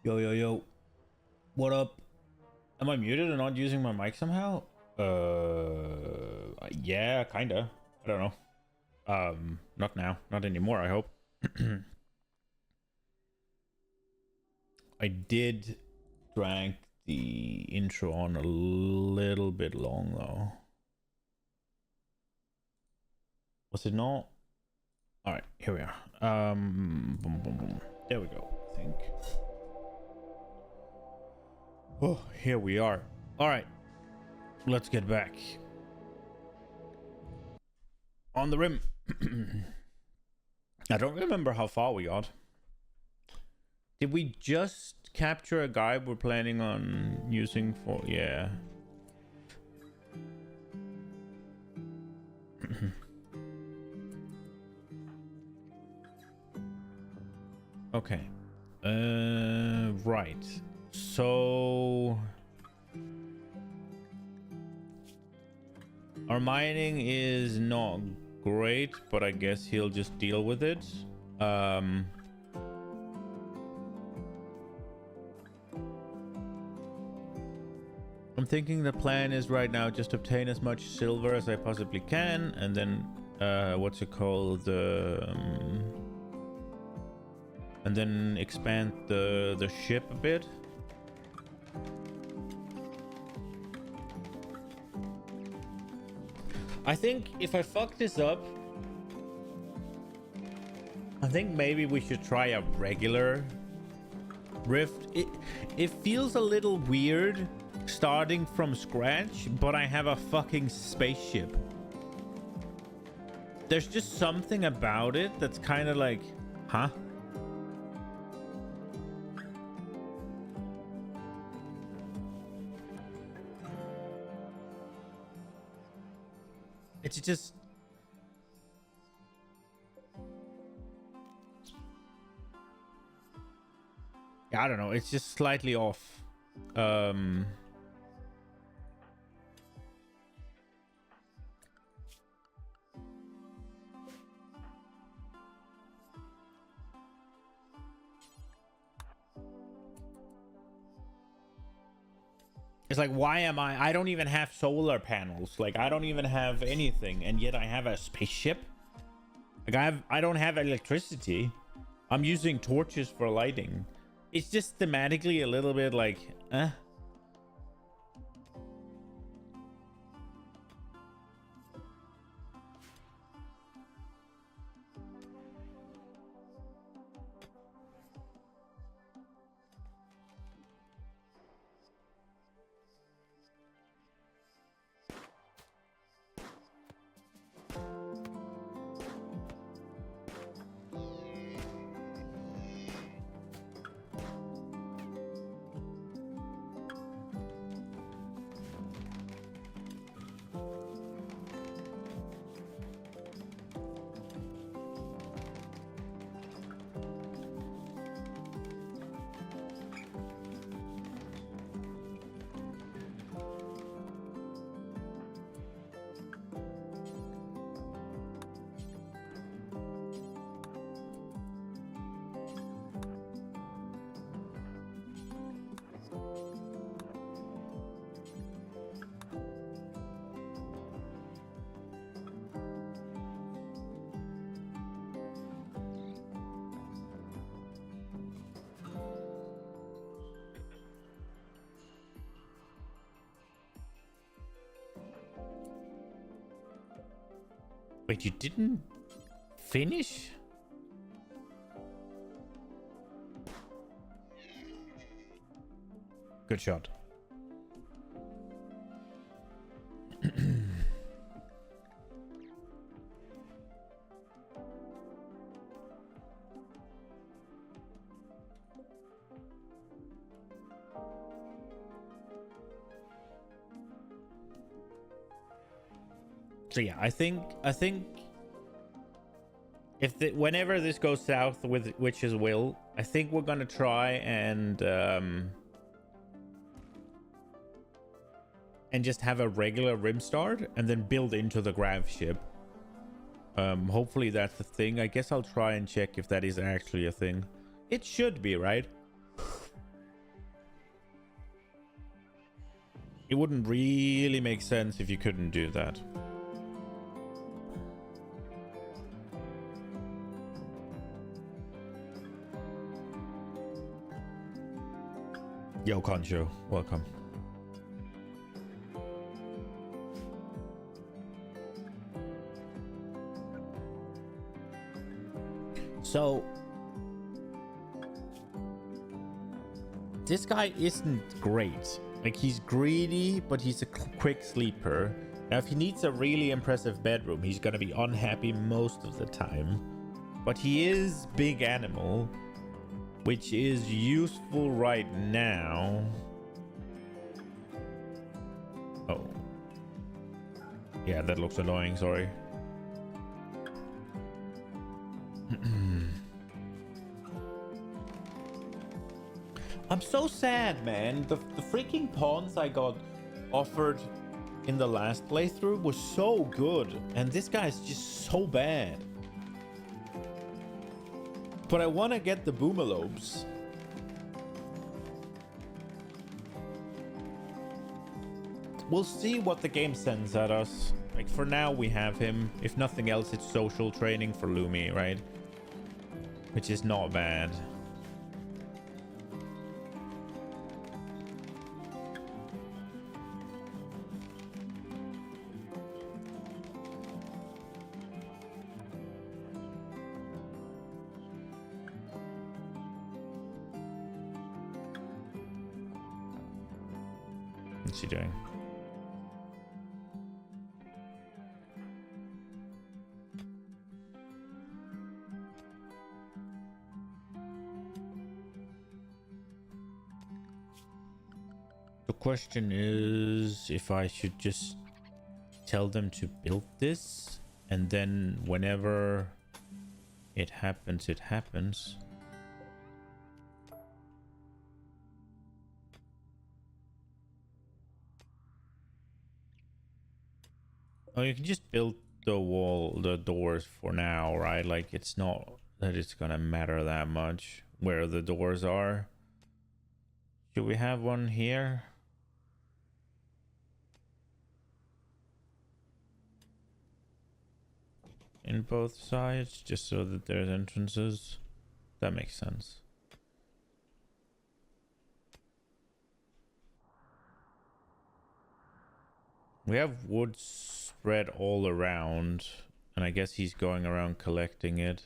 Yo, yo, yo. What up? Am I muted and not using my mic somehow? Yeah, kinda. I don't know. Not now. Not anymore, I hope. I did drag the intro on a little bit long, though. Was it not? Alright, here we are. Boom, boom, boom. There we go, I think. Oh, here we are. Alright. Let's get back on the rim. I don't remember how far we got. Did we just capture a guy we're planning on using for... Yeah. Okay. Right. So... our mining is not great, but I guess he'll just deal with it. I'm thinking the plan is right now just obtain as much silver as I possibly can, and then what's it called, and then expand the ship a bit. I think if I fuck this up, I think maybe we should try a regular rift. It feels a little weird starting from scratch, but I have a fucking spaceship. There's just something about it that's kind of like, huh? It's just... I don't know. It's just slightly off. It's like, why am I don't even have solar panels. Like, I don't even have anything, and yet I have a spaceship. Like, I don't have electricity. I'm using torches for lighting. It's just thematically a little bit like, eh. Wait, you didn't finish? Good shot. So yeah, I think if whenever this goes south with Witch's Will, I think we're gonna try and just have a regular rim start and then build into the grav ship. Hopefully that's the thing. I guess I'll try and check if that is actually a thing. It should be, right? It wouldn't really make sense if you couldn't do that. Yo, Concho, welcome. So, this guy isn't great. Like, he's greedy, but he's a quick sleeper. Now, if he needs a really impressive bedroom, he's gonna be unhappy most of the time. But he is big animal, which is useful right now. Oh. Yeah, that looks annoying, sorry. I'm so sad, man. The freaking pawns I got offered in the last playthrough was so good, and this guy's just so bad. But I want to get the boomalopes. We'll see what the game sends at us. Like, for now, we have him. If nothing else, it's social training for Lumi, right? Which is not bad. What's he doing? The question is if I should just tell them to build this, and then whenever it happens, it happens. Oh, you can just build the wall, the doors for now, right? Like, it's not that it's gonna matter that much where the doors are. Should we have one here? In both sides, just so that there's entrances. That makes sense. We have wood spread all around, and I guess he's going around collecting it.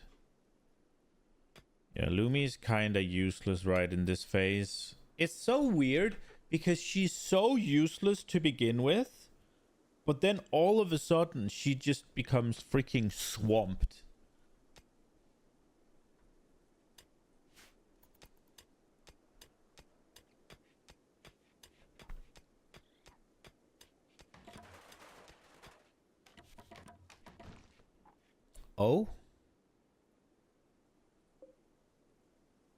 Yeah, Lumi's kinda useless right in this phase. It's so weird because she's so useless to begin with, but then all of a sudden she just becomes freaking swamped. Oh?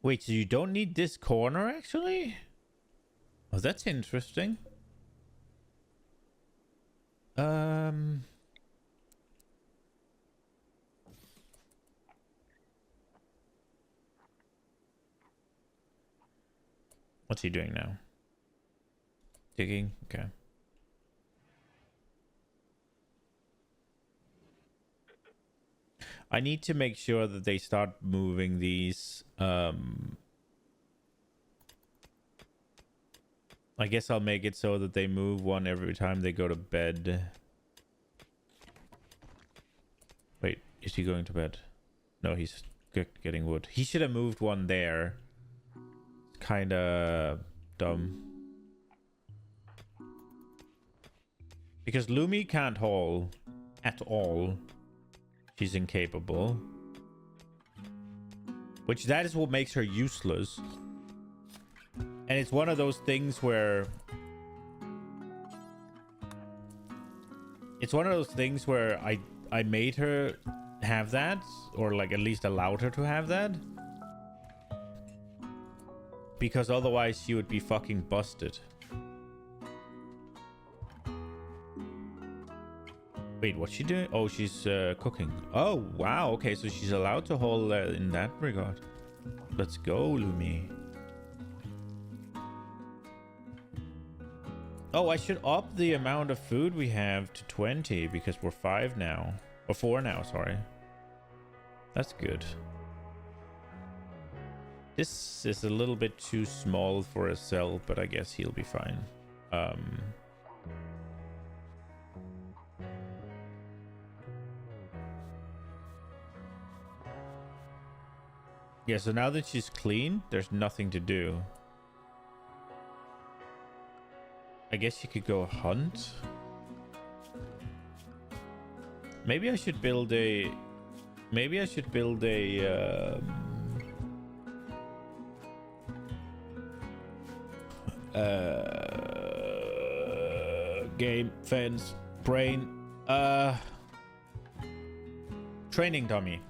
Wait, so you don't need this corner actually? Oh, that's interesting. What's he doing now? Digging? Okay. I need to make sure that they start moving these. I guess I'll make it so that they move one every time they go to bed. Wait, is he going to bed? No, he's getting wood. He should have moved one there. It's kind of dumb. Because Lumi can't haul at all. She's incapable. Which that is what makes her useless. And it's one of those things where... It's one of those things where I made her have that. Or like at least allowed her to have that. Because otherwise she would be fucking busted. Wait, what's she doing? Oh, she's cooking. Oh, wow. Okay, so she's allowed to haul in that regard. Let's go, Lumi. Oh, I should up the amount of food we have to 20 because we're 5 now. Or 4 now, sorry. That's good. This is a little bit too small for a cell, but I guess he'll be fine. Yeah, so now that she's clean, there's nothing to do. I guess you could go hunt. Maybe I should build a... Maybe I should build a... game, fence, brain, training dummy.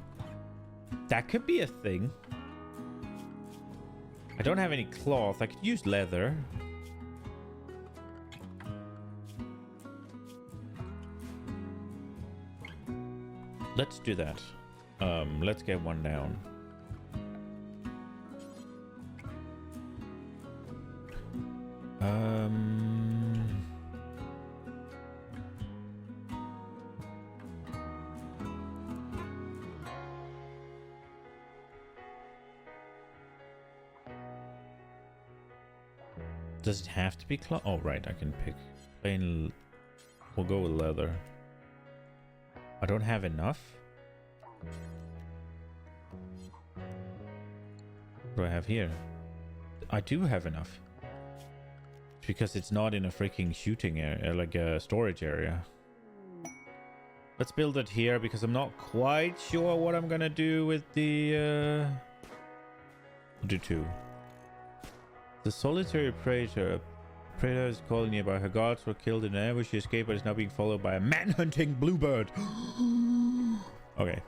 That could be a thing. I don't have any cloth. I could use leather. Let's do that. Let's get one down. Does it have to be cloth? Oh, right. I can pick plain. We'll go with leather. I don't have enough. What do I have here? I do have enough. Because it's not in a freaking shooting area, like a storage area. Let's build it here because I'm not quite sure what I'm gonna do with the... We'll do 2. The solitary predator is called nearby. Her guards were killed in an ambush. She escaped but is now being followed by a man-hunting bluebird. Okay.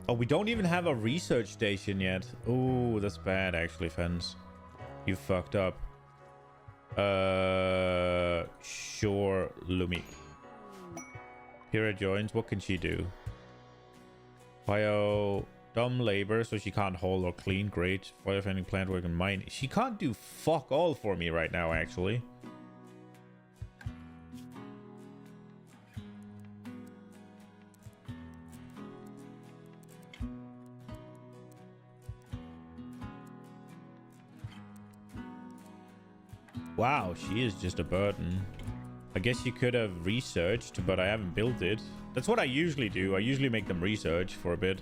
Oh, we don't even have a research station yet. Oh, that's bad actually, Fence. You fucked up. Sure, Lumi. Hera joins. What can she do? Bio... Dumb labor, so she can't haul or clean. Great. Firefighting, plant work, and mine. She can't do fuck all for me right now, actually. Wow, she is just a burden. I guess you could have researched, but I haven't built it. That's what I usually do. I usually make them research for a bit.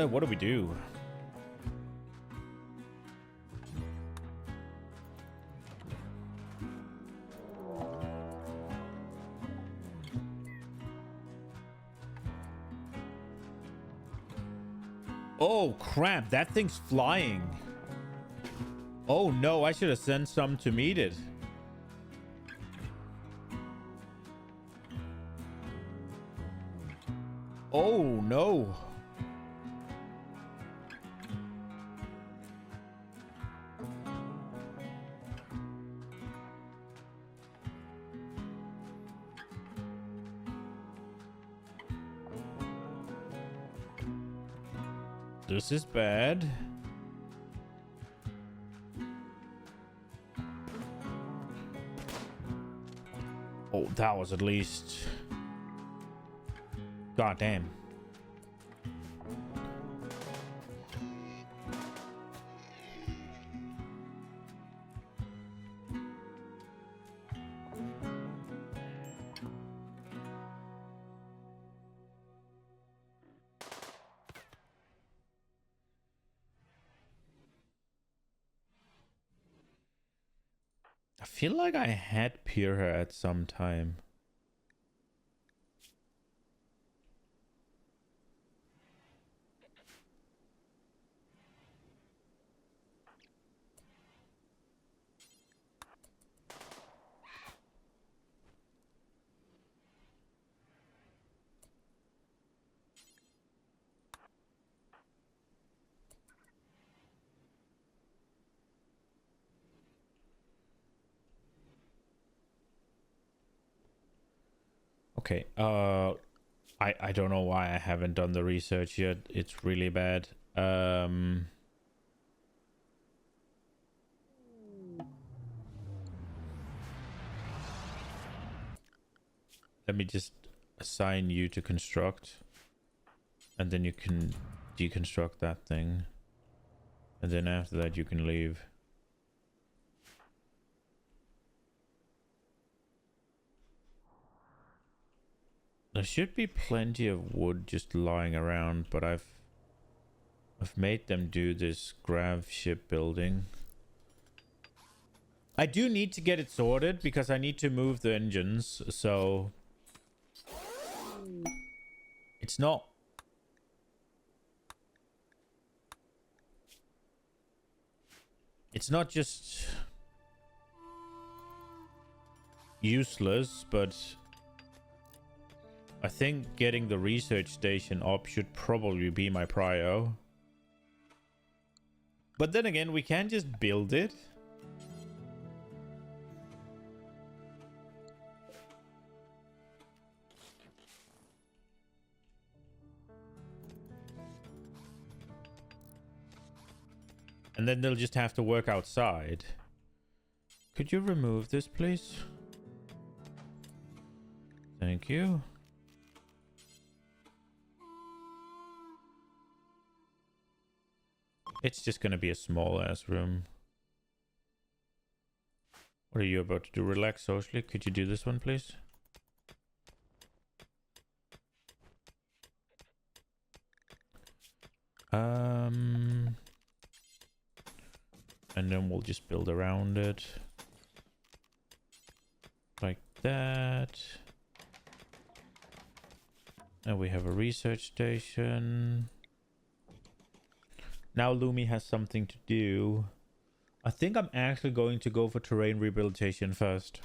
What do we do? Oh, crap. That thing's flying. Oh, no. I should have sent some to meet it. Oh, no. This is bad. Oh, that was at least... God damn. I feel like I had Pyrrha at some time. Okay, I don't know why I haven't done the research yet. It's really bad. Let me just assign you to construct, and then you can deconstruct that thing, and then after that you can leave. There should be plenty of wood just lying around, but I've made them do this grav shipbuilding. I do need to get it sorted because I need to move the engines, so it's not just useless, but I think getting the research station up should probably be my prio. But then again, we can just build it. And then they'll just have to work outside. Could you remove this, please? Thank you. It's just gonna be a small ass room. What are you about to do? Relax socially? Could you do this one, please? And then we'll just build around it. Like that. And we have a research station. Now Lumi has something to do. I think I'm actually going to go for terrain rehabilitation first.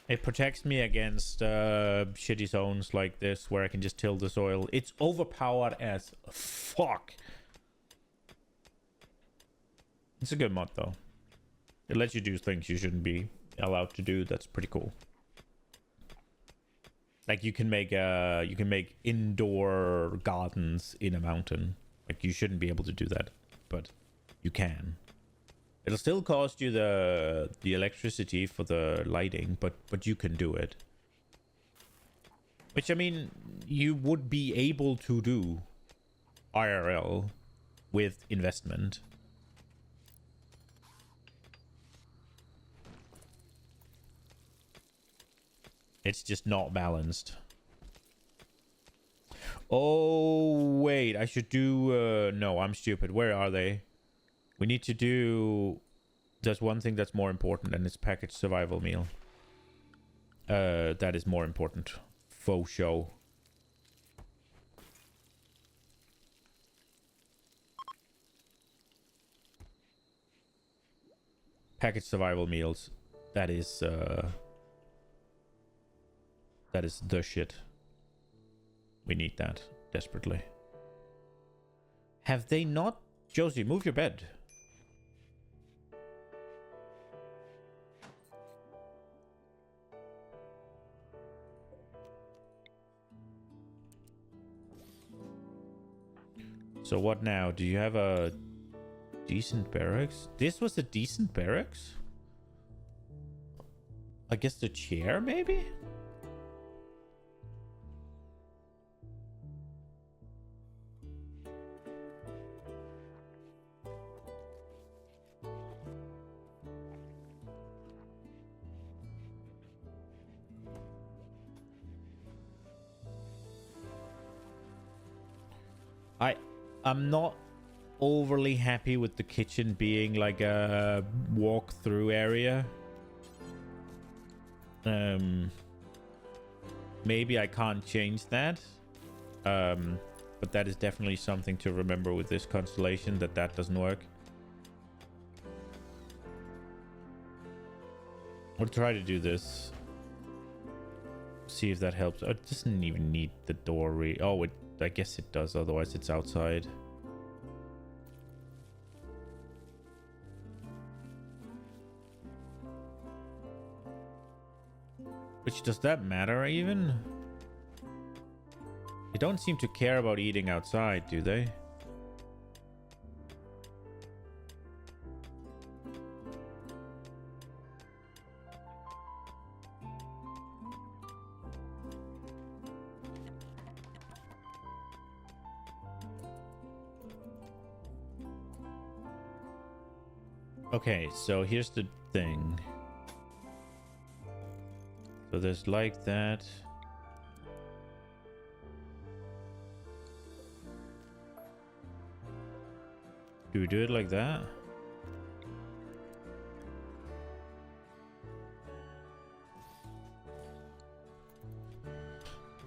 It protects me against shitty zones like this where I can just till the soil. It's overpowered as fuck. It's a good mod though. It lets you do things you shouldn't be allowed to do. That's pretty cool. Like you can make indoor gardens in a mountain. Like you shouldn't be able to do that, but you can. It'll still cost you the electricity for the lighting, but you can do it. Which I mean, you would be able to do IRL with investment. It's just not balanced. Oh, wait. I should do... no, I'm stupid. Where are they? We need to do... There's one thing that's more important, and it's packaged survival meal. That is more important. Faux show. Packaged survival meals. That is the shit. We need that desperately. Have they not? Josie, move your bed. So what now? Do you have a decent barracks? This was a decent barracks? I guess the chair, maybe? I'm not overly happy with the kitchen being like a walk-through area. Maybe I can't change that. But that is definitely something to remember with this constellation, that doesn't work. I'll try to do this. See if that helps. It doesn't even need the door. Oh, I guess it does. Otherwise, it's outside. Which, does that matter even? don't seem to care about eating outside, do they? Okay, so here's the thing. So there's like that. Do we do it like that?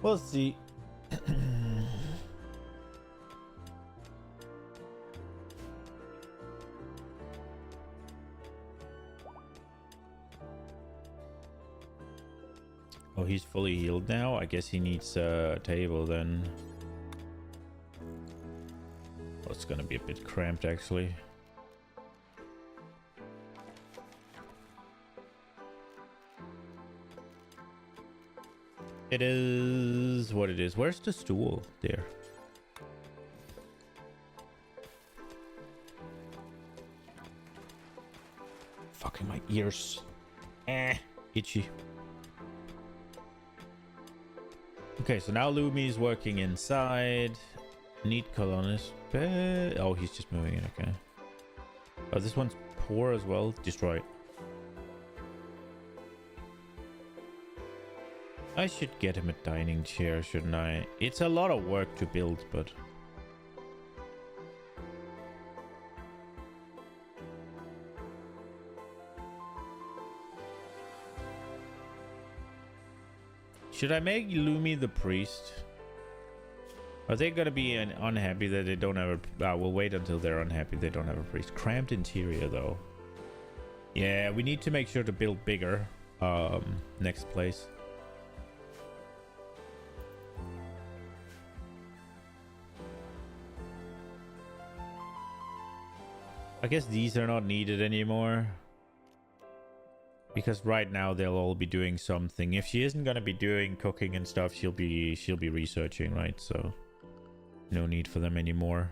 We'll see. Oh, he's fully healed now? I guess he needs a table then. Oh, it's gonna be a bit cramped actually. It is what it is. Where's the stool? There. Fucking my ears. Itchy. Okay, so now Lumi's working inside. Neat colonist. Oh, he's just moving it. Okay. Oh, this one's poor as well. Destroy it. I should get him a dining chair, shouldn't I? It's a lot of work to build, but... Should I make Lumi the priest? Are they gonna be unhappy that they don't have a... we'll wait until they're unhappy they don't have a priest. Cramped interior, though. Yeah, we need to make sure to build bigger. Next place. I guess these are not needed anymore. Because right now they'll all be doing something. If she isn't gonna be doing cooking and stuff, she'll be researching, right? So no need for them anymore.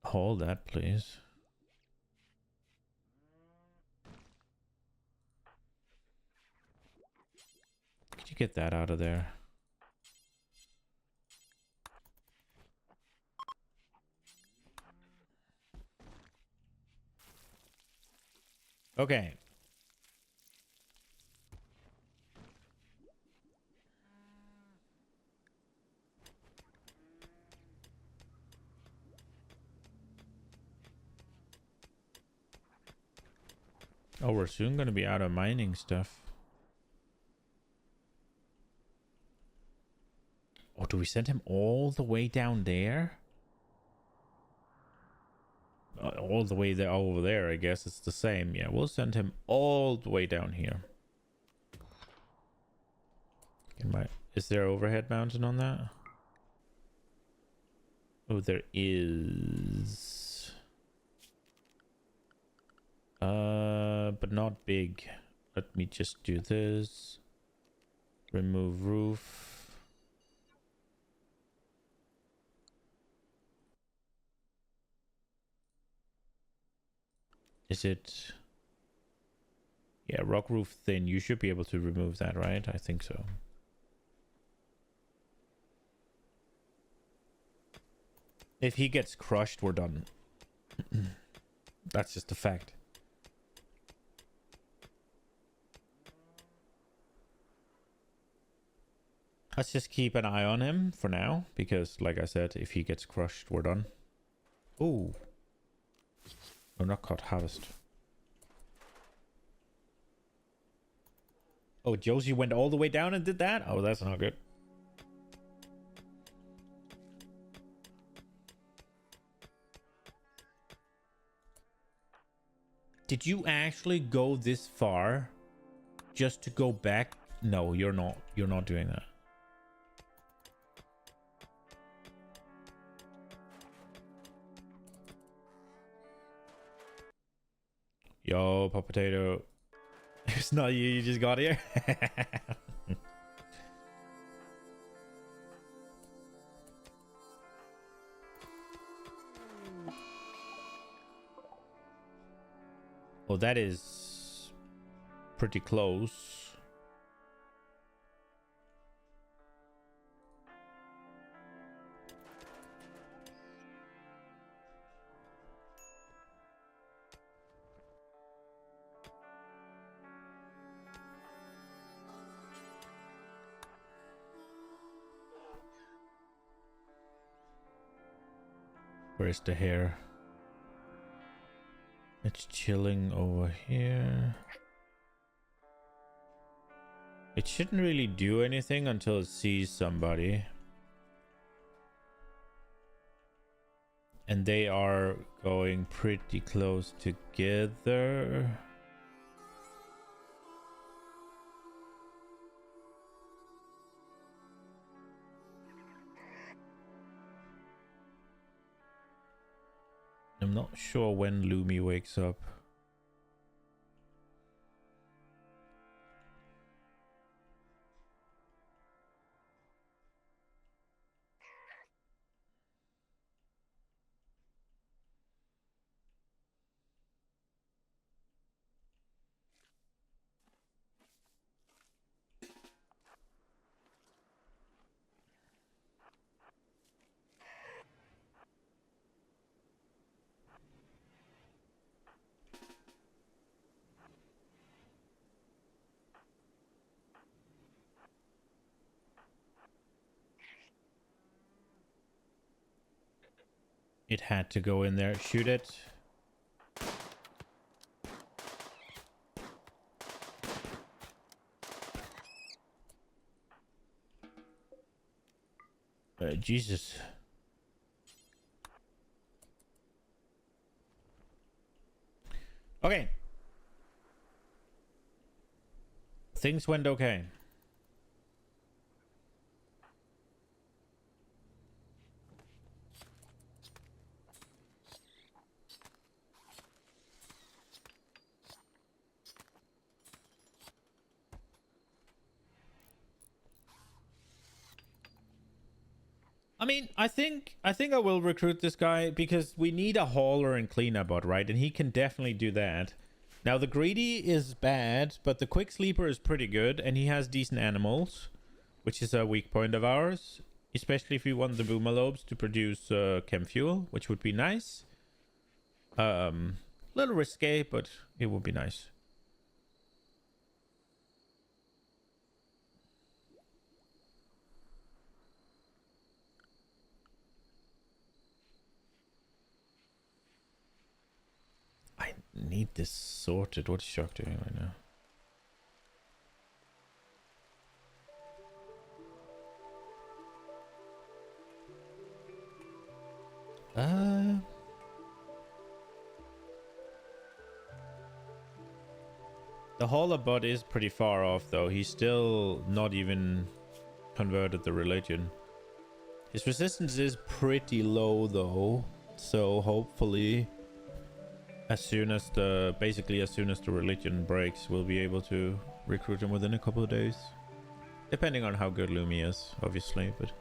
Hold that, please. Could you get that out of there? Okay. Oh, we're soon going to be out of mining stuff. Oh, do we send him all the way down there? All the way there over there, I guess it's the same. Yeah, we'll send him all the way down here. Is there overhead mountain on that? Oh, there is. But not big. Let me just do this. Remove roof. Is it... Yeah, rock roof thin. You should be able to remove that, right? I think so. If he gets crushed, we're done. That's just a fact. Let's just keep an eye on him for now. Because, like I said, if he gets crushed, we're done. Ooh. No, not caught. Harvest. Oh, Josie went all the way down and did that? Oh, that's not good. Did you actually go this far just to go back? No, you're not. You're not doing that. Yo, Pop Potato. It's not you, you just got here. Oh, that is pretty close. Where's the hair? It's chilling over here. It shouldn't really do anything until it sees somebody. And they are going pretty close together. I'm not sure when Lumi wakes up. It had to go in there. Shoot it. Jesus. Okay. Things went okay. I mean, I think I will recruit this guy because we need a hauler and cleaner bot, right? And he can definitely do that. Now the greedy is bad, but the quick sleeper is pretty good, and he has decent animals, which is a weak point of ours, especially if we want the boomalobes to produce chem fuel, which would be nice. Little risque, but it would be nice. I need this sorted. What is Shark doing right now? The hauler bot is pretty far off though. He's still not even converted the religion. His resistance is pretty low though, so hopefully as soon as the religion breaks, we'll be able to recruit him within a couple of days, depending on how good Lumi is, obviously. But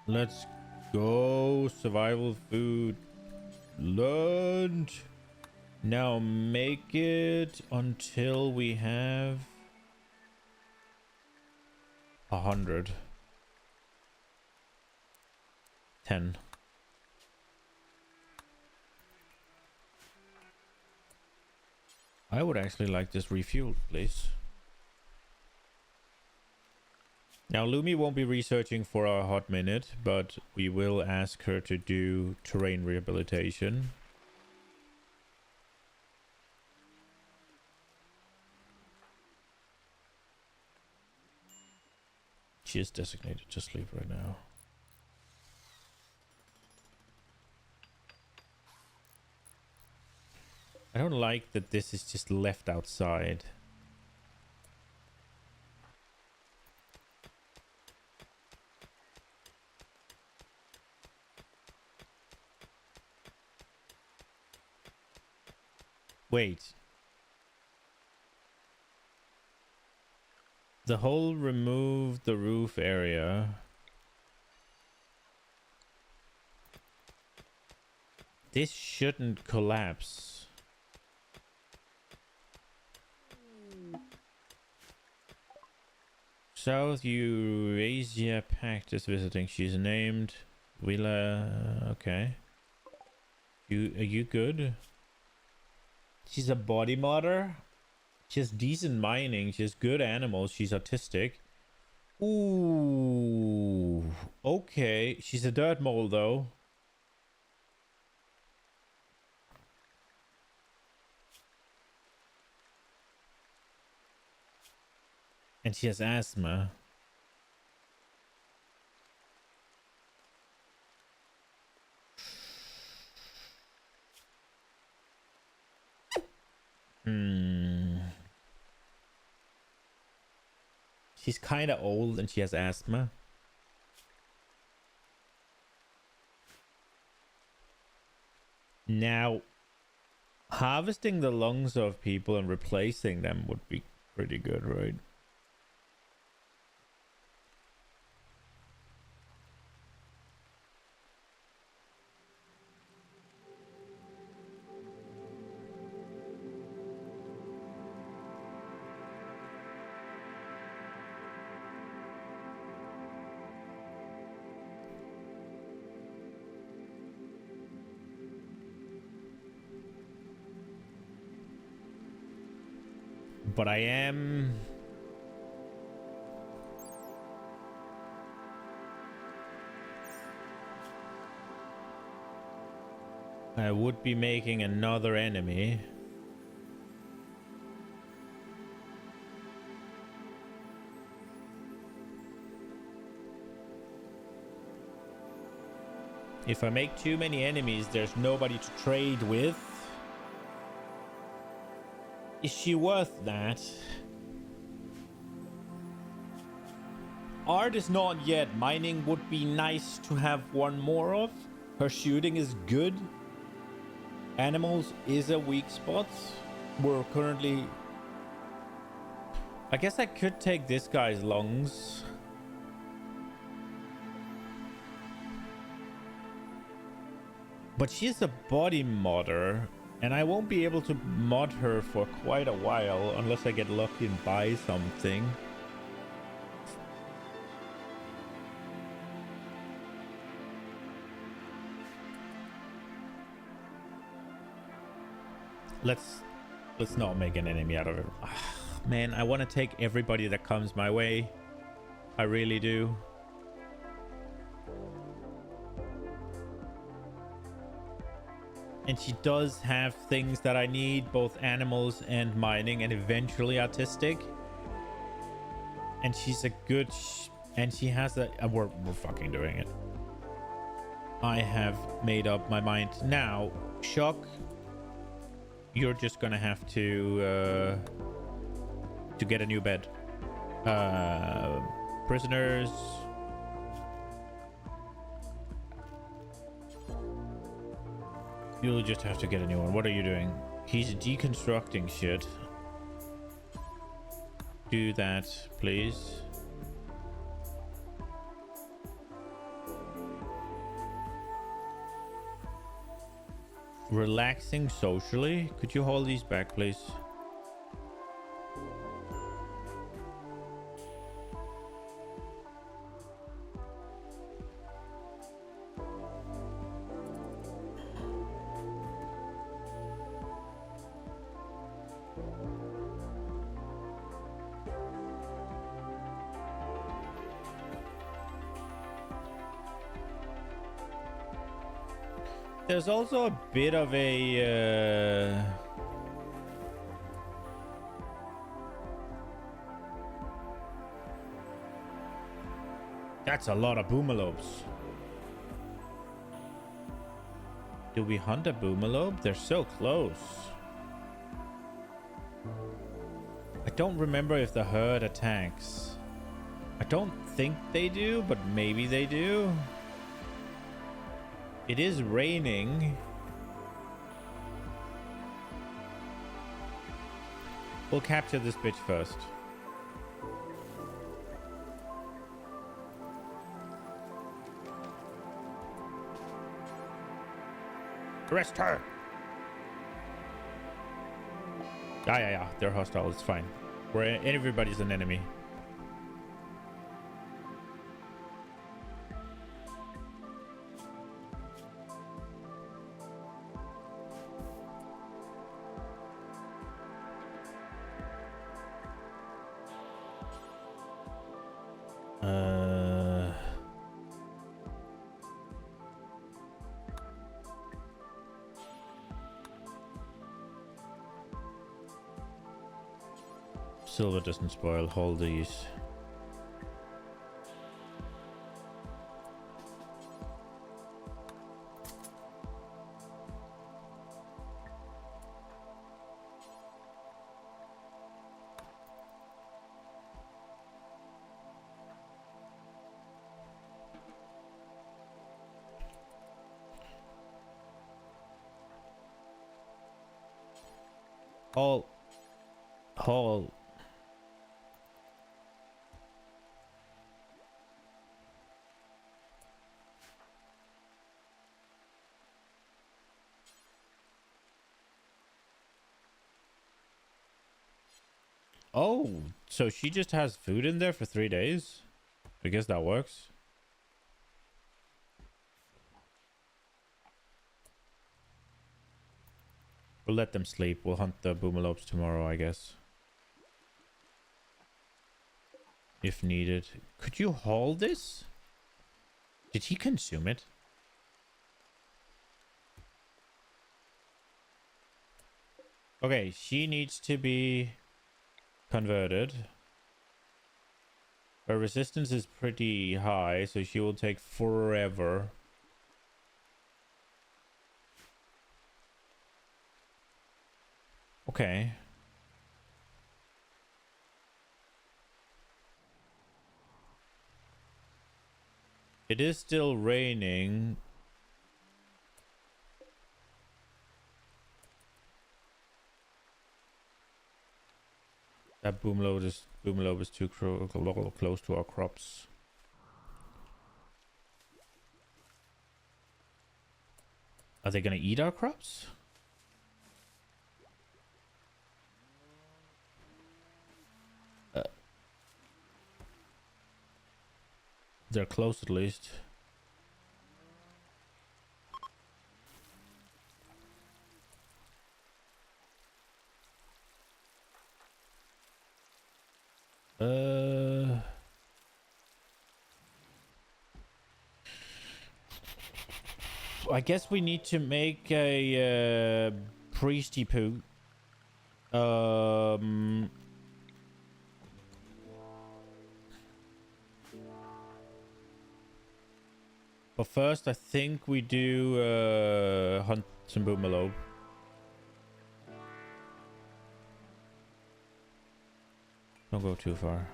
let's go. Survival food. Lunch. Now make it until we have 100. 10. I would actually like this refueled, please. Now, Lumi won't be researching for a hot minute, but we will ask her to do terrain rehabilitation. she is designated to sleep right now. I don't like that this is just left outside. Wait. The hole removed the roof area. This shouldn't collapse. South Eurasia Pact is visiting. She's named Willa. Okay. Are you good? She's a body modder. She has decent mining. She has good animals. She's autistic. Ooh. Okay. She's a dirt mole though. And she has asthma. She's kind of old and she has asthma. Now, harvesting the lungs of people and replacing them would be pretty good, right? But I would be making another enemy. If I make too many enemies, there's nobody to trade with. Is she worth that? Art is not yet. Mining would be nice to have one more of. Her shooting is good. Animals is a weak spot. We're currently... I guess I could take this guy's lungs. But she's a body modder. And I won't be able to mod her for quite a while unless I get lucky and buy something. Let's not make an enemy out of it. Man, I want to take everybody that comes my way. I really do. And she does have things that I need, both animals and mining, and eventually artistic. And she's a good... and she has a... we're fucking doing it. I have made up my mind. Now, Shock, you're just gonna have to get a new bed. Prisoners... You'll just have to get a new one. What are you doing? He's deconstructing shit. Do that, please. Relaxing socially? Could you hold these back, please? There's also a bit of a That's a lot of boomalopes. Do we hunt a boomalope? They're so close. I don't remember if the herd attacks. I don't think they do, but maybe they do. It is raining. We'll capture this bitch first. Arrest her! Yeah. They're hostile. It's fine. Everybody's an enemy. Silver doesn't spoil. Hold these. Hold. Oh, so she just has food in there for 3 days? I guess that works. We'll let them sleep. We'll hunt the boomalopes tomorrow, I guess. If needed. Could you haul this? Did he consume it? Okay, she needs to be converted. Her resistance is pretty high, so she will take forever. Okay. It is still raining. That boomlobe is too close to our crops. Are they gonna eat our crops? They're close at least. I guess we need to make a priesty poo. But first, I think we do hunt some boomalope. Don't go too far.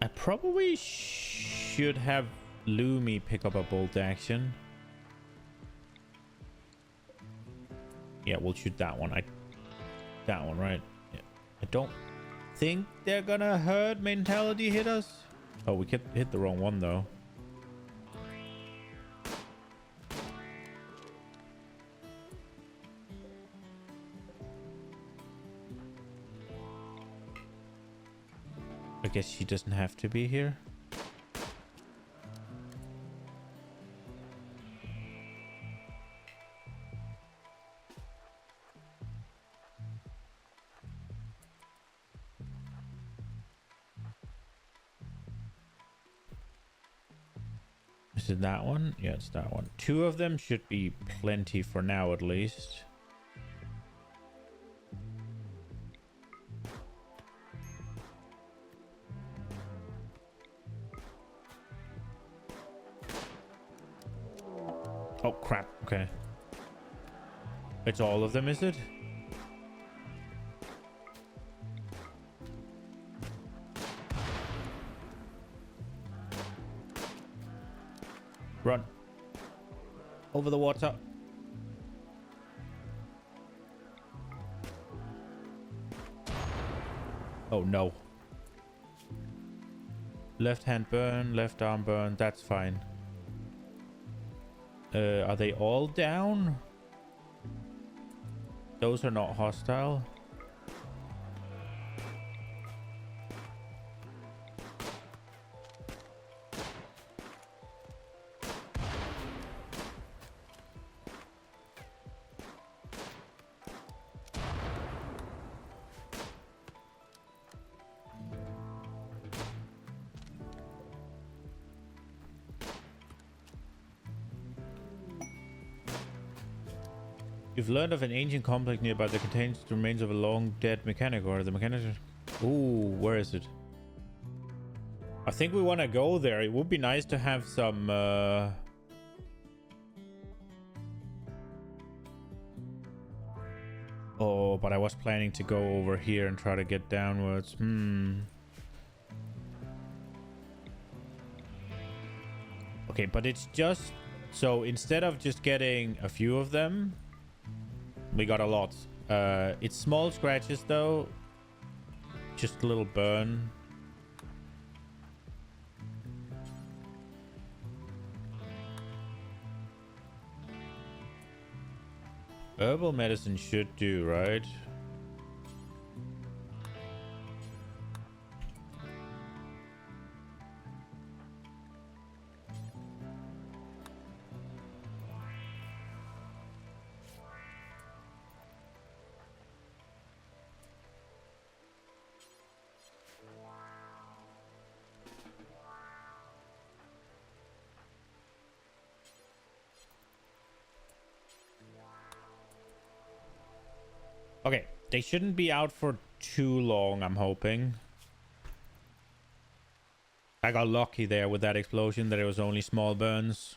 I probably should have Lumi pick up a bolt action. Yeah, we'll shoot that one. That one, right? Yeah. I don't think they're gonna herd mentality hit us. Oh, we could hit the wrong one though. I guess she doesn't have to be here. Is it that one? Yeah, it's that one. 2 of them should be plenty for now at least. Oh, crap. Okay. It's all of them, is it? Run. Over the water. Oh, no. Left hand burn, left arm burn. That's fine. Are they all down? Those are not hostile. You've learned of an ancient complex nearby that contains the remains of a long dead mechanic, or the mechanic. Ooh, where is it? I think we want to go there. It would be nice to have some oh, but I was planning to go over here and try to get downwards. Okay, but it's just so instead of just getting a few of them, we got a lot. It's small scratches though. Just a little burn. Herbal medicine should do, right? Okay, they shouldn't be out for too long, I'm hoping. I got lucky there with that explosion that it was only small burns.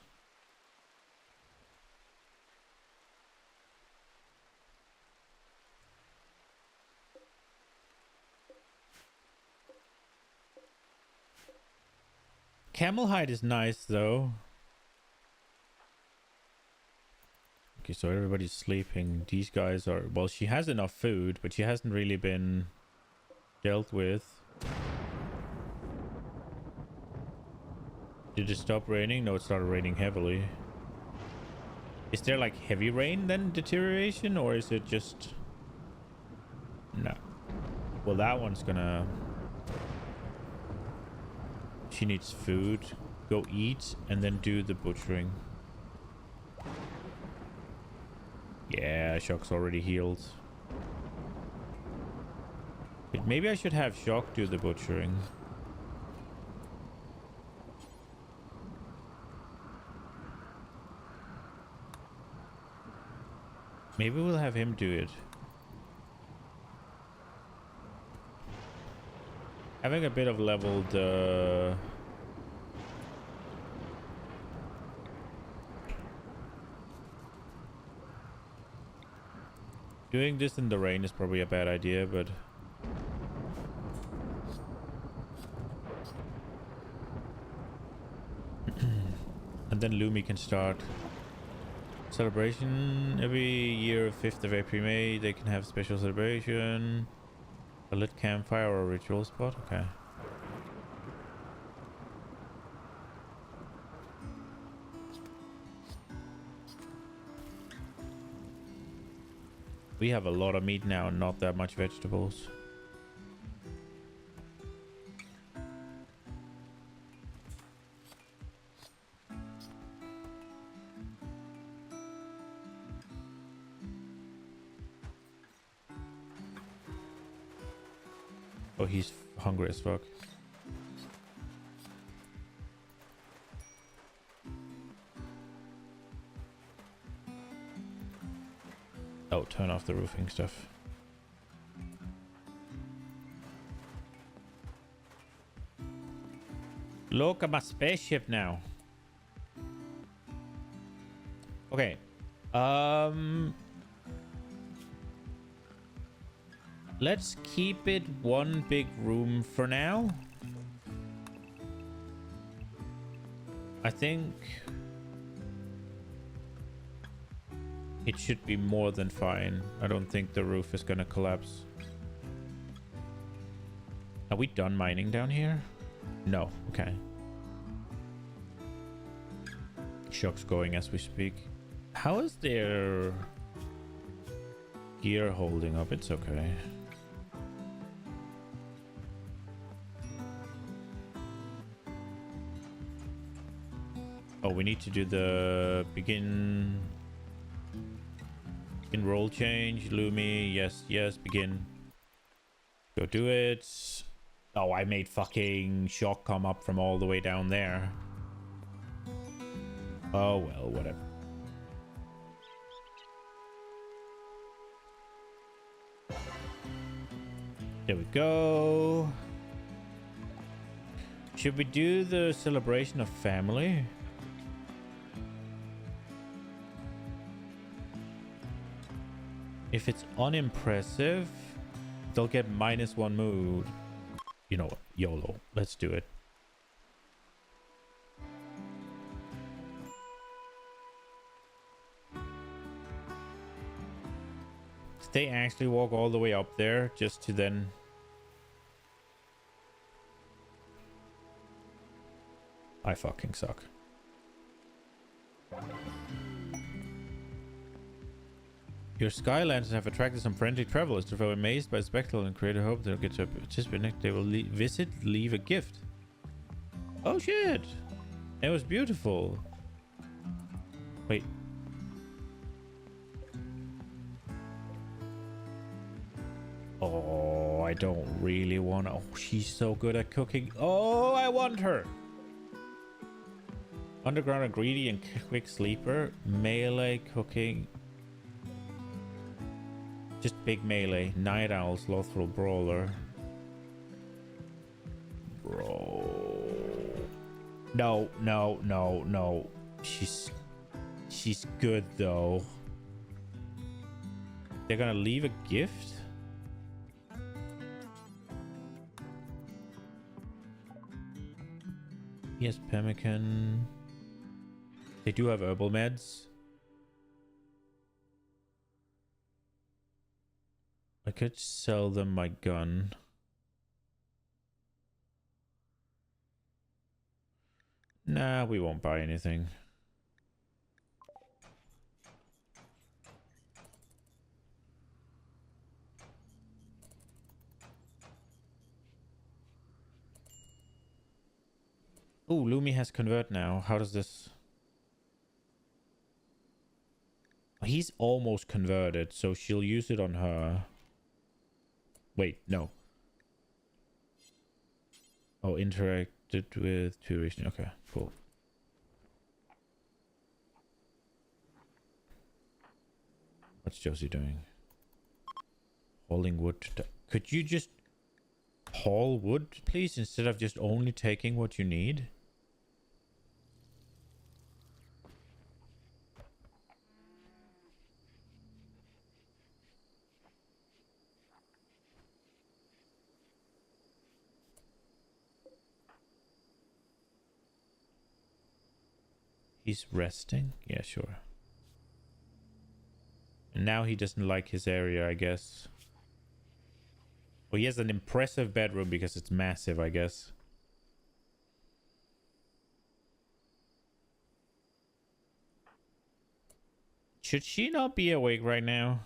Camel hide is nice though. Okay, so everybody's sleeping. These guys are... Well, she has enough food, but she hasn't really been dealt with. Did it stop raining? No, it started raining heavily. Is there like heavy rain then deterioration? Or is it just... No. Well, that one's gonna... She needs food. Go eat and then do the butchering. Yeah, Shock's already healed. But maybe I should have Shock do the butchering. Maybe we'll have him do it. Having a bit of leveled... Doing this in the rain is probably a bad idea, but... And then Lumi can start. Celebration every year, 5th of April, May. They can have special celebration. A lit campfire or a ritual spot. Okay. We have a lot of meat now and not that much vegetables. Oh, he's hungry as fuck. Oh, turn off the roofing stuff. Look at my spaceship now. Okay. Let's keep it one big room for now. I think it should be more than fine. I don't think the roof is gonna collapse. Are we done mining down here? No. Okay. Shock's going as we speak. How is their gear holding up? It's okay. Oh, we need to do the begin roll change. Lumi, yes, yes, begin. Go do it. Oh, I made fucking Shock come up from all the way down there. Oh, well, whatever. There we go. Should we do the celebration of family? If it's unimpressive, they'll get -1 mood. You know what? YOLO. Let's do it. Did they actually walk all the way up there just to then... I fucking suck. Your sky lanterns have attracted some friendly travelers who are amazed by the spectacle and create a hope they'll get to participate. They will leave a gift. Oh shit! It was beautiful. Wait. Oh, I don't really want to. Oh, she's so good at cooking. Oh, I want her. Underground, a greedy and quick sleeper. Melee cooking. Just big melee. Night owl, slothful brawler. Bro. No, no, no, no. She's good though. They're gonna leave a gift? Yes, pemmican. They do have herbal meds. I could sell them my gun. Nah, we won't buy anything. Oh, Lumi has convert now. How does this... He's almost converted, so she'll use it on her. Wait, no. Oh, interacted with duration. Okay, cool. What's Josie doing? Hauling wood. Could you just haul wood, please, instead of just only taking what you need? He's resting? Yeah, sure. And now he doesn't like his area, I guess. Well, he has an impressive bedroom because it's massive, I guess. Should she not be awake right now?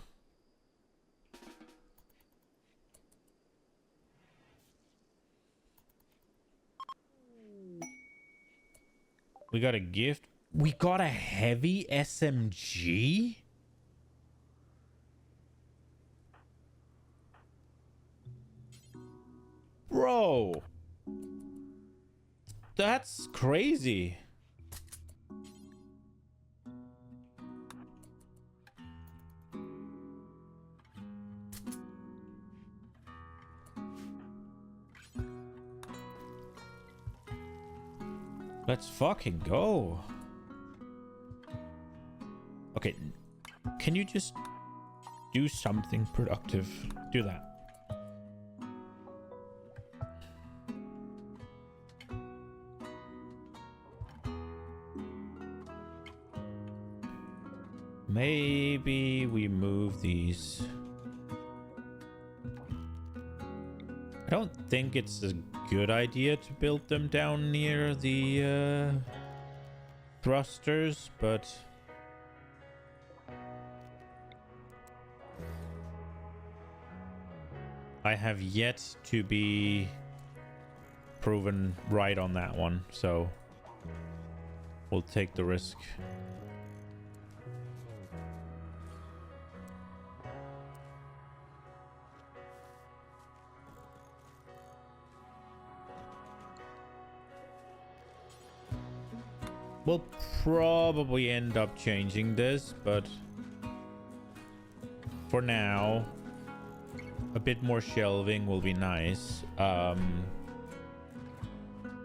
We got a gift. We got a heavy SMG? Bro. That's crazy. Let's fucking go. can you just do something productive? Do that. Maybe we move these. I don't think it's a good idea to build them down near the thrusters, but I have yet to be proven right on that one, so we'll take the risk. We'll probably end up changing this, but for now, a bit more shelving will be nice.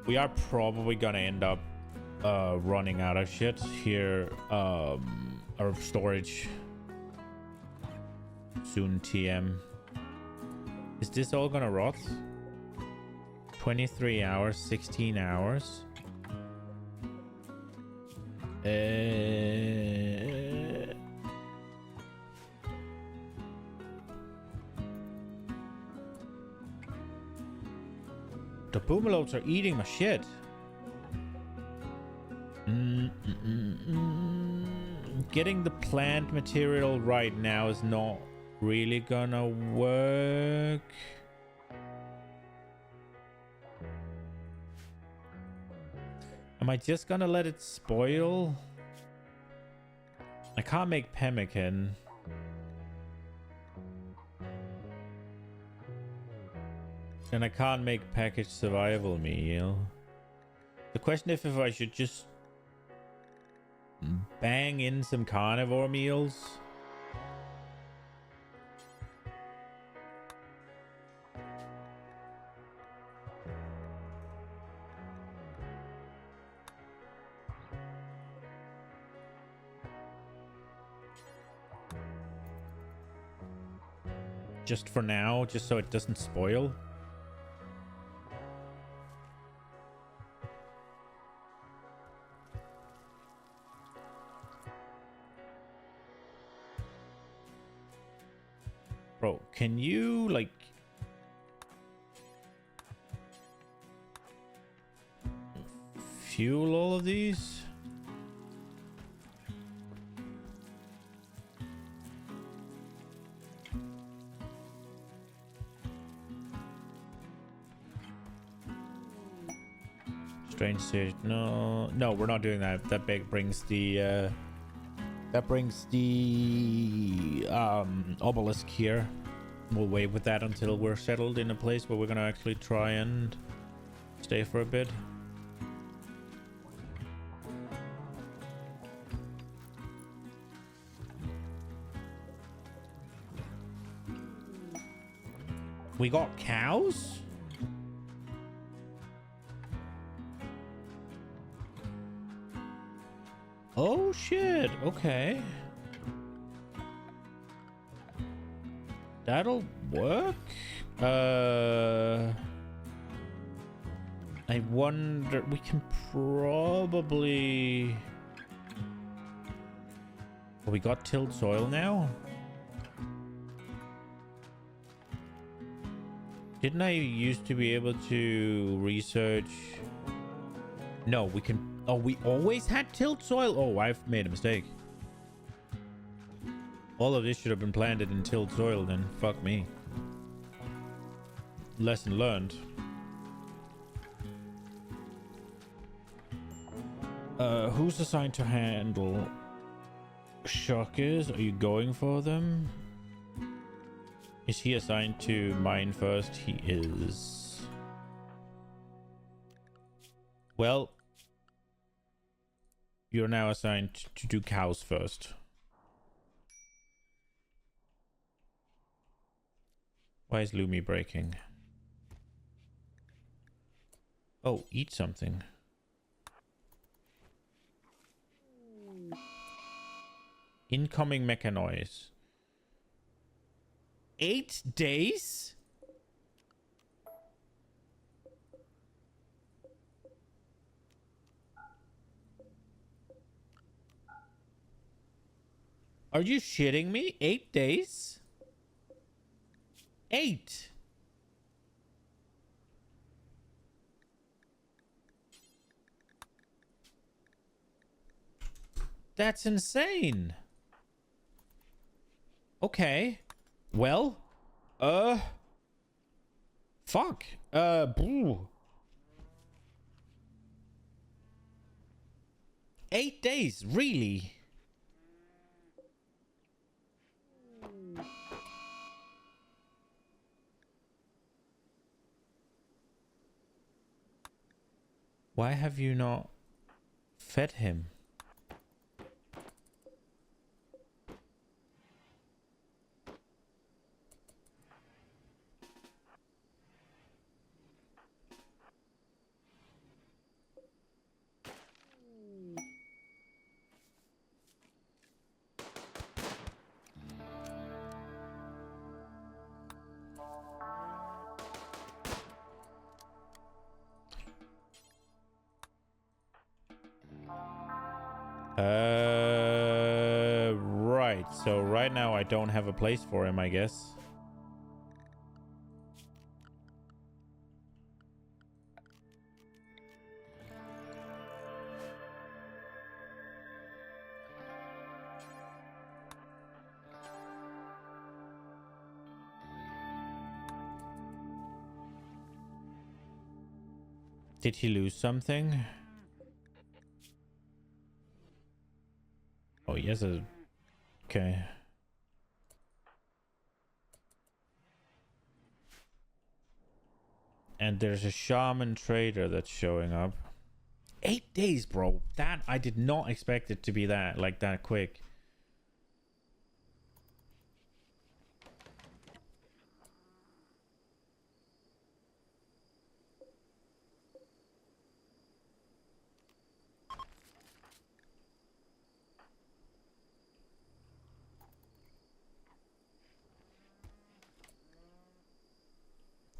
We are probably gonna end up running out of shit here, or storage soon. TM. Is this all gonna rot? 23 hours, 16 hours. The boomalotes are eating my shit. Getting the plant material right now is not really gonna work. Am I just gonna let it spoil? I can't make pemmican. And I can't make packaged survival meal. The question is if I should just bang in some carnivore meals. Just for now, just so it doesn't spoil. Bro, can you like fuel all of these? Strange stage. No, we're not doing that. That brings the obelisk here. We'll wait with that until we're settled in a place where we're gonna actually try and stay for a bit. We got cows? Oh shit, okay. That'll work. I wonder, we can probably... Oh, we got tilled soil now? Didn't I used to be able to research? No, we can... Oh, we always had tilled soil? Oh, I've made a mistake. All of this should have been planted in tilled soil then. Fuck me. Lesson learned. Who's assigned to handle shockers? Are you going for them? Is he assigned to mine first? He is. Well, you're now assigned to do cows first. Why is Lumi breaking? Oh, eat something. Incoming mecha noise. 8 days? Are you shitting me? 8 days? 8. That's insane. Okay. Well, fuck. Boo. 8 days, really? Why have you not fed him? Right. So right now I don't have a place for him, I guess. Did he lose something? Oh, yes. Okay. And there's a shaman trader that's showing up. 8 days, bro. That I did not expect it to be that quick.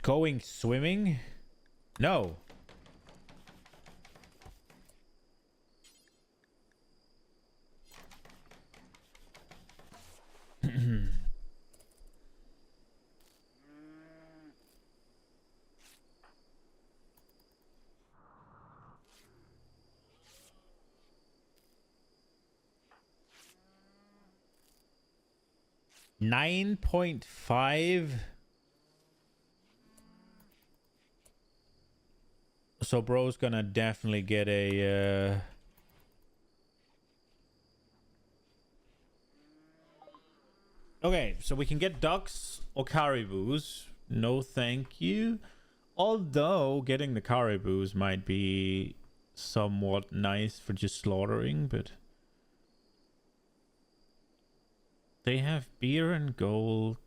Going swimming? No. $9.5. So bro's gonna definitely get a Okay, so we can get ducks or caribous. No thank you. Although getting the caribous might be somewhat nice for just slaughtering, but they have beer and gold.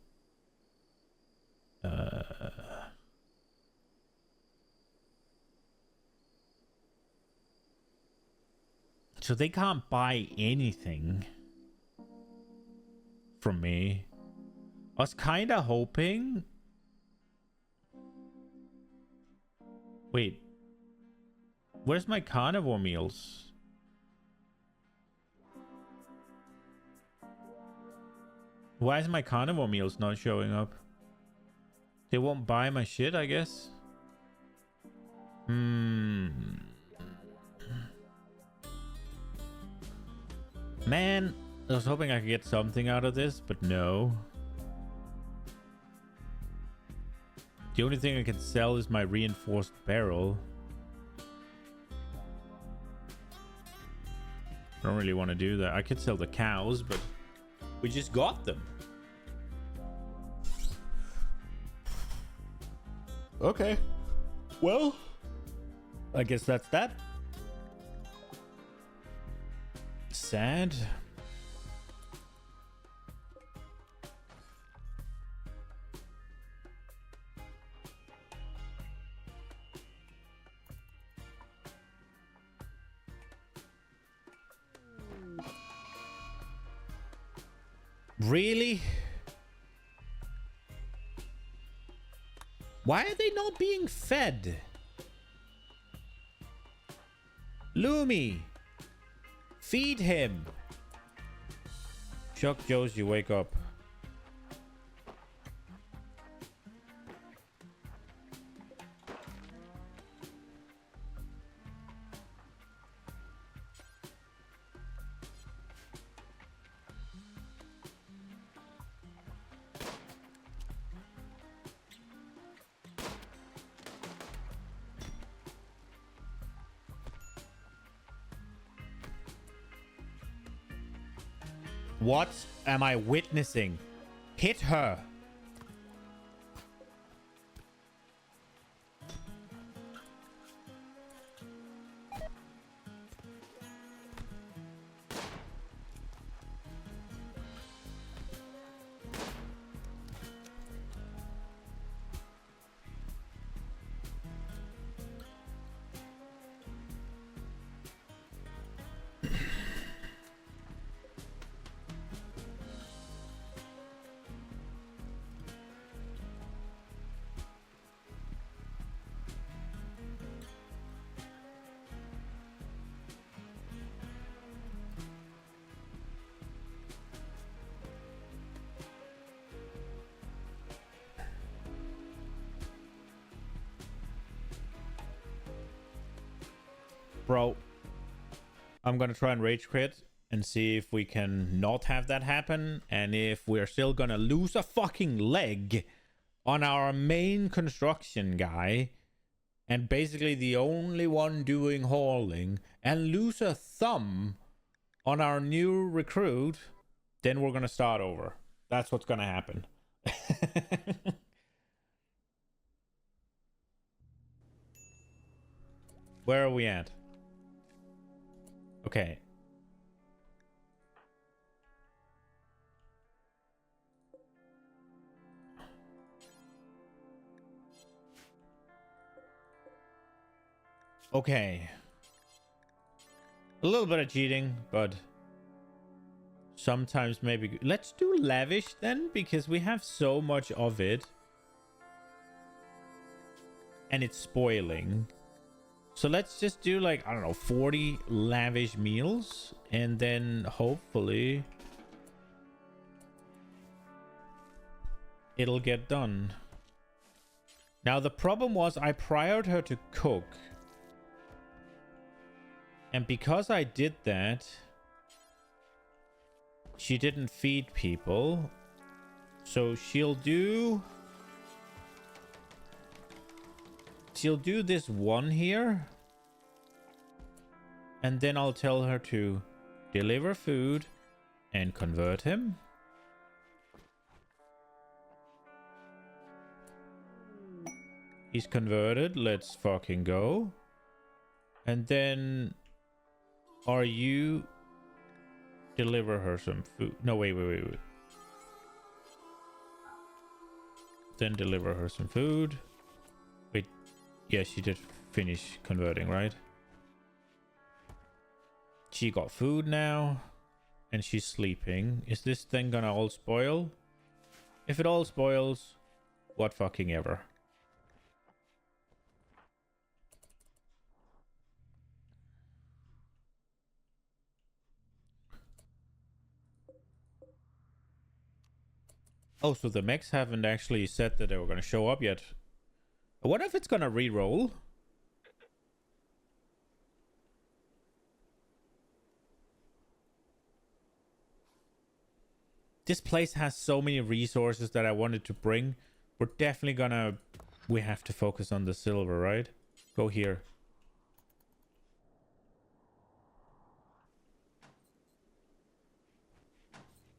So they can't buy anything from me. I was kind of hoping. Wait. Where's my carnivore meals? Why is my carnivore meals not showing up? They won't buy my shit, I guess. Man, I was hoping I could get something out of this, but no. The only thing I can sell is my reinforced barrel. I don't really want to do that. I could sell the cows, but we just got them. Okay. Well, I guess that's that. Sad. Really? Why are they not being fed? Lumi, feed him. Chuck Josie, wake up. What am I witnessing? Hit her. Bro, I'm gonna try and rage quit and see if we can not have that happen, and if we're still gonna lose a fucking leg on our main construction guy, and basically the only one doing hauling, and lose a thumb on our new recruit, then we're gonna start over. That's what's gonna happen. Where are we at? Okay. Okay. A little bit of cheating, but sometimes maybe... Let's do lavish then, because we have so much of it. And it's spoiling. So let's just do like, I don't know, 40 lavish meals. And then hopefully it'll get done. Now the problem was I priored her to cook. And because I did that, she didn't feed people. So she'll do this one here. And then I'll tell her to deliver food and convert him. He's converted. Let's fucking go. And then are you deliver her some food? No, wait. Then deliver her some food. Wait. Yeah, she did finish converting, right? She got food now. And she's sleeping. Is this thing gonna all spoil? If it all spoils, what fucking ever. Oh, so the mechs haven't actually said that they were gonna show up yet. What if it's gonna re-roll? This place has so many resources that I wanted to bring. We're definitely gonna... We have to focus on the silver, right? Go here.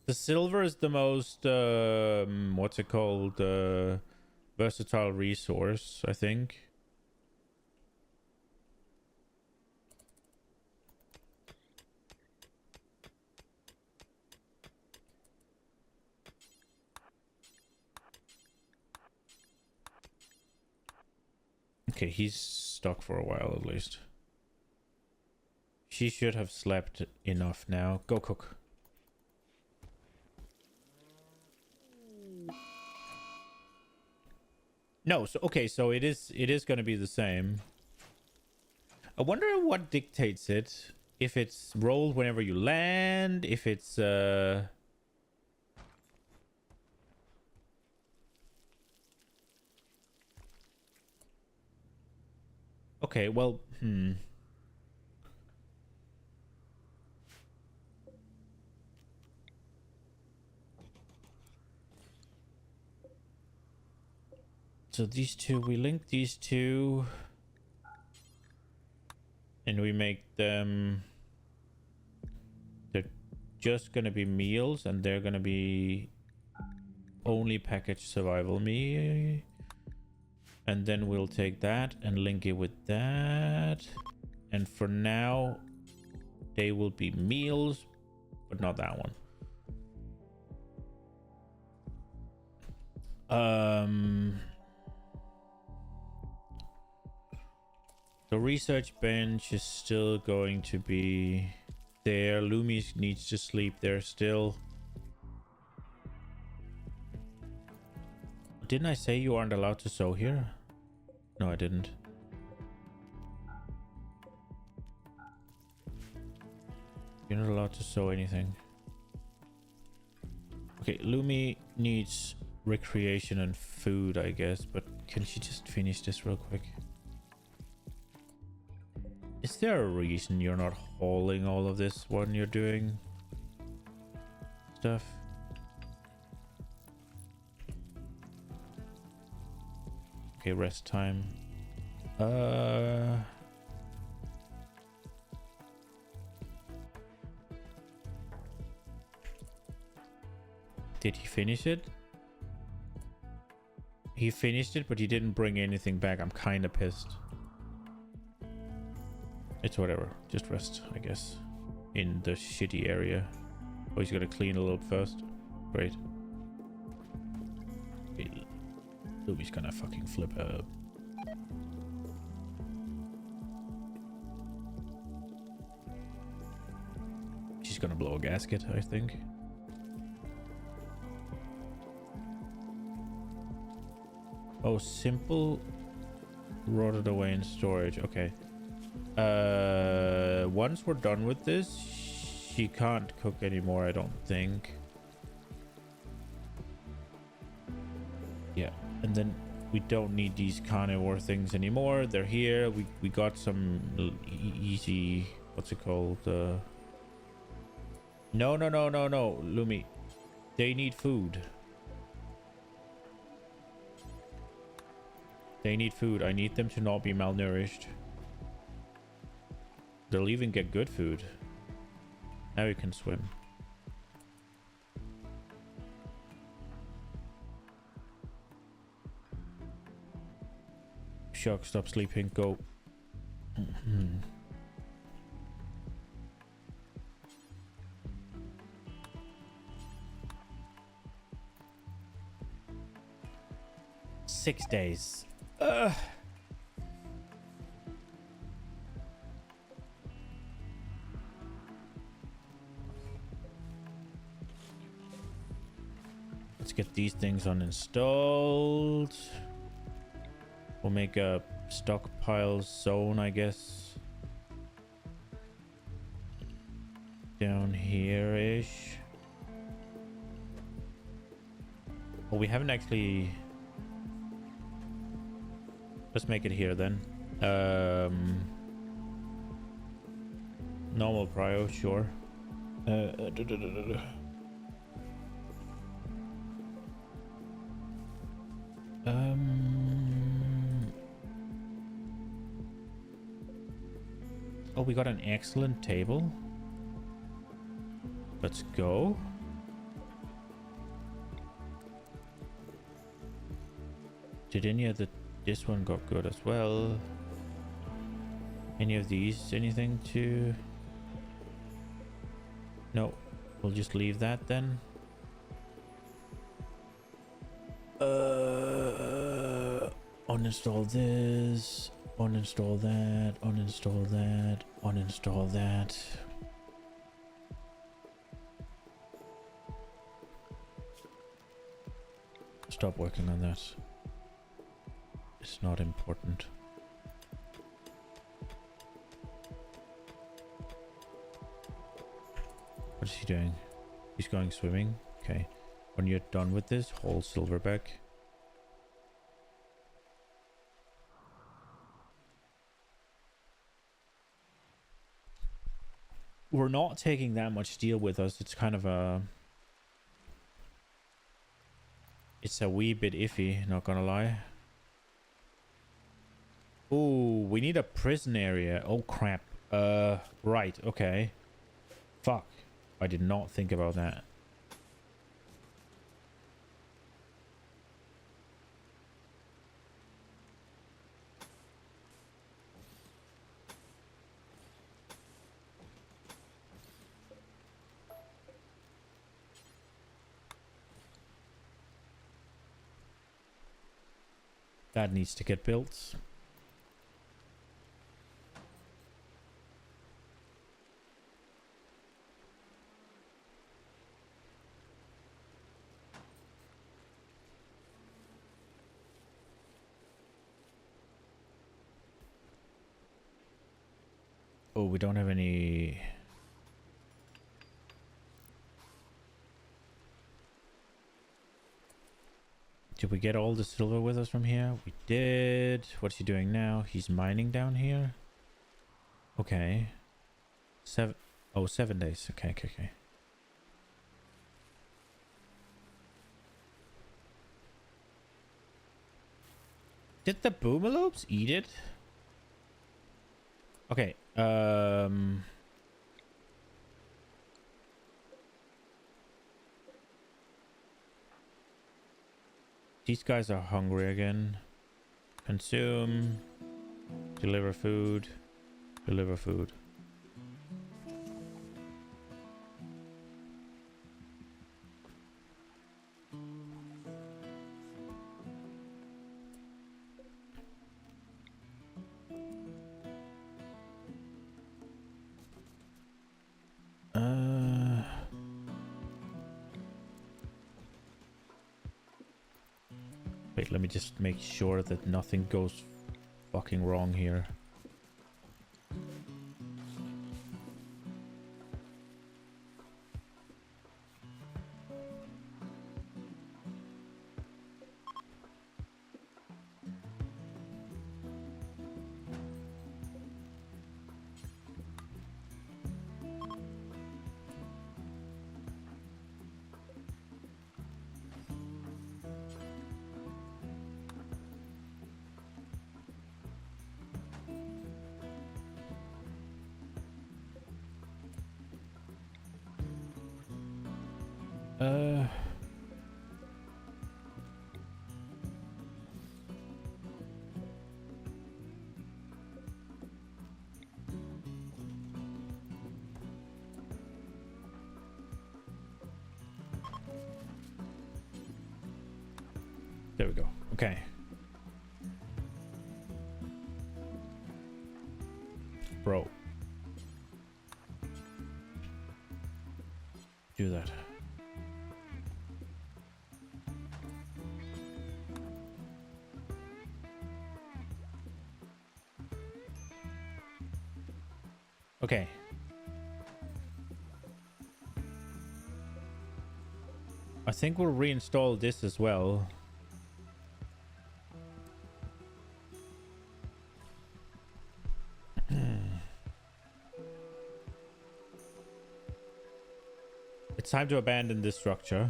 The silver is the most... what's it called? Versatile resource, I think. Okay, he's stuck for a while at least. She should have slept enough now. Go cook. No, so okay, so it is going to be the same. I wonder what dictates it. If it's rolled whenever you land, if it's okay, well, So these two, we link these two and we make them, they're just gonna be meals and they're gonna be only packaged survival me. And then we'll take that and link it with that. And for now, they will be meals, but not that one. The research bench is still going to be there. Lumi needs to sleep there still. Didn't I say you aren't allowed to sew here? No, I didn't. You're not allowed to sew anything. Okay, Lumi needs recreation and food, I guess, but can she just finish this real quick? Is there a reason you're not hauling all of this when you're doing stuff? Okay, rest time. Did he finish it? He finished it, but he didn't bring anything back. I'm kind of pissed. It's whatever. Just rest, I guess. In the shitty area. Oh, he's gonna clean a little first. Great. Okay. Luby's gonna fucking flip up. She's gonna blow a gasket, I think. Oh, simple. Rotted away in storage. Okay. Once we're done with this, she can't cook anymore, I don't think. Yeah, and then we don't need these carnivore things anymore. They're here. We got some easy, what's it called? No, Lumi. They need food. They need food. I need them to not be malnourished. They'll even get good food. Now you can swim. Shark, stop sleeping. Go. 6 days. Let's get these things uninstalled. We'll make a stockpile zone, I guess. Down here-ish. Well, we haven't actually... Let's make it here then. Normal prio, sure. Oh, we got an excellent table. Let's go. Did any of the... This one got good as well. Any of these, anything to... No, we'll just leave that then. Uninstall this, uninstall that, uninstall that, uninstall that. Stop working on that. It's not important. What is he doing? He's going swimming. Okay. When you're done with this, hold silverback. We're not taking that much steel with us. It's kind of a... It's a wee bit iffy, not gonna lie. Oh, we need a prison area. Oh, crap. Right, okay. Fuck. I did not think about that. That needs to get built. Oh, we don't have any... Did we get all the silver with us from here? We did. What's he doing now? He's mining down here. Okay. 7 days. Okay. Did the boomalopes eat it? Okay. These guys are hungry again. Consume. Deliver food. Deliver food. Wait, let me just make sure that nothing goes fucking wrong here. There we go. Okay. Bro. Do that. Okay. I think we'll reinstall this as well. It's time to abandon this structure.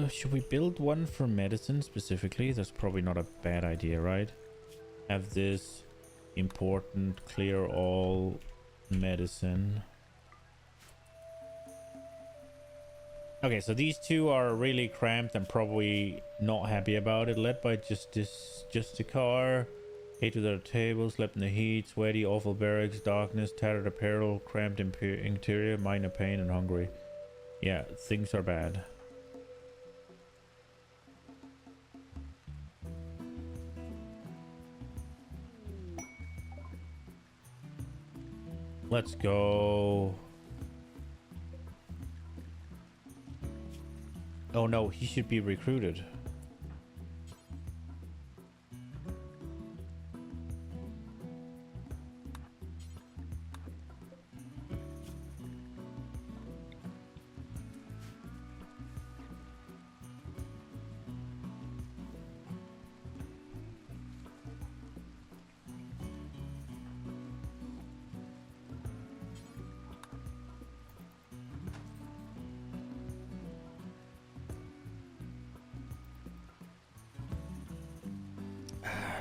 Should we build one for medicine specifically? That's probably not a bad idea, right? Have this important, clear all medicine. Okay, so these two are really cramped and probably not happy about it. Led by just a car. Hate to their table, slept in the heat, sweaty, awful barracks, darkness, tattered apparel, cramped interior, minor pain, and hungry. Yeah, things are bad. Let's go. Oh no, he should be recruited.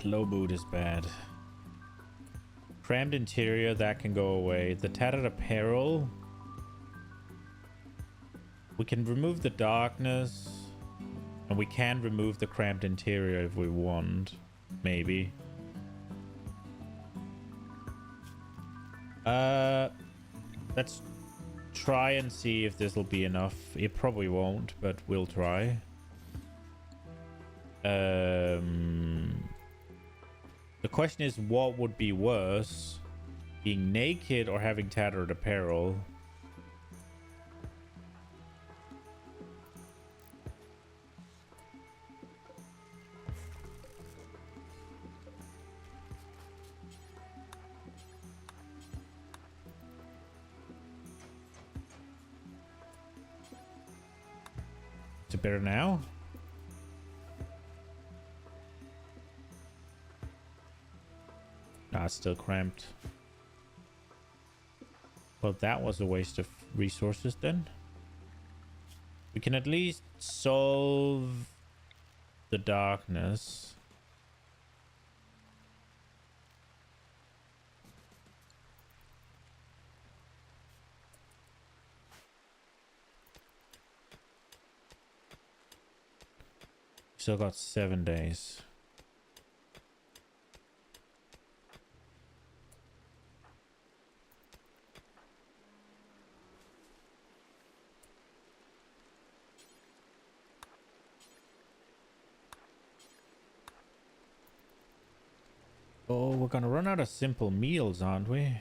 Low mood is bad. Crammed interior, that can go away. The tattered apparel. We can remove the darkness. And we can remove the cramped interior if we want. Maybe. Let's try and see if this will be enough. It probably won't, but we'll try. The question is, what would be worse? Being naked or having tattered apparel? Is it better now? Nah, it's still cramped. Well, that was a waste of resources then. We can at least solve the darkness. Still got 7 days. Oh, we're gonna run out of simple meals, aren't we?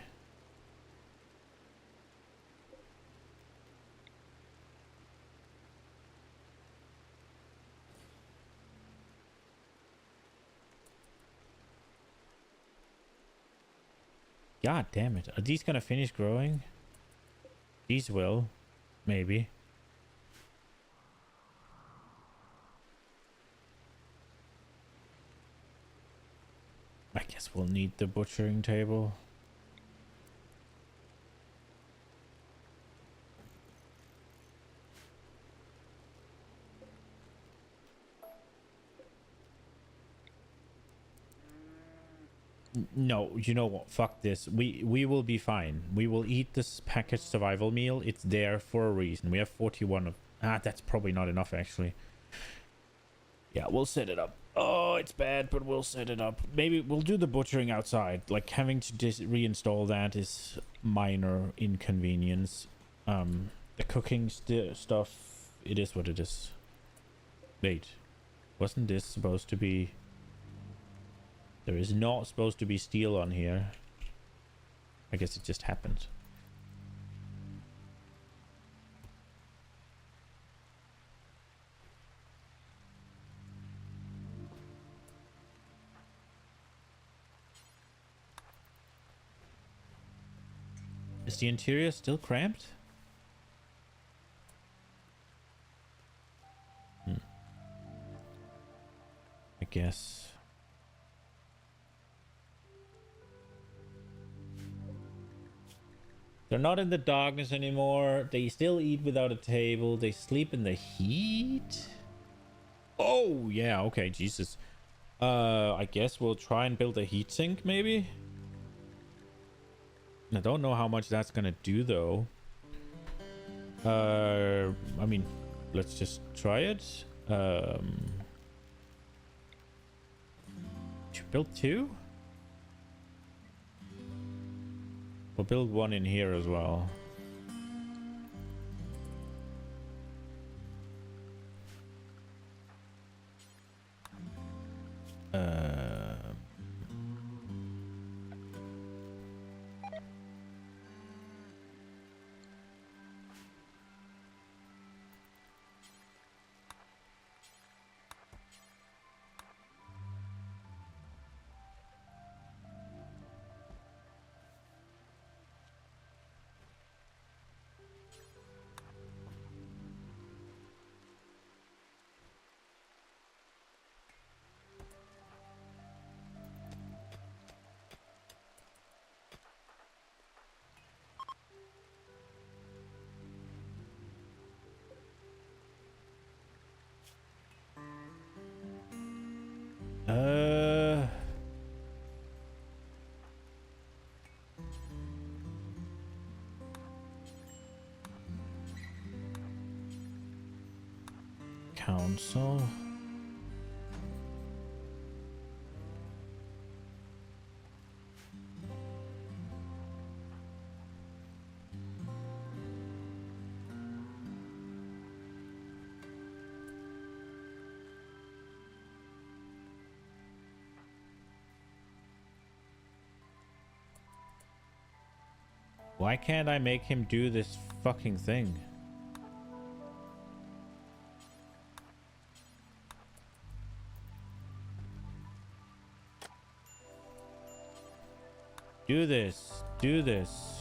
God damn it. Are these gonna finish growing? These will. Maybe. I guess we'll need the butchering table. No, you know what? Fuck this. We will be fine. We will eat this packaged survival meal. It's there for a reason. We have 41 of... Ah, that's probably not enough, actually. Yeah, we'll set it up. Oh, it's bad, but we'll set it up. Maybe we'll do the butchering outside. Like, having to reinstall that is minor inconvenience. The cooking stuff, it is what it is. Wait, wasn't this supposed to be... There is not supposed to be steel on here. I guess it just happened. Is the interior still cramped? I guess. They're not in the darkness anymore. They still eat without a table. They sleep in the heat. Oh, yeah. Okay, Jesus. I guess we'll try and build a heatsink, maybe? I don't know how much that's gonna do, though. I mean, let's just try it. Should build 2? We'll build 1 in here as well. council. Why can't I make him do this fucking thing? Do this. Do this.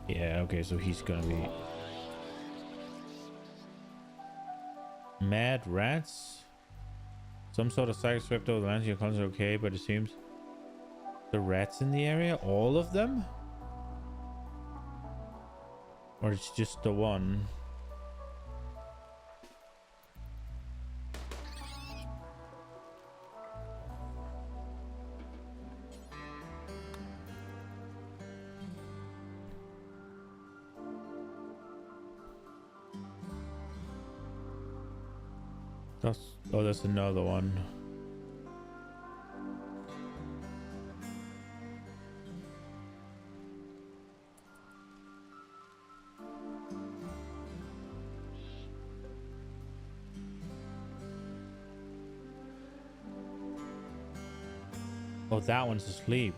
Yeah, okay, so he's gonna be... Mad rats? Some sort of psychic swept over the lands. Your cons are okay, but it seems... The rats in the area? All of them? Or it's just the one? Oh, that's another one. Oh, that one's asleep.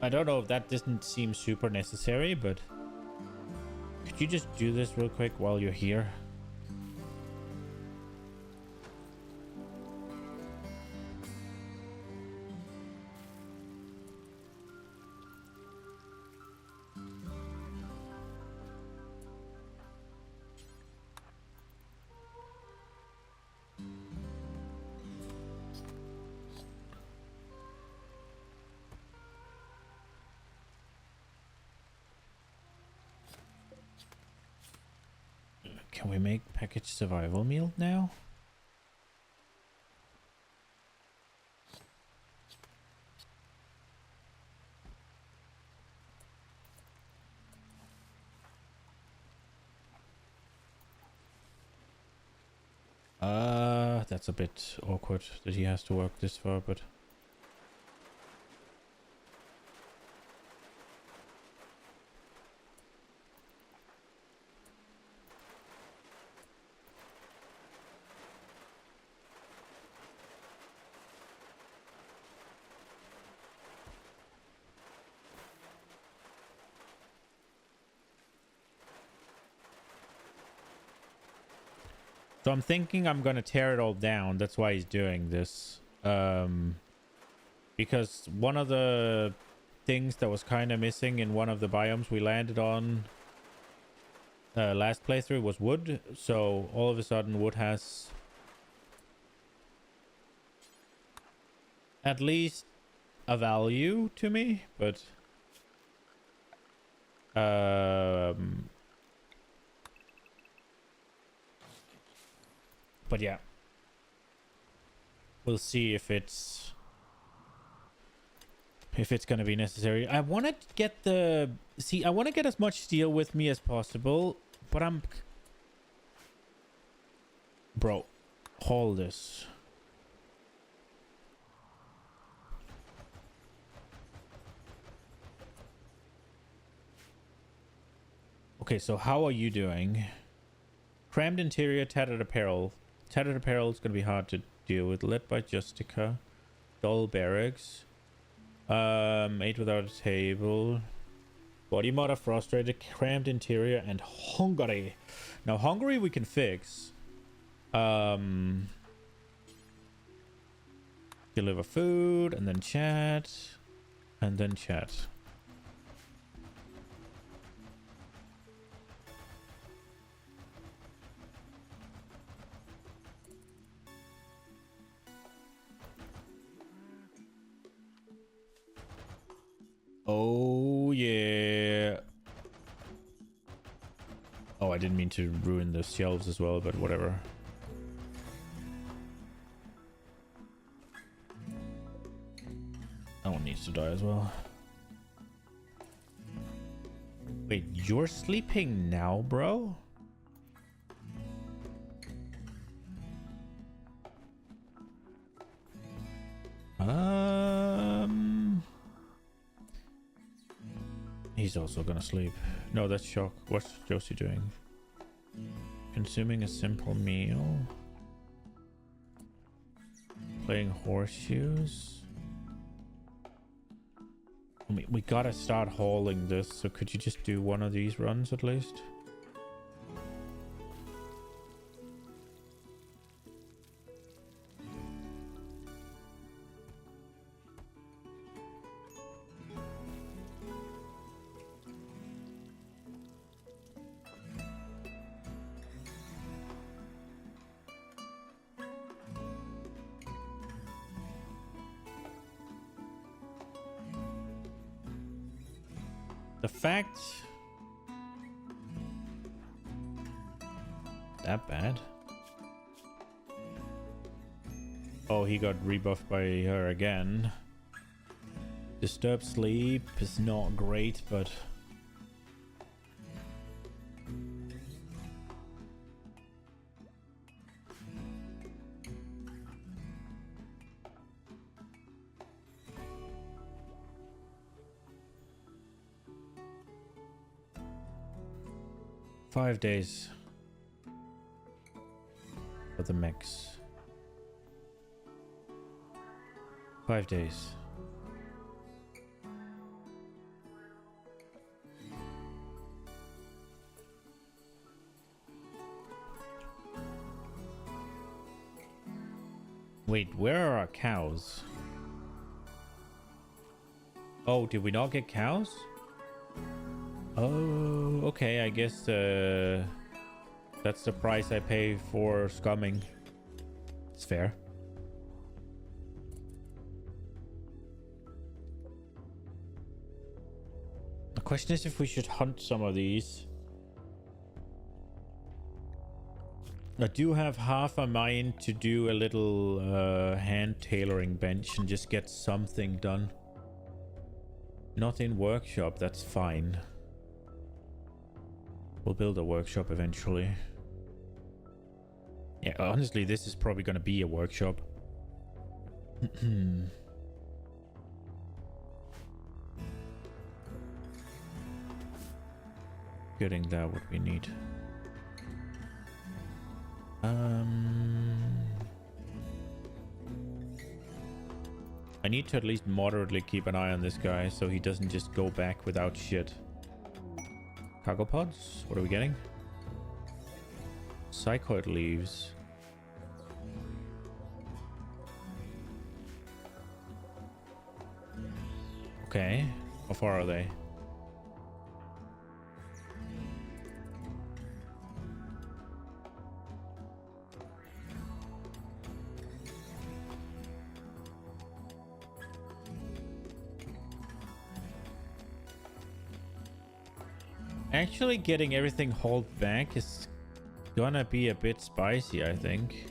I don't know if that doesn't seem super necessary, but could you just do this real quick while you're here? Can we make packaged survival meal now? That's a bit awkward that he has to work this far, but... So I'm thinking I'm going to tear it all down. That's why he's doing this. Because one of the things that was kind of missing in one of the biomes we landed on last playthrough was wood. So all of a sudden wood has at least a value to me. But... But yeah, we'll see if it's going to be necessary. I want to get I want to get as much steel with me as possible, but bro, haul this. Okay, so how are you doing? Crammed interior, tattered apparel. Tattered apparel is going to be hard to deal with. Led by Justica. Dull barracks. Ate without a table. Body mod frustrated. Crammed interior and Hungary. Now Hungary we can fix. Deliver food and then chat. And then chat. didn't mean to ruin the shelves as well, but whatever. That one needs to die as well. Wait, you're sleeping now, bro? He's also gonna sleep. No, that's Shock. What's Josie doing? Consuming a simple meal. Playing horseshoes. We gotta start hauling this, so could you just do one of these runs at least? The fact that bad? Oh, he got rebuffed by her again. Disturbed sleep is not great, but $5 days for the mix. 5 days. Wait, where are our cows? Oh, did we not get cows? Oh, okay, I guess that's the price I pay for scumming. It's fair. The question is if we should hunt some of these. I do have half a mind to do a little hand tailoring bench and just get something done. Not in workshop, that's fine. We'll build a workshop eventually. Yeah, honestly, this is probably going to be a workshop. Getting that what we need. I need to at least moderately keep an eye on this guy so he doesn't just go back without shit. Cargo pods? What are we getting? Psychoid leaves. Okay. How far are they? Actually, getting everything hauled back is gonna be a bit spicy, I think.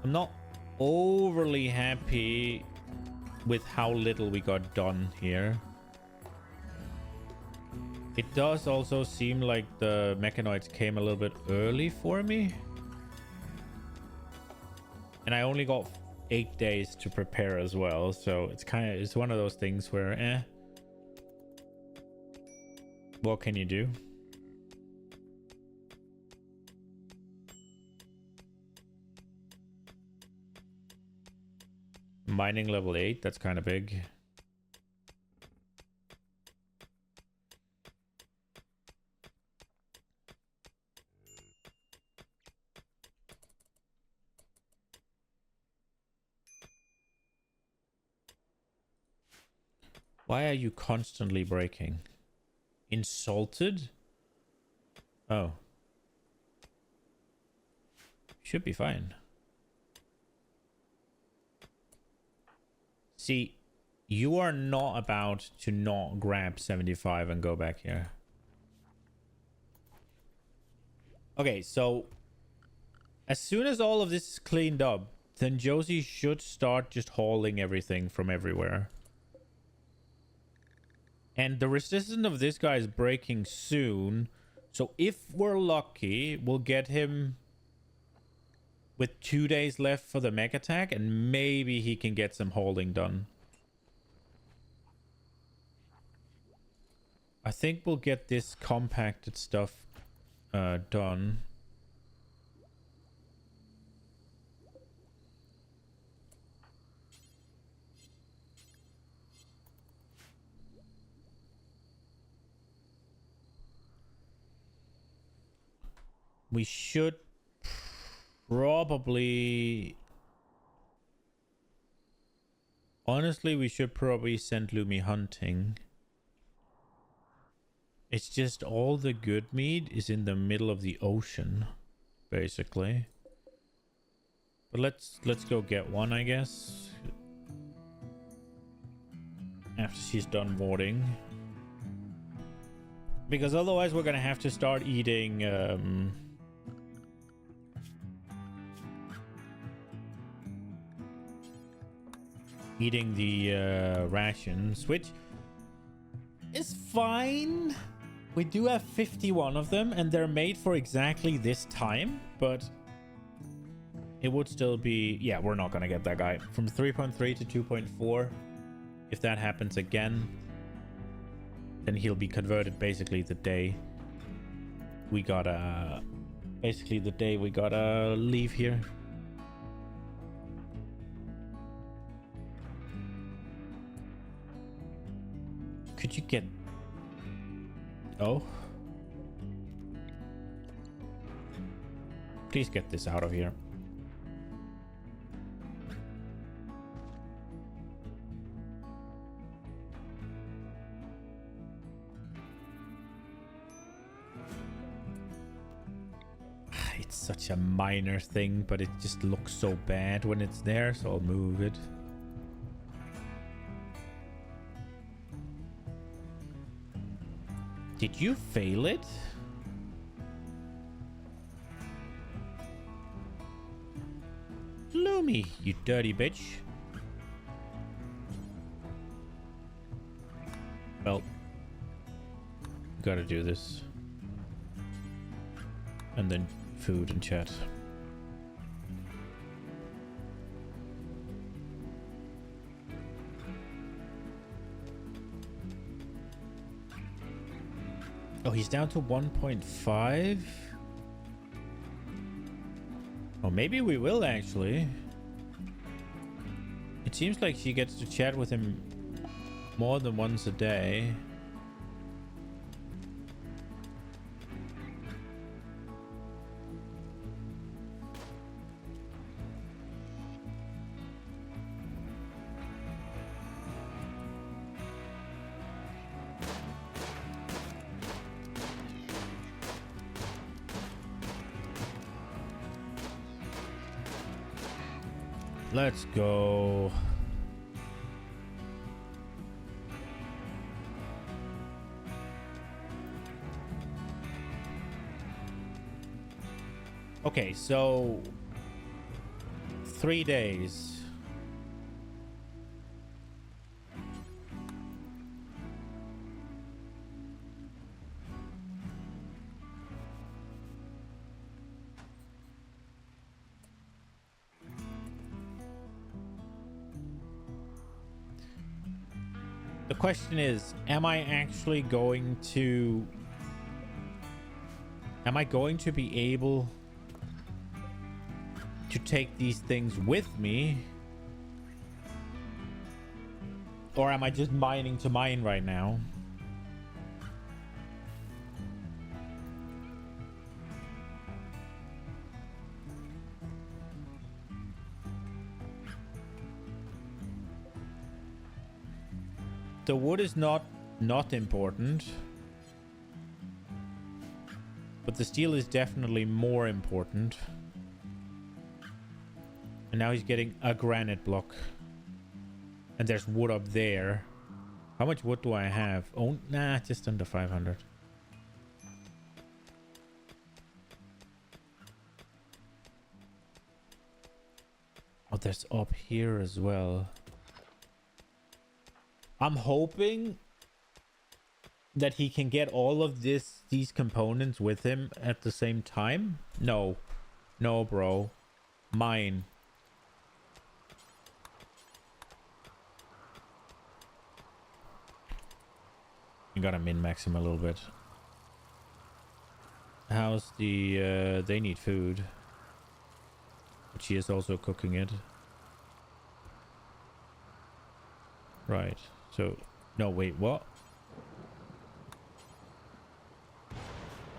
I'm not overly happy with how little we got done here. It does also seem like the mechanoids came a little bit early for me. And I only got 8 days to prepare as well, so it's one of those things where what can you do? Mining level 8, that's kind of big. Why are you constantly breaking? Insulted? Oh. Should be fine. See, You are not about to not grab 75 and go back here. Okay, so as soon as all of this is cleaned up, then Josie should start just hauling everything from everywhere. And the resistance of this guy is breaking soon. So if we're lucky, we'll get him with 2 days left for the mech attack, and maybe he can get some hauling done. I think we'll get this compacted stuff done. We should probably... Honestly, we should probably send Lumi hunting. It's just all the good meat is in the middle of the ocean, basically. But let's go get one, I guess. After she's done boarding. Because otherwise we're gonna have to start eating eating the rations, which is fine. We do have 51 of them, and they're made for exactly this time, but it would still be... Yeah, we're not gonna get that guy. From 3.3 to 2.4, if that happens again, then he'll be converted basically the day we gotta... Basically the day we gotta leave here. Could you get... Oh. Please get this out of here. It's such a minor thing, but it just looks so bad when it's there, so I'll move it. Did you fail it? Lumi, you dirty bitch. Well, gotta do this. And then food and chat. Oh, he's down to 1.5. Oh, maybe we will actually. It seems like she gets to chat with him more than once a day. Let's go. Okay, so 3 days. The question is, am I going to be able to take these things with me? Or am I just mining to mine right now? The wood is not important, but the steel is definitely more important. And now he's getting a granite block. And there's wood up there. How much wood do I have? Oh, nah, just under 500. Oh, there's up here as well. I'm hoping that he can get all of these components with him at the same time. No. No, bro. Mine. You gotta min-max him a little bit. How's the... they need food. But she is also cooking it. Right. So... No, wait, what?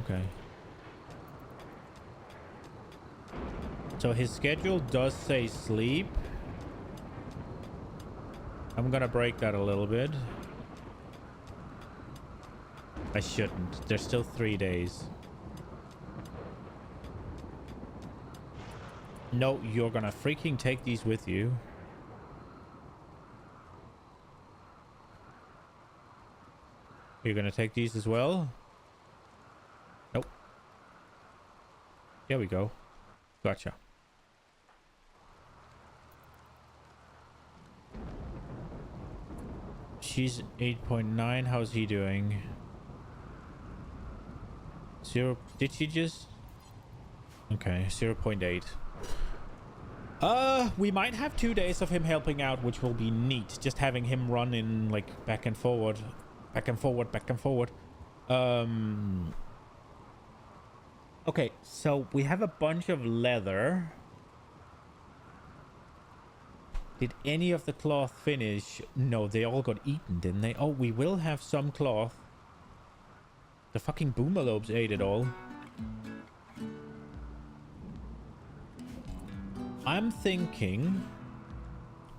Okay. So his schedule does say sleep. I'm gonna break that a little bit. I shouldn't. There's still 3 days. No, you're gonna freaking take these with you. You're gonna take these as well? Nope. There we go. Gotcha. She's 8.9. How's he doing? 0. Did she just... Okay, 0.8. We might have 2 days of him helping out, which will be neat. Just having him run in, like, back and forward. Back and forward, back and forward. Okay, so we have a bunch of leather. Did any of the cloth finish? No, they all got eaten, didn't they? Oh, we will have some cloth. The fucking boomalopes ate it all. I'm thinking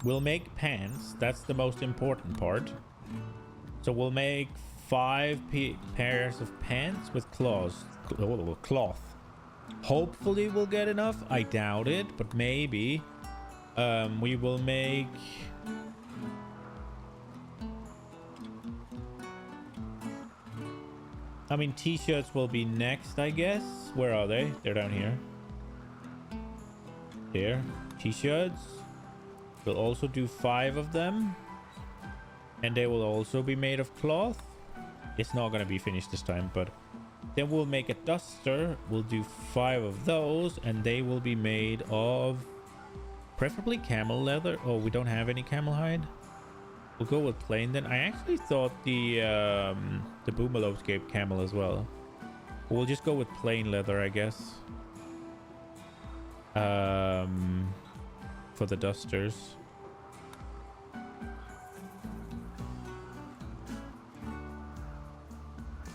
we'll make pants. That's the most important part. So we'll make 5 pairs of pants with cloth. Hopefully we'll get enough. I doubt it, but maybe. We will make... I mean, t-shirts will be next, I guess. Where are they? They're down here. Here. T-shirts. We'll also do 5 of them. And they will also be made of cloth. It's not going to be finished this time, but... Then we'll make a duster. We'll do 5 of those. And they will be made of... Preferably camel leather. Oh, we don't have any camel hide. We'll go with plain then. I actually thought the boomalopes gave camel as well. We'll just go with plain leather, I guess. For the dusters.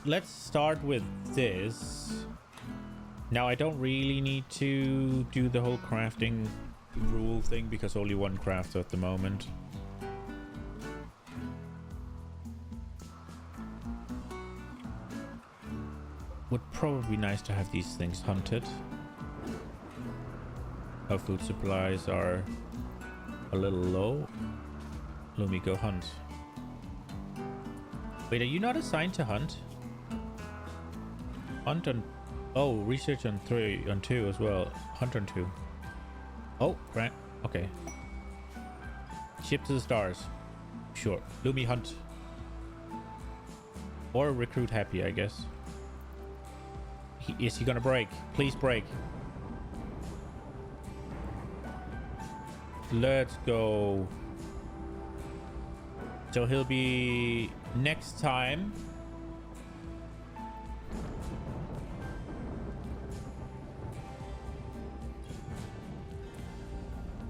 Let's start with this. Now, I don't really need to do the whole crafting rule thing because only one crafter at the moment. Would probably be nice to have these things hunted. Our food supplies are a little low. Let me go hunt. Wait, are you not assigned to hunt? Hunt on... Oh, research on 2 as well. Hunt on 2. Oh, right. Okay. Ship to the stars. Sure. Lumi hunt. Or recruit happy, I guess. Is he gonna break? Please break. Let's go. So he'll be next time.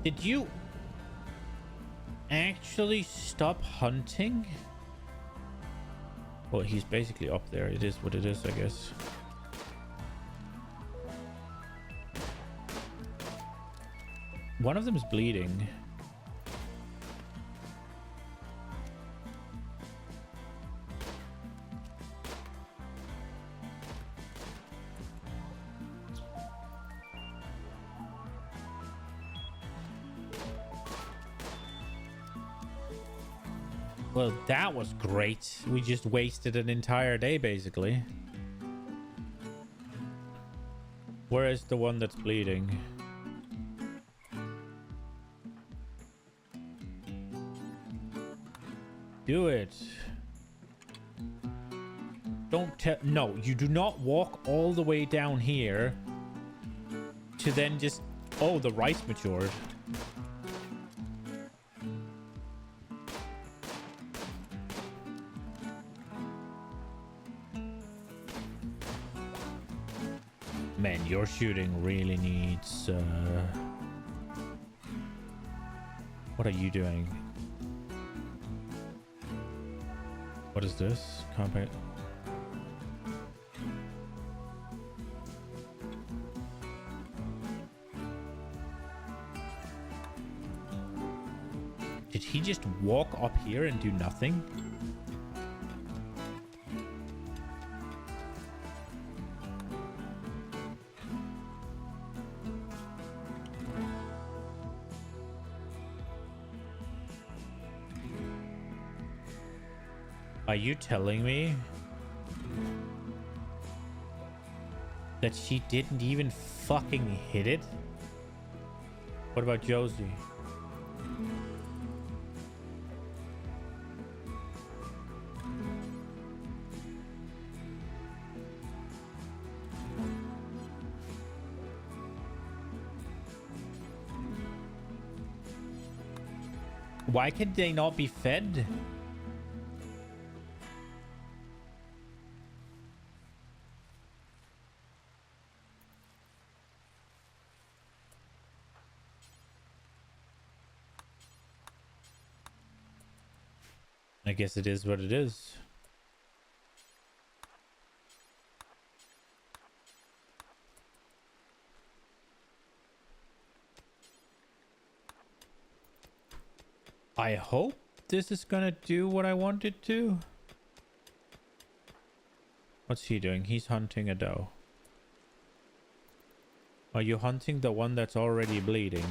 Did you actually stop hunting? Well, he's basically up there. It is what it is, I guess. One of them is bleeding. Well, that was great. We just wasted an entire day, basically. Where is the one that's bleeding? Do it. Don't tell... No, you do not walk all the way down here to then just... Oh, the rice matured. Man, your shooting really needs... What are you doing? What is this? Compact... Did he just walk up here and do nothing? Are you telling me that she didn't even fucking hit it? What about Josie? Why could they not be fed? I guess it is what it is. I hope this is gonna do what I want it to. What's he doing? He's hunting a doe. Are you hunting the one that's already bleeding?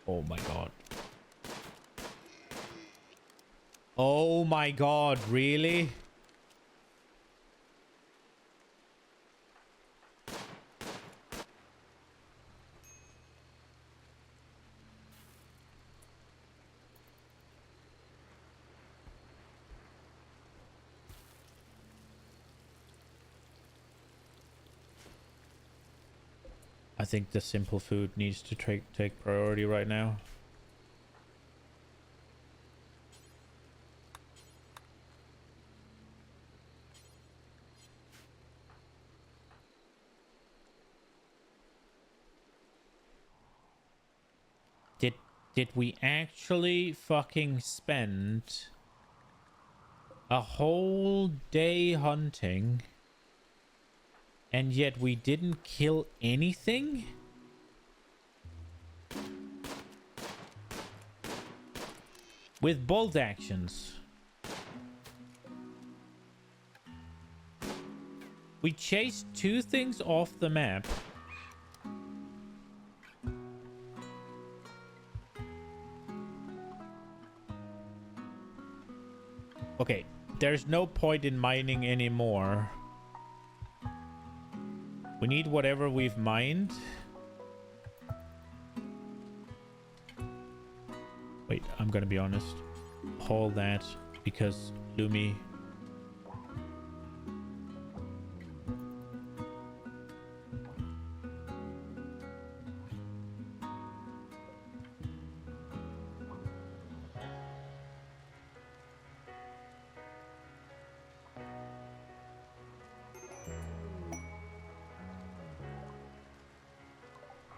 Oh my god. Oh my god, really? I think the simple food needs to take priority right now. Did we actually fucking spend a whole day hunting? And yet we didn't kill anything? With bolt actions. We chased 2 things off the map. Okay, there's no point in mining anymore. We need whatever we've mined. Wait, I'm gonna be honest. Haul that because Lumi.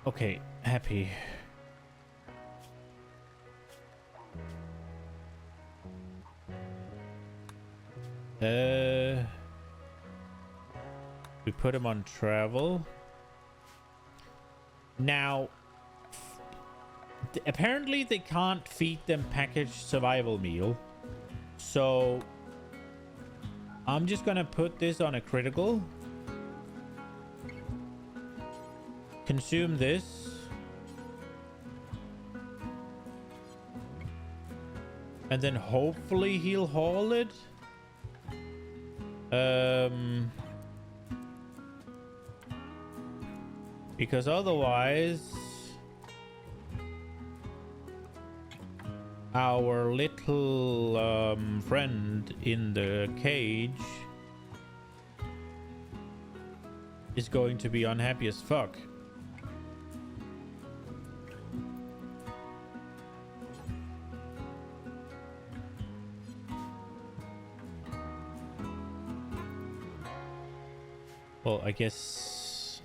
Okay, happy. We put him on travel. Now, apparently they can't feed them packaged survival meal. So, I'm just gonna put this on a critical. consume this. And then hopefully he'll haul it. Because otherwise our little friend in the cage is going to be unhappy as fuck. Well, I guess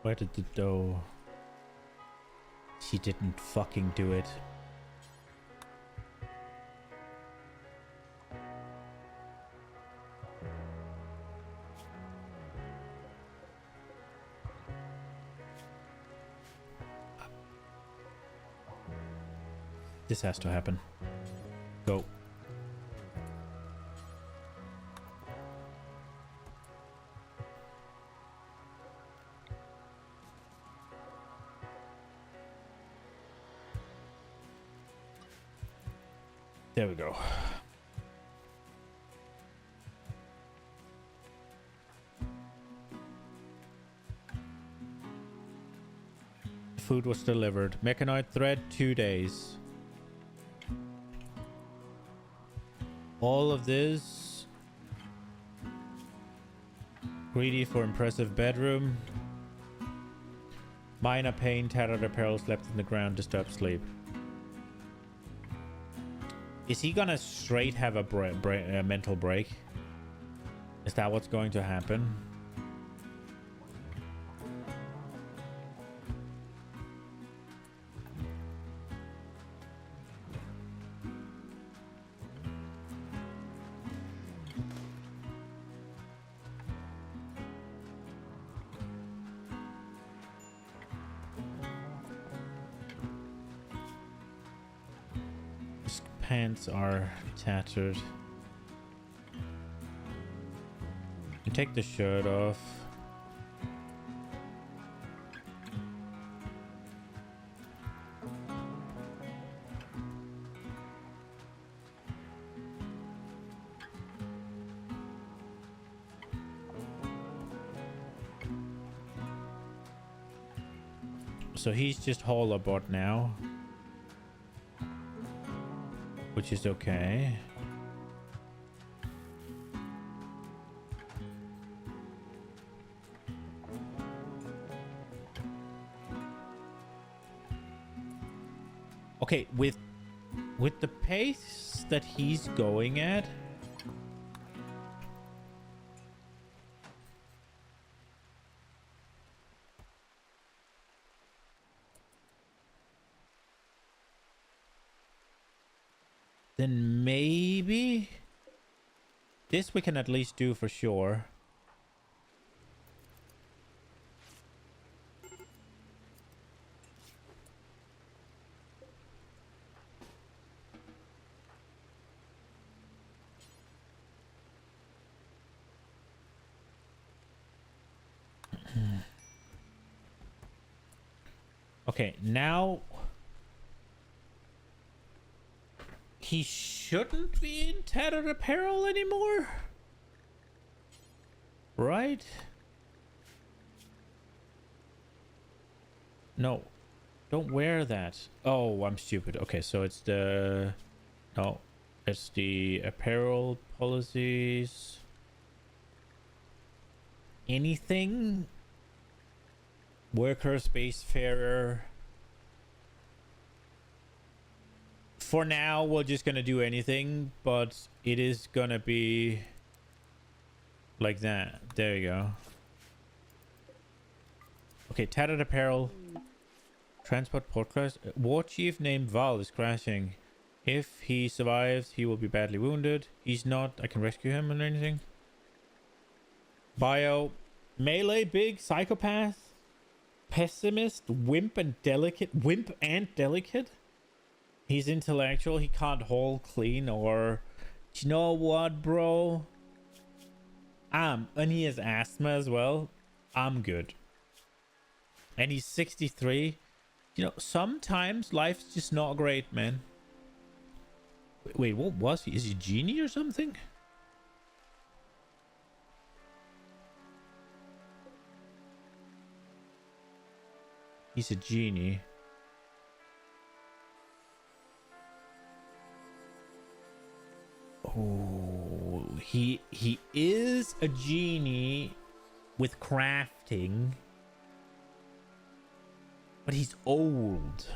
where did it go? She didn't fucking do it. This has to happen. Go. There we go. Food was delivered. Mechanoid thread, 2 days. All of this. Greedy for impressive bedroom. Minor pain, tattered apparel, slept in the ground, disturbed sleep. Is he gonna straight have a mental break? Is that what's going to happen? Pants are tattered. You take the shirt off. So he's just haul aboard now. Which is okay. Okay, with the pace that he's going at, then maybe this we can at least do for sure. Okay, now he shouldn't be in tattered apparel anymore, right? No, don't wear that. Oh, I'm stupid. Okay, so it's the... No, it's the apparel policies. Anything? Worker, spacefarer. For now, we're just gonna do anything, but it is gonna be like that. There you go. Okay, tattered apparel. Transport port crash. War chief named Val is crashing. If he survives, he will be badly wounded. He's not. I can rescue him or anything. Bio. Melee big. Psychopath. Pessimist. Wimp and delicate. Wimp and delicate. He's intellectual. He can't haul clean or... Do you know what, bro? And he has asthma as well. I'm good. And he's 63. You know, sometimes life's just not great, man. Wait, what was he? Is he a genie or something? He's a genie. Oh, he is a genie with crafting, but he's old.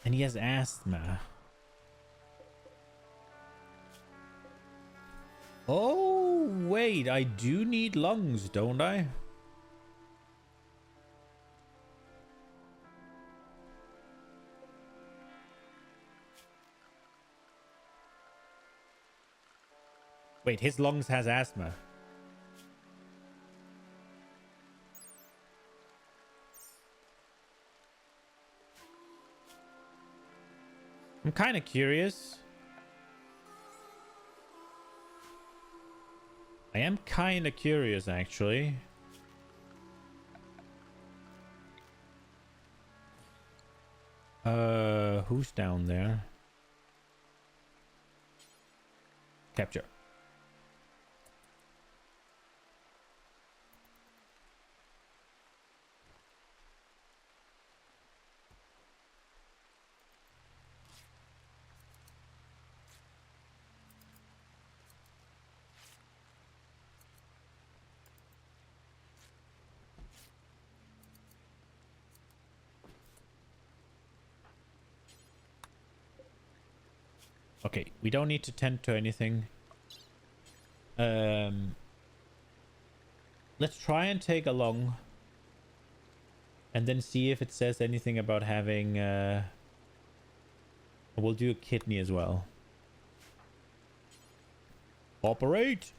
And he has asthma. Oh, wait, I do need lungs, don't I? Wait, his lungs has asthma. I'm kind of curious. I am kind of curious, actually. Who's down there? Capture. Okay, we don't need to tend to anything. Let's try and take a lung. And then see if it says anything about having... We'll do a kidney as well. Operate!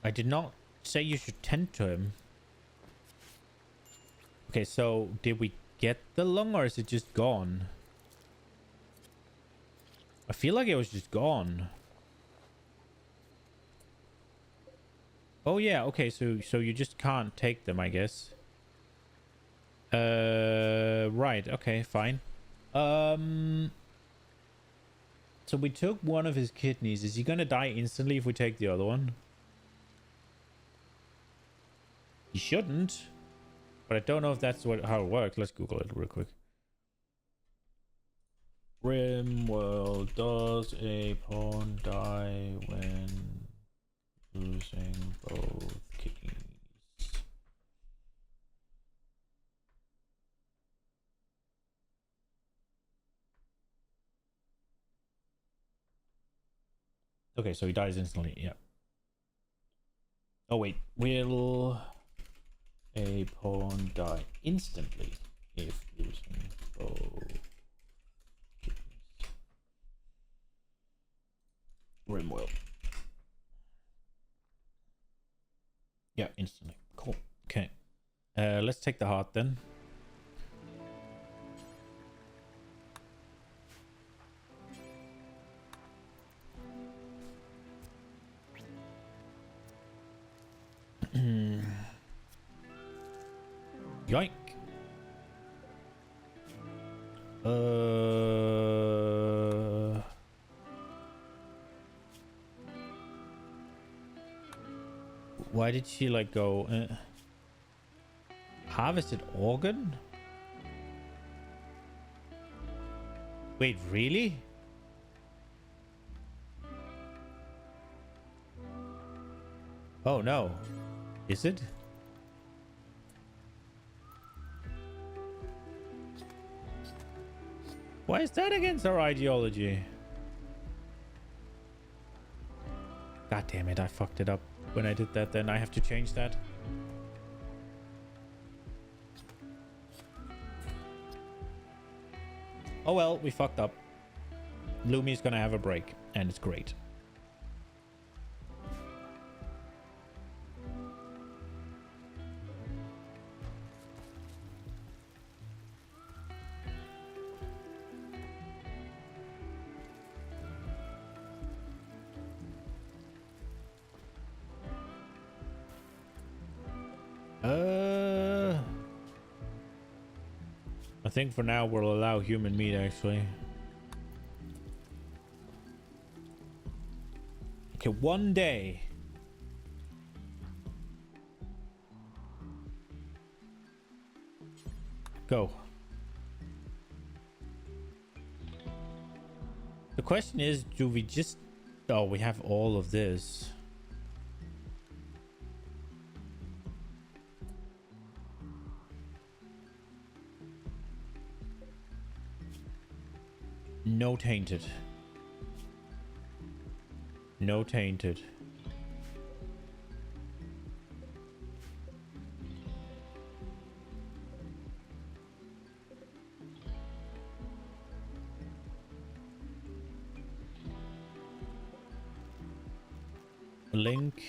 I did not say you should tend to him. Okay, so did we get the lung or is it just gone? I feel like it was just gone. Oh yeah, okay, so you just can't take them, I guess. Right, okay, fine. So we took one of his kidneys. Is he gonna die instantly if we take the other one? He shouldn't, but I don't know if that's how it works. Let's Google it real quick. Rimworld, does a pawn die when losing both kidneys? Okay, so he dies instantly. Yeah. Oh wait, will a pawn die instantly if losing both kidneys? Rimworld. Yeah, instantly. Cool. Okay. Let's take the heart then. Yoink. Why did she like go harvested organ? Wait, really? Oh no. Is it? Why is that against our ideology? God damn it, I fucked it up when I did that. Then I have to change that. Oh well, we fucked up. Lumi's gonna have a break, and it's great. I think for now we'll allow human meat actually. Okay, one day. Go. The question is, do we just... Oh, we have all of this. No tainted. No tainted. Link.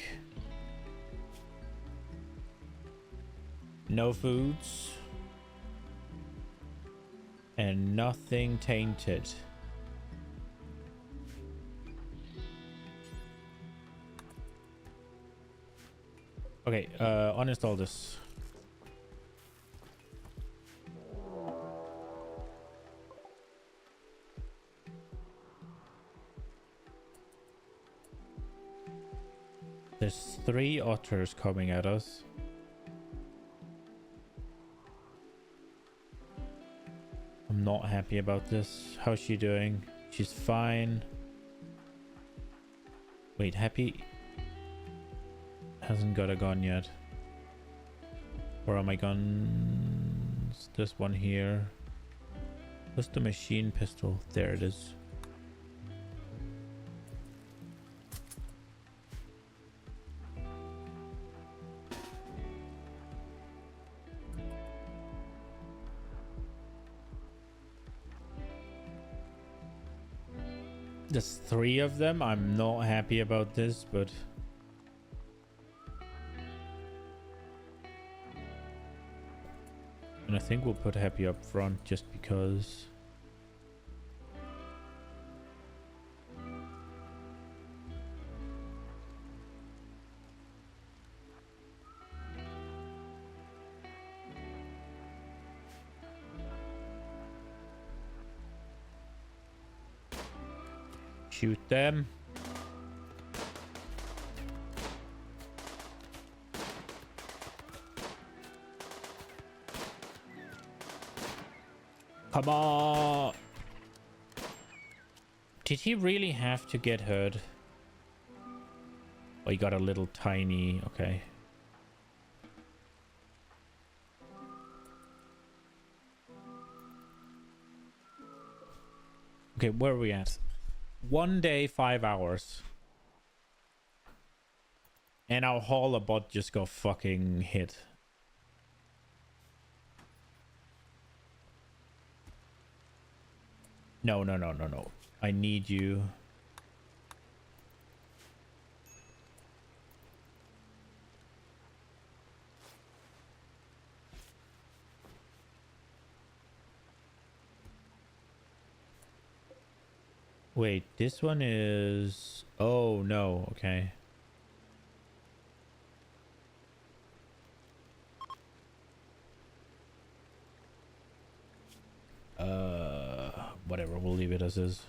No foods. And nothing tainted. Okay, uninstall this. There's 3 otters coming at us. I'm not happy about this. How's she doing? She's fine. Wait, happy? Hasn't got a gun yet. Where are my guns? This one here. What's the machine pistol? There it is. There's 3 of them. I'm not happy about this, but... And I think we'll put happy up front just because... Shoot them. Come on. Did he really have to get hurt? Oh, he got a little tiny... Okay. Okay, where are we at? 1 day, 5 hours. And our hauler bot just got fucking hit. No, no, no, no, no. I need you. Wait, this one is... Oh, no. Okay. Whatever. We'll leave it as is.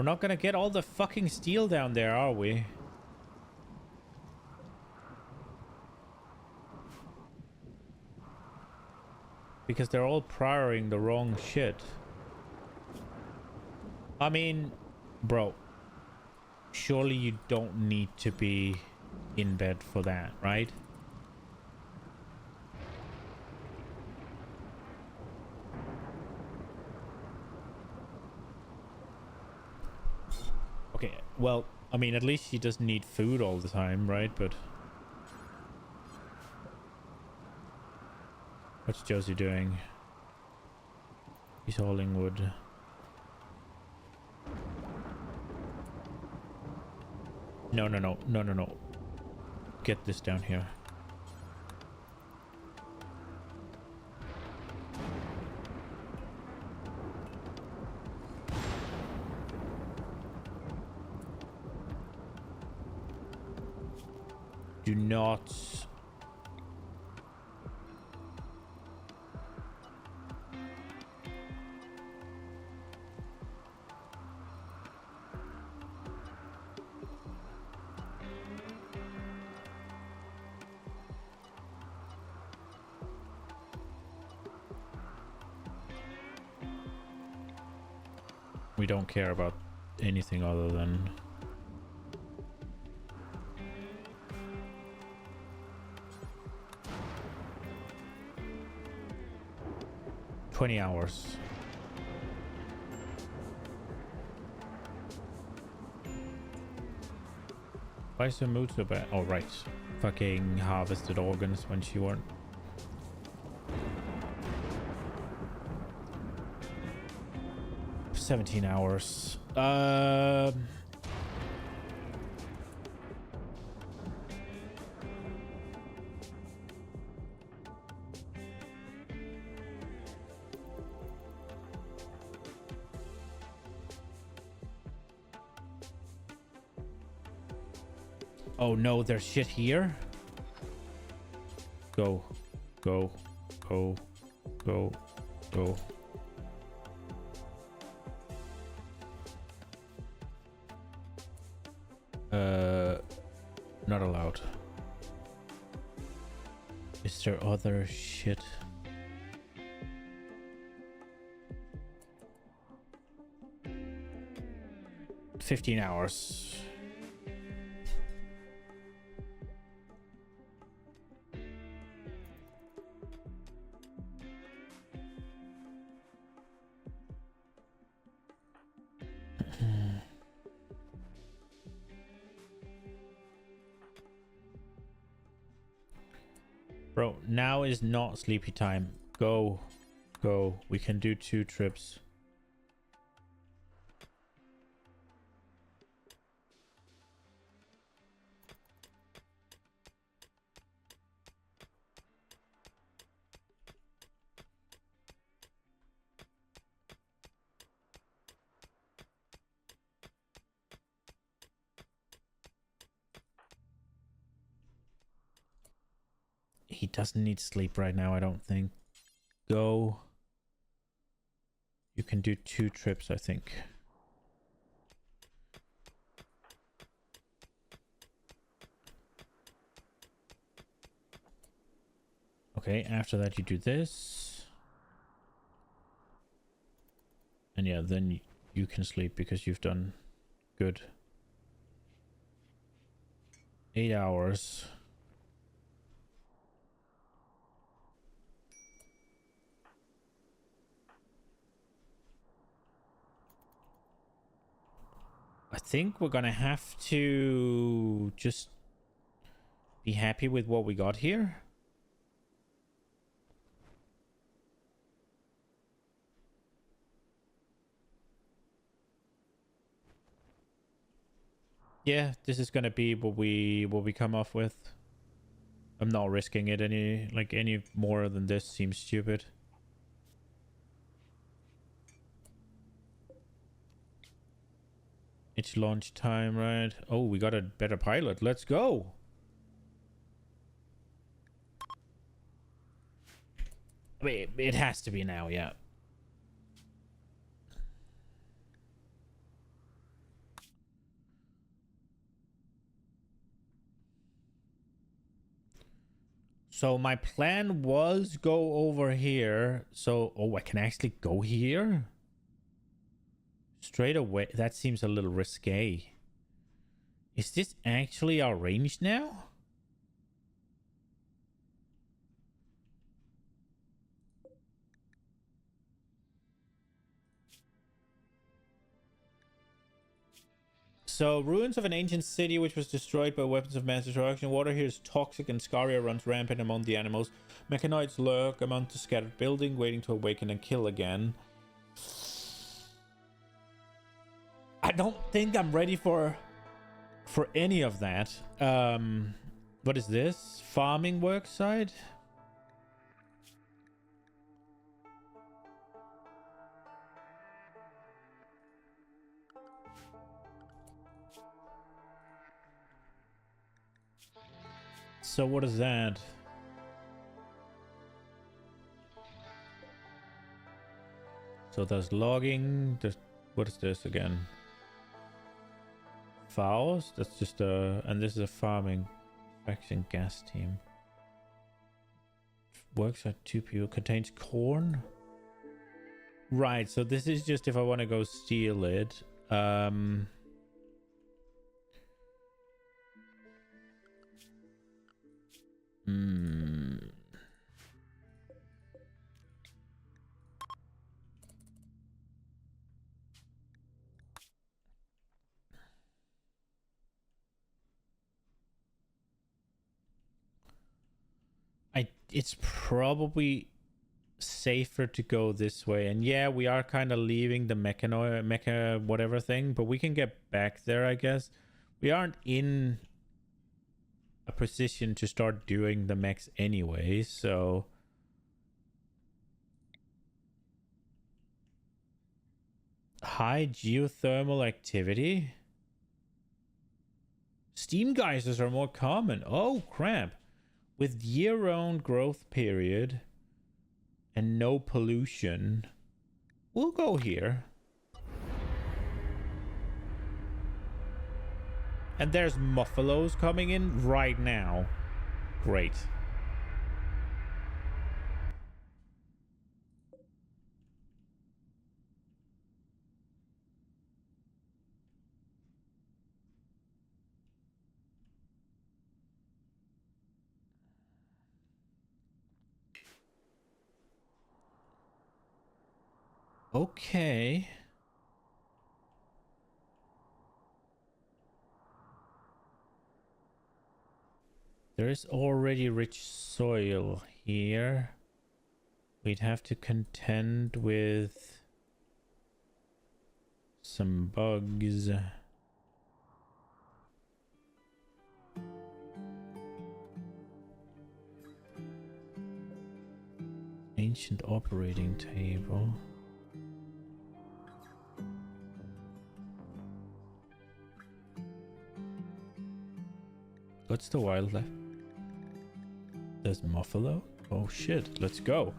We're not gonna get all the fucking steel down there, are we? Because they're all prioring the wrong shit. I mean, bro, surely you don't need to be in bed for that, right? Okay, well, I mean, at least he doesn't need food all the time, right? But what's Josie doing? He's hauling wood. No, no, no, no, no, no. Get this down here. Do not... We don't care about anything other than... $20. Why is the mood so bad? Oh, right. Fucking harvested organs when she weren't. $17. Oh no, there's shit here. Go, go, go, go, go. Not allowed. Is there other shit? $15. Bro, now is not sleepy time. Go. Go. We can do 2 trips. He doesn't need sleep right now, I don't think. Go. You can do 2 trips, I think. Okay, after that you do this. And yeah, then you can sleep because you've done good. 8 hours. I think we're gonna have to just be happy with what we got here. Yeah, this is gonna be what we come off with. I'm not risking it any more than this seems stupid. It's launch time, right? Oh, we got a better pilot. Let's go. I mean, it has to be now, yeah. So my plan was go over here. So, oh, I can actually go here? Straight away. That seems a little risque. Is this actually our range now? So, ruins of an ancient city which was destroyed by weapons of mass destruction. Water here is toxic and scaria runs rampant among the animals. Mechanoids lurk among the scattered building, waiting to awaken and kill again. I don't think I'm ready for any of that. What is this? Farming worksite? So what is that? So there's logging. What is this again? Fowls? That's just a... And this is a farming faction gas team. Works at 2 people. Contains corn? Right, so this is just if I want to go steal it. It's probably safer to go this way. And yeah, we are kind of leaving the mecha whatever thing, but we can get back there, I guess. We aren't in a position to start doing the mechs anyway, so... High geothermal activity? Steam geysers are more common. Oh, crap. With year-round growth period and no pollution, we'll go here. And there's muffalos coming in right now. Great. Okay. There is already rich soil here. We'd have to contend with some bugs. Ancient operating table. What's the wildlife? There's muffalo? Oh shit, let's go.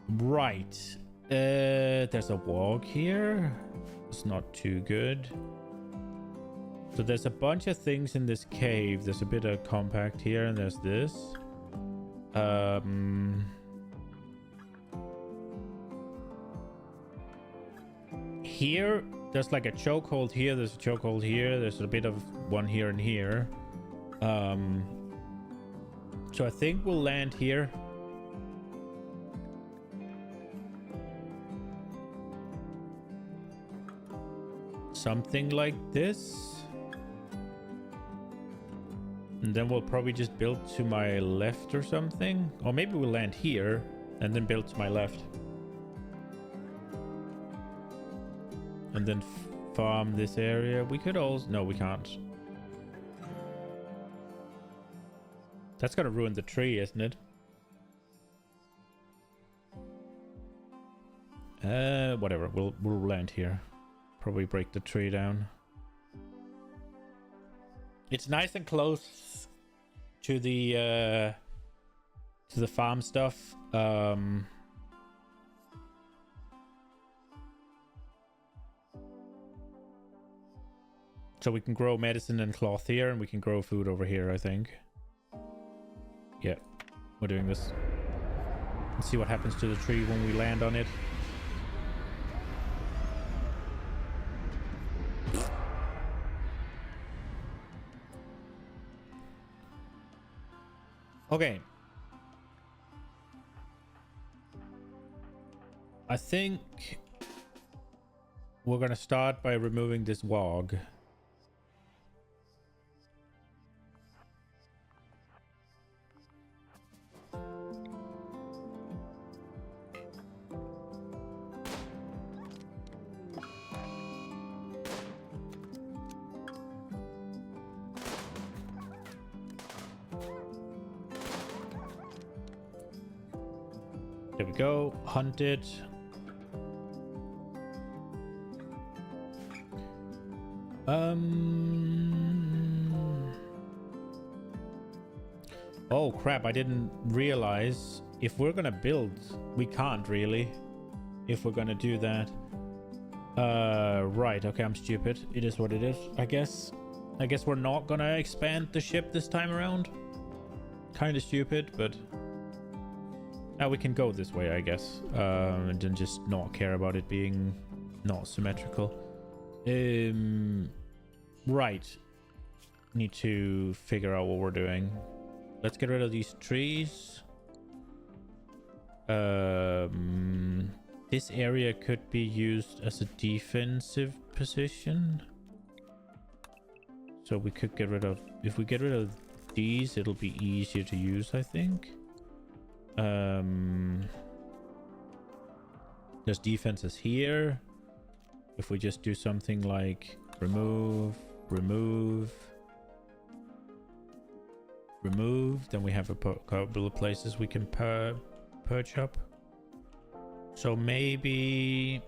Right. There's a walk here. It's not too good. So there's a bunch of things in this cave. There's a bit of compact here, and there's this. Here, there's like a chokehold here. There's a chokehold here. There's a bit of one here and here. So I think we'll land here. Something like this. And then we'll probably just build to my left or something. Or maybe we'll land here and then build to my left. And then farm this area. We could also... No, we can't. That's gonna ruin the tree, isn't it? Whatever. We'll land here. Probably break the tree down. It's nice and close to the farm stuff. So we can grow medicine and cloth here, and we can grow food over here, I think. Yeah, we're doing this. Let's see what happens to the tree when we land on it. Okay. I think we're gonna start by removing this log. There we go. Hunt it. Oh crap, I didn't realize if we're gonna build, we can't really, if we're gonna do that. Right, okay, I'm stupid. It is what it is, I guess. I guess we're not gonna expand the ship this time around. Kind of stupid, but now we can go this way, I guess. And then just not care about it being not symmetrical. Right. Need to figure out what we're doing. Let's get rid of these trees. This area could be used as a defensive position. So we could get rid of... If we get rid of these, it'll be easier to use, I think. There's defenses here. If we just do something like remove, then we have a couple of places we can perch up. So maybe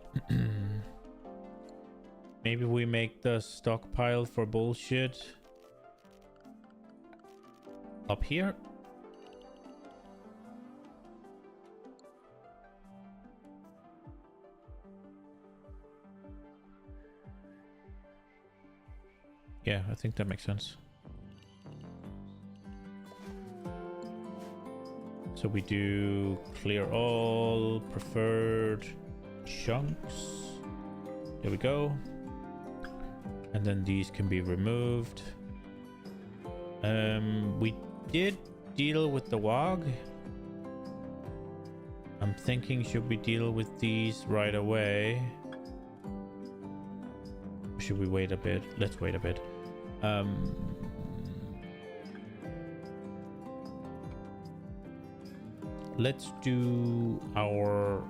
maybe we make the stockpile for bullshit up here. Yeah, I think that makes sense. So we do clear all preferred chunks. There we go. And then these can be removed. We did deal with the WOG. I'm thinking, should we deal with these right away? Should we wait a bit? Let's wait a bit. Let's do our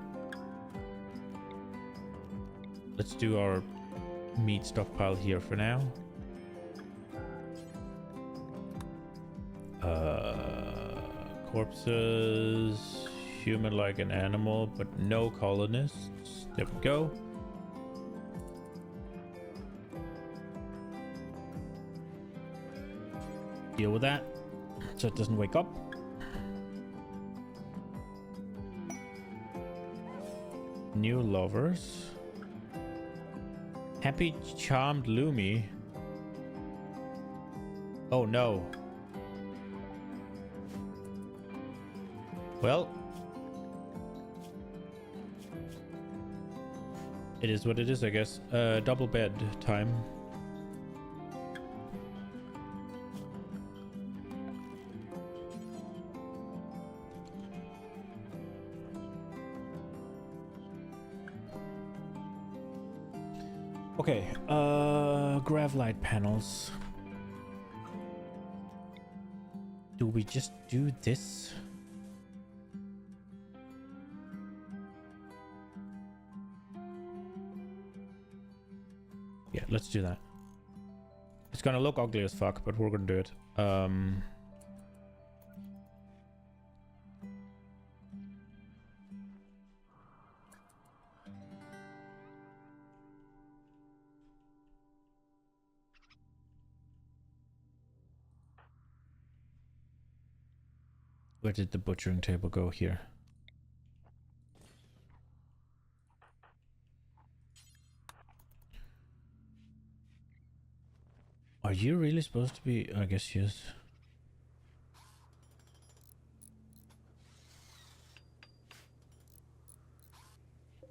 meat stockpile here for now. Corpses, human like an animal, but no colonists. There we go. Deal with that so it doesn't wake up. New lovers. Happy charmed Lumi. Oh no. Well, it is what it is, I guess. Double bed time. Okay, Gravlight panels. Do we just do this? Yeah, let's do that. It's gonna look ugly as fuck, but we're gonna do it. Where did the butchering table go here? Are you really supposed to be? I guess yes.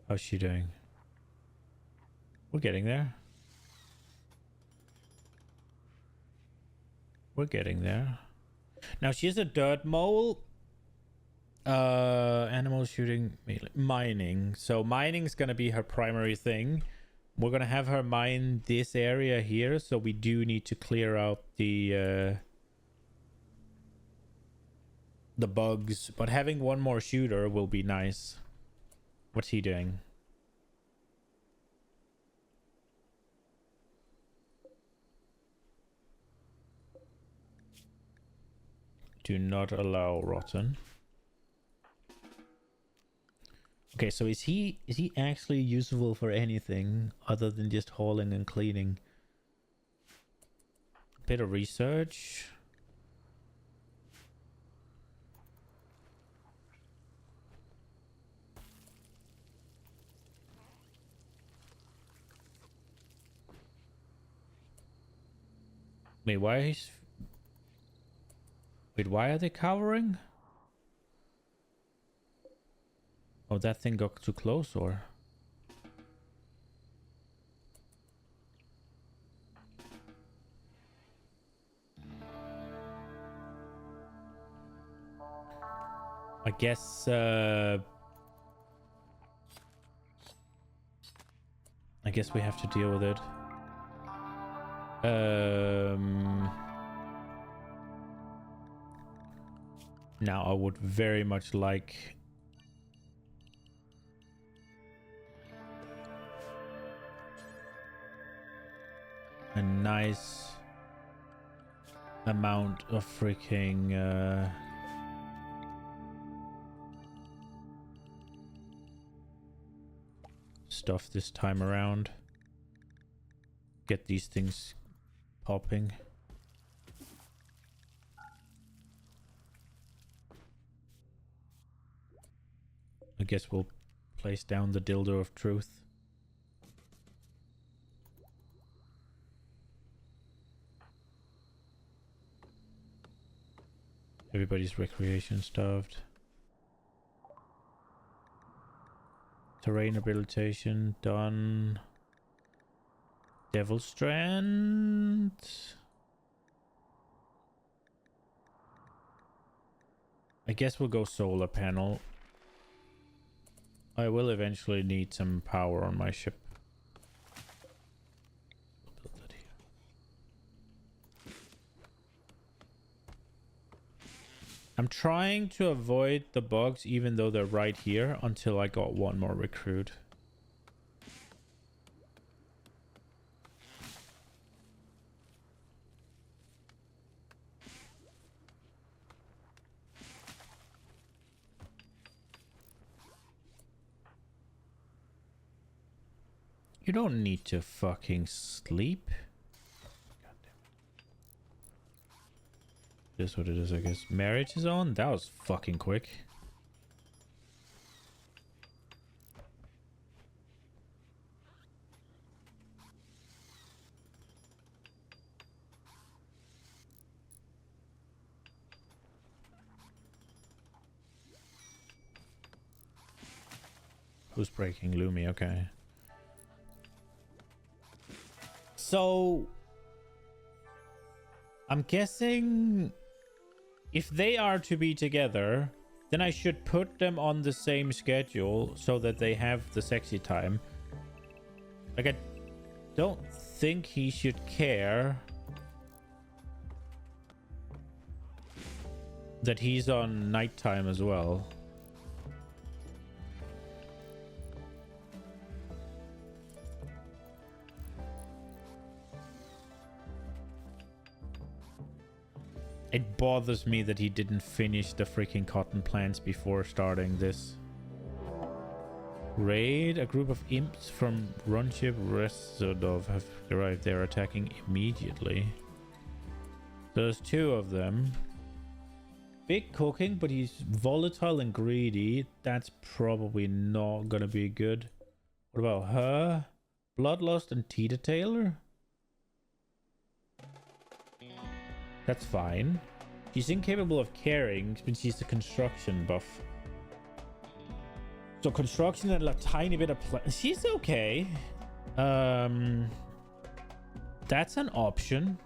How's she doing? We're getting there. We're getting there. Now she's a dirt mole. Animal shooting, mining. So mining's gonna be her primary thing. We're gonna have her mine this area here, so we do need to clear out the bugs. But having one more shooter will be nice. What's he doing? Do not allow rotten. Okay, so is he actually useful for anything other than just hauling and cleaning? A bit of research. Wait, why are they cowering? Oh, that thing got too close, or? I guess, we have to deal with it. Now I would very much like a nice amount of freaking stuff this time around. Get these things popping. I guess we'll place down the dildo of truth. Everybody's recreation stuffed. Terrain rehabilitation done. Devil Strand. I guess we'll go solar panel. I will eventually need some power on my ship. Build that here. I'm trying to avoid the bugs even though they're right here until I got one more recruit. You don't need to fucking sleep. This is what it is, I guess. Marriage is on? That was fucking quick. Who's breaking? Lumi, okay. So I'm guessing if they are to be together, then I should put them on the same schedule so that they have the sexy time. Like, I don't think he should care that he's on nighttime as well. It bothers me that he didn't finish the freaking cotton plants before starting this. Raid. A group of imps from Runship Resodov have arrived. They're attacking immediately. There's two of them. Big cooking, but he's volatile and greedy. That's probably not gonna be good. What about her? Bloodlust and Teeter Taylor? That's fine. She's incapable of carrying, but she's a construction buff. So construction and a tiny bit of she's okay. That's an option.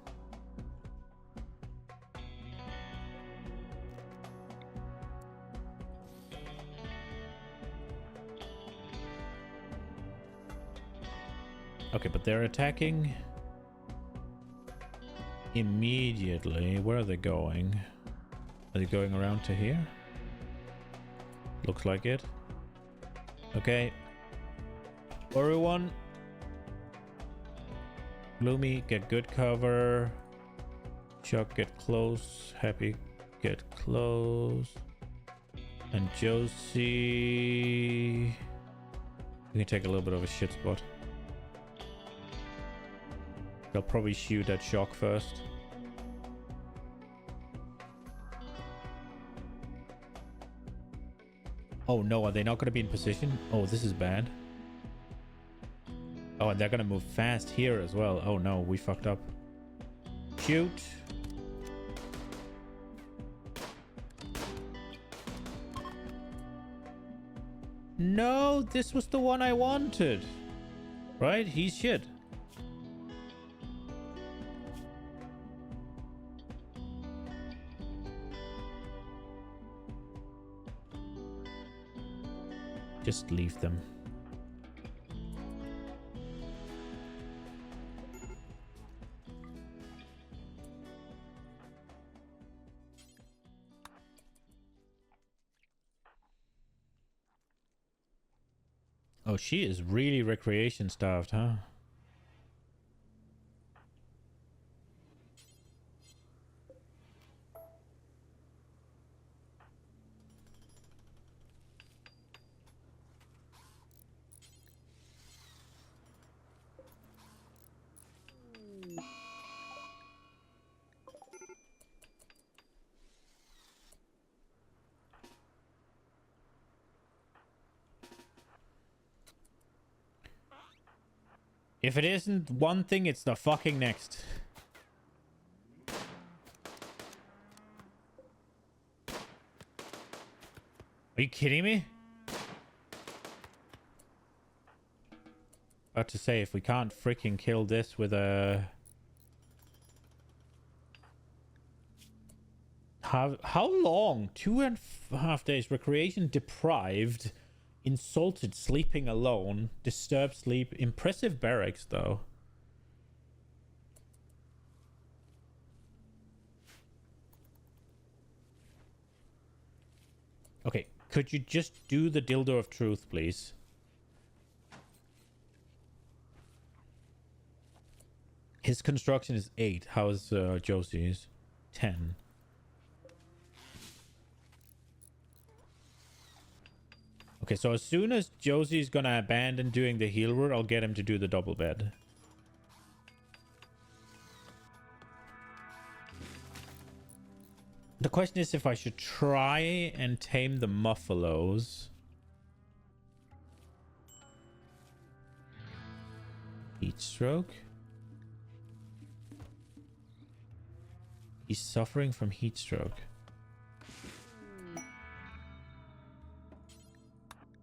Okay, but they're attacking immediately. Where are they going? Are they going around to here? Looks like it. Okay. Everyone. Gloomy, get good cover. Chuck, get close. Happy, get close. And Josie... We can take a little bit of a shit spot. They'll probably shoot at Shock first. Oh no, are they not going to be in position? Oh, this is bad. Oh, and they're going to move fast here as well. Oh no, we fucked up. Shoot. No, this was the one I wanted. Right? He's shit. Just leave them. Oh, she is really recreation starved, huh? If it isn't one thing, it's the fucking next. Are you kidding me? About to say, if we can't freaking kill this with a... How long? 2.5 days. Recreation deprived. Insulted, sleeping alone, disturbed sleep. Impressive barracks, though. Okay, could you just do the dildo of truth, please? His construction is 8. How's Josie's? 10. Okay, so as soon as Josie's gonna abandon doing the heal route, I'll get him to do the double bed. The question is if I should try and tame the muffalos. Heat stroke. He's suffering from heat stroke.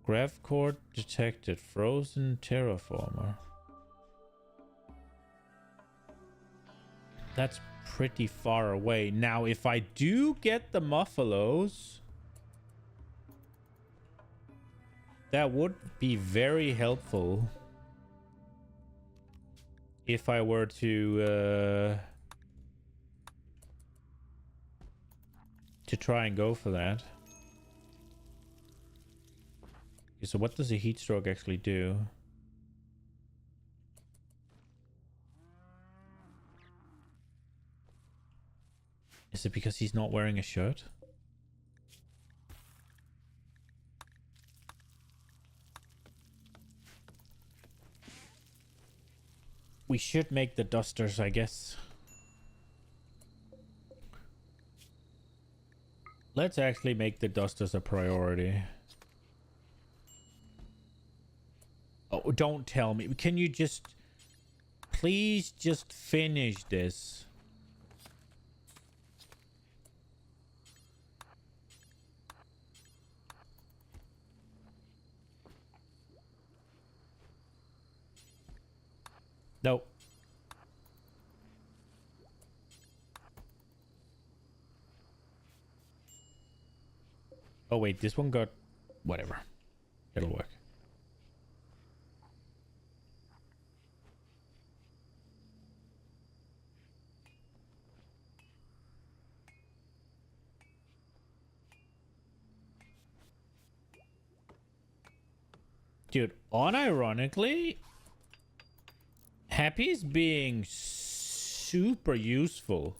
Grav cord detected. Frozen terraformer. That's pretty far away. Now, if I do get the muffalos, that would be very helpful. If I were to try and go for that. Okay, so what does a heat stroke actually do? Is it because he's not wearing a shirt? We should make the dusters, I guess. Let's actually make the dusters a priority. Oh, don't tell me. Can you just... Please just finish this. No. Oh wait, this one got... Whatever. It'll work. Dude, unironically, Happy's being super useful.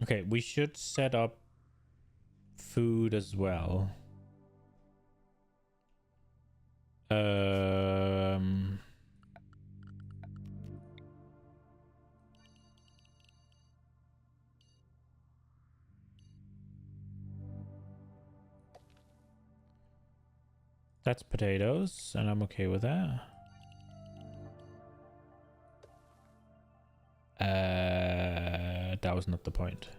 Okay, we should set up food as well. That's potatoes, and I'm okay with that. That was not the point.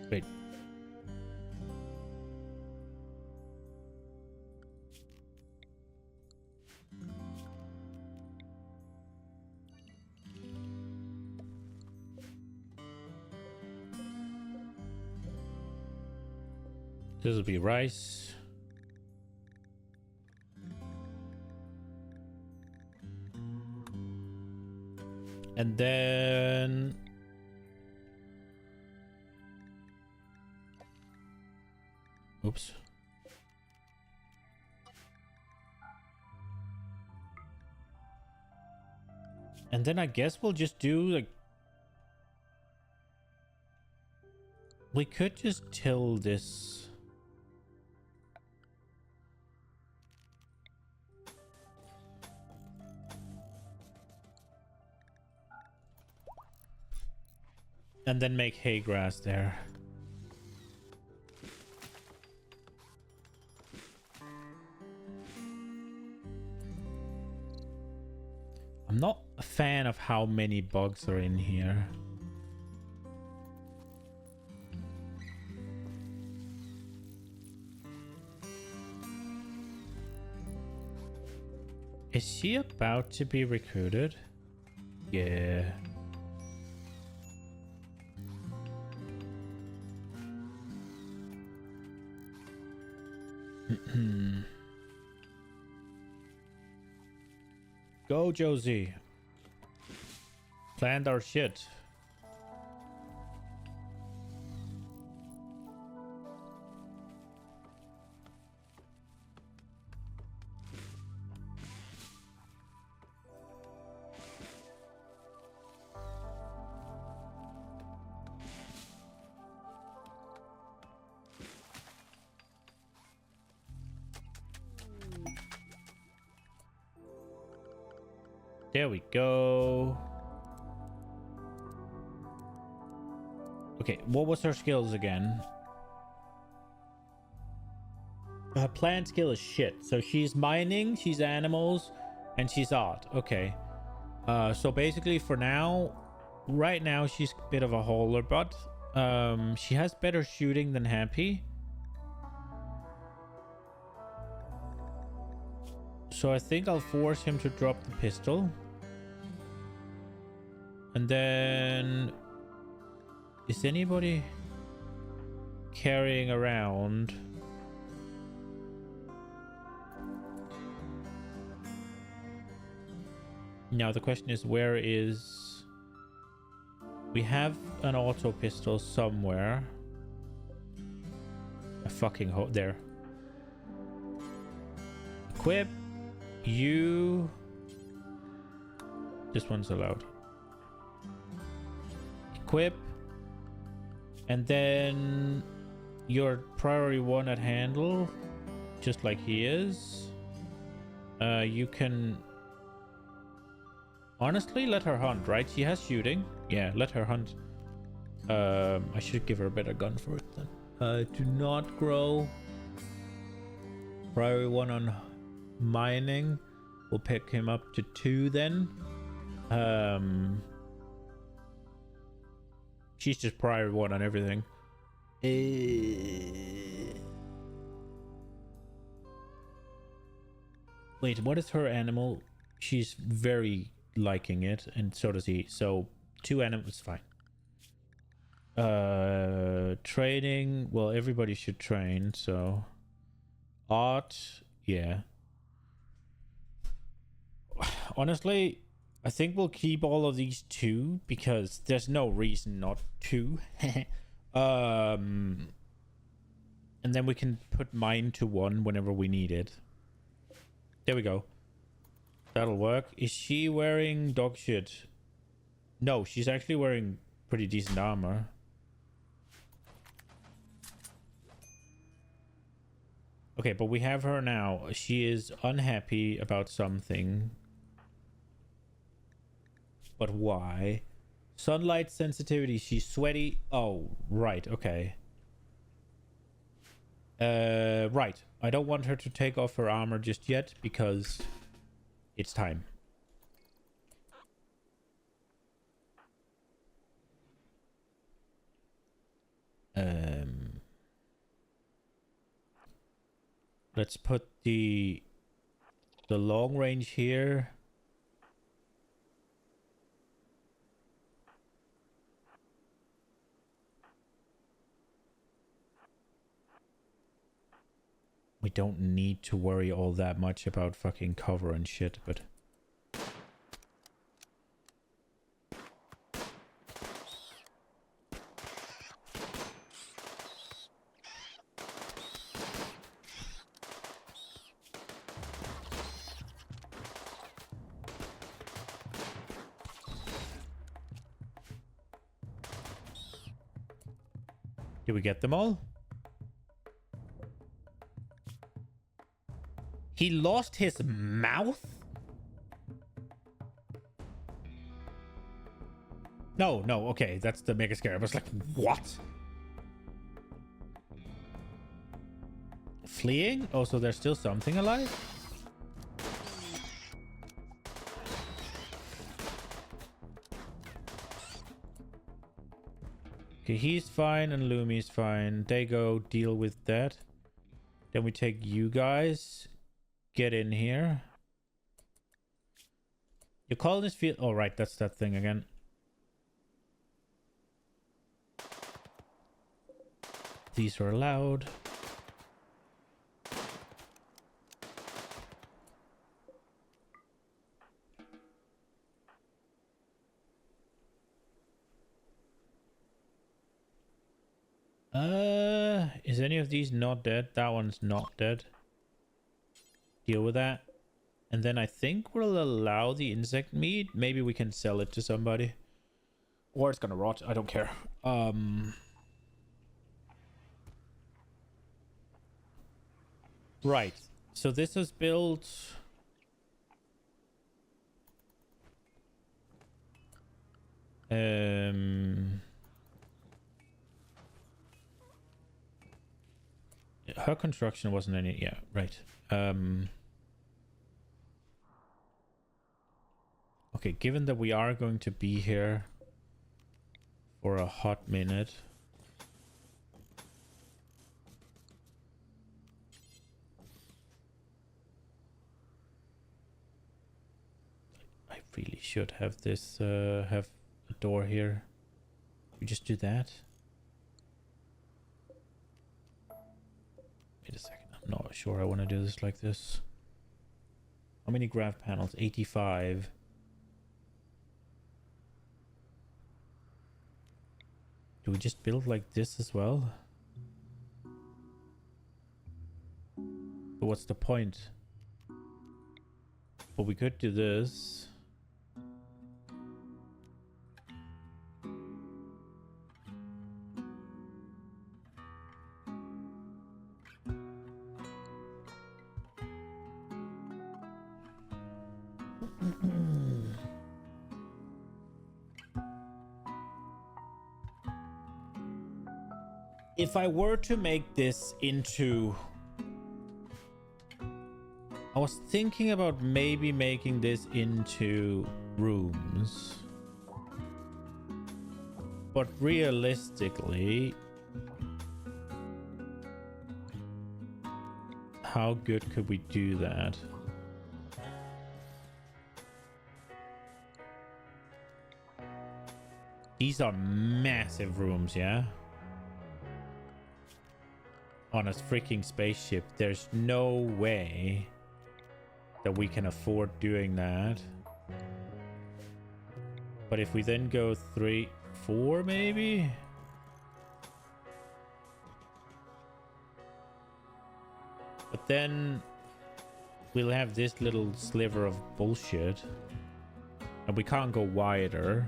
Wait. This will be rice. And then... Oops. And then I guess we'll just do like... We could just till this... And then make hay grass there. I'm not a fan of how many bugs are in here. Is she about to be recruited? Yeah. Go, Josie. Planned our shit. There we go. Okay, what was her skills again? Her plant skill is shit. So she's mining, she's animals, and she's art. Okay. So basically for now, right now she's a bit of a hauler, but she has better shooting than Happy. So I think I'll force him to drop the pistol. And then... Is anybody carrying around? Now the question is, where is... We have an auto pistol somewhere. A fucking there. Equip. You... This one's allowed. equip. And then your priority 1 at handle, just like he is. You can honestly let her hunt, right? She has shooting. Yeah, let her hunt. I should give her a better gun for it then. Do not grow. Priority 1 on mining. We'll pick him up to 2 then. She's just priority 1 on everything. Wait, what is her animal? She's very liking it, and so does he. So 2 animals, fine. Training. Well, everybody should train, so art, yeah. Honestly, I think we'll keep all of these 2 because there's no reason not to. And then we can put mine to 1 whenever we need it. There we go. That'll work. Is she wearing dog shit? No, she's actually wearing pretty decent armor. Okay, but we have her now. She is unhappy about something. But why? Sunlight sensitivity. She's sweaty. Oh, right. Okay. Right. I don't want her to take off her armor just yet because it's time. Let's put the long range here. We don't need to worry all that much about fucking cover and shit, but... Did we get them all? He lost his mouth? No, okay, that's the mega scare. I was like, what? Fleeing? Oh, so there's still something alive? Okay, he's fine and Lumi's fine. They go deal with that. Then we take you guys. Get in here. Your colonist field. Oh, right. That's that thing again. These are allowed. Is any of these not dead? That one's not dead. Deal with that. And then I think we'll allow the insect meat. Maybe we can sell it to somebody. Or it's gonna rot. I don't care. Right. So this is built... Her construction wasn't any... Yeah, right. Okay, given that we are going to be here for a hot minute... I really should have this, have a door here. We just do that. Wait a second, I'm not sure I want to do this like this. How many graph panels? 85. Do we just build like this as well? But what's the point? But we could do this. If I were to make this into... I was thinking about maybe making this into rooms. But realistically, how good could we do that? These are massive rooms, yeah? On a freaking spaceship. There's no way that we can afford doing that. But if we then go 3, 4 maybe? But then we'll have this little sliver of bullshit. And we can't go wider.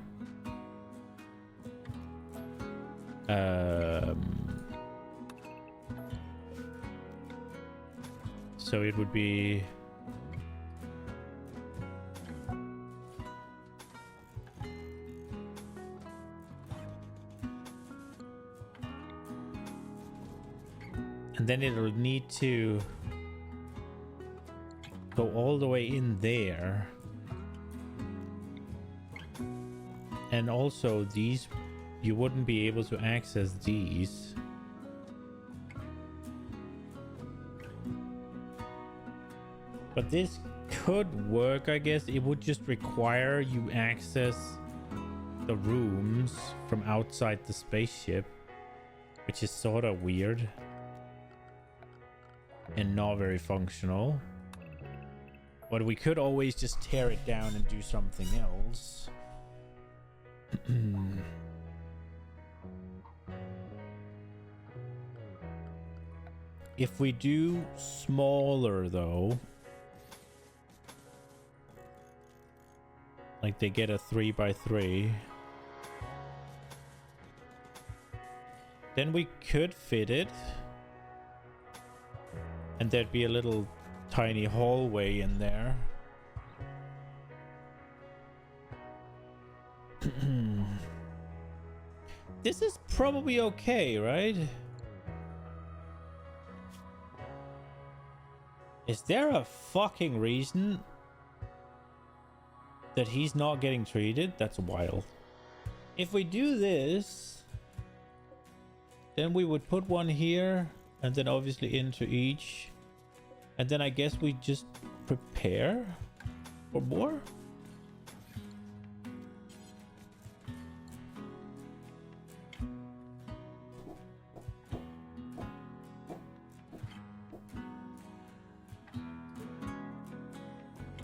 So it would be... And then it'll need to go all the way in there. And also these, you wouldn't be able to access these. But this could work, I guess. It would just require you access the rooms from outside the spaceship, which is sort of weird and not very functional. But we could always just tear it down and do something else. If we do smaller though, like they get a 3x3, then we could fit it. And there'd be a little tiny hallway in there. This is probably okay, right? Is there a fucking reason that he's not getting treated? That's wild. If we do this, then we would put one here and then obviously into each. And then I guess we just prepare for more.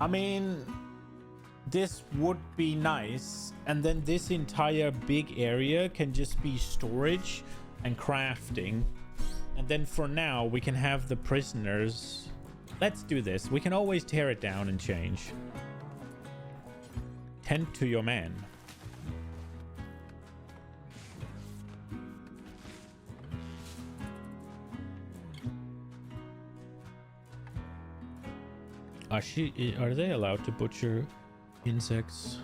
I mean, this would be nice. And then this entire big area can just be storage and crafting. And then for now, we can have the prisoners. Let's do this. We can always tear it down and change. Tend to your man. Are they allowed to butcher insects?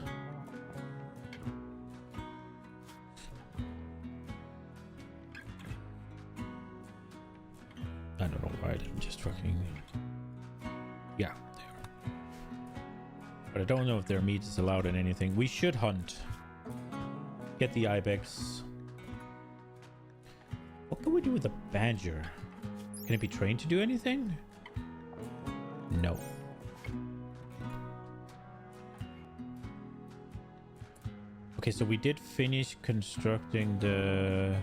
I don't know why I didn't just fucking... Yeah, they are. But I don't know if their meat is allowed in anything. We should hunt. Get the ibex. What can we do with a badger? Can it be trained to do anything? No. Okay, so we did finish constructing the...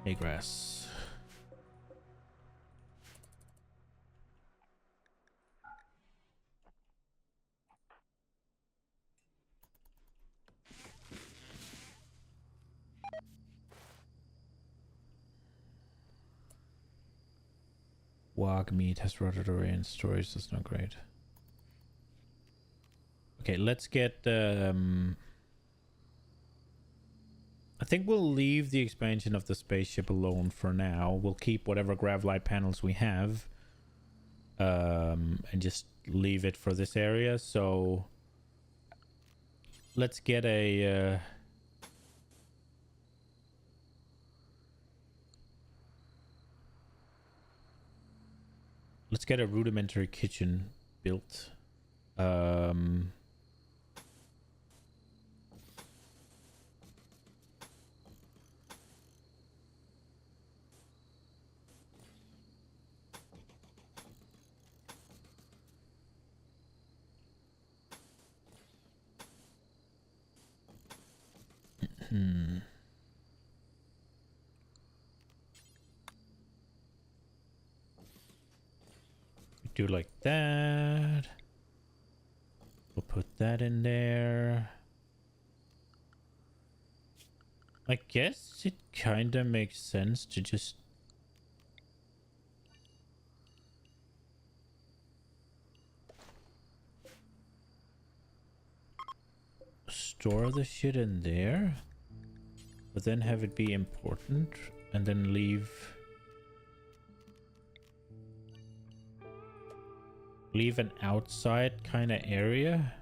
Hay grass. Wag meat has rotted away in storage. That's not great. Okay, let's get a I think we'll leave the expansion of the spaceship alone for now. We'll keep whatever gravlight panels we have. And just leave it for this area. So let's get a... let's get a rudimentary kitchen built. Do like that. We'll put that in there. I guess it kind of makes sense to just store the shit in there, but then have it be important and then leave an outside kind of area.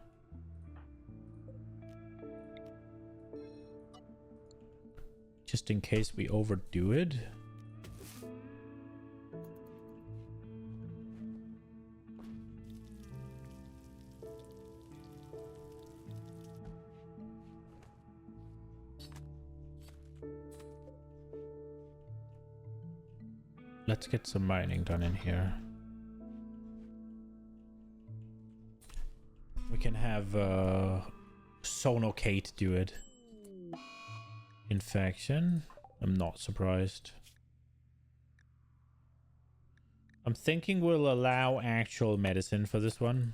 Just in case we overdo it. Let's get some mining done in here. We can have Sonokate do it. Infection. I'm not surprised. I'm thinking we'll allow actual medicine for this one.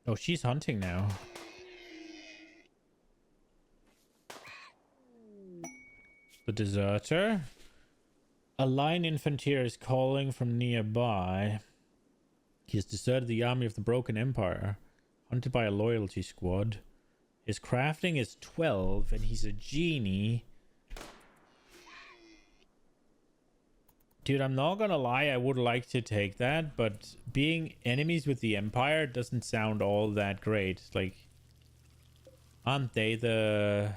Oh, she's hunting now. The deserter. A line infanteer is calling from nearby. He has deserted the army of the Broken Empire, hunted by a loyalty squad. His crafting is 12 and he's a genie. Dude, I'm not gonna lie, I would like to take that, but being enemies with the Empire doesn't sound all that great. Like, aren't they the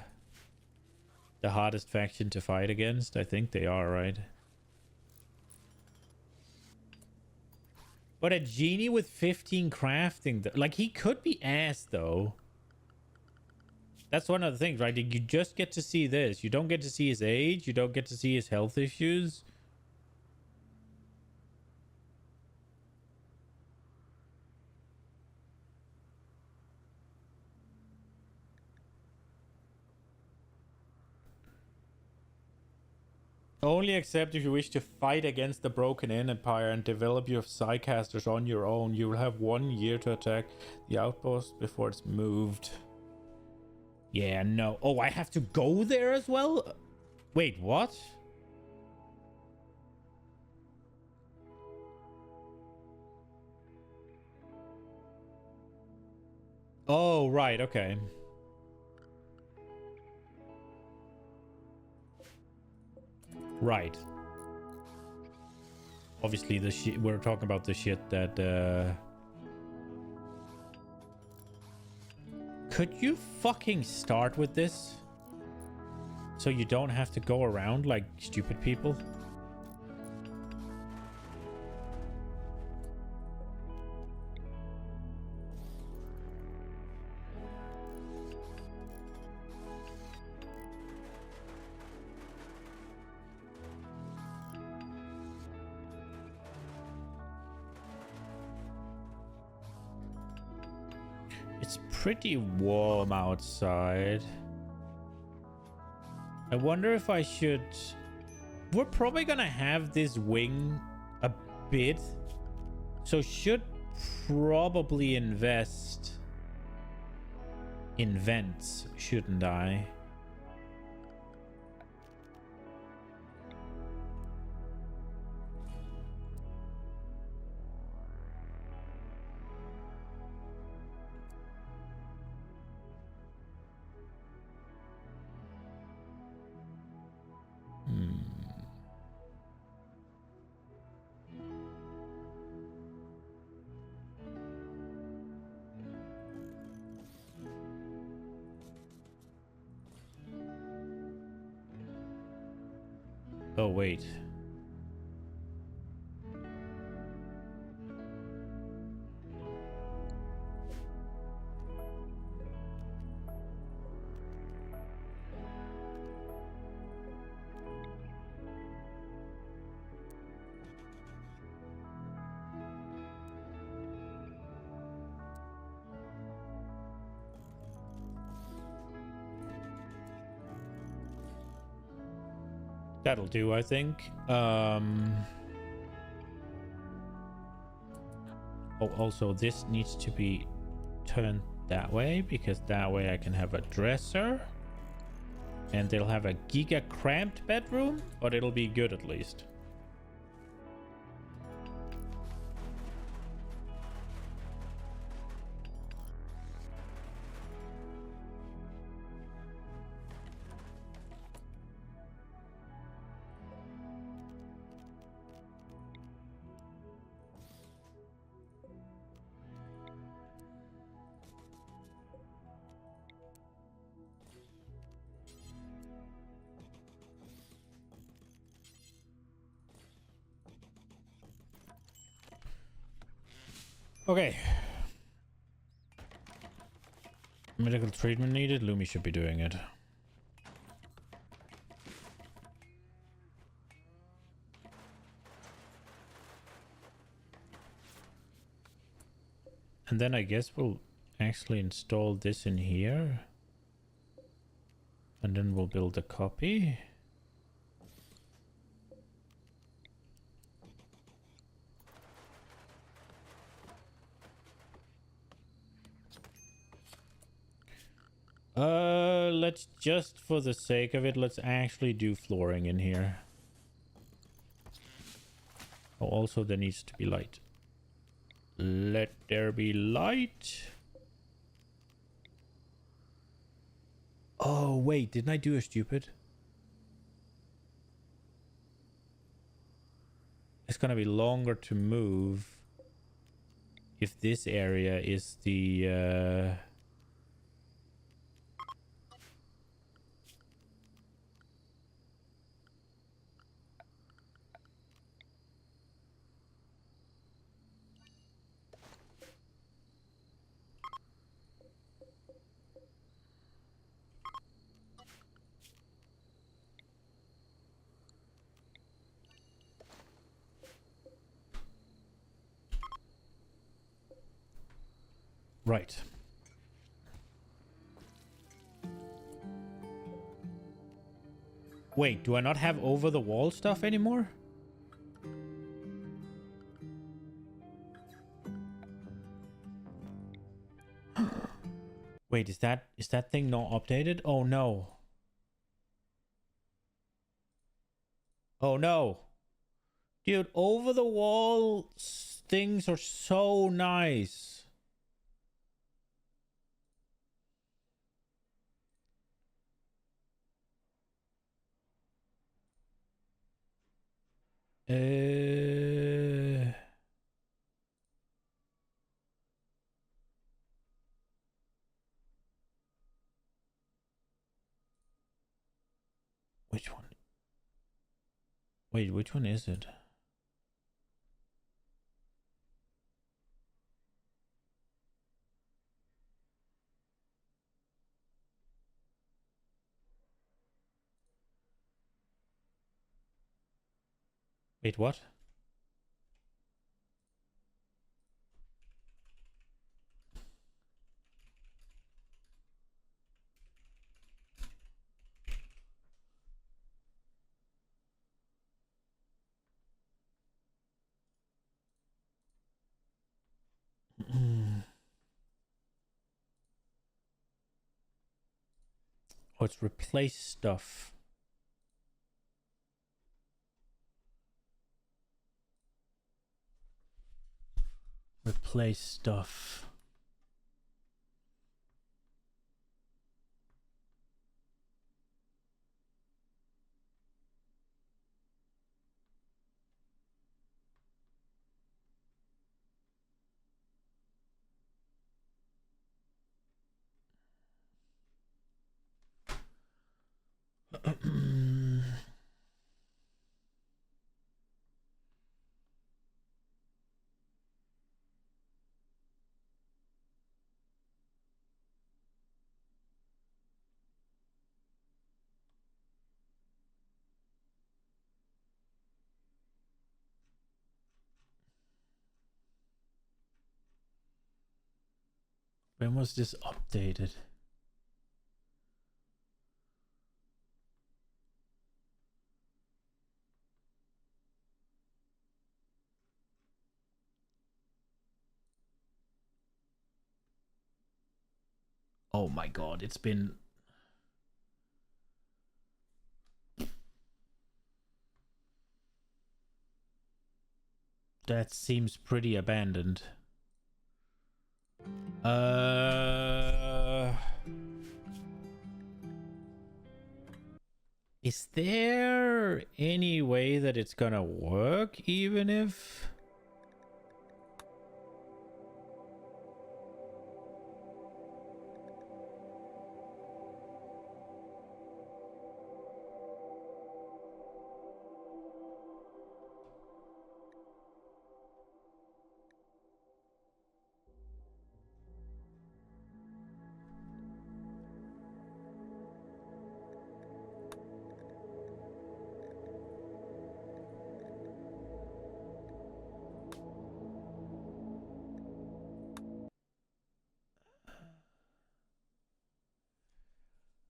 hardest faction to fight against? I think they are, right? But a genie with 15 crafting, like, he could be ass, though. That's one of the things, right? You just get to see this. You don't get to see his age. You don't get to see his health issues. Only accept if you wish to fight against the Broken Empire and develop your Psycasters on your own. You will have 1 year to attack the outpost before it's moved. Yeah, no. Oh, I have to go there as well? Wait, what? Oh, right, okay. Right. Obviously, the shit we're talking about, the shit that could you fucking start with this so you don't have to go around like stupid people? It's pretty warm outside. I wonder if I should... We're probably gonna have this wing a bit, so should probably invest in vents, shouldn't I? Oh, wait. That'll do, I think. Oh, also, this needs to be turned that way, because that way I can have a dresser. And they'll have a giga cramped bedroom, but it'll be good at least. Okay. Medical treatment needed. Lumi should be doing it. And then I guess we'll actually install this in here. And then we'll build a copy. Let's just, for the sake of it, let's actually do flooring in here. Oh, also there needs to be light. Let there be light. Oh, wait, didn't I do a stupid? It's gonna be longer to move if this area is the right. Wait, do I not have over the wall stuff anymore? Wait, is that thing not updated? Oh no. Oh no. Dude, over the wall things are so nice. Which one? Wait, which one is it? Wait, what? Oh, it's replace stuff. Replace stuff. When was this updated? Oh my god, it's been... That seems pretty abandoned. Is there any way that it's gonna work even if...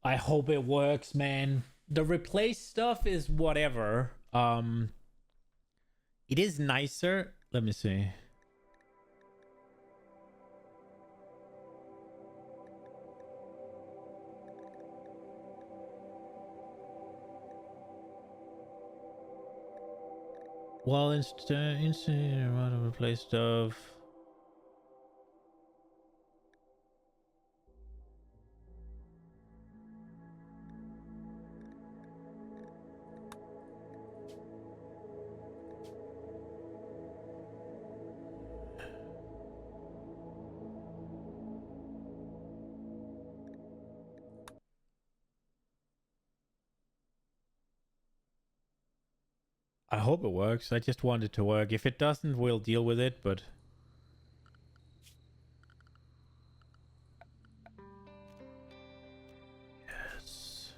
I hope it works, man. The replace stuff is whatever. It is nicer. Let me see. Well, instead of replace stuff. I hope it works. I just want it to work. If it doesn't, we'll deal with it, but... Yes.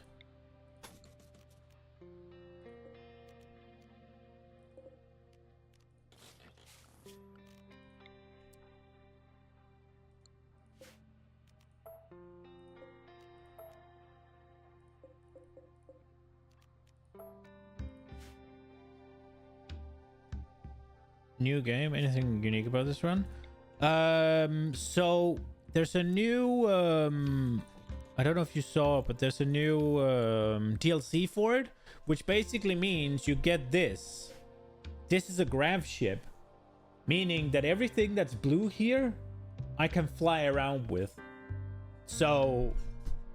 New game? Anything unique about this run? So there's a new I don't know if you saw, but there's a new DLC for it, which basically means you get this. This is a grav ship, meaning that everything that's blue here, I can fly around with. So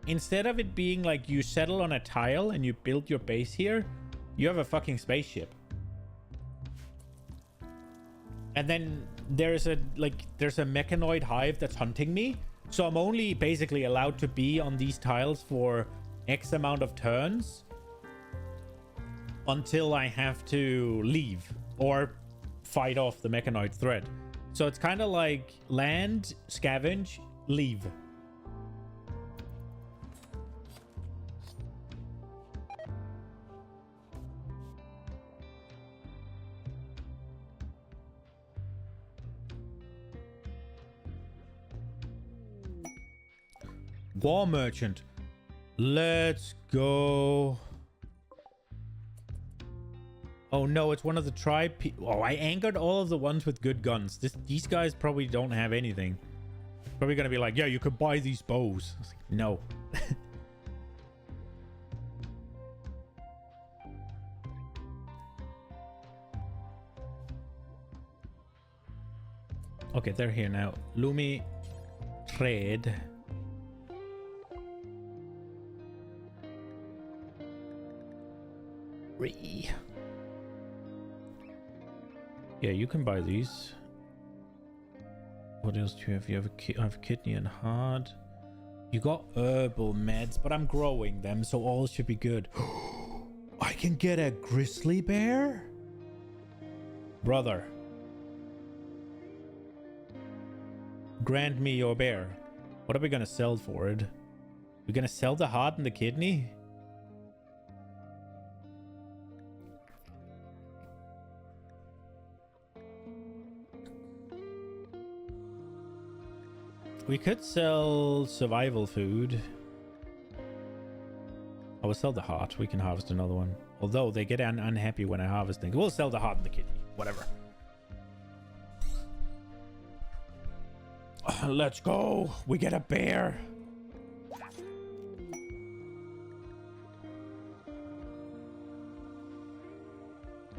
instead of it being like you settle on a tile and you build your base here, you have a fucking spaceship. And then there's a mechanoid hive that's hunting me. So I'm only basically allowed to be on these tiles for X amount of turns until I have to leave or fight off the mechanoid threat. So it's kind of like land, scavenge, leave. War merchant. Let's go. Oh no, it's one of the tribe. Oh, I angered all of the ones with good guns. These guys probably don't have anything. Probably gonna be like, yeah, you could buy these bows. I was like, no. Okay, they're here now. Lumi, trade. Yeah, you can buy these. What else do you have? You have I have kidney and heart. You got herbal meds, but I'm growing them, so all should be good. I can get a grizzly bear? Brother. Grant me your bear. What are we gonna sell for it? We're gonna sell the heart and the kidney? We could sell survival food. I will sell the heart. We can harvest another one. Although they get unhappy when I harvest things. We'll sell the heart and the kidney. Whatever. Let's go. We get a bear.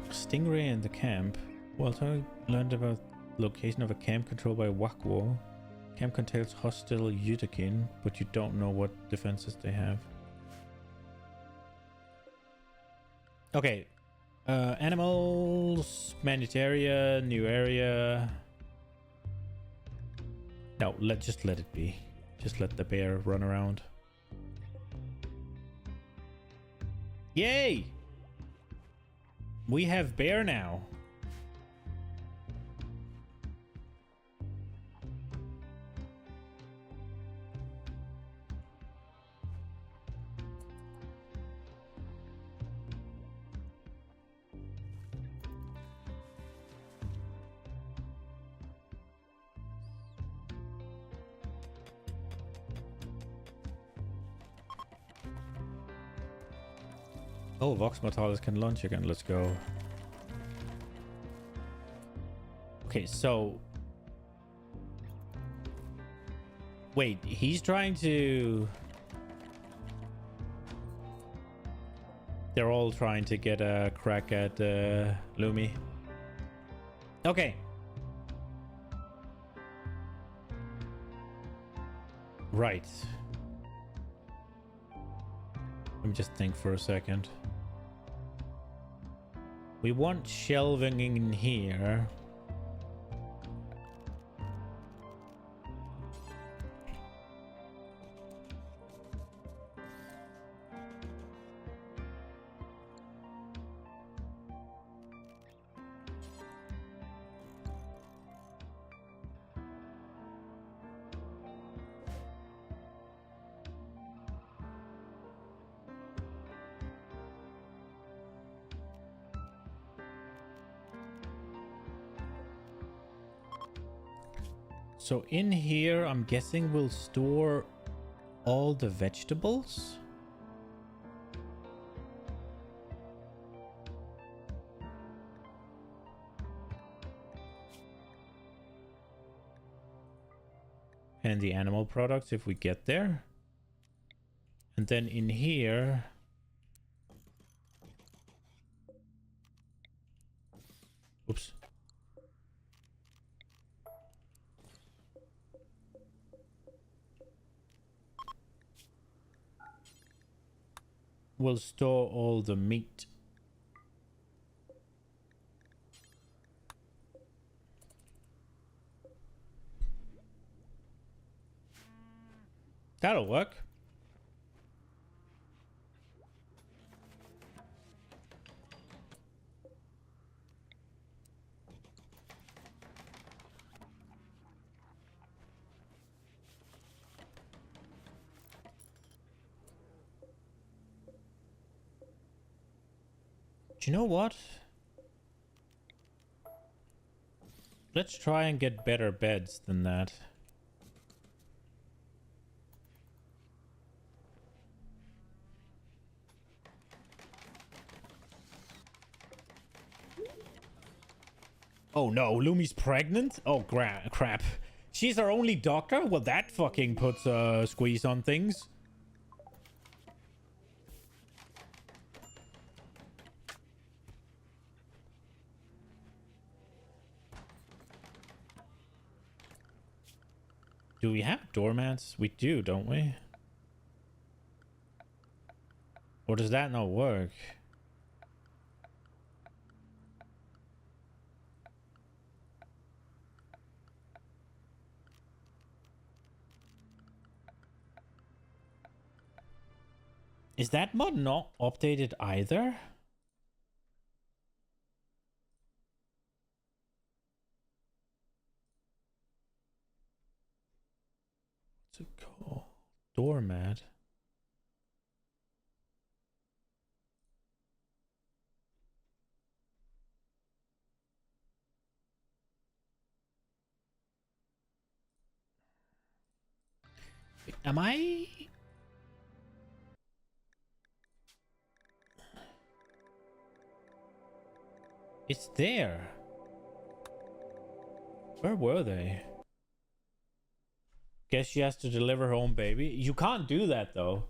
Stingray in the camp. Well, I learned about the location of a camp controlled by Wakwo. Camp contains hostile Yutakin, but you don't know what defenses they have. Okay. Animals, managed area, new area. No, just let it be. Just let the bear run around. Yay! We have bear now. Oh, Vox Mortalis can launch again. Let's go. Okay, so... Wait, he's trying to... They're all trying to get a crack at Lumi. Okay. Right. Let me just think for a second. We want shelving in here. So in here, I'm guessing we'll store all the vegetables. And the animal products if we get there. And then in here... Oops. We'll store all the meat. That'll work. Do you know what? Let's try and get better beds than that. Oh no, Lumi's pregnant? Oh crap. She's our only doctor? Well, that fucking puts a squeeze on things. Do we have doormats? We do, don't we? Or does that not work? Is that mod not updated either? What's it called? Doormat. Am I? It's there. Where were they? Guess she has to deliver her own baby. You can't do that though.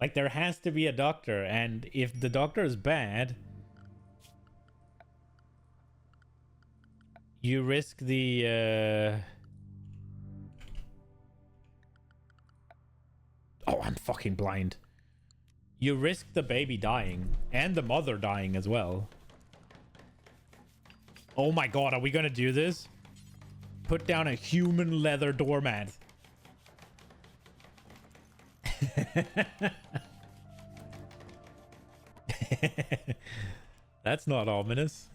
Like there has to be a doctor, and if the doctor is bad, you risk the Oh, I'm fucking blind. You risk the baby dying and the mother dying as well. Oh my god, are we gonna do this? Put down a human leather doormat. That's not ominous.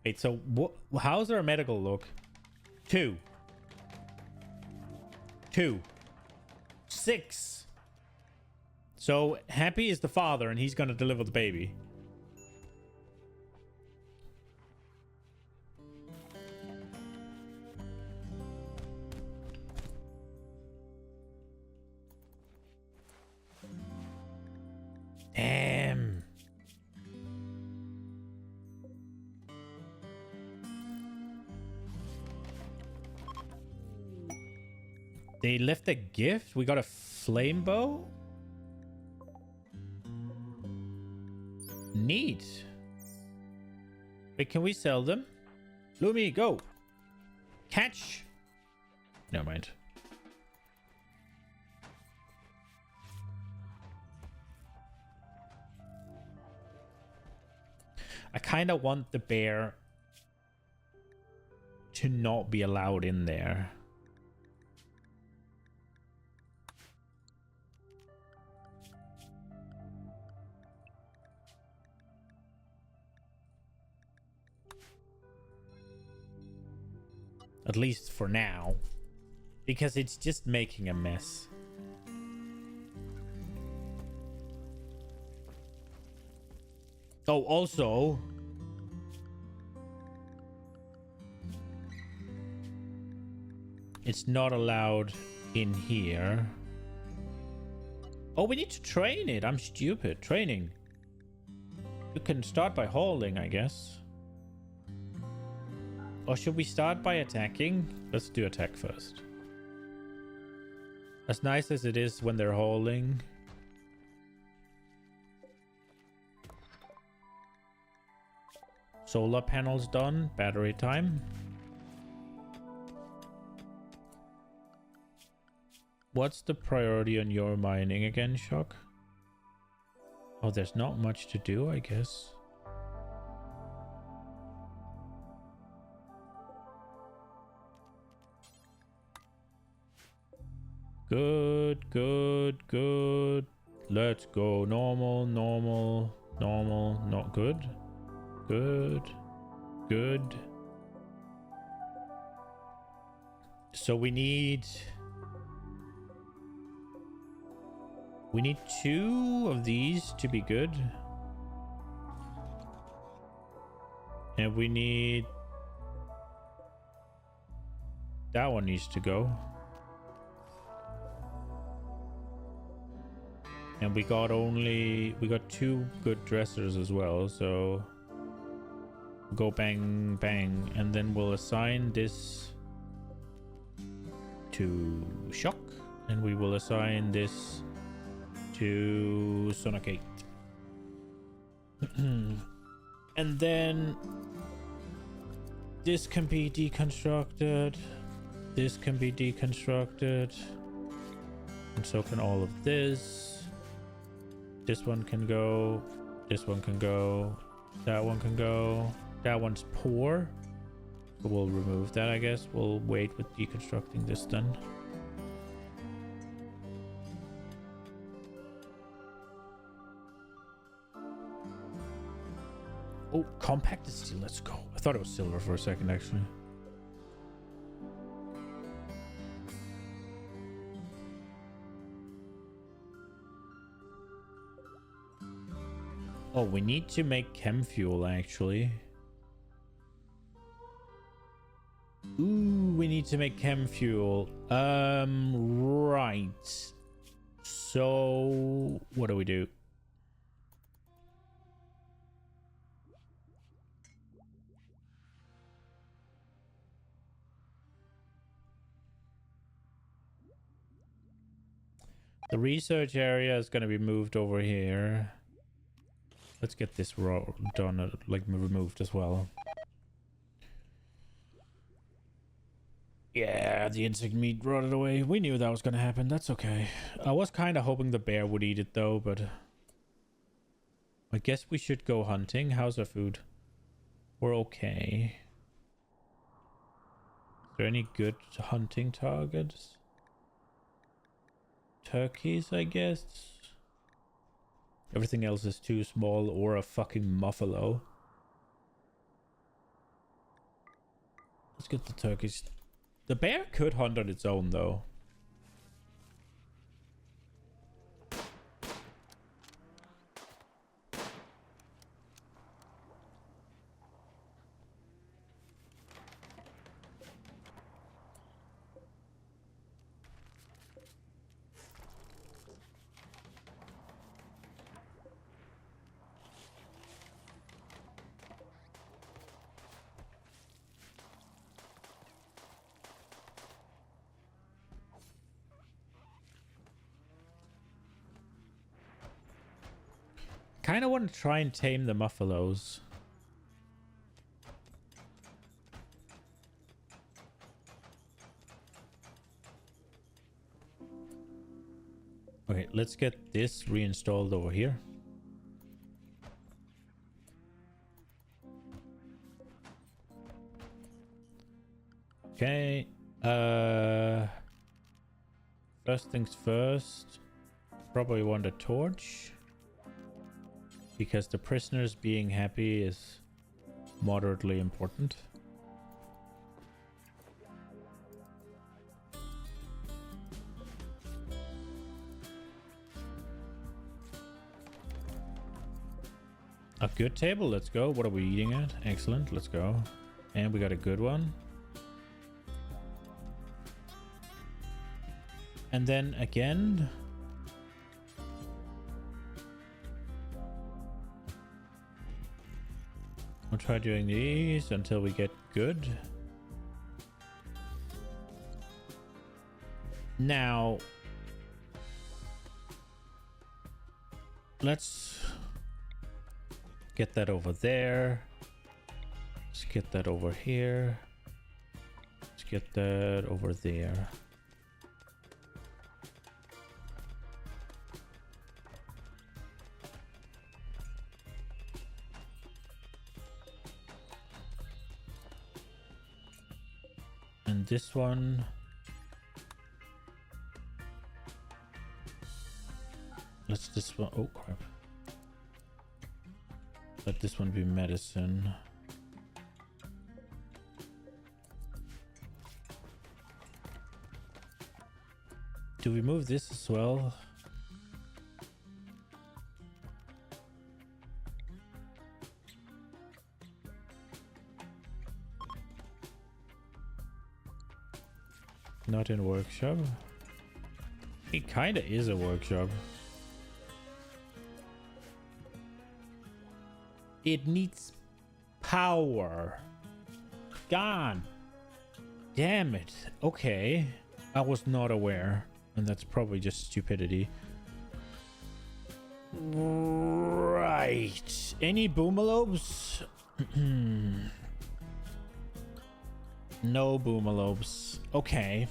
Wait, so how's our medical look? 2. 6. So Happy is the father and he's gonna deliver the baby. Damn. They left a gift? We got a flame bow? Neat. Wait, can we sell them? Lumi, go. Catch. Never mind. I kind of want the bear to not be allowed in there. At least for now. Because it's just making a mess. Oh, also... it's not allowed in here. Oh, we need to train it. I'm stupid. Training. You can start by holding, I guess. Or should we start by attacking? Let's do attack first. As nice as it is when they're holding. Solar panels done. Battery time. What's the priority on your mining again, Shock? Oh, there's not much to do, I guess. Good, good, good. Let's go. Normal, normal, normal, not good. Good, good. So we need 2 of these to be good. And we need... that one needs to go. And we got 2 good dressers as well, so go bang bang, and then we'll assign this to Shock, and we will assign this to Sonocate. And then This can be deconstructed. This can be deconstructed. And so can all of this. This one can go. This one can go. That one can go. That one's poor. So we'll remove that, I guess. We'll wait with deconstructing this then. Oh, compacted steel. Let's go. I thought it was silver for a second, actually. Oh, we need to make chem fuel, actually. Ooh, we need to make chem fuel. Right. So, what do we do? The research area is going to be moved over here. Let's get this done, like removed as well. Yeah, the insect meat rotted away. We knew that was going to happen. That's okay. I was kind of hoping the bear would eat it though, but I guess we should go hunting. How's our food? We're okay. Is there any good hunting targets? Turkeys, I guess. Everything else is too small or a fucking buffalo. Let's get the turkeys. The bear could hunt on its own though. Kind of want to try and tame the buffaloes. Okay, let's get this reinstalled over here. Okay. First things first. Probably want a torch. Because the prisoners being happy is moderately important. A good table, let's go. What are we eating at? Excellent, let's go. And we got a good one. And then again... We'll try doing these until we get good. Now, let's get that over there. Let's get that over here. Let's get that over there. And this one. Let's this one. Oh crap. Let this one be medicine. Do we move this as well? Not in workshop. It kinda is a workshop. It needs power. God damn it. Okay. I was not aware. And that's probably just stupidity. Right. Any boomalopes? No boomalopes. Okay.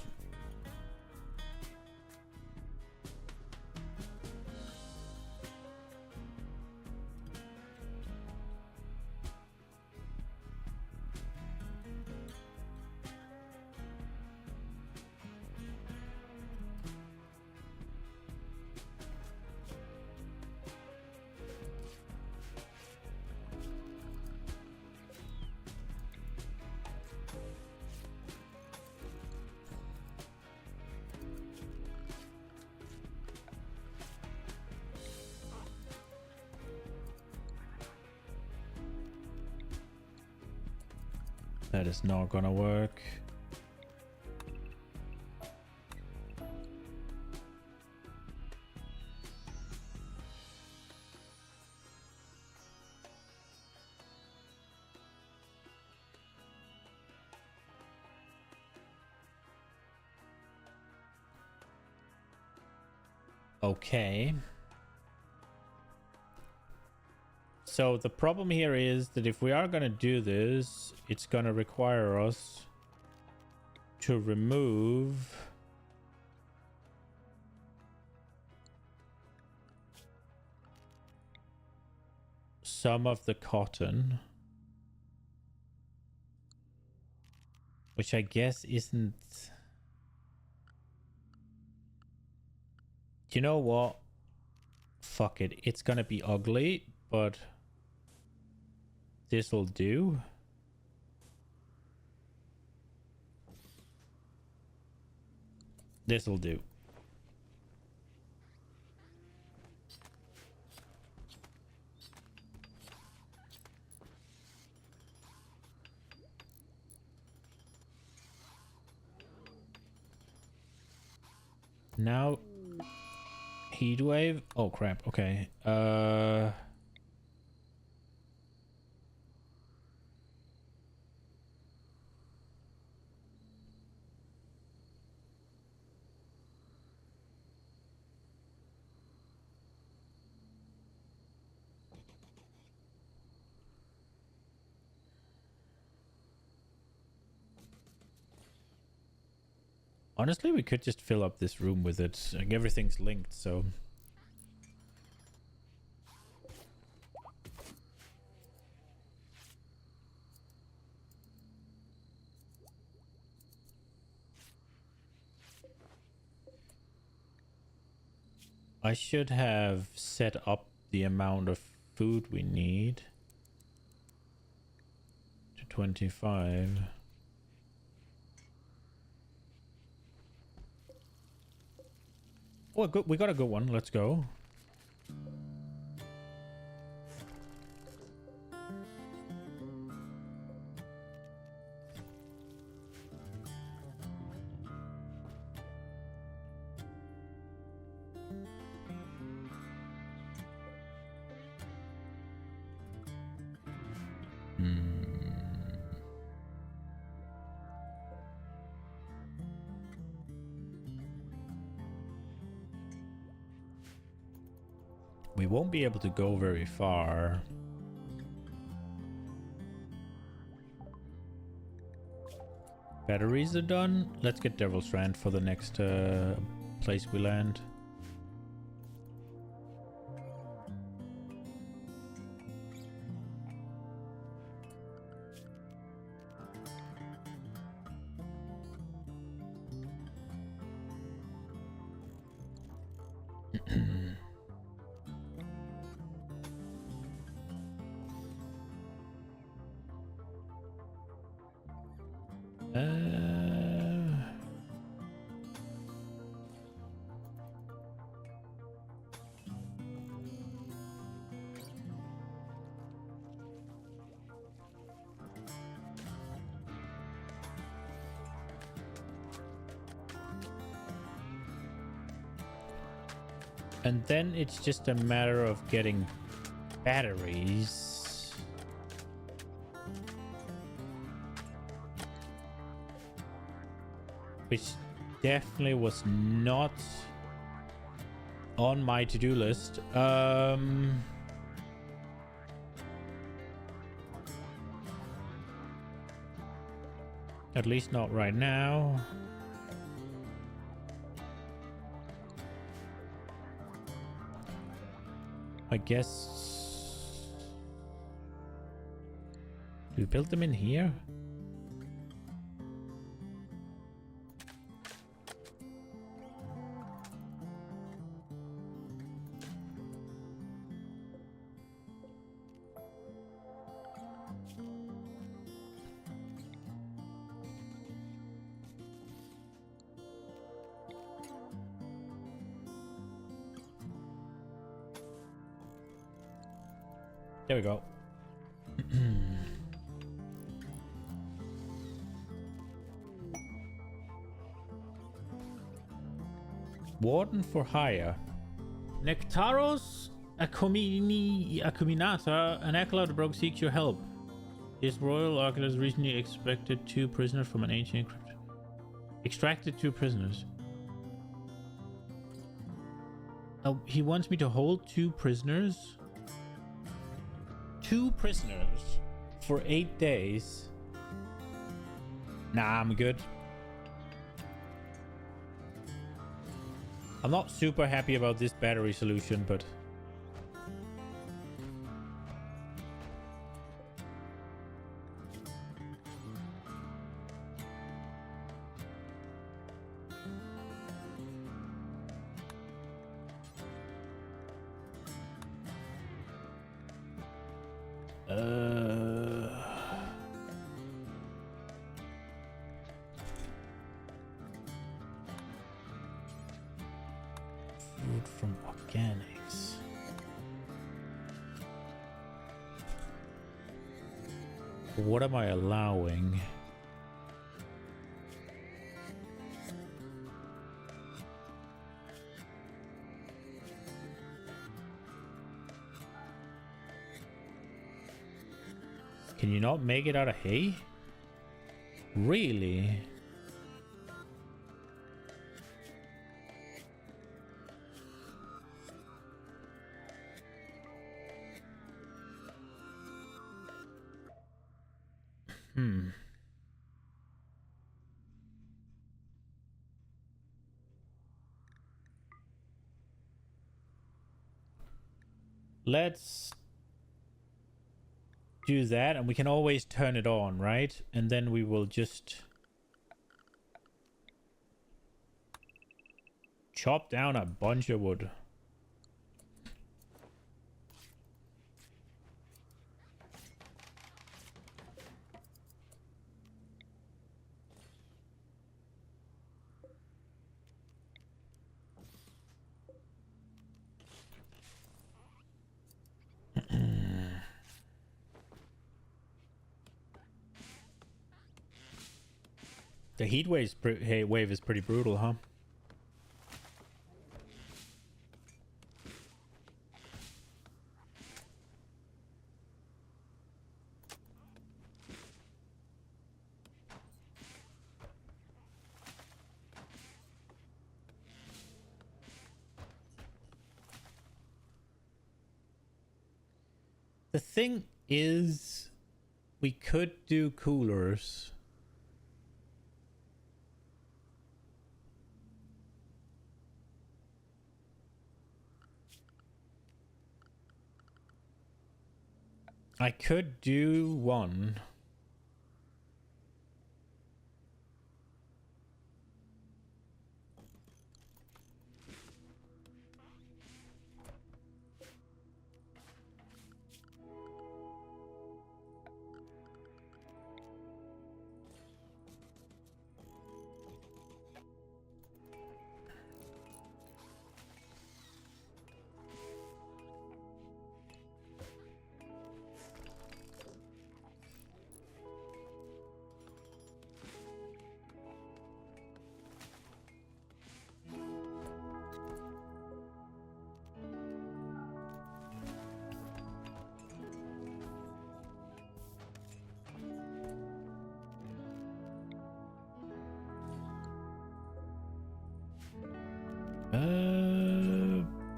That is not gonna work. Okay. So the problem here is that if we are going to do this, it's going to require us to remove some of the cotton, which I guess isn't... You know what? Fuck it. It's going to be ugly, but this'll do. This'll do. Now, heat wave. Oh crap. Okay. Honestly, we could just fill up this room with it. Like, everything's linked, so... I should have set up the amount of food we need to 25. Oh, good. We got a good one. Let's go. We won't be able to go very far. Batteries are done. Let's get Devil's Rand for the next place we land. And then it's just a matter of getting batteries. Which definitely was not on my to-do list. At least not right now. I guess... Do we build them in here? There we go. Warden for hire. Nectaros Acuminata, an acolyte broke, seeks your help. His royal acolyte recently extracted 2 prisoners from an ancient crypt. Extracted 2 prisoners. Oh, he wants me to hold 2 prisoners? 2 prisoners for 8 days. Nah, I'm good. I'm not super happy about this battery solution, but... Food from organics. What am I allowing? Can you not make it out of hay? Really? Let's do that, and we can always turn it on, right? And then we will just chop down a bunch of wood. The heat wave is pretty brutal, huh? The thing is, we could do coolers. I could do one.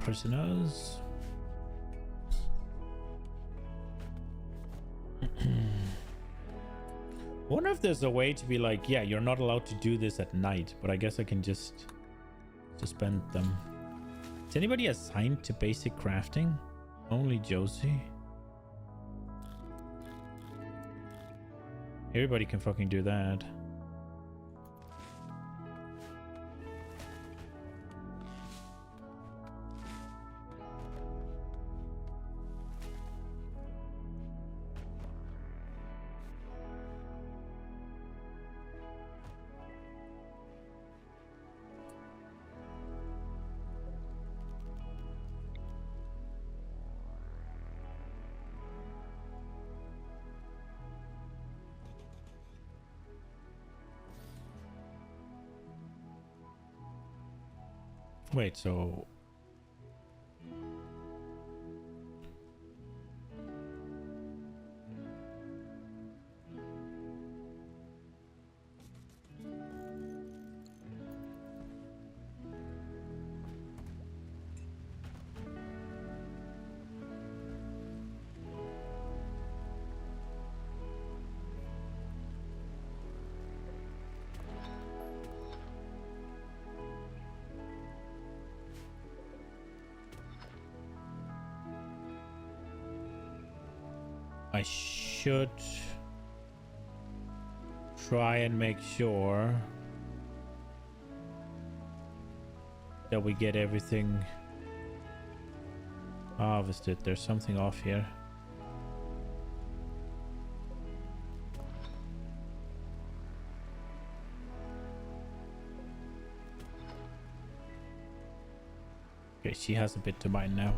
Prisoners. Wonder if there's a way to be like, yeah, you're not allowed to do this at night, but I guess I can just suspend them. Is anybody assigned to basic crafting? Only Josie? Everybody can fucking do that. Wait, so... I should try and make sure that we get everything harvested. There's something off here. Okay, she has a bit to mine now.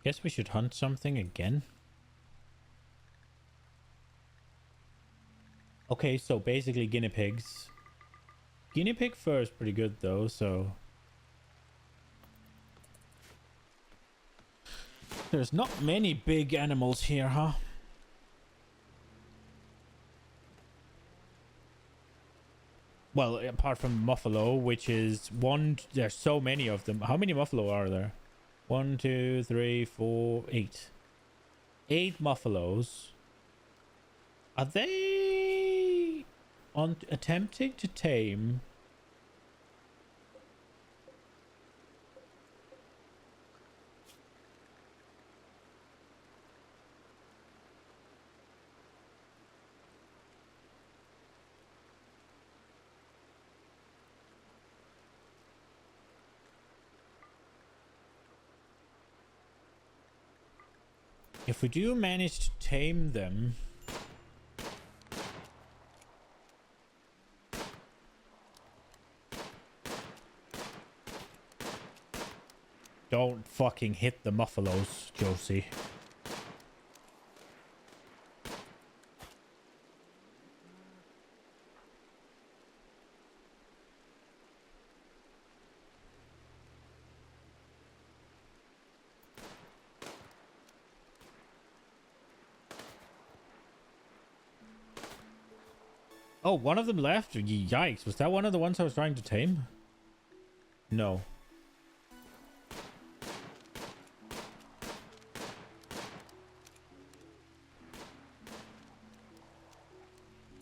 Guess we should hunt something again. Okay, so basically guinea pigs. Guinea pig fur is pretty good though, so... There's not many big animals here, huh? Well, apart from buffalo, which is one... There's so many of them. How many buffalo are there? 1, 2, 3, 4, 8. 8 buffaloes. Are they on attempting to tame? If we do manage to tame them... Don't fucking hit the buffaloes, Josie. Oh, one of them left? Yikes. Was that one of the ones I was trying to tame? No.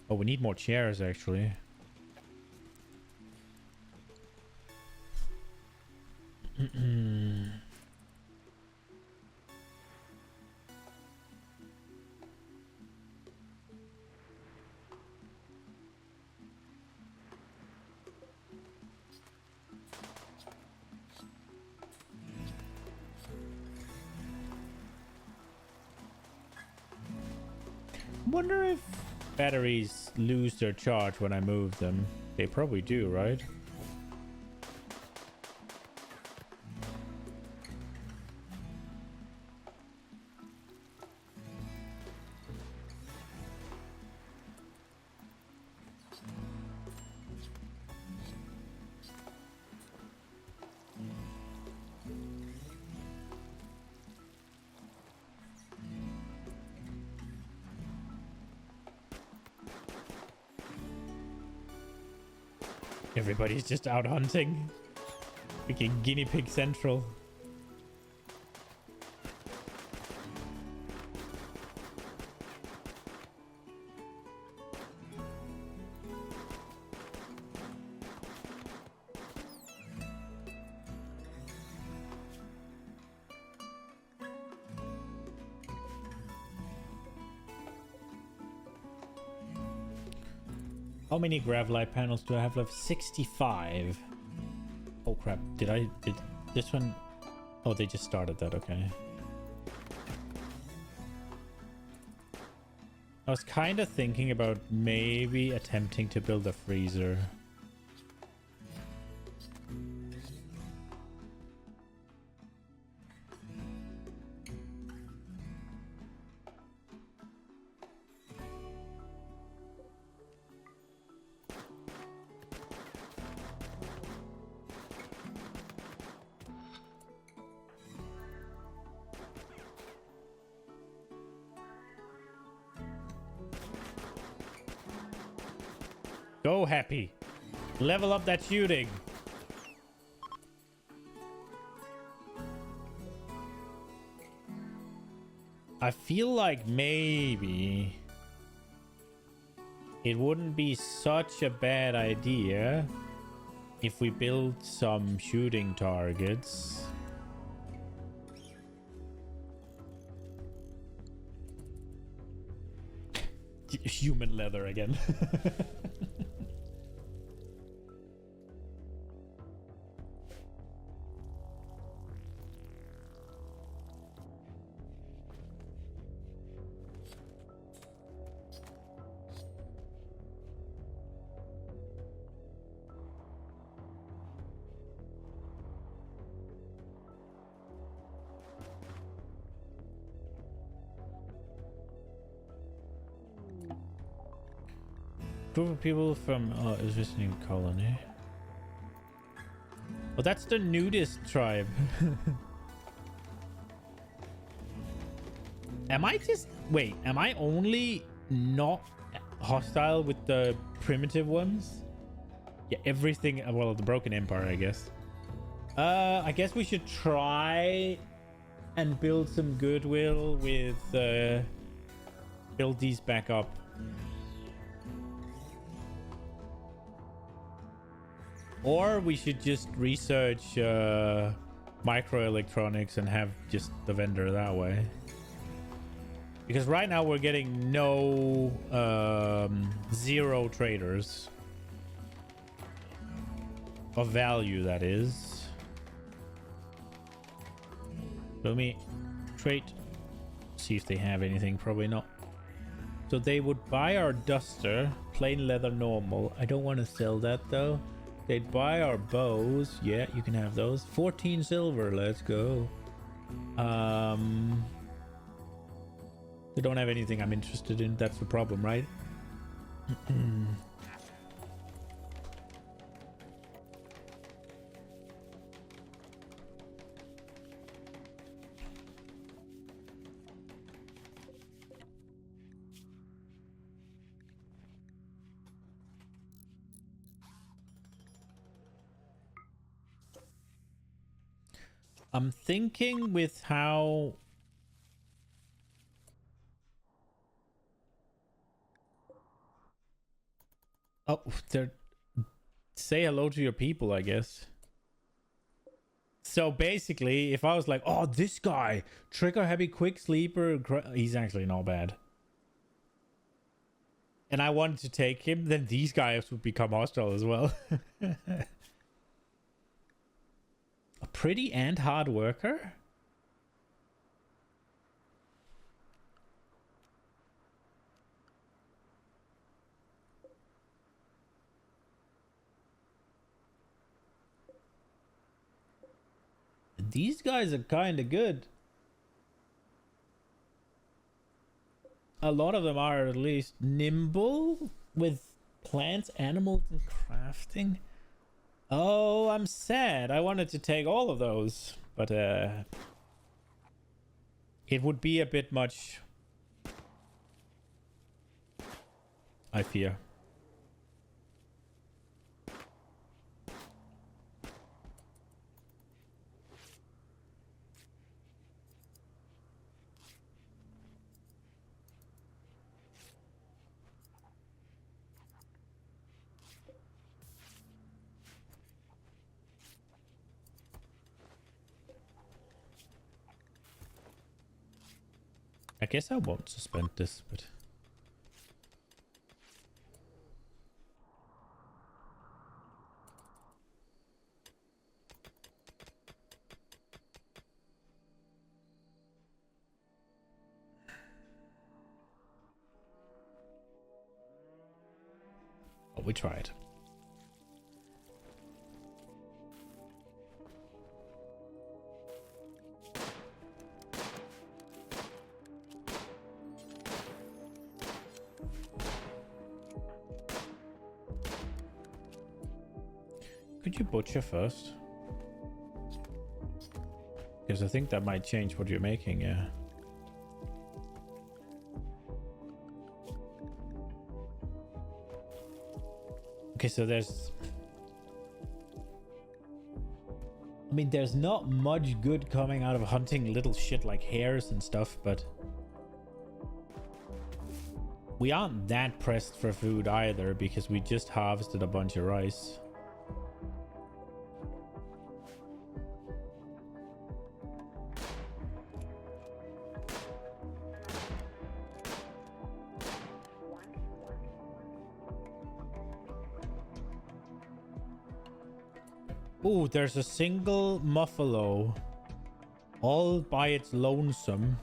Oh, we need more chairs, actually. Wonder if batteries lose their charge when I move them. They probably do, right? Everybody's just out hunting. Freaking guinea pig central. How many Gravlight panels do I have left? 65. Oh crap, did this one? Oh, they just started that, okay. I was kind of thinking about maybe attempting to build a freezer. Go, Happy. Level up that shooting. I feel like maybe it wouldn't be such a bad idea if we build some shooting targets. Human leather again. Group of people from is visiting colony. Oh, that's the nudist tribe. Am I just wait? Am I only not hostile with the primitive ones? Yeah, everything. Well, the Broken Empire, I guess. I guess we should try and build some goodwill with build these back up. Or we should just research microelectronics and have just the vendor that way. Because right now we're getting no zero traders of value, that is. Let me trade, see if they have anything. Probably not. So they would buy our duster, plain leather normal. I don't want to sell that though. They'd buy our bows. Yeah, you can have those. 14 silver. Let's go. They don't have anything I'm interested in. That's the problem, right? I'm thinking with how they're say hello to your people, I guess. So basically, if I was like, oh, this guy, trigger happy, quick sleeper, he's actually not bad. And I wanted to take him, then these guys would become hostile as well. A pretty and hard worker? These guys are kind of good. A lot of them are, at least. Nimble with plants, animals, and crafting. Oh, I'm sad. I wanted to take all of those, but it would be a bit much, I fear. I guess I won't suspend this, but... Oh, we tried. Could you butcher first? Because I think that might change what you're making, yeah. Okay, so there's... I mean, there's not much good coming out of hunting little shit like hares and stuff, but... we aren't that pressed for food either, because we just harvested a bunch of rice. Ooh, there's a single muffalo all by its lonesome.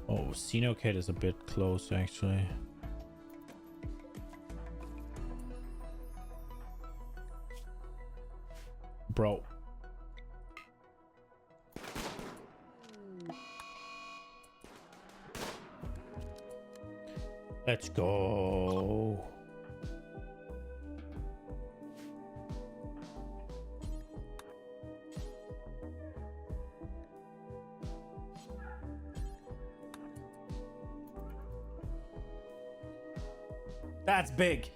Oh, Sinocate is a bit close, actually. Bro. Let's go. That's big.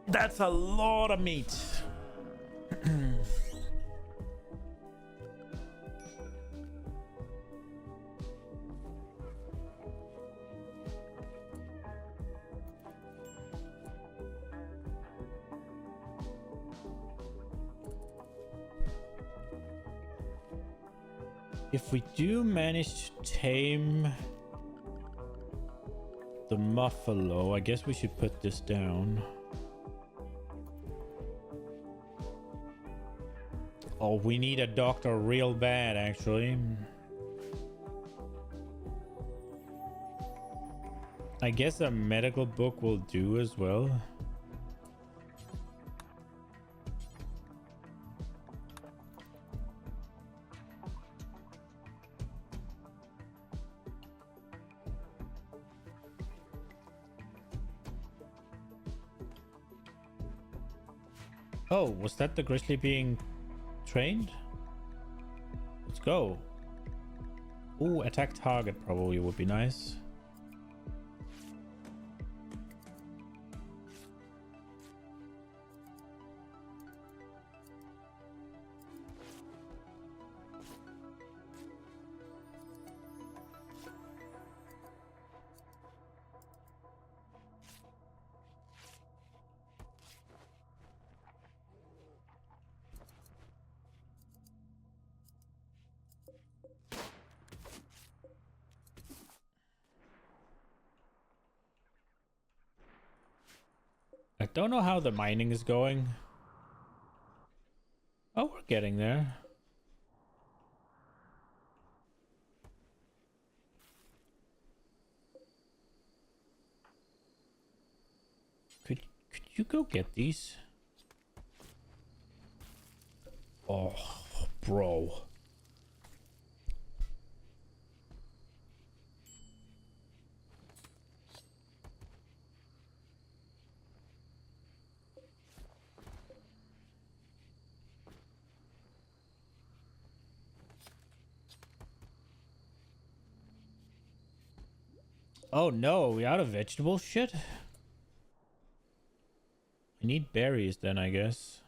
That's a lot of meat. If we do manage to tame the muffalo, I guess we should put this down. Oh, we need a doctor real bad, actually. I guess a medical book will do as well. Oh, was that the grizzly being trained? Let's go. Ooh, attack target probably would be nice. I don't know how the mining is going. Oh, we're getting there. Could you go get these? Oh, bro. Oh no, we out of vegetable shit? I need berries then, I guess.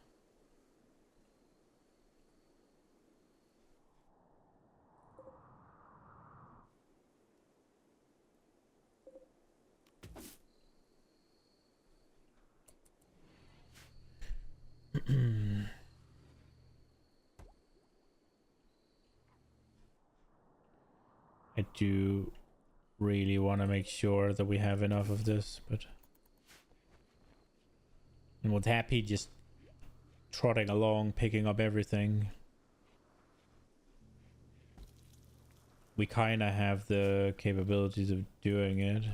I do really want to make sure that we have enough of this, but... And with Happy just trotting along, picking up everything, we kind of have the capabilities of doing it.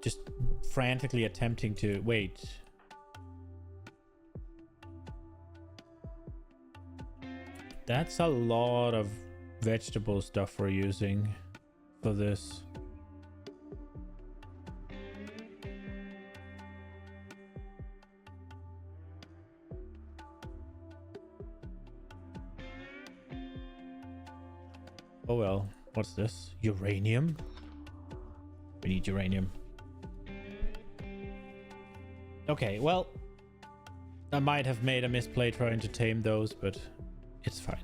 Just frantically attempting to... Wait. That's a lot of vegetable stuff we're using for this. Oh well. What's this? Uranium? We need uranium. Okay, well, I might have made a misplay trying to tame those, but it's fine.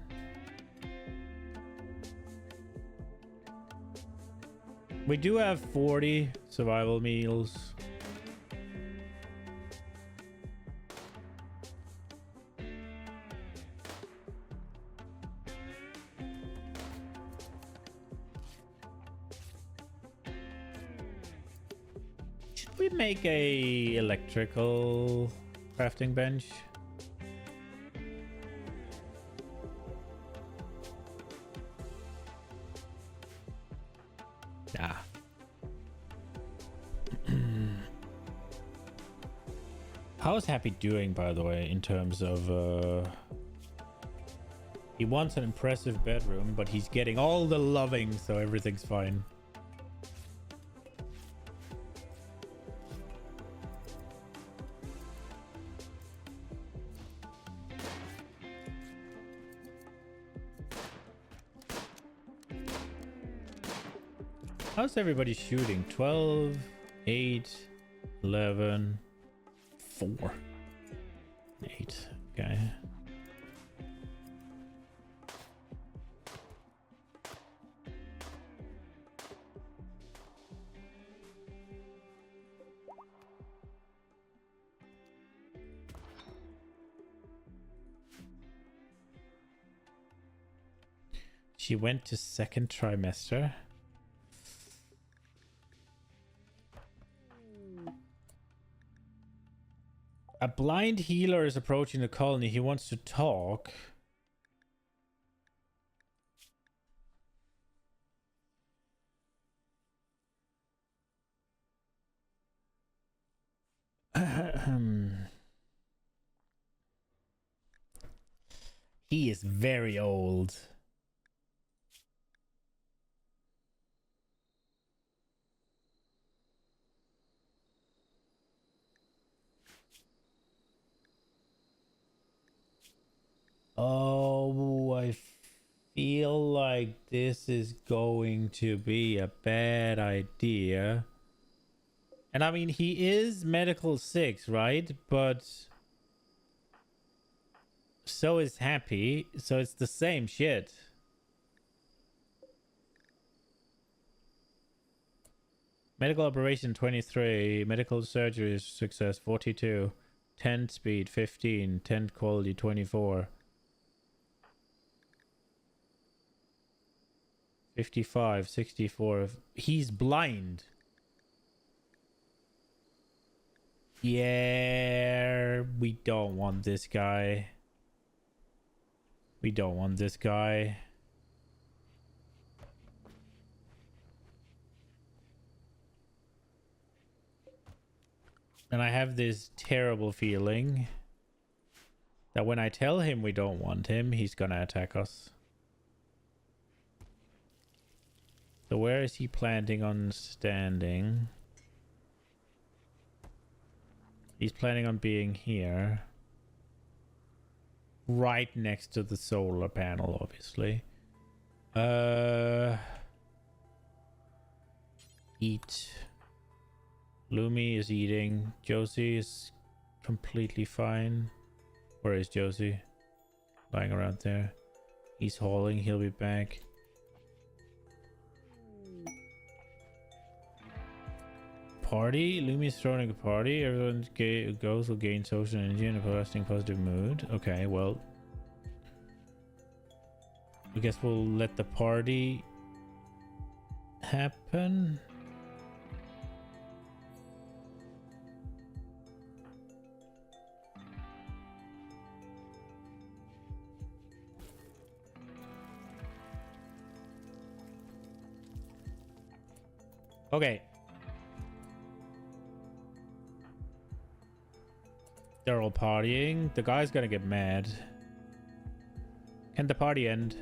We do have 40 survival meals. We make a electrical crafting bench. Nah. How's Happy doing, by the way, in terms of he wants an impressive bedroom, but he's getting all the loving, so everything's fine. How's everybody shooting? 12, 8, 11, 4, 8. Okay. She went to second trimester. A blind healer is approaching the colony. He wants to talk. He is very old. Oh, I feel like this is going to be a bad idea. And I mean, he is medical 6, right? But so is Happy. So it's the same shit. Medical operation 23. Medical surgery success 42. 10 speed 15. 10 quality 24. 55, 64. He's blind. Yeah, we don't want this guy. We don't want this guy. And I have this terrible feeling That when I tell him we don't want him, he's gonna attack us. So where is he planning on standing? He's planning on being here. Right next to the solar panel, obviously. Eat. Lumi is eating. Josie is completely fine. Where is Josie? Lying around there. He's hauling. He'll be back. Party? Lumi's throwing a party. Everyone goes will gain social energy and a lasting positive mood. Okay, well. I guess we'll let the party happen. Okay. They're all partying. The guy's gonna get mad. Can the party end?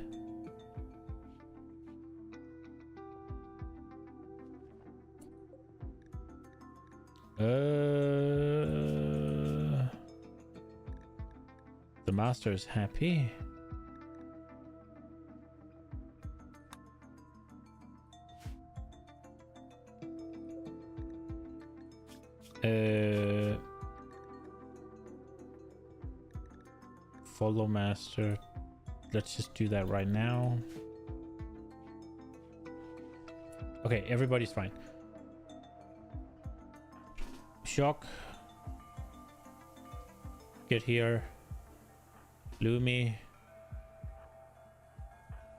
The master's happy. Follow master. Let's just do that right now. Okay, everybody's fine. Shock. Get here. Lumi.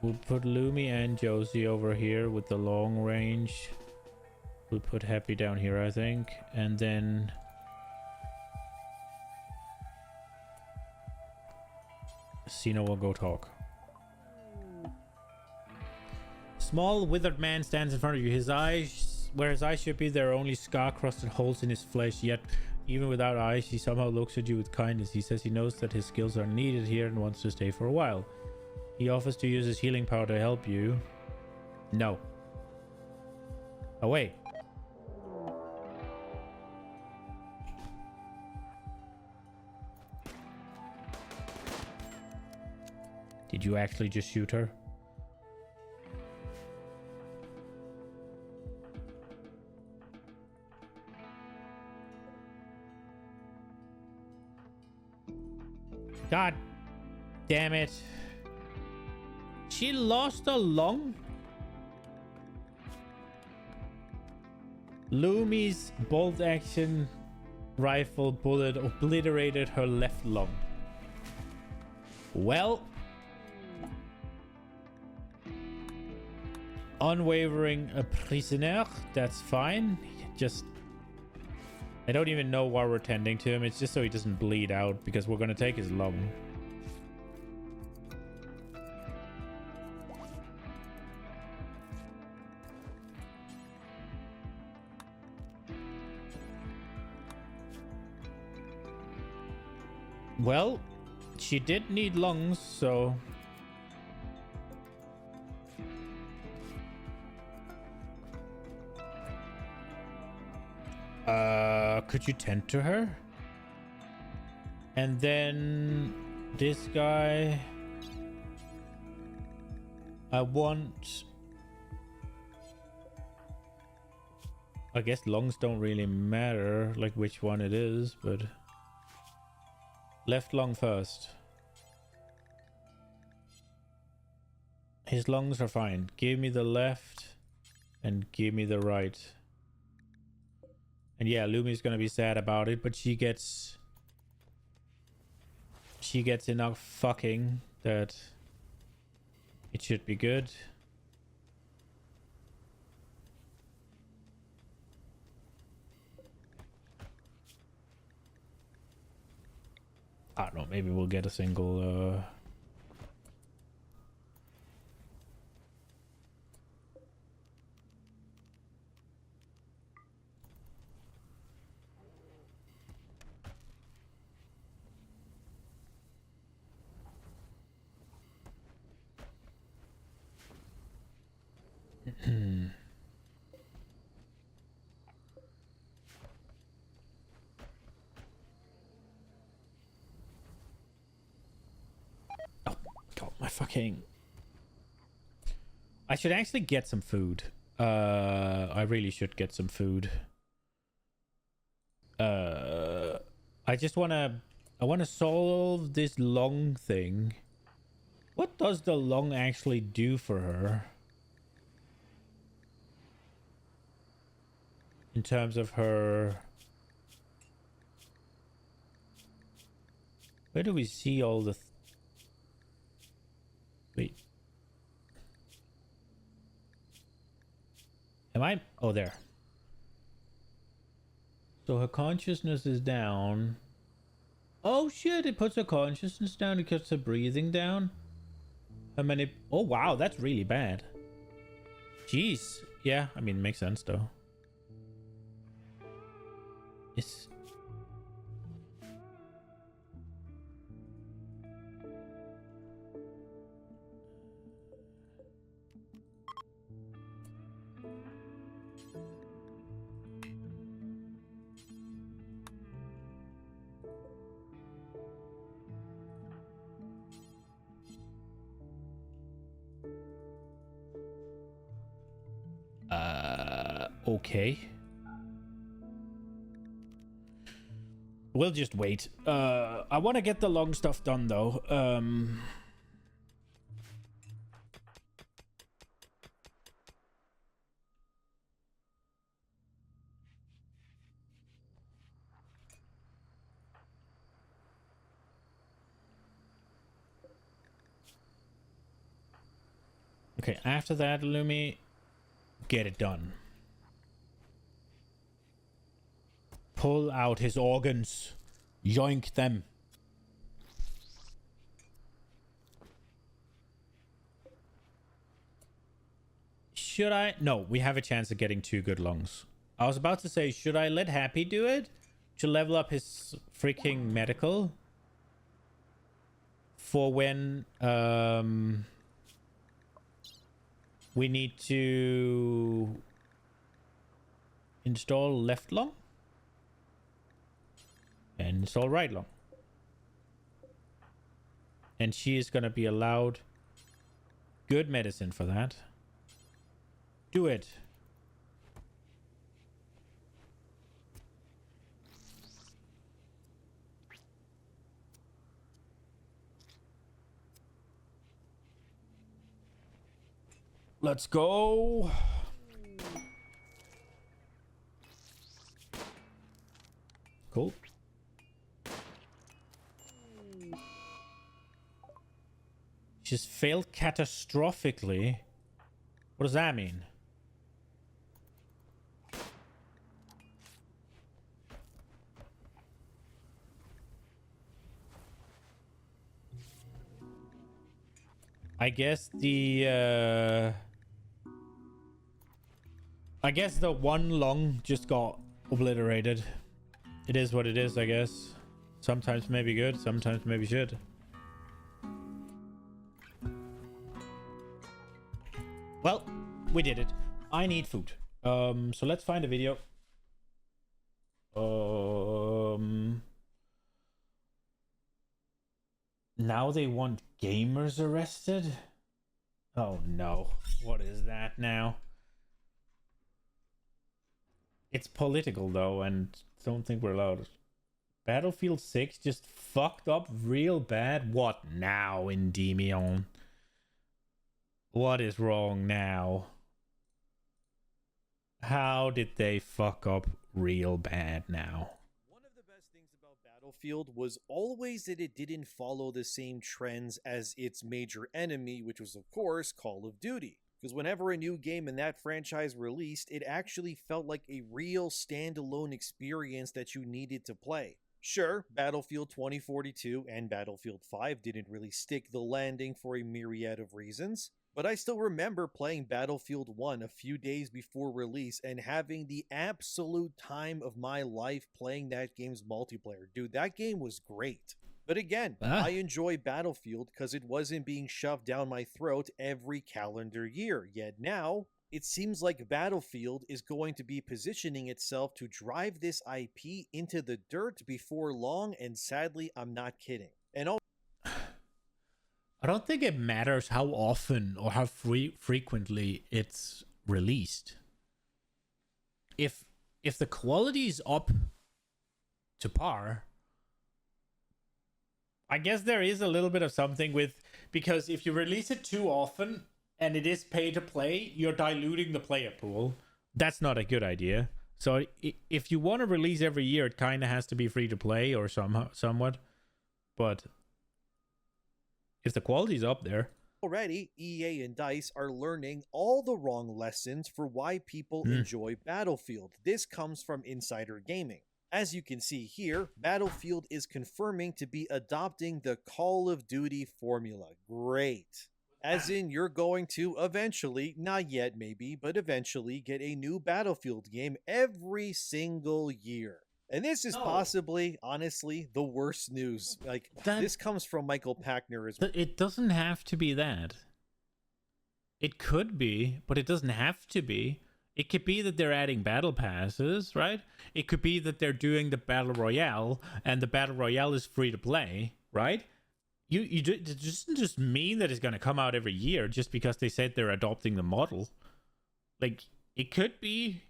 We'll put Lumi and Josie over here with the long range. We'll put Happy down here, I think. And then... Sino will go talk. Small withered man stands in front of you. His eyes, where his eyes should be, there are only scar-crusted holes in his flesh. Yet, even without eyes, he somehow looks at you with kindness. He says he knows that his skills are needed here and wants to stay for a while. He offers to use his healing power to help you. No. Away. Did you actually just shoot her? God damn it. She lost a lung? Lumi's bolt action rifle bullet obliterated her left lung. Well, unwavering a prisoner, that's fine. Just, I don't even know why we're tending to him. It's just so he doesn't bleed out, because we're going to take his lung. Well, she did need lungs, so... could you tend to her? And then this guy, I guess lungs don't really matter, like which one it is, but left lung first. His lungs are fine. Give me the left and give me the right. And yeah, Lumi's gonna be sad about it, but she gets enough fucking that it should be good. I don't know, maybe we'll get a single Oh, God, my fucking... I should actually get some food. I really should get some food. I just wanna... I wanna solve this lung thing. What does the lung actually do for her? In terms of her... Where do we see all the... Wait. Am I... Oh, there. So her consciousness is down. Oh shit, it puts her consciousness down. It cuts her breathing down. How many... Oh wow, that's really bad. Jeez. Yeah, I mean, it makes sense though. It's... Okay. We'll just wait. I want to get the long stuff done though. Okay, after that, Lumi, get it done. Pull out his organs. Yoink them. Should I? No, we have a chance of getting 2 good lungs. I was about to say, should I let Happy do it? To level up his freaking medical? For when, we need to install left lung? And install right lung. And she is going to be allowed good medicine for that. Do it. Let's go. Cool. She's failed catastrophically. What does that mean? I guess the one lung just got obliterated. It is what it is, I guess. Sometimes maybe good, sometimes maybe shit. Well, we did it. I need food. So let's find a video. Now they want gamers arrested? Oh no. What is that now? It's political though, and don't think we're allowed. Battlefield 6 just fucked up real bad. What now, Endymion? What is wrong now? How did they fuck up real bad now? One of the best things about Battlefield was always that it didn't follow the same trends as its major enemy, which was of course Call of Duty. Because whenever a new game in that franchise released, it actually felt like a real standalone experience that you needed to play. Sure, Battlefield 2042 and Battlefield 5 didn't really stick the landing for a myriad of reasons, but I still remember playing Battlefield 1 a few days before release and having the absolute time of my life playing that game's multiplayer. Dude, that game was great. But again, I enjoy Battlefield because it wasn't being shoved down my throat every calendar year, yet now it seems like Battlefield is going to be positioning itself to drive this IP into the dirt before long, and sadly, I'm not kidding. And I don't think it matters how often or how frequently it's released. If the quality is up to par, I guess there is a little bit of something with, because if you release it too often and it is pay to play, you're diluting the player pool. That's not a good idea. So if you want to release every year, it kind of has to be free to play or somewhat. But if the quality's up there. already, EA and DICE are learning all the wrong lessons for why people enjoy Battlefield. This comes from Insider Gaming. As you can see here, Battlefield is confirming to be adopting the Call of Duty formula. Great. As in, you're going to eventually, not yet maybe, but eventually get a new Battlefield game every single year. And this is possibly, honestly, the worst news. Like, this comes from Michael Packner as well. It doesn't have to be that. It could be, but it doesn't have to be. It could be that they're adding battle passes, right? It could be that they're doing the battle royale, and the battle royale is free to play, right? It doesn't just mean that it's going to come out every year just because they said they're adopting the model. Like, it could be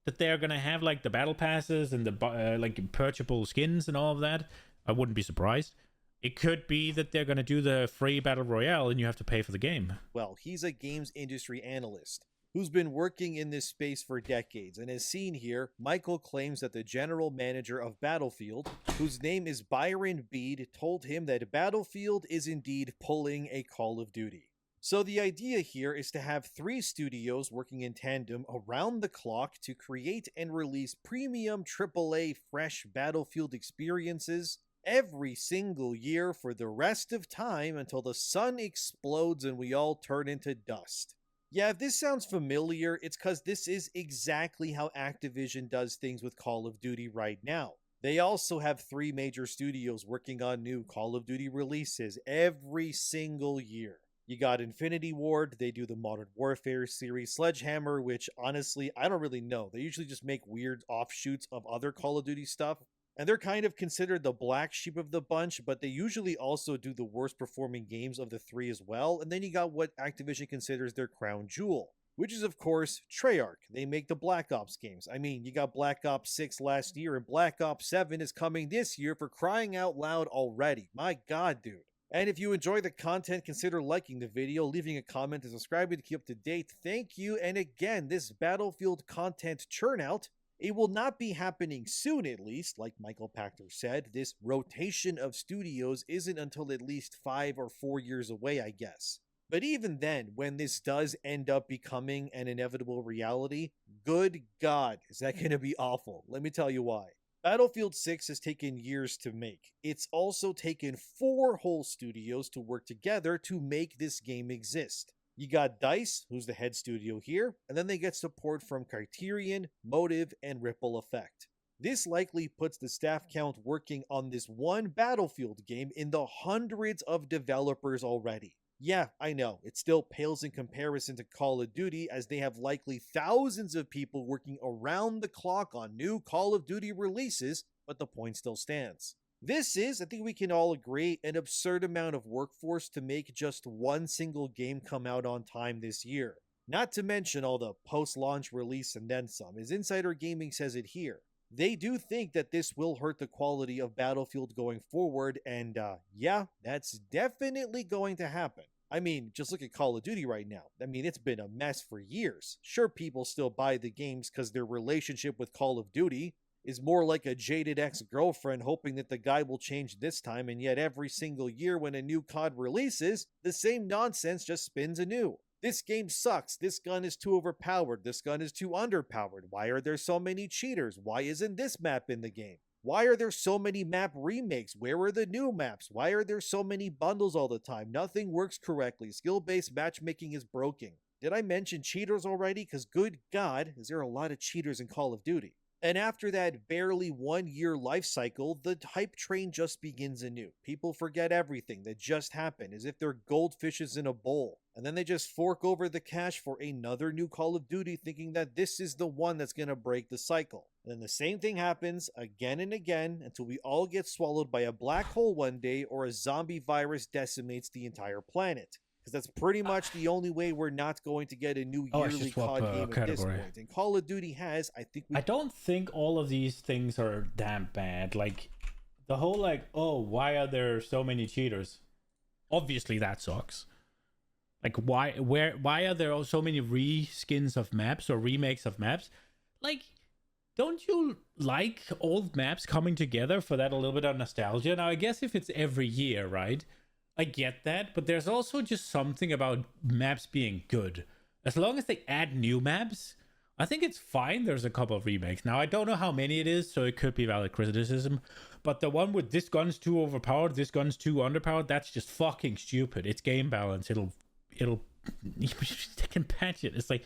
that they're going to have like the battle passes and the like purchasable skins and all of that. I wouldn't be surprised. It could be that they're going to do the free battle royale and you have to pay for the game. Well, he's a games industry analyst who's been working in this space for decades, and as seen here, Michael claims that the general manager of Battlefield, whose name is Byron Bede, told him that Battlefield is indeed pulling a Call of Duty. So the idea here is to have 3 studios working in tandem around the clock to create and release premium AAA fresh Battlefield experiences every single year for the rest of time until the sun explodes and we all turn into dust. Yeah, if this sounds familiar, it's because this is exactly how Activision does things with Call of Duty right now. They also have 3 major studios working on new Call of Duty releases every single year. You got Infinity Ward, they do the Modern Warfare series, Sledgehammer, which honestly, I don't really know. They usually just make weird offshoots of other Call of Duty stuff. And they're kind of considered the black sheep of the bunch, but they usually also do the worst performing games of the 3 as well. And then you got what Activision considers their crown jewel, which is of course Treyarch. They make the Black Ops games. I mean, you got Black Ops 6 last year and Black Ops 7 is coming this year, for crying out loud already. My god, dude. And if you enjoy the content, consider liking the video, leaving a comment, and subscribing to keep up to date. Thank you. And again, this Battlefield content churnout, it will not be happening soon, at least. Like Michael Pachter said, this rotation of studios isn't until at least 5 or 4 years away, I guess. But even then, when this does end up becoming an inevitable reality, good God, is that going to be awful? Let me tell you why. Battlefield 6 has taken years to make. It's also taken 4 whole studios to work together to make this game exist. You got DICE, who's the head studio here, and then they get support from Criterion, Motive, and Ripple Effect. This likely puts the staff count working on this one Battlefield game in the hundreds of developers already. Yeah, I know, it still pales in comparison to Call of Duty, as they have likely thousands of people working around the clock on new Call of Duty releases, but the point still stands. This is, I think we can all agree, an absurd amount of workforce to make just one single game come out on time this year. Not to mention all the post-launch release and then some, as Insider Gaming says it here. They do think that this will hurt the quality of Battlefield going forward, and yeah, that's definitely going to happen. I mean, just look at Call of Duty right now. I mean, it's been a mess for years. Sure, people still buy the games because their relationship with Call of Duty is more like a jaded ex-girlfriend hoping that the guy will change this time, and yet every single year when a new COD releases, the same nonsense just spins anew. This game sucks. This gun is too overpowered. This gun is too underpowered. Why are there so many cheaters? Why isn't this map in the game? Why are there so many map remakes? Where are the new maps? Why are there so many bundles all the time? Nothing works correctly. Skill-based matchmaking is broken. Did I mention cheaters already? Because good God, is there a lot of cheaters in Call of Duty? And after that barely 1 year life cycle, the hype train just begins anew. People forget everything that just happened as if they're goldfishes in a bowl. and then they just fork over the cash for another new Call of Duty, thinking that this is the one that's going to break the cycle. And then the same thing happens again and again until we all get swallowed by a black hole one day or a zombie virus decimates the entire planet. Because that's pretty much the only way we're not going to get a new yearly COD game at this point. And Call of Duty has, I think I don't think all of these things are damn bad. Like, the whole like, oh, why are there so many cheaters? Obviously that sucks. Like, why are there so many reskins of maps or remakes of maps? Like, don't you like old maps coming together for that a little bit of nostalgia? Now, I guess if it's every year, right? I get that, but there's also just something about maps being good. As long as they add new maps, I think it's fine. There's a couple of remakes. Now, I don't know how many it is, so it could be valid criticism. But the one with this gun's too overpowered, this gun's too underpowered, that's just fucking stupid. It's game balance. It'll they can patch it. It's like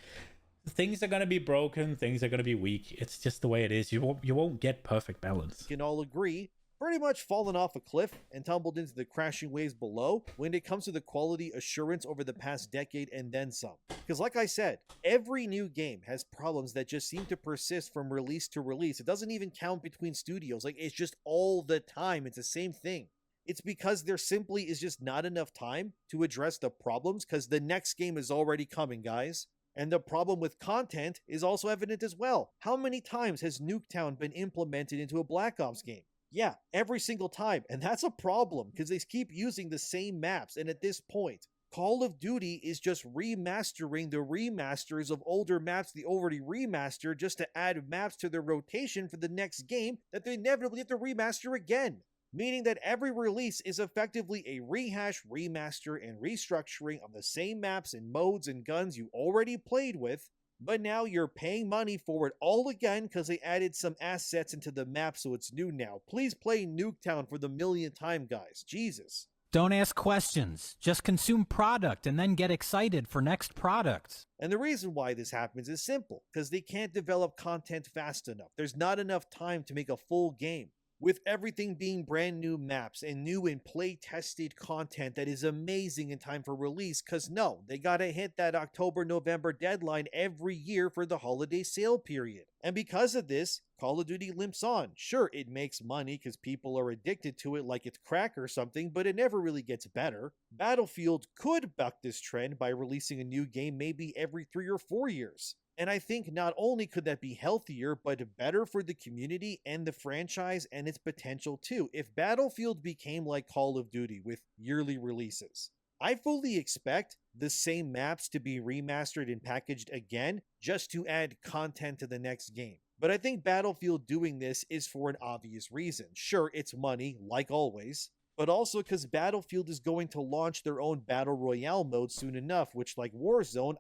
things are gonna be broken, things are gonna be weak. It's just the way it is. You won't get perfect balance. Can all agree, pretty much fallen off a cliff and tumbled into the crashing waves below when it comes to the quality assurance over the past decade and then some. Because like I said, every new game has problems that just seem to persist from release to release. It doesn't even count between studios. Like, it's just all the time. It's the same thing. It's because there simply is just not enough time to address the problems because the next game is already coming, guys. And the problem with content is also evident as well. How many times has Nuketown been implemented into a Black Ops game? Yeah, every single time. And that's a problem because they keep using the same maps. And at this point, Call of Duty is just remastering the remasters of older maps they already remastered just to add maps to their rotation for the next game that they inevitably have to remaster again. Meaning that every release is effectively a rehash, remaster, and restructuring of the same maps and modes and guns you already played with, but now you're paying money for it all again because they added some assets into the map so it's new now. Please play Nuketown for the millionth time, guys. Jesus. Don't ask questions. Just consume product and then get excited for next products. And the reason why this happens is simple, because they can't develop content fast enough. There's not enough time to make a full game. With everything being brand new maps and new and play-tested content that is amazing in time for release, because no, they gotta hit that October-November deadline every year for the holiday sale period. And because of this, Call of Duty limps on. Sure, it makes money because people are addicted to it like it's crack or something, but it never really gets better. Battlefield could buck this trend by releasing a new game maybe every 3 or 4 years. And I think not only could that be healthier, but better for the community and the franchise and its potential too, if Battlefield became like Call of Duty with yearly releases. I fully expect the same maps to be remastered and packaged again just to add content to the next game. But I think Battlefield doing this is for an obvious reason. Sure, it's money, like always, but also because Battlefield is going to launch their own Battle Royale mode soon enough, which, like Warzone,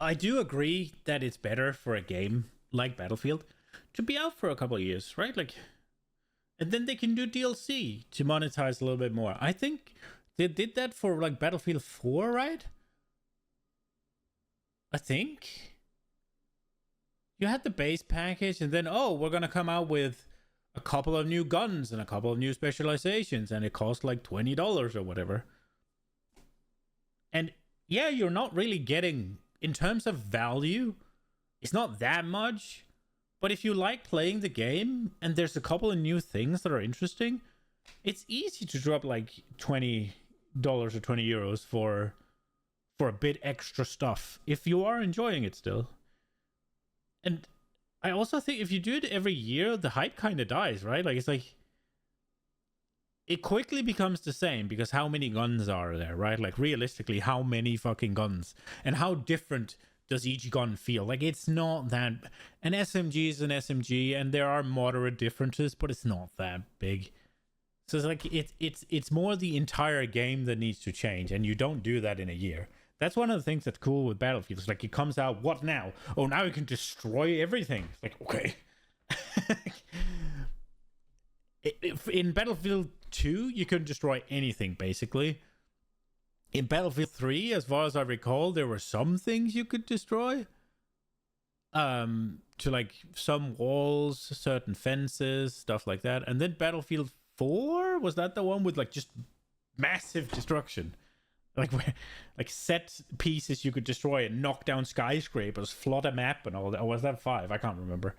I do agree that it's better for a game like Battlefield to be out for a couple of years, right? Like, and then they can do DLC to monetize a little bit more. I think they did that for, like, Battlefield 4, right? I think. You had the base package, and then, oh, we're gonna come out with a couple of new guns and a couple of new specializations, and it cost like $20 or whatever. And yeah, you're not really getting, in terms of value, it's not that much. But if you like playing the game and there's a couple of new things that are interesting, it's easy to drop like $20 or €20 for a bit extra stuff if you are enjoying it still. And I also think if you do it every year, the hype kind of dies, right? Like, it's like, it quickly becomes the same because how many guns are there, right? Like, realistically, how many fucking guns? And how different does each gun feel? Like, it's not that... An SMG is an SMG, and there are moderate differences, but it's not that big. So it's like, it's more the entire game that needs to change, and you don't do that in a year. That's one of the things that's cool with Battlefield. It's like, it comes out, what now? Oh, now you can destroy everything. It's like, okay. In Battlefield 2, you couldn't destroy anything, basically. In Battlefield 3, as far as I recall, there were some things you could destroy. To, like, some walls, certain fences, stuff like that. And then Battlefield 4, was that the one with, like, just massive destruction? Like like set pieces you could destroy and knock down skyscrapers, flood a map, and all that. Or was that 5? I can't remember.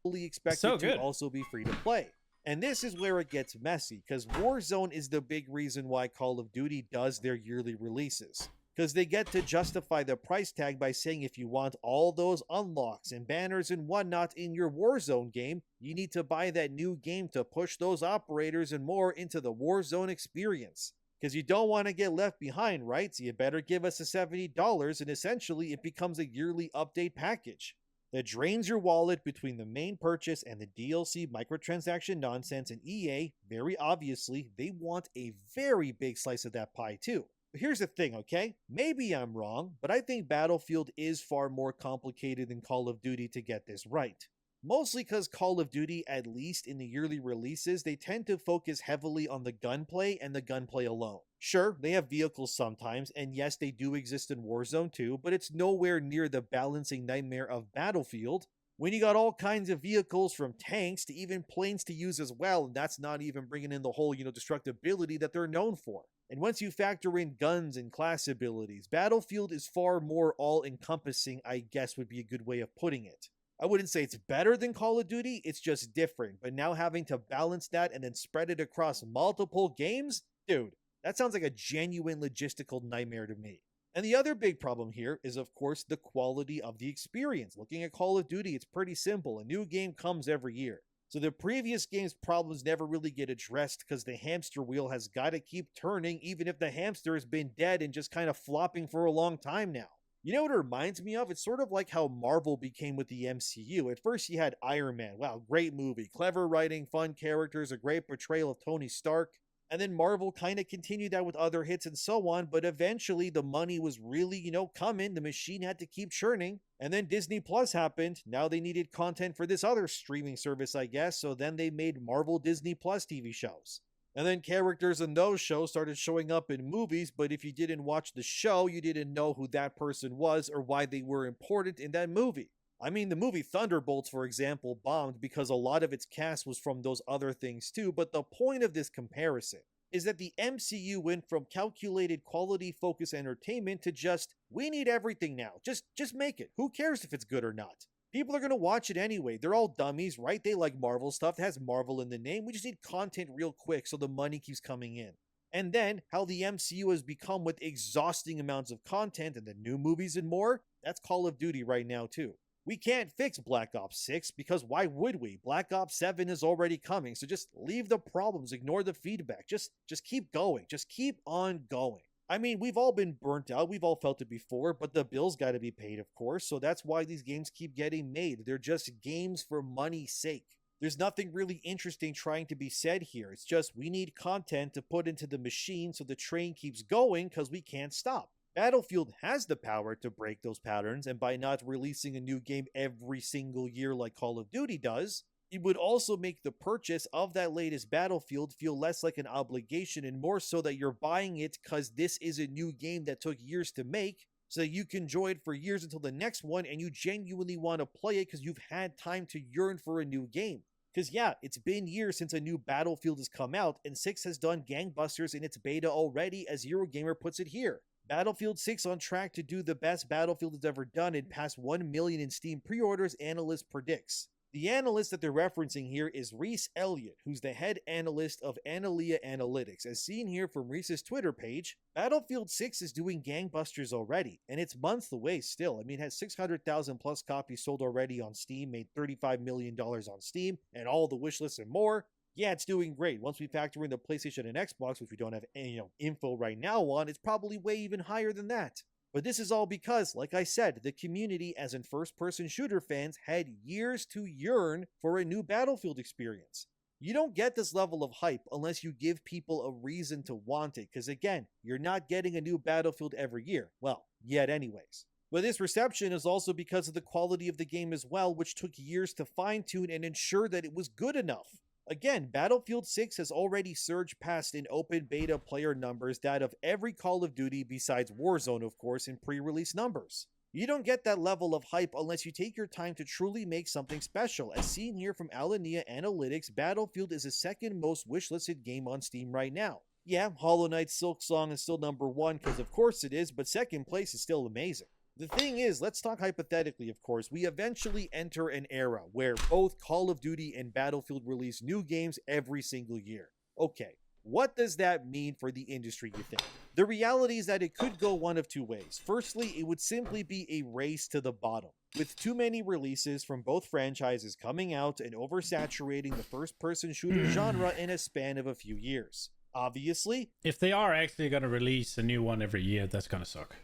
Fully expected So to good. also be free to play. And this is where it gets messy, because Warzone is the big reason why Call of Duty does their yearly releases. Because they get to justify the price tag by saying if you want all those unlocks and banners and whatnot in your Warzone game, you need to buy that new game to push those operators and more into the Warzone experience. Because you don't want to get left behind, right? So you better give us the $70, and essentially it becomes a yearly update package that drains your wallet between the main purchase and the DLC microtransaction nonsense. And EA, very obviously, they want a very big slice of that pie too. But here's the thing, okay? Maybe I'm wrong, but I think Battlefield is far more complicated than Call of Duty to get this right. Mostly because Call of Duty, at least in the yearly releases, they tend to focus heavily on the gunplay and the gunplay alone. Sure, they have vehicles sometimes, and yes, they do exist in Warzone too, but it's nowhere near the balancing nightmare of Battlefield, when you got all kinds of vehicles from tanks to even planes to use as well, and that's not even bringing in the whole, destructibility that they're known for. And once you factor in guns and class abilities, Battlefield is far more all-encompassing, I guess would be a good way of putting it. I wouldn't say it's better than Call of Duty, it's just different, but now having to balance that and then spread it across multiple games? Dude, that sounds like a genuine logistical nightmare to me. And the other big problem here is, of course, the quality of the experience. Looking at Call of Duty, it's pretty simple. A new game comes every year. So the previous game's problems never really get addressed because the hamster wheel has got to keep turning even if the hamster has been dead and just kind of flopping for a long time now. You know what it reminds me of? It's sort of like how Marvel became with the MCU. At first you had Iron Man. Wow, great movie. Clever writing, fun characters, a great portrayal of Tony Stark. And then Marvel kind of continued that with other hits and so on, but eventually the money was really, coming. The machine had to keep churning. And then Disney Plus happened. Now they needed content for this other streaming service, I guess. So then they made Marvel Disney Plus TV shows. And then characters in those shows started showing up in movies, but if you didn't watch the show, you didn't know who that person was or why they were important in that movie. I mean, the movie Thunderbolts, for example, bombed because a lot of its cast was from those other things too, but the point of this comparison is that the MCU went from calculated quality focus entertainment to just, we need everything now, just make it. Who cares if it's good or not? People are going to watch it anyway. They're all dummies, right? They like Marvel stuff. It has Marvel in the name. We just need content real quick so the money keeps coming in. And then how the MCU has become with exhausting amounts of content and the new movies and more, that's Call of Duty right now too. We can't fix Black Ops 6 because why would we? Black Ops 7 is already coming. So just leave the problems, ignore the feedback. Just keep going. Just keep on going. I mean, we've all been burnt out. We've all felt it before, but the bills got to be paid, of course. So that's why these games keep getting made. They're just games for money's sake. There's nothing really interesting trying to be said here. It's just we need content to put into the machine so the train keeps going because we can't stop. Battlefield has the power to break those patterns, and by not releasing a new game every single year like Call of Duty does, it would also make the purchase of that latest Battlefield feel less like an obligation and more so that you're buying it because this is a new game that took years to make, so that you can enjoy it for years until the next one and you genuinely want to play it because you've had time to yearn for a new game. Because yeah, it's been years since a new Battlefield has come out, and 6 has done gangbusters in its beta already, as Eurogamer puts it here. Battlefield 6 on track to do the best Battlefield has ever done and pass 1 million in Steam pre-orders, analyst predicts. The analyst that they're referencing here is Reese Elliott, who's the head analyst of Analia Analytics. As seen here from Reese's Twitter page, Battlefield 6 is doing gangbusters already, and it's months away still. I mean, it has 600,000 plus copies sold already on Steam, made $35 million on Steam, and all the wish lists and more. Yeah, it's doing great. Once we factor in the PlayStation and Xbox, which we don't have any info right now on, it's probably way even higher than that. But this is all because, like I said, the community, as in first-person shooter fans, had years to yearn for a new Battlefield experience. You don't get this level of hype unless you give people a reason to want it, because again, you're not getting a new Battlefield every year. Well, yet anyways. But this reception is also because of the quality of the game as well, which took years to fine-tune and ensure that it was good enough. Again, Battlefield 6 has already surged past in open beta player numbers that of every Call of Duty besides Warzone, of course, in pre-release numbers. You don't get that level of hype unless you take your time to truly make something special. As seen here from Alania Analytics, Battlefield is the second most wishlisted game on Steam right now. Yeah, Hollow Knight Silk Song is still #1 because of course it is, but second place is still amazing. The thing is, let's talk hypothetically, of course, we eventually enter an era where both Call of Duty and Battlefield release new games every single year. Okay, what does that mean for the industry, you think? The reality is that it could go one of two ways. Firstly, it would simply be a race to the bottom, with too many releases from both franchises coming out and oversaturating the first-person shooter genre in a span of a few years. Obviously, if they are actually going to release a new one every year, that's going to suck.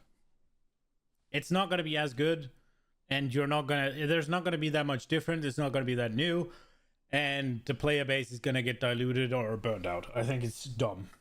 It's not going to be as good, and there's not going to be that much different. It's not going to be that new, and the player base is going to get diluted or burned out. I think it's dumb.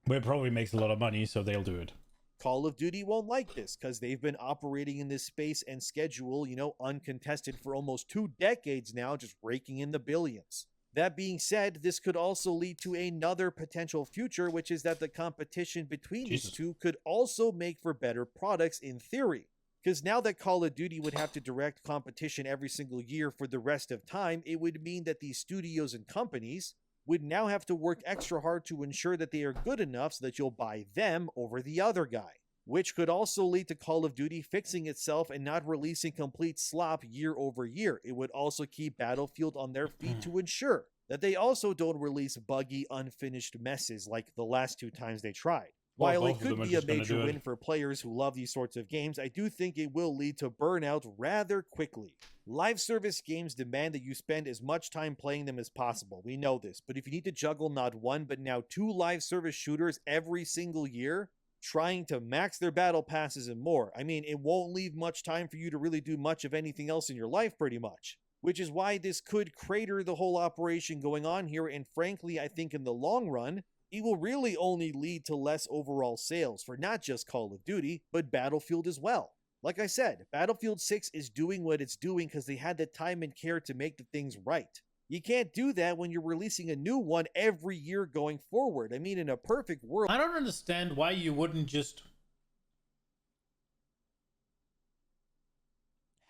But it probably makes a lot of money, so they'll do it. Call of Duty won't like this because they've been operating in this space and schedule, uncontested for almost 2 decades now, just raking in the billions. That being said, this could also lead to another potential future, which is that the competition between these two could also make for better products in theory. Because now that Call of Duty would have to direct competition every single year for the rest of time, it would mean that these studios and companies would now have to work extra hard to ensure that they are good enough so that you'll buy them over the other guy. Which could also lead to Call of Duty fixing itself and not releasing complete slop year over year. It would also keep Battlefield on their feet to ensure that they also don't release buggy, unfinished messes like the last 2 times they tried. While it could be a major win for players who love these sorts of games, I do think it will lead to burnout rather quickly. Live service games demand that you spend as much time playing them as possible. We know this, but if you need to juggle not 1 but now 2 live service shooters every single year, trying to max their battle passes and more, it won't leave much time for you to really do much of anything else in your life pretty much. Which is why this could crater the whole operation going on here, and frankly, I think in the long run, it will really only lead to less overall sales for not just Call of Duty, but Battlefield as well. Like I said, Battlefield 6 is doing what it's doing because they had the time and care to make the things right. You can't do that when you're releasing a new one every year going forward. In a perfect world... I don't understand why you wouldn't just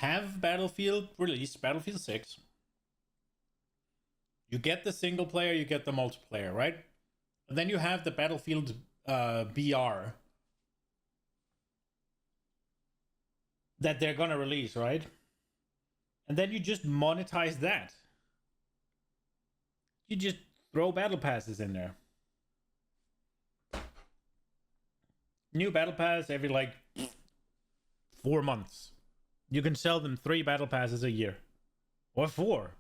have Battlefield release, Battlefield 6. You get the single player, you get the multiplayer, right? And then you have the Battlefield BR that they're gonna release, right? And then you just monetize that. You just throw battle passes in there. New battle pass every 4 months. You can sell them 3 battle passes a year. Or 4.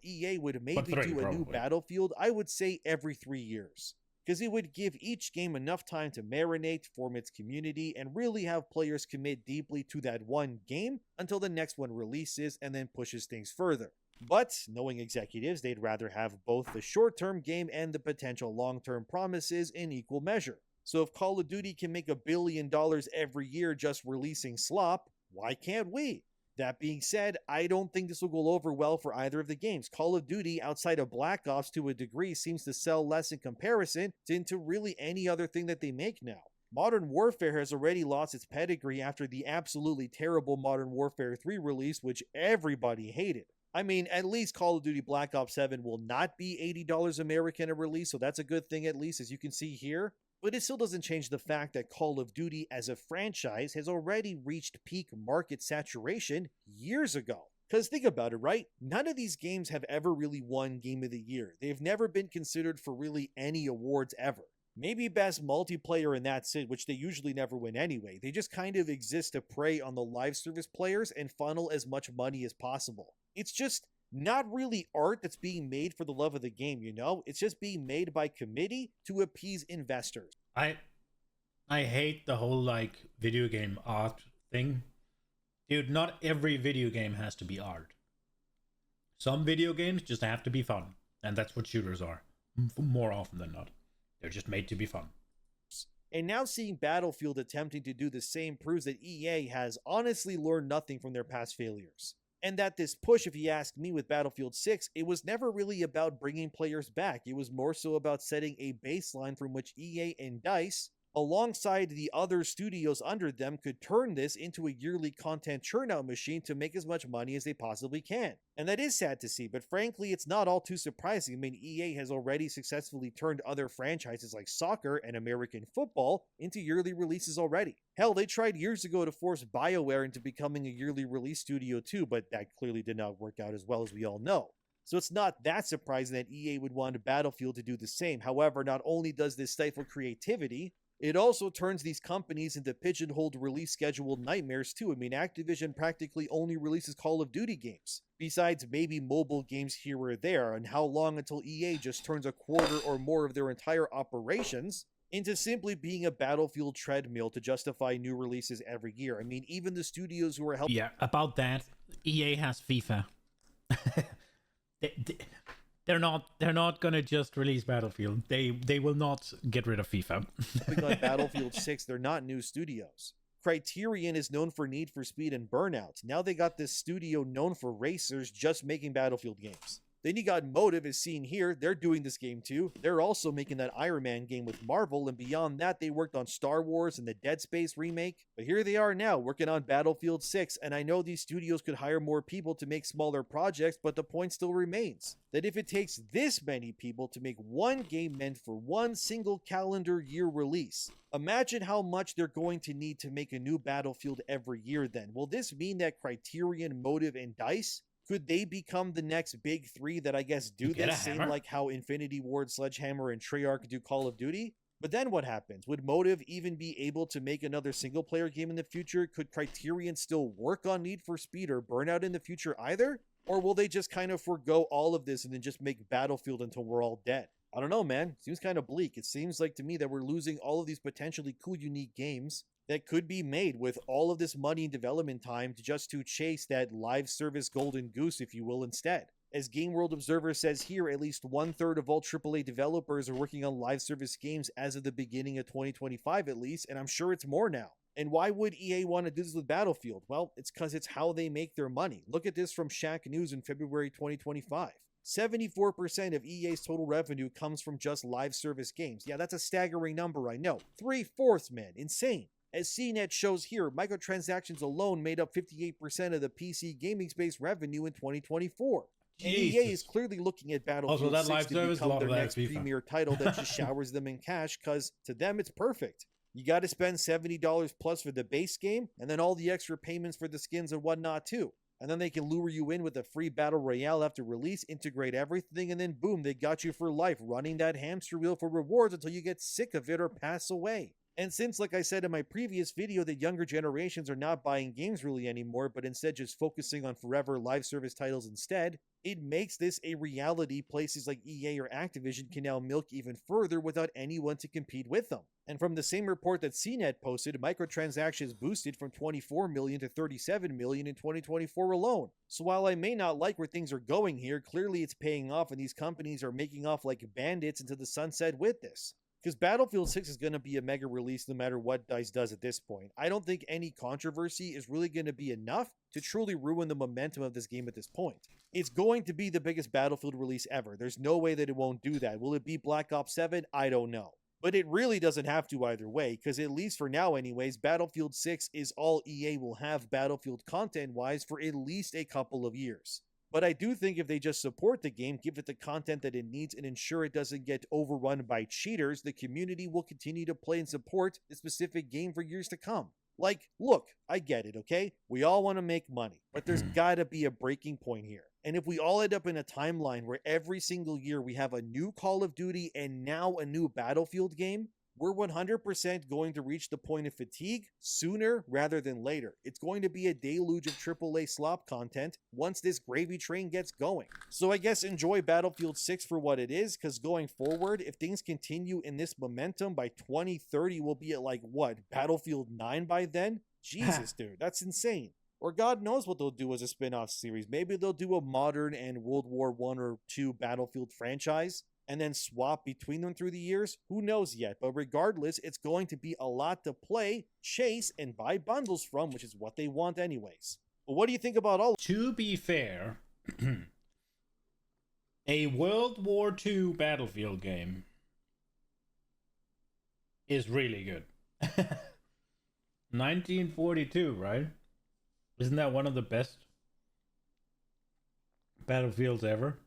EA would maybe do a new Battlefield, I would say every 3 years. Because it would give each game enough time to marinate, form its community, and really have players commit deeply to that one game until the next one releases and then pushes things further. But, knowing executives, they'd rather have both the short-term game and the potential long-term promises in equal measure. So if Call of Duty can make $1 billion every year just releasing slop, why can't we? That being said, I don't think this will go over well for either of the games. Call of Duty, outside of Black Ops to a degree, seems to sell less in comparison to really any other thing that they make now. Modern Warfare has already lost its pedigree after the absolutely terrible Modern Warfare 3 release, which everybody hated. At least Call of Duty Black Ops 7 will not be $80 American a release, so that's a good thing at least, as you can see here. But it still doesn't change the fact that Call of Duty as a franchise has already reached peak market saturation years ago. Because think about it, right? None of these games have ever really won Game of the Year. They've never been considered for really any awards ever. Maybe best multiplayer and that's it, which they usually never win anyway. They just kind of exist to prey on the live service players and funnel as much money as possible. It's just not really art that's being made for the love of the game, It's just being made by committee to appease investors. I hate the whole video game art thing. Dude, not every video game has to be art. Some video games just have to be fun. And that's what shooters are. More often than not. They're just made to be fun. And now seeing Battlefield attempting to do the same proves that EA has honestly learned nothing from their past failures. And that this push, if you ask me, with Battlefield 6, it was never really about bringing players back. It was more so about setting a baseline from which EA and DICE alongside the other studios under them, could turn this into a yearly content churnout machine to make as much money as they possibly can. And that is sad to see, but frankly, it's not all too surprising. I mean, EA has already successfully turned other franchises like soccer and American football into yearly releases already. Hell, they tried years ago to force BioWare into becoming a yearly release studio too, but that clearly did not work out as well, as we all know. So it's not that surprising that EA would want Battlefield to do the same. However, not only does this stifle creativity, it also turns these companies into pigeonholed release schedule nightmares too. I mean, Activision practically only releases Call of Duty games, besides maybe mobile games here or there, and how long until EA just turns a quarter or more of their entire operations into simply being a Battlefield treadmill to justify new releases every year. I mean, even the studios who are helping... Yeah, about that, EA has FIFA. They're not gonna just release Battlefield. They will not get rid of FIFA. like Battlefield 6, they're not new studios. Criterion is known for Need for Speed and Burnout. Now they got this studio known for racers just making Battlefield games. Then you got Motive, as seen here. They're doing this game too. They're also making that Iron Man game with Marvel, and beyond that, they worked on Star Wars and the Dead Space remake. But here they are now, working on Battlefield 6, and I know these studios could hire more people to make smaller projects, but the point still remains that if it takes this many people to make one game meant for one single calendar year release, imagine how much they're going to need to make a new Battlefield every year then. Will this mean that Criterion, Motive, and DICE, could they become the next big three that I guess do this, same like how Infinity Ward, Sledgehammer, and Treyarch do Call of Duty? But then what happens? Would Motive even be able to make another single-player game in the future? Could Criterion still work on Need for Speed or Burnout in the future either? Or will they just kind of forgo all of this and then just make Battlefield until we're all dead? I don't know, man. Seems kind of bleak. It seems like to me that we're losing all of these potentially cool, unique games that could be made with all of this money and development time just to chase that live service golden goose, if you will, instead. As Game World Observer says here, at least 1/3 of all AAA developers are working on live service games as of the beginning of 2025 at least, and I'm sure it's more now. And why would EA want to do this with Battlefield? Well, it's because it's how they make their money. Look at this from Shack News in February 2025. 74% of EA's total revenue comes from just live service games. Yeah, that's a staggering number, I know. 3/4, man. Insane. As CNET shows here, microtransactions alone made up 58% of the PC gaming space revenue in 2024. And EA is clearly looking at Battlefield 6 to become their next premier title that just showers them in cash, because to them it's perfect. You got to spend $70 plus for the base game, and then all the extra payments for the skins and whatnot too. And then they can lure you in with a free battle royale after release, integrate everything, and then boom, they got you for life, running that hamster wheel for rewards until you get sick of it or pass away. And since, like I said in my previous video, that younger generations are not buying games really anymore, but instead just focusing on forever live service titles instead, it makes this a reality places like EA or Activision can now milk even further without anyone to compete with them. And from the same report that CNET posted, microtransactions boosted from 24 million to 37 million in 2024 alone. So while I may not like where things are going here, clearly it's paying off and these companies are making off like bandits into the sunset with this. Because Battlefield 6 is going to be a mega release no matter what DICE does at this point. I don't think any controversy is really going to be enough to truly ruin the momentum of this game at this point. It's going to be the biggest Battlefield release ever. There's no way that it won't do that. Will it be Black Ops 7? I don't know. But it really doesn't have to either way, because at least for now anyways, Battlefield 6 is all EA will have Battlefield content-wise for at least a couple of years. But I do think if they just support the game, give it the content that it needs, and ensure it doesn't get overrun by cheaters, the community will continue to play and support the specific game for years to come. Like, look, I get it, okay? We all want to make money, but there's gotta be a breaking point here. And if we all end up in a timeline where every single year we have a new Call of Duty and now a new Battlefield game, we're 100% going to reach the point of fatigue sooner rather than later. It's going to be a deluge of AAA slop content once this gravy train gets going. So I guess enjoy Battlefield 6 for what it is, because going forward, if things continue in this momentum, by 2030 we'll be at like, what, Battlefield 9 by then? Jesus, dude, that's insane. Or God knows what they'll do as a spin-off series. Maybe they'll do a modern and World War I or II Battlefield franchise, and then swap between them through the years? Who knows yet, but regardless, it's going to be a lot to play, chase, and buy bundles from, which is what they want anyways. But what do you think about all? To be fair, a World War II Battlefield game is really good. 1942, right? Isn't that one of the best battlefields ever?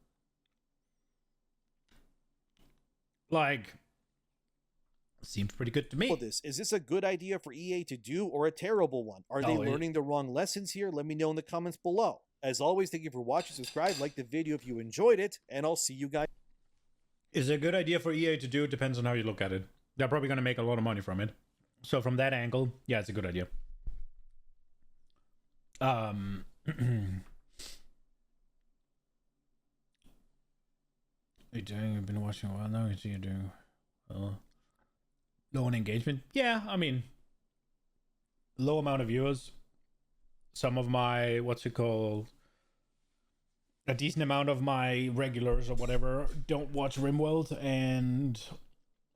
Like, seems pretty good to me. Is this a good idea for EA to do or a terrible one? Are they learning the wrong lessons here? Let me know in the comments below. As always, thank you for watching, subscribe, like the video if you enjoyed it, and I'll see you guys. Is it a good idea for EA to do? It depends on how you look at it. They're probably going to make a lot of money from it. So from that angle, yeah, it's a good idea. You're doing, you've been watching a while now, you see you're doing low on engagement. Yeah, I mean, low amount of viewers. Some of my, what's it called? A decent amount of my regulars or whatever don't watch Rimworld, and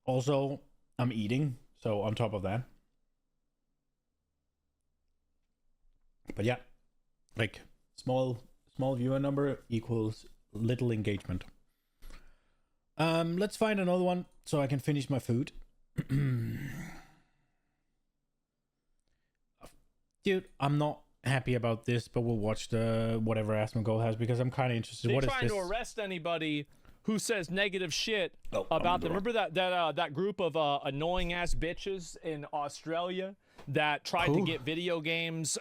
also I'm eating, so on top of that. But yeah, like small viewer number equals little engagement. Let's find another one so I can finish my food. Dude, I'm not happy about this, but we'll watch the whatever Asmongold has because I'm kind of interested. They're what is trying this? to arrest anybody who says negative shit about them. Remember that group of annoying ass bitches in Australia that tried to get video games,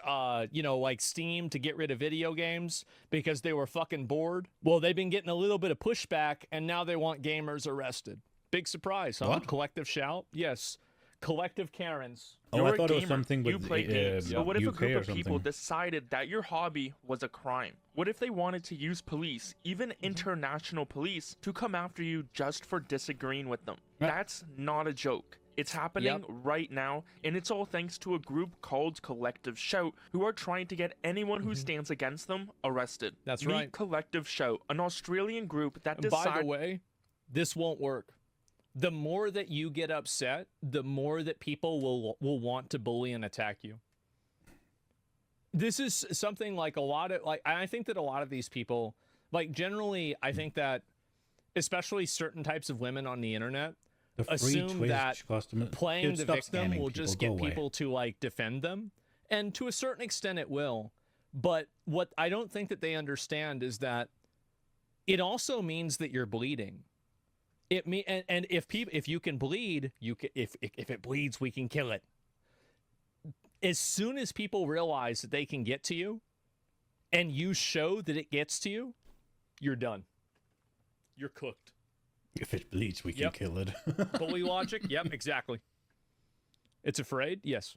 you know, like Steam, to get rid of video games because they were fucking bored? Well, they've been getting a little bit of pushback, and now they want gamers arrested. Big surprise, huh? What? Collective shout? Yes. Collective Karens. Oh, I You're a thought it was gamer. something with You play games. But what if a UK group or of people something. decided that your hobby was a crime? What if they wanted to use police, even international police, to come after you just for disagreeing with them? That's not a joke. It's happening right now, and it's all thanks to a group called Collective Shout, who are trying to get anyone who stands against them arrested. That's Meet right. Collective Shout, an Australian group that And by the way, this won't work. The more that you get upset, the more that people will want to bully and attack you. This is something like a lot of, like, I think that a lot of these people, like, generally, I think that especially certain types of women on the internet The free assume Twitch that customer. playing Dude, the stop victim scamming will people. just Go get away. people to, like, defend them. And to a certain extent it will. But what I don't think that they understand is that it also means that you're bleeding. And if you can bleed, if it bleeds, we can kill it. As soon as people realize that they can get to you, and you show that it gets to you, you're done. You're cooked. If it bleeds, we can kill it. Bully logic? Yep, exactly. It's afraid? Yes.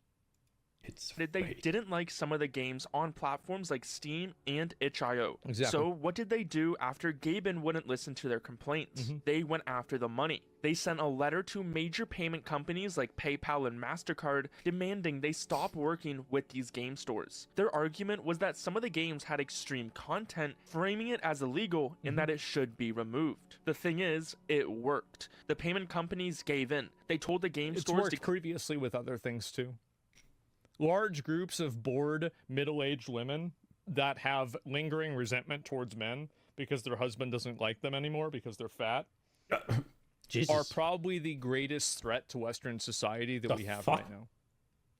They didn't like some of the games on platforms like Steam and itch.io. Exactly. So what did they do after Gaben wouldn't listen to their complaints? They went after the money. They sent a letter to major payment companies like PayPal and MasterCard demanding they stop working with these game stores. Their argument was that some of the games had extreme content, framing it as illegal and that it should be removed. The thing is, it worked. The payment companies gave in. They told the game It's stores worked previously with other things too. Large groups of bored middle-aged women that have lingering resentment towards men because their husband doesn't like them anymore because they're fat are probably the greatest threat to Western society that we have right now.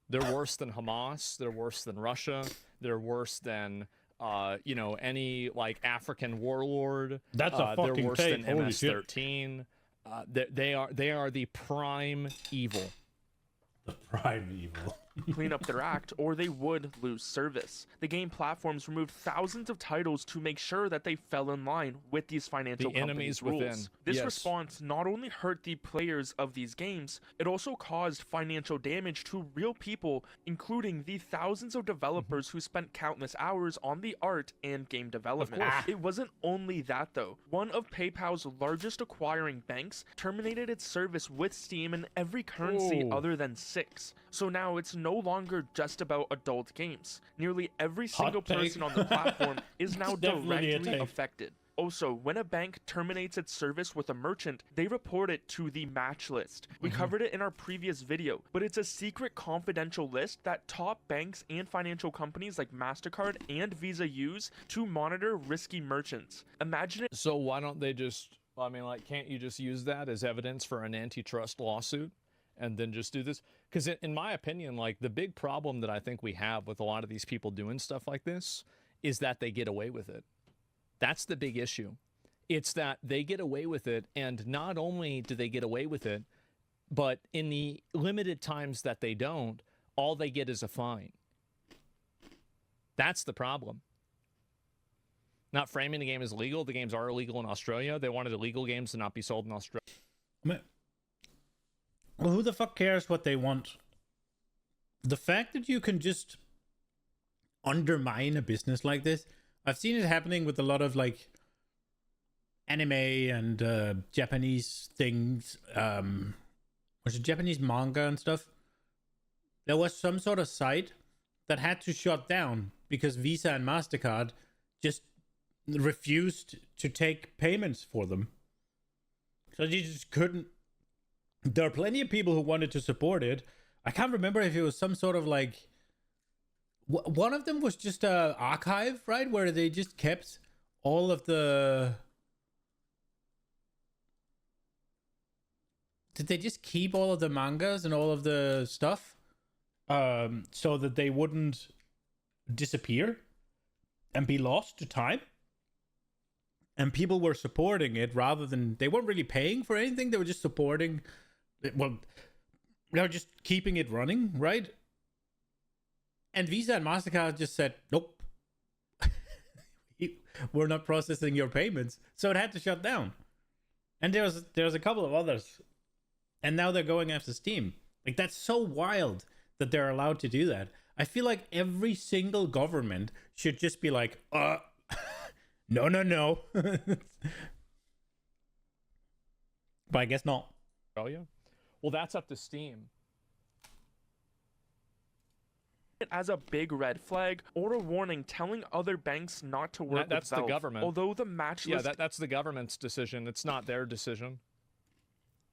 They're worse than Hamas. They're worse than Russia. They're worse than you know, any like African warlord. That's a fucking They're worse tape. than Holy shit. MS-13. They are the prime evil. The prime evil. clean up their act, or they would lose service. The game platforms removed thousands of titles to make sure that they fell in line with these financial companies' rules. within. This Yes. response not only hurt the players of these games, it also caused financial damage to real people, including the thousands of developers who spent countless hours on the art and game development. It wasn't only that though. One of PayPal's largest acquiring banks terminated its service with Steam in every currency Ooh. other than 6. So now it's no longer just about adult games. Nearly every single take. person on the platform is now It's definitely a directly take. affected. Also, when a bank terminates its service with a merchant, they report it to the match list. We covered it in our previous video, but it's a secret confidential list that top banks and financial companies like MasterCard and Visa use to monitor risky merchants. Imagine it. So why don't they just, I mean, like, can't you just use that as evidence for an antitrust lawsuit and then just do this. Because in my opinion, like, the big problem that I think we have with a lot of these people doing stuff like this is that they get away with it. That's the big issue. It's that they get away with it, and not only do they get away with it, but in the limited times that they don't, all they get is a fine. That's the problem. Not framing the game as illegal. The games are illegal in Australia. They wanted illegal games to not be sold in Australia. Well, who the fuck cares what they want? The fact that you can just undermine a business like this, I've seen it happening with a lot of like anime and Japanese things. Was it Japanese manga and stuff? There was some sort of site that had to shut down because Visa and MasterCard just refused to take payments for them. So you just couldn't. There are plenty of people who wanted to support it. I can't remember if it was some sort of like... One of them was just a archive, right? Where they just kept all of the... Did they just keep all of the mangas and all of the stuff so that they wouldn't disappear and be lost to time? And people were supporting it rather than... They weren't really paying for anything. They were just supporting... Well, they were just keeping it running, right? And Visa and MasterCard just said, nope. We're not processing your payments. So it had to shut down. And there was a couple of others. And now they're going after Steam. Like, that's so wild that they're allowed to do that. I feel like every single government should just be like, no. But I guess not. Australia? Well, that's up to Steam. It as a big red flag or a warning telling other banks not to work That's with the Valve. government. Although the match list That's the government's decision. It's not their decision.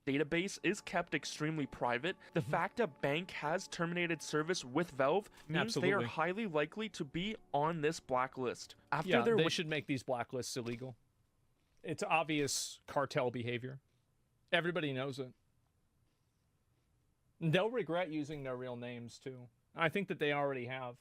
database is kept extremely private, the fact a bank has terminated service with Valve means they are Absolutely. highly likely to be on this blacklist. After Yeah, their they should make these blacklists illegal. It's obvious cartel behavior. Everybody knows it. They'll regret using their real names, too. I think that they already have.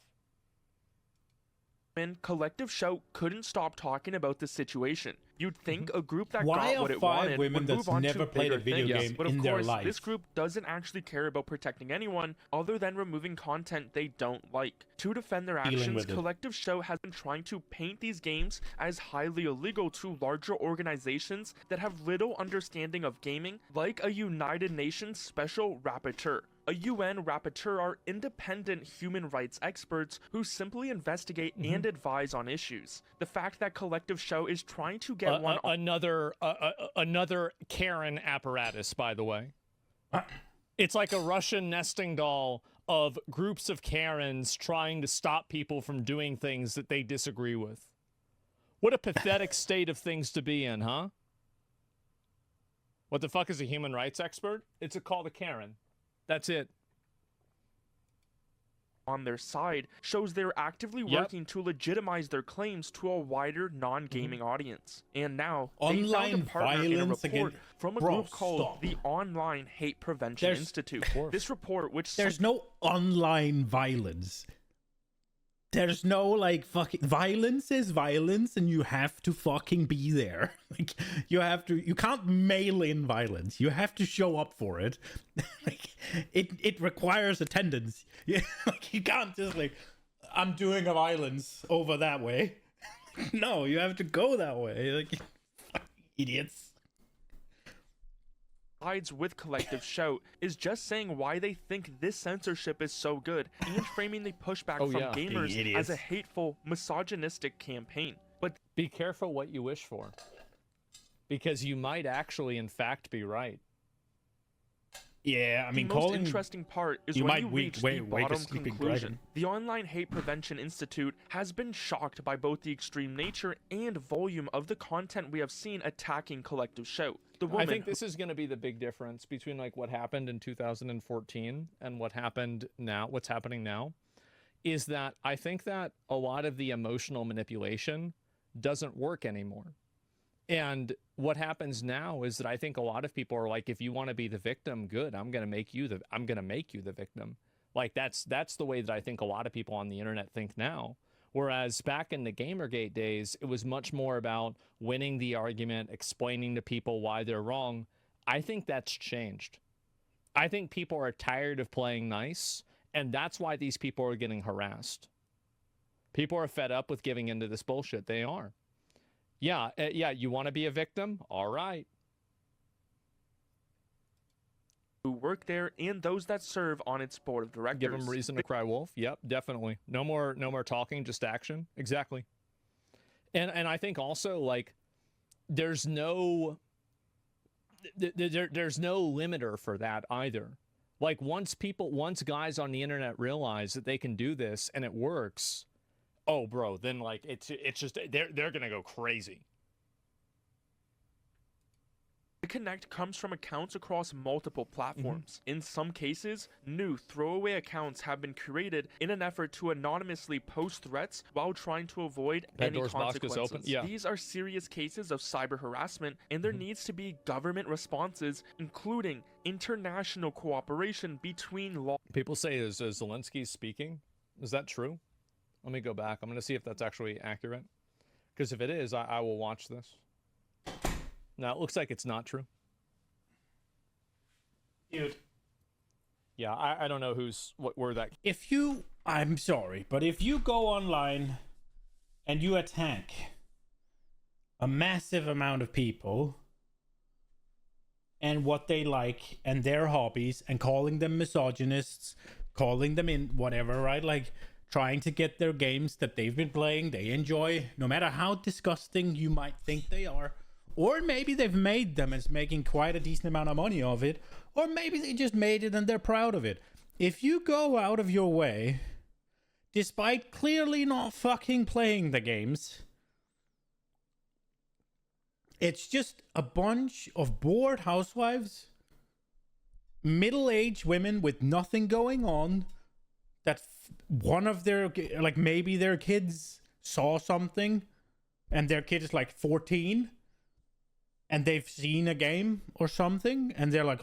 Collective Shout couldn't stop talking about the situation. You'd think a group that Why got what are it 5 wanted women would move that's on never to played a bigger video things. game But of in their course, life? this group doesn't actually care about protecting anyone other than removing content they don't like. To defend their Dealing actions, with it. Collective Shout has been trying to paint these games as highly illegal to larger organizations that have little understanding of gaming, like a United Nations Special Rapporteur. A UN rapporteur are independent human rights experts who simply investigate and advise on issues. The fact that Collective Show is trying to get Another Karen apparatus, by the way. It's like a Russian nesting doll of groups of Karens trying to stop people from doing things that they disagree with. What a pathetic state of things to be in, huh? What the fuck is a human rights expert? It's called a Karen. That's it. on their side shows they're actively working to legitimize their claims to a wider non-gaming audience. And now they found a Online partner in a violence report against- from a Bro, group called stop. the Online Hate Prevention There's- Institute. This report, which There's no online violence. There's no like fucking violence is violence, and you have to fucking be there. Like you can't mail in violence. You have to show up for it. Like it requires attendance. Yeah, like you can't just like I'm doing a violence over that way. No, you have to go that way. Like fucking idiots. sides with Collective Shout is just saying why they think this censorship is so good and framing the pushback Oh, from yeah. gamers Idiots. as a hateful, misogynistic campaign. But Be careful what you wish for, because you might actually, in fact, be right. Yeah, I mean, the most calling interesting part is you when might you wake- reach wake- the wake a bottom sleeping conclusion. dragon. The Online Hate Prevention Institute has been shocked by both the extreme nature and volume of the content we have seen attacking Collective Shout. The woman I think this is going to be the big difference between like what happened in 2014 and what happened now. What's happening now is that I think that a lot of the emotional manipulation doesn't work anymore. And what happens now is that I think a lot of people are like, if you want to be the victim, good, I'm going to make you the victim. Like that's the way that I think a lot of people on the internet think now. Whereas back in the Gamergate days, it was much more about winning the argument, explaining to people why they're wrong. I think that's changed. I think people are tired of playing nice, and that's why these people are getting harassed. People are fed up with giving into this bullshit. They are. Yeah, you want to be a victim? All right. Who work there and those that serve on its board of directors. Give them reason to cry wolf. Yep, definitely. No more talking, just action. Exactly. And I think also, like, there's no limiter for that either. Like once guys on the internet realize that they can do this and it works, oh bro, then like it's just they're gonna go crazy. The connect comes from accounts across multiple platforms. In some cases, new throwaway accounts have been created in an effort to anonymously post threats while trying to avoid any Pandora's box is consequences. open. Yeah. These are serious cases of cyber harassment, and there needs to be government responses, including international cooperation between law. People say is Zelensky speaking? Is that true? Let me go back. I'm gonna see if that's actually accurate. Because if it is, I will watch this. No, it looks like it's not true. Dude. Yeah, I don't know where that. I'm sorry, but if you go online and you attack a massive amount of people and what they like and their hobbies and calling them misogynists, calling them in whatever, right? Like trying to get their games that they've been playing, they enjoy, no matter how disgusting you might think they are. Or maybe they've made them and it's making quite a decent amount of money of it. Or maybe they just made it and they're proud of it. If you go out of your way, despite clearly not fucking playing the games, it's just a bunch of bored housewives, middle-aged women with nothing going on, that one of their, like maybe their kids saw something and their kid is like 14 and they've seen a game or something and they're like,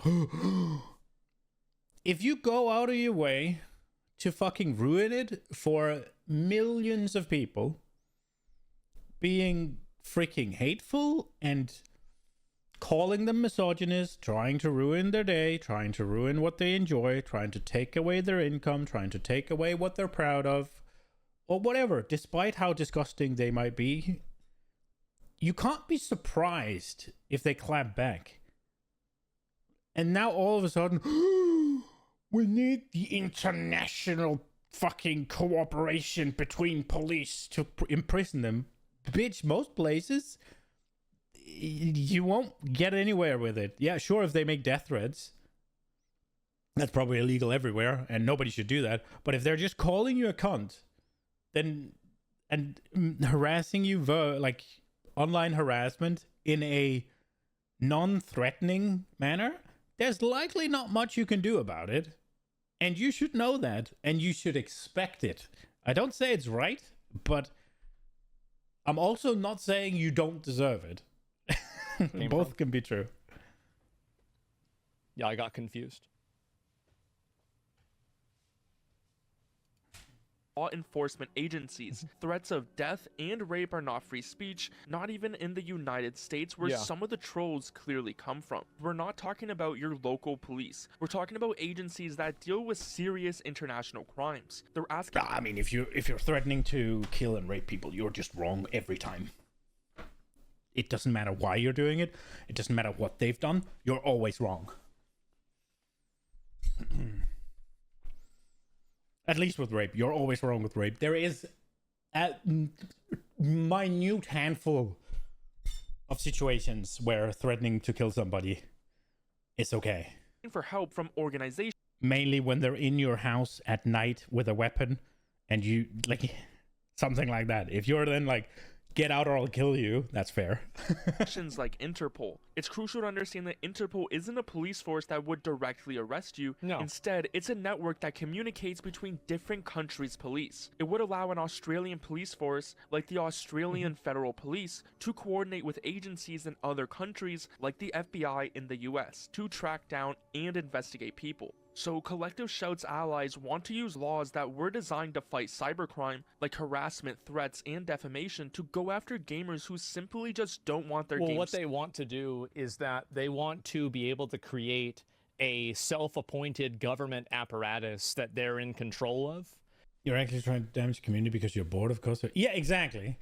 if you go out of your way to fucking ruin it for millions of people, being freaking hateful and calling them misogynist, trying to ruin their day, trying to ruin what they enjoy, trying to take away their income, trying to take away what they're proud of, or whatever, despite how disgusting they might be, you can't be surprised if they clap back. And now all of a sudden, we need the international fucking cooperation between police to imprison them. Bitch, most places, you won't get anywhere with it. Yeah, sure, if they make death threats, that's probably illegal everywhere, and nobody should do that. But if they're just calling you a cunt, then and harassing you, like online harassment in a non-threatening manner, there's likely not much you can do about it. And you should know that, and you should expect it. I don't say it's right, but I'm also not saying you don't deserve it. Both can be true. Yeah, I got confused. Law enforcement agencies. Threats of death and rape are not free speech, not even in the United States, where some of the trolls clearly come from. We're not talking about your local police. We're talking about agencies that deal with serious international crimes. They're asking. I mean, if you're threatening to kill and rape people, you're just wrong every time. It doesn't matter why you're doing it. It doesn't matter what they've done. You're always wrong. At least with rape, you're always wrong with rape. There is a minute handful of situations where threatening to kill somebody is okay. For help from organizations. Mainly when they're in your house at night with a weapon and you, like, something like that. If you're then like, get out or I'll kill you. That's fair. Actions like Interpol. It's crucial to understand that Interpol isn't a police force that would directly arrest you. No. Instead, it's a network that communicates between different countries' police. It would allow an Australian police force, like the Australian Federal Police, to coordinate with agencies in other countries, like the FBI in the US, to track down and investigate people. So Collective Shout's allies want to use laws that were designed to fight cybercrime, like harassment, threats, and defamation, to go after gamers who simply just don't want their games. What they want to do is that they want to be able to create a self-appointed government apparatus that they're in control of. You're actually trying to damage the community because you're bored of course. Yeah, exactly.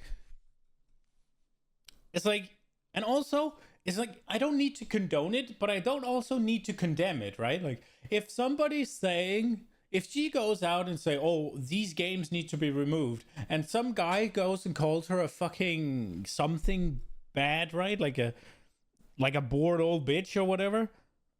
It's like, and also, it's like, I don't need to condone it, but I don't also need to condemn it, right? Like, if somebody's saying, if she goes out and say, oh, these games need to be removed, and some guy goes and calls her a fucking something bad, right? Like a bored old bitch or whatever,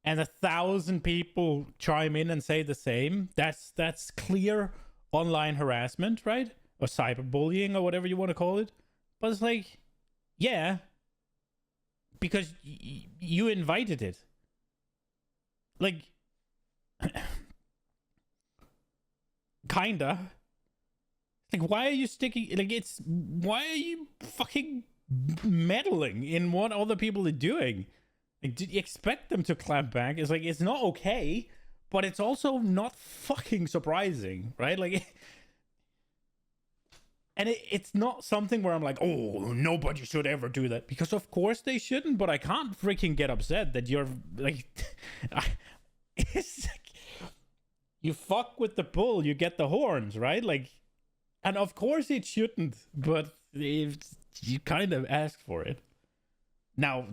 and 1,000 people chime in and say the same, that's clear online harassment, right? Or cyberbullying or whatever you want to call it. But it's like, yeah, because you invited it. Like, kinda. Like, why are you sticking, like, why are you fucking meddling in what other people are doing? Like, did you expect them to clap back? It's like, it's not okay, but it's also not fucking surprising, right? Like, and it's not something where I'm like, oh, nobody should ever do that. Because of course they shouldn't, but I can't freaking get upset that you're, like, it's like, you fuck with the bull, you get the horns, right? Like, and of course it shouldn't, but you kind of asked for it. Now,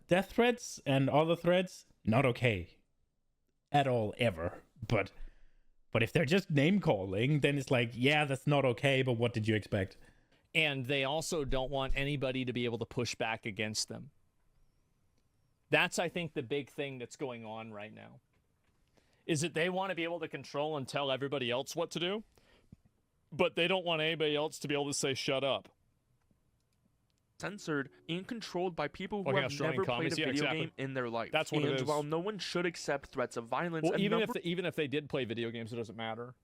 death threats and other threats, not okay. At all, ever. But if they're just name calling, then it's like, yeah, that's not okay, but what did you expect? And they also don't want anybody to be able to push back against them. That's, I think, the big thing that's going on right now. Is that they want to be able to control and tell everybody else what to do, but they don't want anybody else to be able to say, shut up. Censored and controlled by people who Okay, have Australian never played a commies, yeah, video exactly. game in their life. That's what it and is. while no one should accept threats of violence, Well, a even number if they did play video games, it doesn't matter.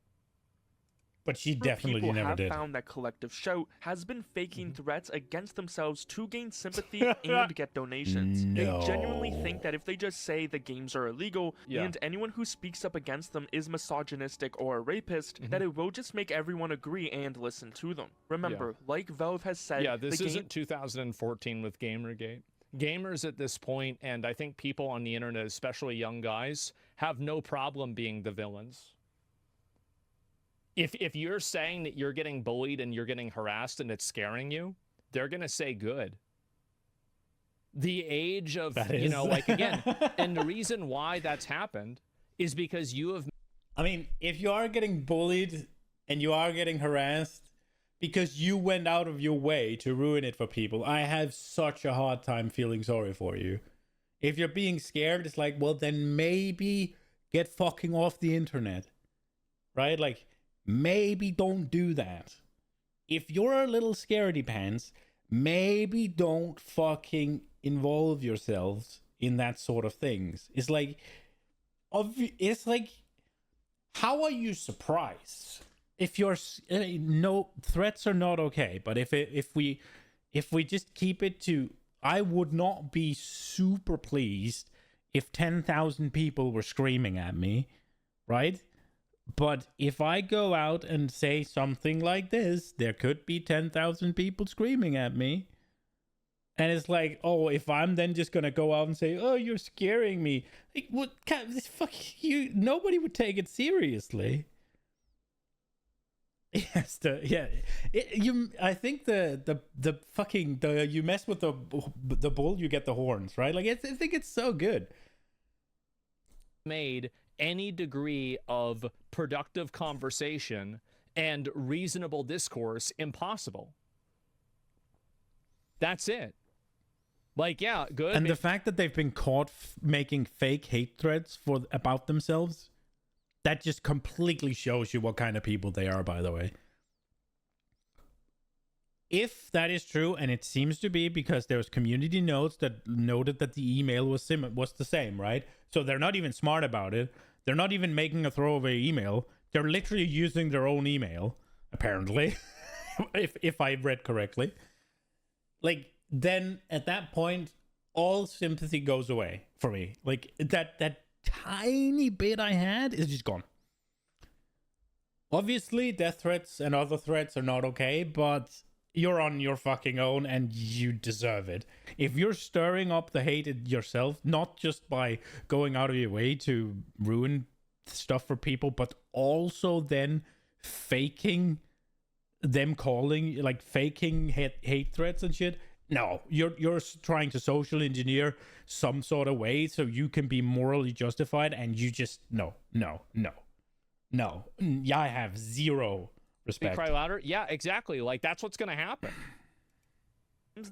But she of definitely people never have did. found that Collective Shout has been faking threats against themselves to gain sympathy and get donations. No. They genuinely think that if they just say the games are illegal Yeah. and anyone who speaks up against them is misogynistic or a rapist, that it will just make everyone agree and listen to them. Remember, like Valve has said, Yeah, this the game isn't 2014 with Gamergate. Gamers at this point, and I think people on the internet, especially young guys, have no problem being the villains. If you're saying that you're getting bullied and you're getting harassed and it's scaring you, they're going to say good. The age of, That you is. know, like, again, and the reason why that's happened is because you have I mean, if you are getting bullied and you are getting harassed because you went out of your way to ruin it for people, I have such a hard time feeling sorry for you. If you're being scared, it's like, well, then maybe get fucking off the internet. Right? Like, maybe don't do that. If you're a little scaredy pants, maybe don't fucking involve yourselves in that sort of things. It's like, how are you surprised if you're no threats are not okay? But if we just keep it to, I would not be super pleased if 10,000 people were screaming at me, right? But if I go out and say something like this, there could be 10,000 people screaming at me. And it's like, oh, if I'm then just going to go out and say, oh, you're scaring me. Like, what kind of, this fuck you? Nobody would take it seriously. Yes, I think the fucking, you mess with the bull, you get the horns, right? Like, I think it's so good. made any degree of productive conversation and reasonable discourse impossible. That's it. Like, yeah, good. And the fact that they've been caught making fake hate threads about themselves, that just completely shows you what kind of people they are, by the way. if that is true, and it seems to be because there's community notes that noted that the email was the same, right? So they're not even smart about it. They're not even making a throwaway email. They're literally using their own email, apparently, if I read correctly. Like, then at that point, all sympathy goes away for me. Like, that tiny bit I had is just gone. Obviously, death threats and other threats are not okay, but you're on your fucking own and you deserve it. If you're stirring up the hate yourself, not just by going out of your way to ruin stuff for people, but also then faking them calling, like faking hate threats and shit. No, you're trying to social engineer some sort of way so you can be morally justified, and you just no. Yeah, I have zero respect. Cry louder. Yeah, exactly. Like, that's what's gonna happen.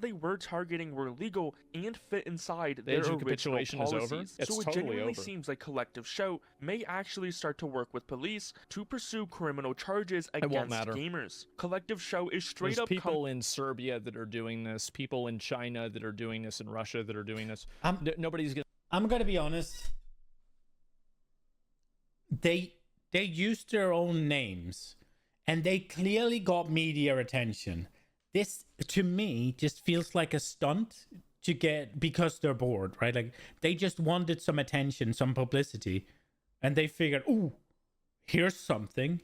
They were targeting were legal and fit inside The their age of original capitulation is over. policies. It's So it totally genuinely over. seems like Collective Show may actually start to work with police to pursue criminal charges won't against matter. gamers. Collective Show is straight There's up people in Serbia that are doing this, people in China that are doing this, in Russia that are doing this. Nobody's gonna. I'm gonna be honest. They used their own names, and they clearly got media attention. This, to me, just feels like a stunt to get, because they're bored, right? Like, they just wanted some attention, some publicity, and they figured, ooh, here's something.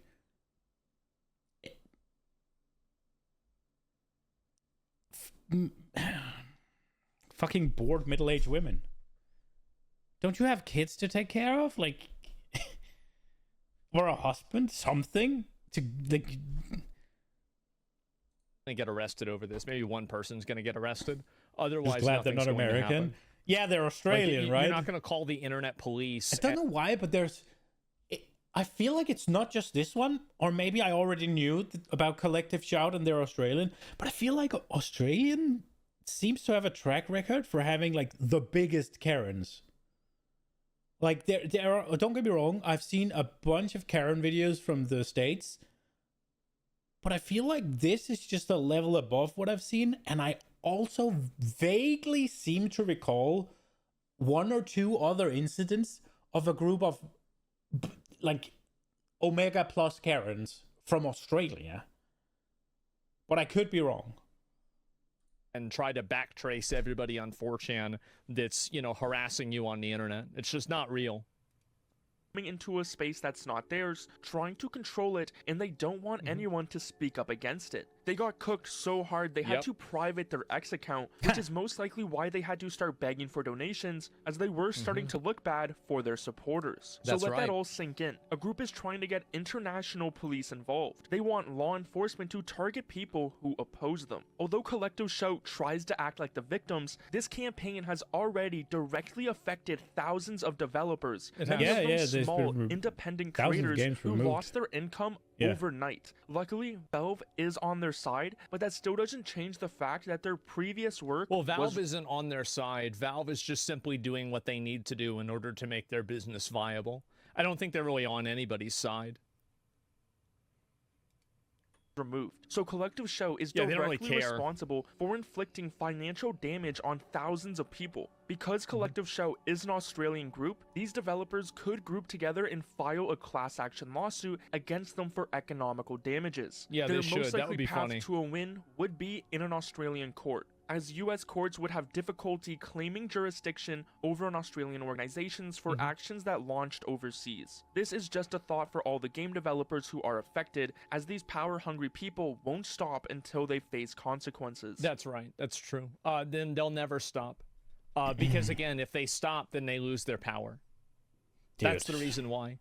Fucking bored middle-aged women. Don't you have kids to take care of? Like, or a husband? Something? To, like... Get arrested over this. Maybe one person's going to get arrested. Otherwise, Just glad they're not nothing's going to American. happen. Yeah, they're Australian, Like, right? You're not going to call the internet police. I don't know why, but I feel like it's not just this one, or maybe I already knew about Collective Shout and they're Australian, but I feel like Australian seems to have a track record for having like the biggest Karens. Like, there are, don't get me wrong, I've seen a bunch of Karen videos from the States, but I feel like this is just a level above what I've seen, and I also vaguely seem to recall one or two other incidents of a group of like Omega Plus Karens from Australia. But I could be wrong. And try to backtrace everybody on 4chan that's, harassing you on the internet. It's just not real. into a space that's not theirs, trying to control it, and they don't want anyone to speak up against it. They got cooked so hard they had to private their X account, which is most likely why they had to start begging for donations, as they were starting to look bad for their supporters. That's so let right. that all sink in. A group is trying to get international police involved. They want law enforcement to target people who oppose them. Although Collective Shout tries to act like the victims, this campaign has already directly affected thousands of developers, It many has. of them Yeah, there's small, been independent thousands of creators games who removed. lost their income Yeah. overnight. Luckily, Valve is on their side, but that still doesn't change the fact that their previous work Well, Valve was isn't on their side. Valve is just simply doing what they need to do in order to make their business viable. I don't think they're really on anybody's side. removed. So Collective Shout is Yeah, they don't really directly care. responsible for inflicting financial damage on thousands of people. Because Collective Shout is an Australian group, these developers could group together and file a class action lawsuit against them for economical damages. Yeah, Their they should. most That likely would be path funny. to a win would be in an Australian court, as US courts would have difficulty claiming jurisdiction over an Australian organizations for actions that launched overseas. This is just a thought for all the game developers who are affected, as these power-hungry people won't stop until they face consequences. That's right. That's true. Then they'll never stop. Because again, if they stop, then they lose their power. That's the Dude. reason why.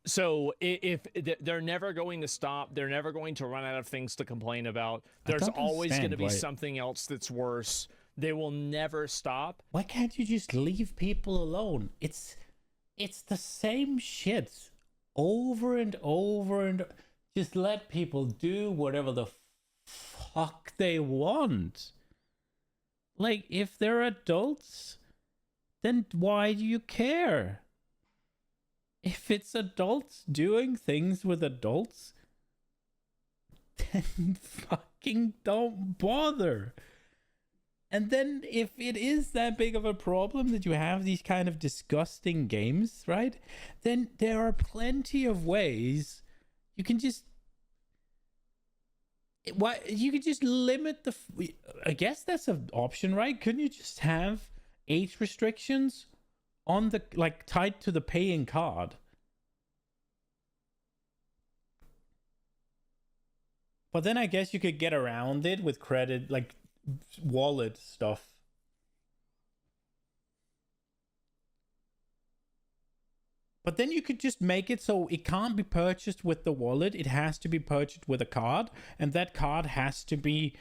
So if they're never going to stop, they're never going to run out of things to complain about. There's don't always going to understand be why- something else that's worse. They will never stop. Why can't you just leave people alone? It's the same shit over and over and just let people do whatever the fuck they want. Like, if they're adults, then why do you care? If it's adults doing things with adults, then fucking don't bother. And then if it is that big of a problem that you have these kind of disgusting games, right? Then there are plenty of ways you can just you could just limit the I guess that's an option, right? Couldn't you just have age restrictions on the like tied to the paying card? But then I guess you could get around it with credit, like wallet stuff. But then you could just make it so it can't be purchased with the wallet. It has to be purchased with a card. And that card has to be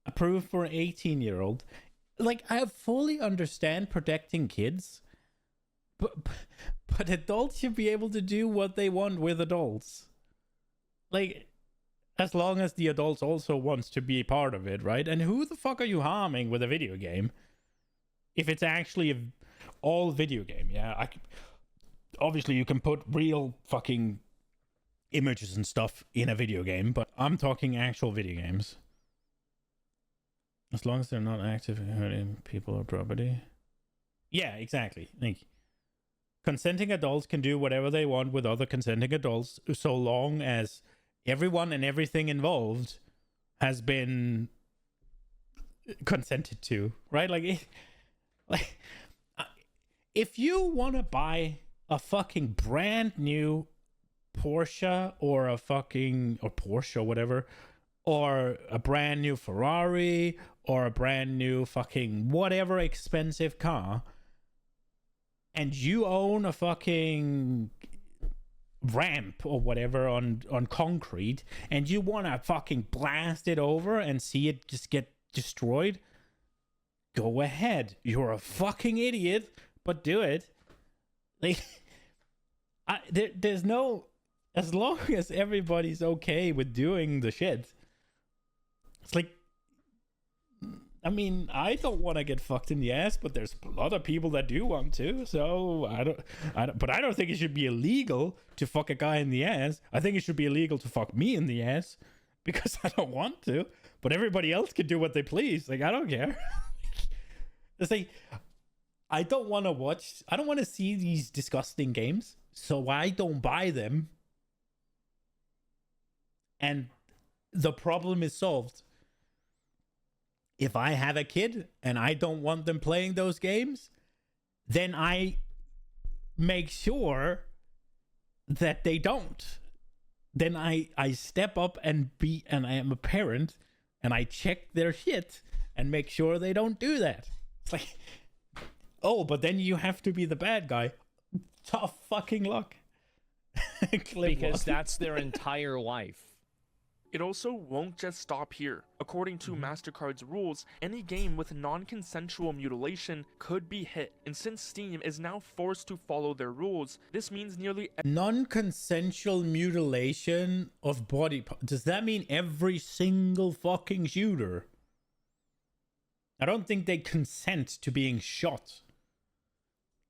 approved for an 18-year-old. Like, I fully understand protecting kids. But adults should be able to do what they want with adults. Like, as long as the adults also wants to be part of it, right? And who the fuck are you harming with a video game? If it's actually all video game, yeah. Obviously, you can put real fucking images and stuff in a video game, but I'm talking actual video games. As long as they're not actively hurting people or property. Yeah, exactly. Like, consenting adults can do whatever they want with other consenting adults, so long as everyone and everything involved has been consented to, right? Like if you want to buy a fucking brand new Porsche or a fucking or Porsche or whatever, or a brand new Ferrari or a brand new fucking whatever expensive car, and you own a fucking ramp or whatever on concrete, and you want to fucking blast it over and see it just get destroyed, go ahead. You're a fucking idiot, but do it. Like, there's no, as long as everybody's okay with doing the shit. It's like, I mean, I don't want to get fucked in the ass, but there's a lot of people that do want to. So but I don't think it should be illegal to fuck a guy in the ass. I think it should be illegal to fuck me in the ass because I don't want to. But everybody else can do what they please. Like, I don't care. It's like, I don't want to see these disgusting games, so I don't buy them. And the problem is solved. If I have a kid and I don't want them playing those games, then I make sure that they don't. Then I step up and I am a parent and I check their shit and make sure they don't do that. It's like, oh, but then you have to be the bad guy. Tough fucking luck. Because that's their entire life. It also won't just stop here. According to MasterCard's rules, any game with non-consensual mutilation could be hit, and since Steam is now forced to follow their rules, this means nearly non-consensual mutilation of body parts. Does that mean every single fucking shooter? I don't think they consent to being shot.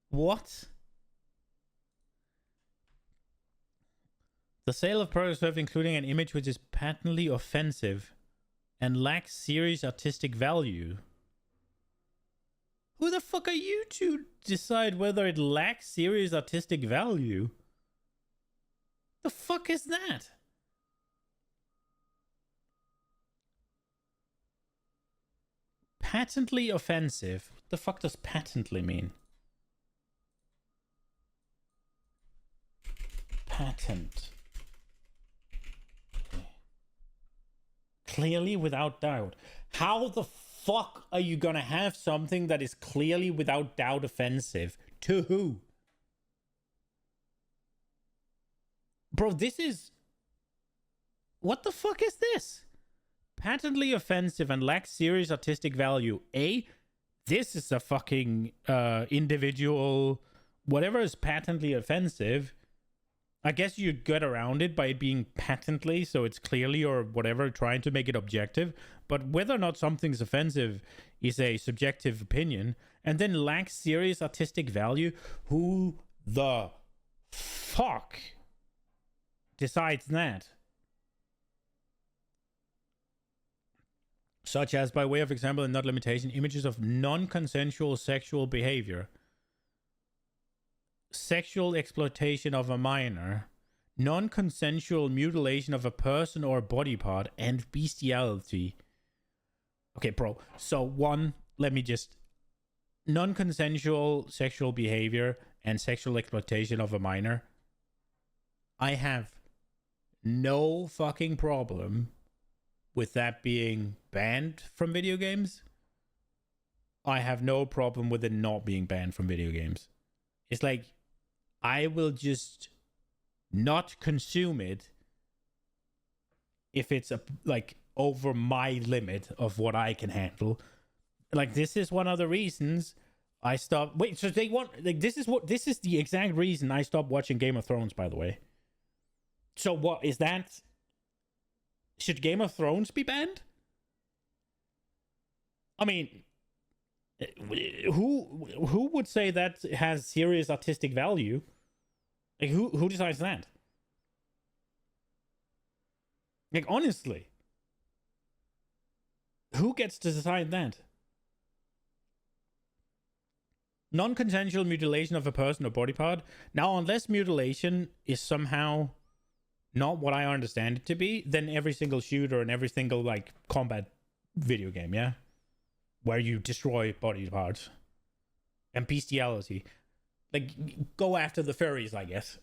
What? The sale of products web, including an image which is patently offensive and lacks serious artistic value. Who the fuck are you to decide whether it lacks serious artistic value? The fuck is that? Patently offensive. What the fuck does patently mean? Patent. Clearly without doubt. How the fuck are you gonna have something that is clearly without doubt offensive? To who? Bro, this is... What the fuck is this? Patently offensive and lacks serious artistic value. This is a fucking individual... Whatever is patently offensive... I guess you get around it by it being patently, so it's clearly or whatever, trying to make it objective. But whether or not something's offensive is a subjective opinion. And then lacks serious artistic value. Who the fuck decides that? such as, by way of example and not limitation, images of non-consensual sexual behavior, sexual exploitation of a minor, non-consensual mutilation of a person or body part, and bestiality. Okay, bro. So one, let me just... Non-consensual sexual behavior and sexual exploitation of a minor. I have no fucking problem with that being banned from video games. I have no problem with it not being banned from video games. It's like, I will just not consume it if it's like over my limit of what I can handle. Like, this is one of the reasons I stopped. Wait, so they want, like, this is the exact reason I stopped watching Game of Thrones, by the way. So what is that? Should Game of Thrones be banned? I mean, who would say that has serious artistic value? Like, who decides that? Like, honestly, who gets to decide that? Non-consensual mutilation of a person or body part. Now, unless mutilation is somehow not what I understand it to be, then every single shooter and every single, like, combat video game, yeah? Where you destroy body parts. And bestiality. Like, go after the furries, I guess.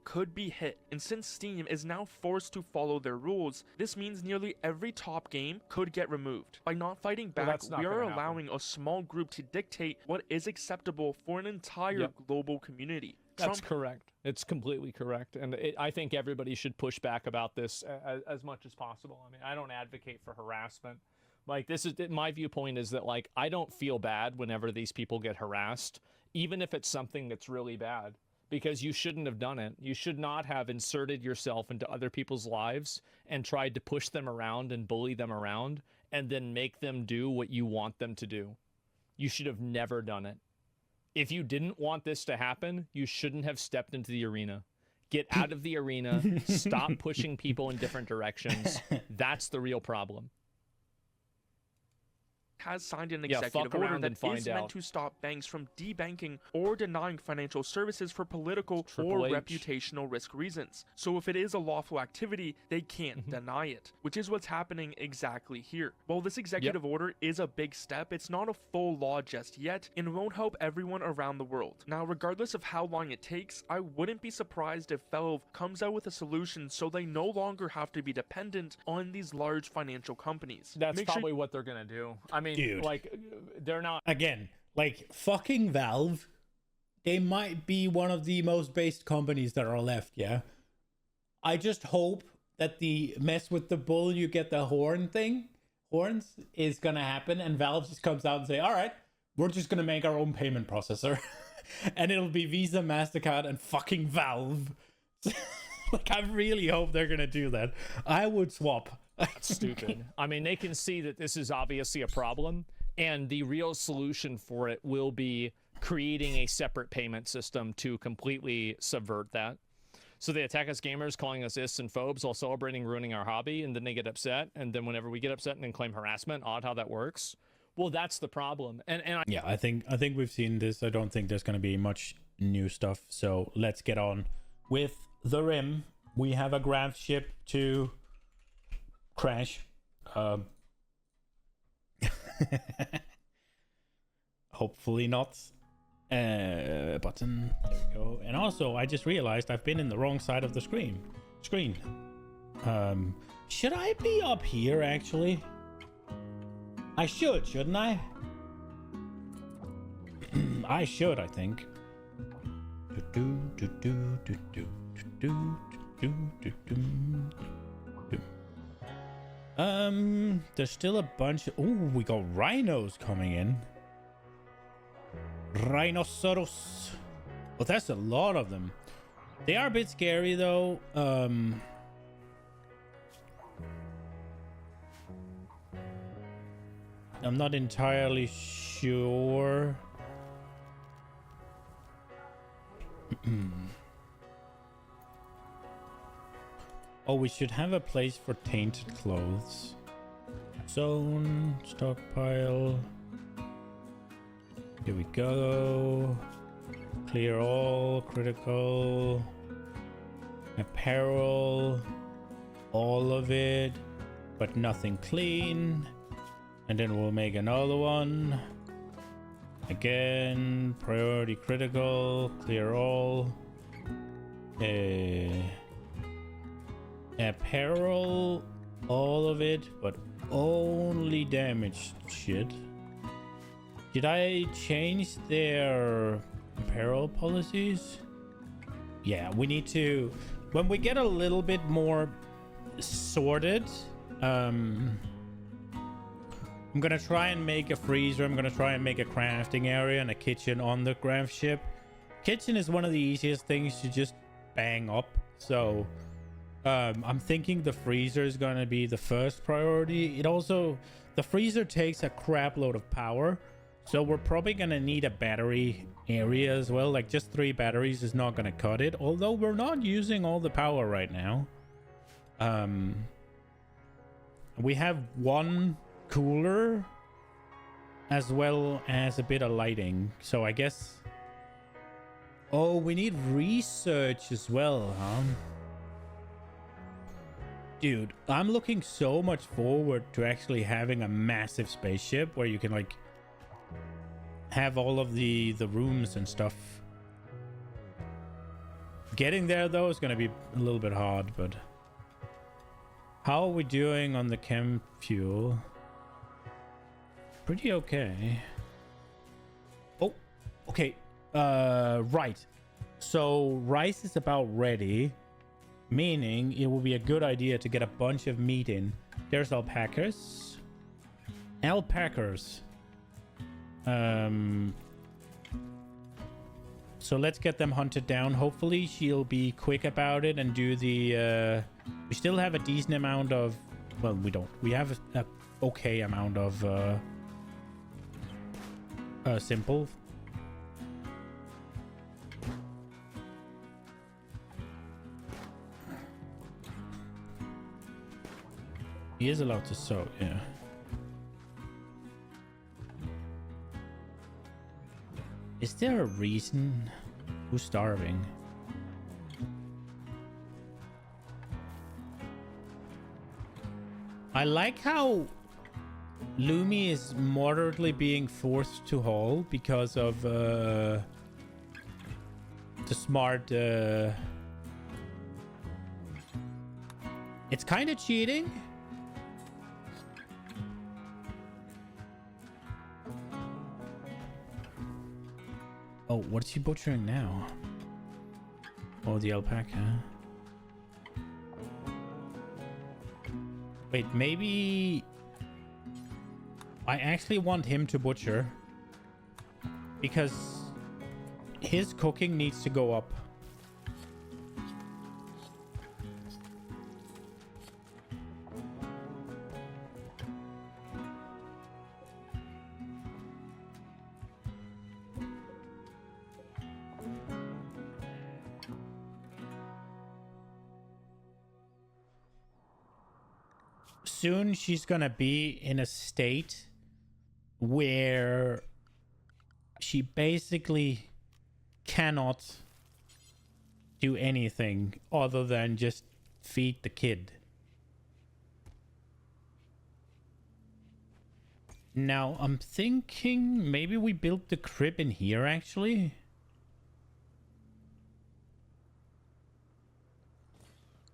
Could be hit, and since Steam is now forced to follow their rules, this means nearly every top game could get removed. By not fighting back, that's not we are gonna allowing a small group to dictate what is acceptable for an entire global community. That's correct. It's completely correct. And I think everybody should push back about this as much as possible. I mean, I don't advocate for harassment. Like, this is my viewpoint is that, like, I don't feel bad whenever these people get harassed, even if it's something that's really bad, because you shouldn't have done it. You should not have inserted yourself into other people's lives and tried to push them around and bully them around and then make them do what you want them to do. You should have never done it. If you didn't want this to happen, you shouldn't have stepped into the arena. Get out of the arena. Stop pushing people in different directions. That's the real problem. Has signed an executive order that is meant to stop banks from debanking or denying financial services for political or reputational risk reasons. So if it is a lawful activity, they can't deny it, which is what's happening exactly here. While this executive order is a big step, it's not a full law just yet and won't help everyone around the world. Now, regardless of how long it takes, I wouldn't be surprised if Valve comes out with a solution so they no longer have to be dependent on these large financial companies. That's probably what they're gonna do. I mean, dude, like, they're not... Again, like, fucking Valve, they might be one of the most based companies that are left, yeah? I just hope that the mess with the bull, you get the horns is gonna happen, and Valve just comes out and say, all right, we're just gonna make our own payment processor. And it'll be Visa, MasterCard, and fucking Valve. Like, I really hope they're gonna do that. I would swap. That's stupid. I mean, they can see that this is obviously a problem, and the real solution for it will be creating a separate payment system to completely subvert that. So they attack us gamers, calling us ists and phobes while celebrating ruining our hobby, and then they get upset, and then whenever we get upset and then claim harassment, odd how that works. Well, that's the problem. Yeah, I think we've seen this. I don't think there's going to be much new stuff. So let's get on with the Rim. We have a grav ship to crash. Hopefully not. Button. There we go. And also, I just realized I've been in the wrong side of the screen. Should I be up here, actually? I should, shouldn't I? I should, I think. There's still a bunch of... Ooh, we got rhinos coming in. Rhinoceros. Well, that's a lot of them. They are a bit scary, though. I'm not entirely sure. Oh, we should have a place for tainted clothes. Zone, stockpile. Here we go. Clear all, critical. Apparel. All of it, but nothing clean. And then we'll make another one. Again, priority critical, clear all. Apparel, all of it, but only damaged shit. Did I change their apparel policies? Yeah, we need to, when we get a little bit more sorted, I'm gonna try and make a freezer. I'm gonna try and make a crafting area and a kitchen on the craft ship. Kitchen is one of the easiest things to just bang up, so I'm thinking the freezer is gonna be the first priority. It also, the freezer takes a crap load of power, so we're probably gonna need a battery area as well. Like, just 3 batteries is not gonna cut it, although we're not using all the power right now. We have 1 cooler as well as a bit of lighting, so I guess, oh, we need research as well, huh? Dude, I'm looking so much forward to actually having a massive spaceship where you can like have all of the rooms and stuff. Getting there though is gonna be a little bit hard, but how are we doing on the chem fuel? Pretty okay. Oh, okay. Right. So rice is about ready, meaning it will be a good idea to get a bunch of meat in. There's alpacas. Alpacas. So let's get them hunted down. Hopefully she'll be quick about it and do the we still have a decent amount of, well, we don't, we have a okay amount of simple. He is allowed to sew, yeah. Is there a reason? Who's starving? I like how Lumi is moderately being forced to haul because of the smart it's kind of cheating. Oh, what is he butchering now? Oh, the alpaca. Wait, maybe I actually want him to butcher because his cooking needs to go up. Soon she's gonna be in a state where she basically cannot do anything other than just feed the kid. Now I'm thinking maybe we built the crib in here actually.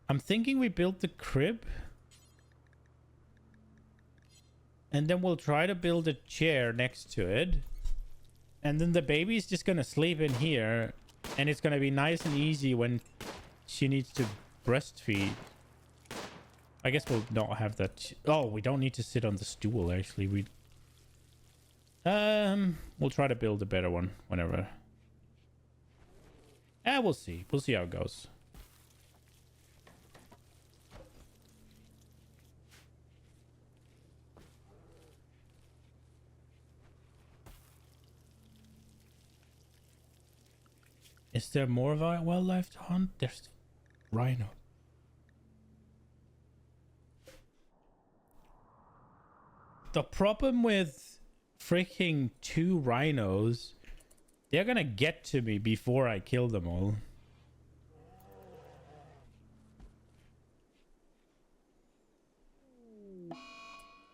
I'm thinking we built the crib. And then we'll try to build a chair next to it. And then the baby's just gonna sleep in here. And it's gonna be nice and easy when she needs to breastfeed. I guess we'll not have that. Oh, we don't need to sit on the stool, actually. We'll try to build a better one whenever. We'll see. We'll see how it goes. Is there more wildlife to hunt? There's rhino. The problem with freaking 2 rhinos, they're gonna get to me before I kill them all.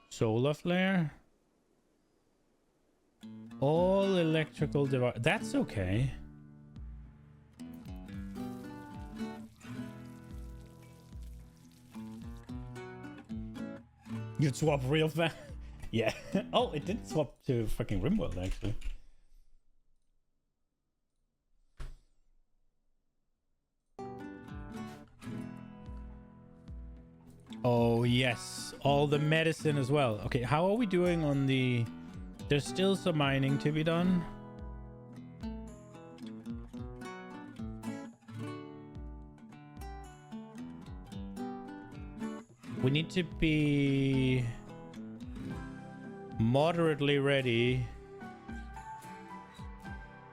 Solar flare. All electrical device. That's okay. You'd swap real fast. Yeah. Oh, it did swap to fucking Rimworld actually. Oh yes, all the medicine as well. Okay, how are we doing on the... There's still some mining to be done. We need to be moderately ready.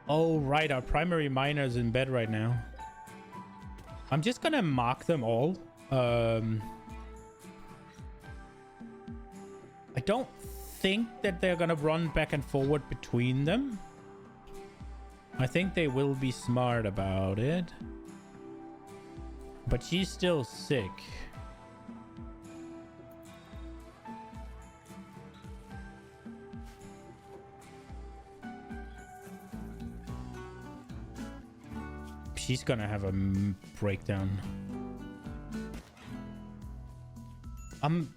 Oh right, our primary miner is in bed right now. I'm just gonna mark them all. I don't think that they're gonna run back and forward between them. I think they will be smart about it. But she's still sick. She's gonna have a breakdown. I'm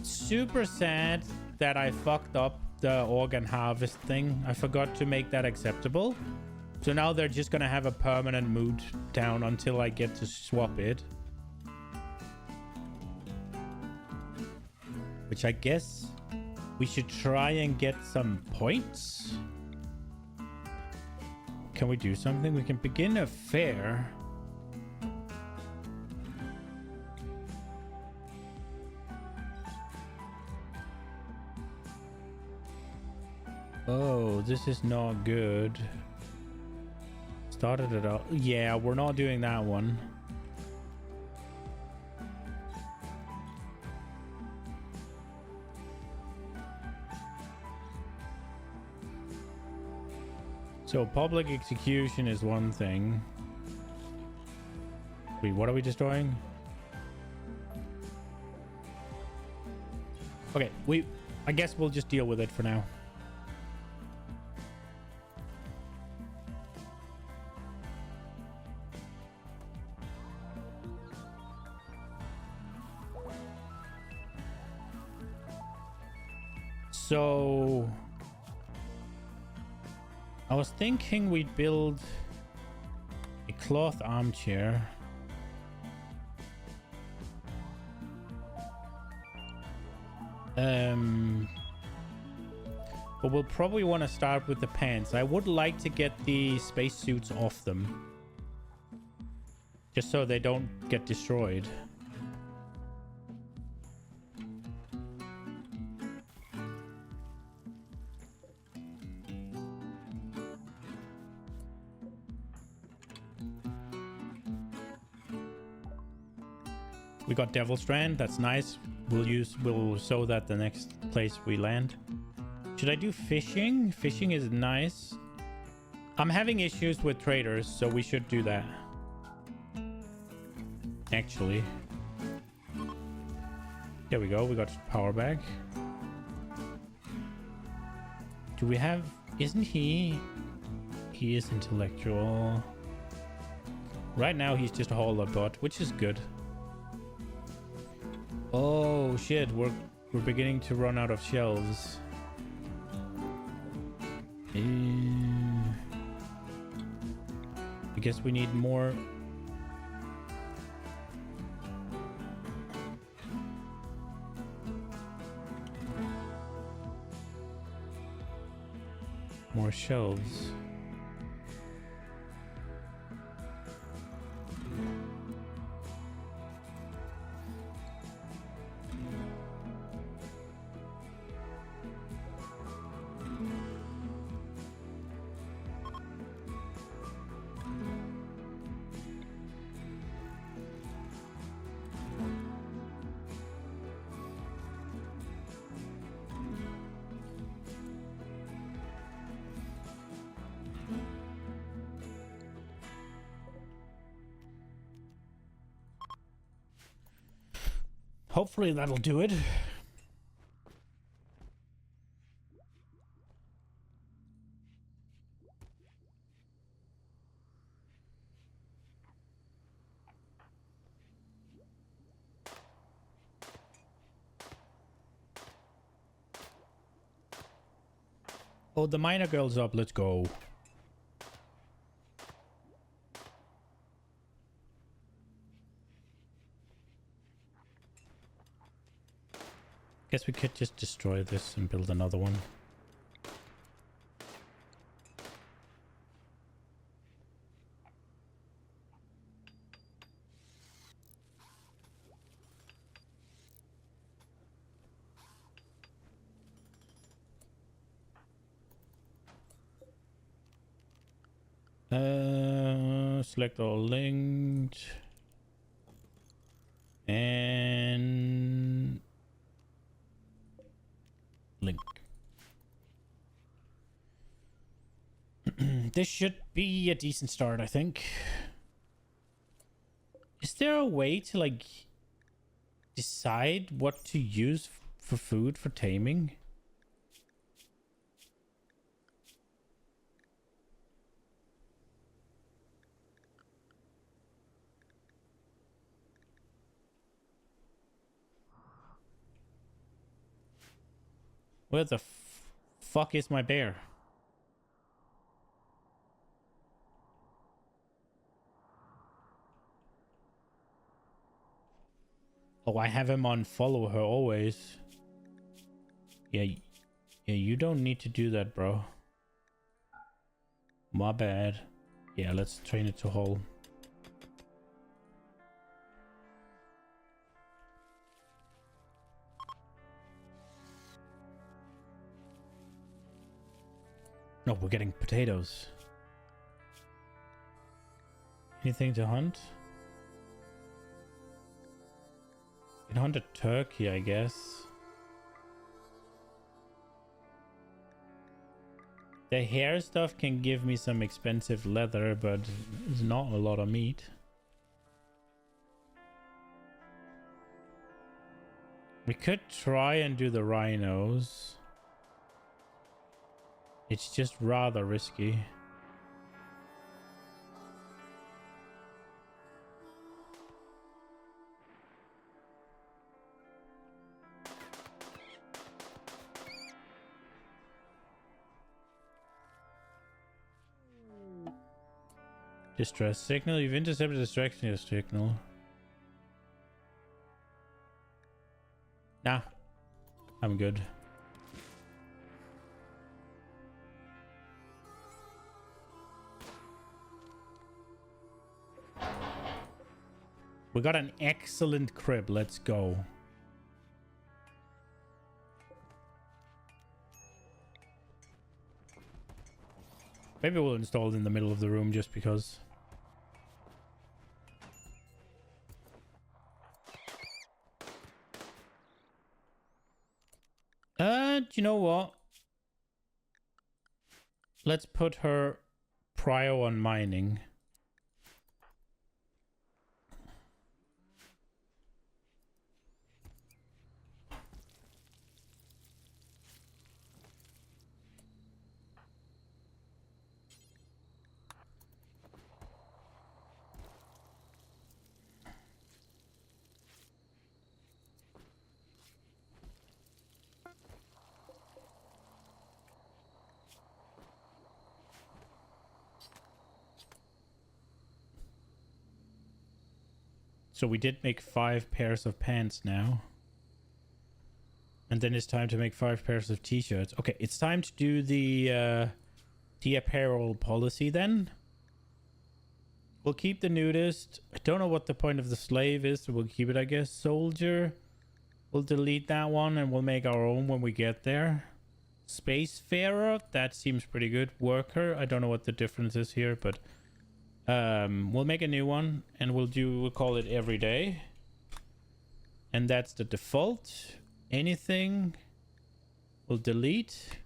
super sad that I fucked up the organ harvest thing. I forgot to make that acceptable. So now they're just gonna have a permanent mood down until I get to swap it. Which I guess we should try and get some points. Can we do something? We can begin a fair. Oh, this is not good. Started it out. Yeah, we're not doing that one. So public execution is one thing. Wait, what are we destroying? Okay, I guess we'll just deal with it for now. So I was thinking we'd build a cloth armchair. But we'll probably want to start with the pants. I would like to get the spacesuits off them, just so they don't get destroyed. We got Devil Strand, that's nice. We'll sew that the next place we land. Should I do fishing? Fishing is nice. I'm having issues with traders, so we should do that. Actually. There we go, we got power back. Do we have... Isn't he... He is intellectual. Right now he's just a hauler bot, which is good. Oh shit, we're beginning to run out of shelves. I guess we need more. More shelves. Hopefully that'll do it. Oh, the miner girl's up. Let's go. Guess we could just destroy this and build another one. Select all linked. And link. This should be a decent start, I think. Is there a way to like decide what to use for food for taming? Where the fuck is my bear? Oh, I have him on follow her always. Yeah, you don't need to do that, bro. My bad. Yeah, let's train it to haul. No, we're getting potatoes. Anything to hunt? You can hunt a turkey, I guess. The hair stuff can give me some expensive leather, but it's not a lot of meat. We could try and do the rhinos. It's just rather risky. Distress signal. You've intercepted a distraction signal. Nah, I'm good. We got an excellent crib. Let's go. Maybe we'll install it in the middle of the room just because. Do you know what? Let's put her prio on mining. So we did make 5 pairs of pants now. And then it's time to make 5 pairs of t-shirts. Okay, it's time to do the apparel policy then. We'll keep the nudist. I don't know what the point of the slave is, so we'll keep it, I guess. Soldier. We'll delete that one and we'll make our own when we get there. Spacefarer. That seems pretty good. Worker. I don't know what the difference is here, but... we'll make a new one and we'll call it every day, and that's the default. Anything we'll delete.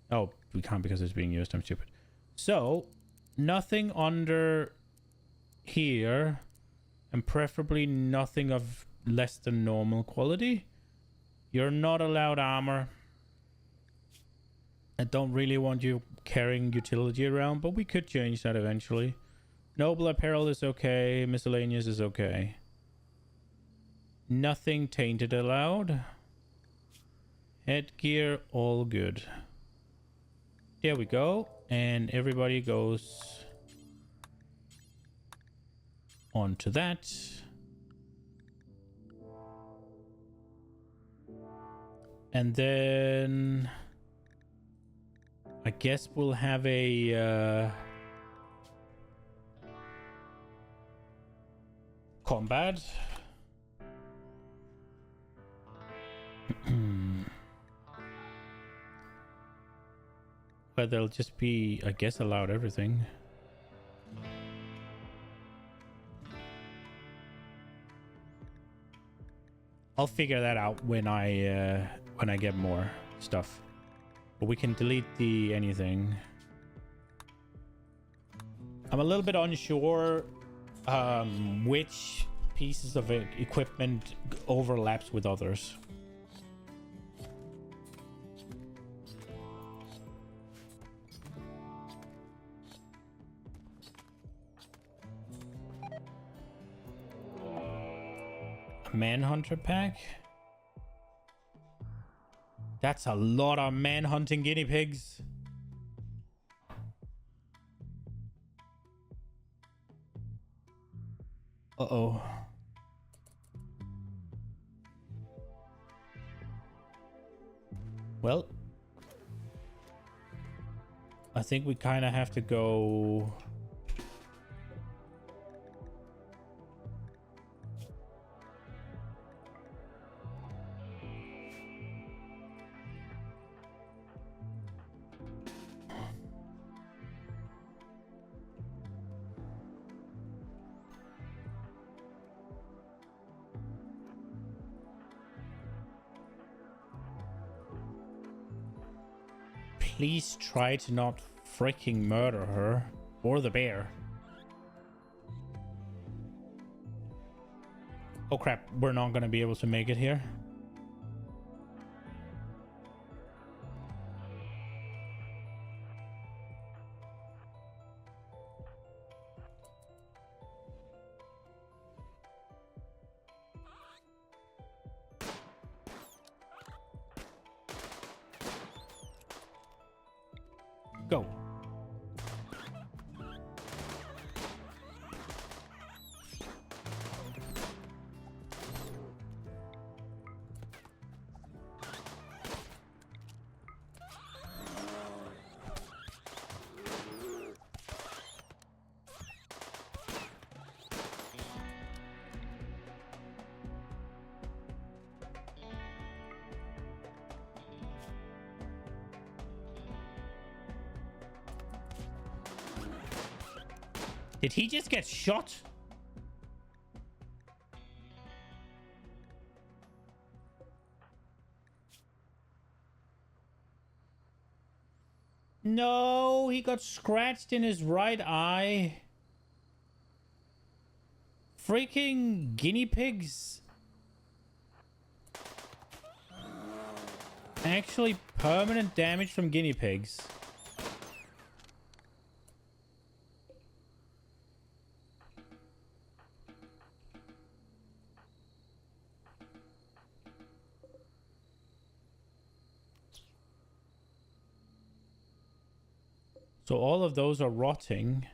Oh, we can't because it's being used. I'm stupid. So nothing under here And preferably nothing of less than normal quality. You're not allowed armor. I don't really want you carrying utility around, but we could change that eventually. Noble apparel is okay. Miscellaneous is okay. Nothing tainted allowed. Headgear, all good. There we go. And everybody goes on to that. And then I guess we'll have a combat. But they'll just be, I guess, allowed everything. I'll figure that out when I get more stuff. But we can delete the anything. I'm a little bit unsure which pieces of equipment overlaps with others. Manhunter pack? That's a lot of man-hunting guinea pigs. Uh-oh. Well, I think we kind of have to go... Please try to not freaking murder her or the bear. Oh crap, we're not gonna be able to make it here. Go. Did he just get shot? No, he got scratched in his right eye. Freaking guinea pigs. Actually, permanent damage from guinea pigs. So all of those are rotting.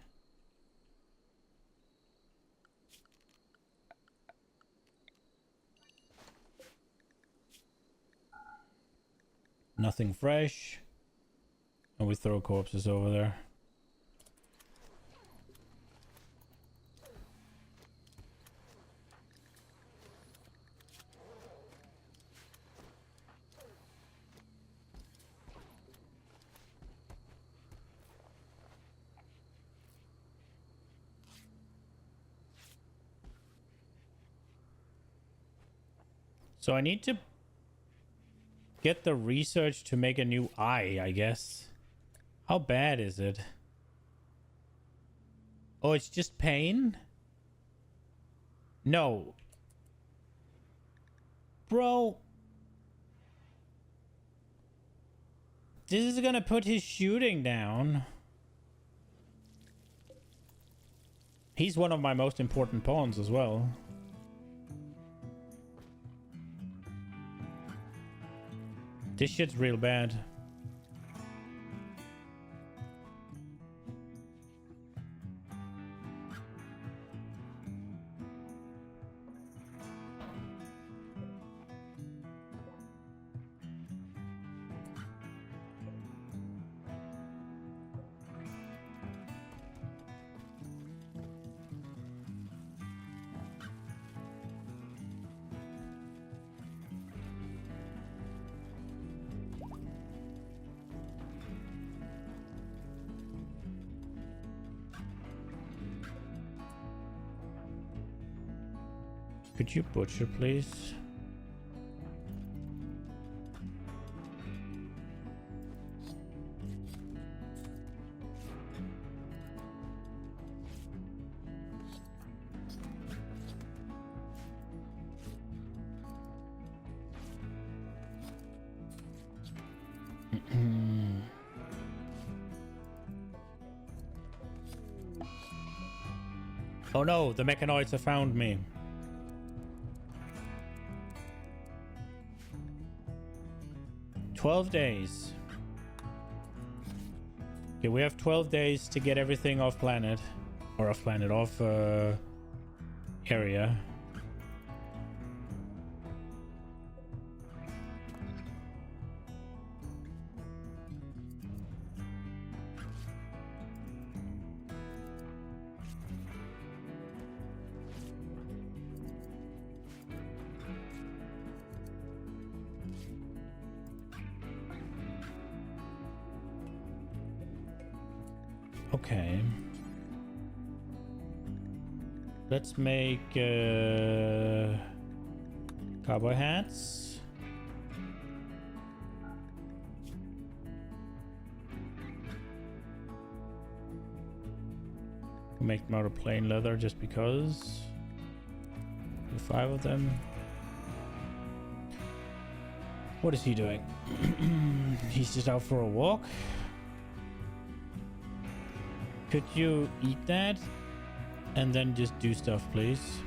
Nothing fresh. And we throw corpses over there. So I need to get the research to make a new eye, I guess. How bad is it? Oh, it's just pain? No. Bro. This is gonna put his shooting down. He's one of my most important pawns as well. This shit's real bad. Could you butcher, please? Oh no, the mechanoids have found me. $12 days. Okay, we have 12 days to get everything off planet. Or off planet, off area. Okay. Let's make cowboy hats. We'll make them out of plain leather just because. Do 5 of them. What is he doing? He's just out for a walk. Could you eat that and then just do stuff, please?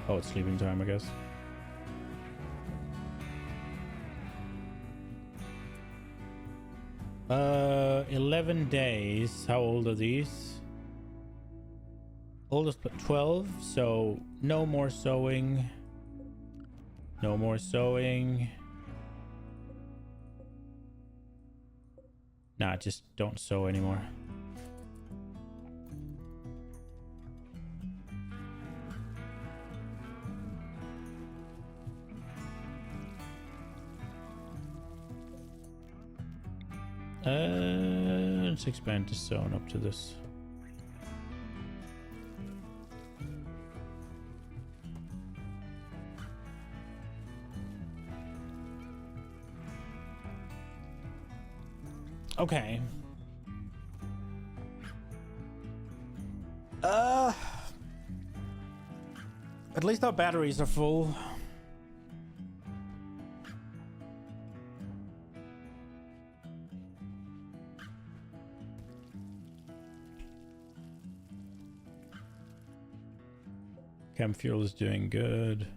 Oh, it's sleeping time, I guess. Uh, 11 days. How old are these? Oldest 12, so no more sewing. No more sewing. Nah, just don't sew anymore. Let's expand the zone up to this. Okay. At least our batteries are full. Chem fuel is doing good.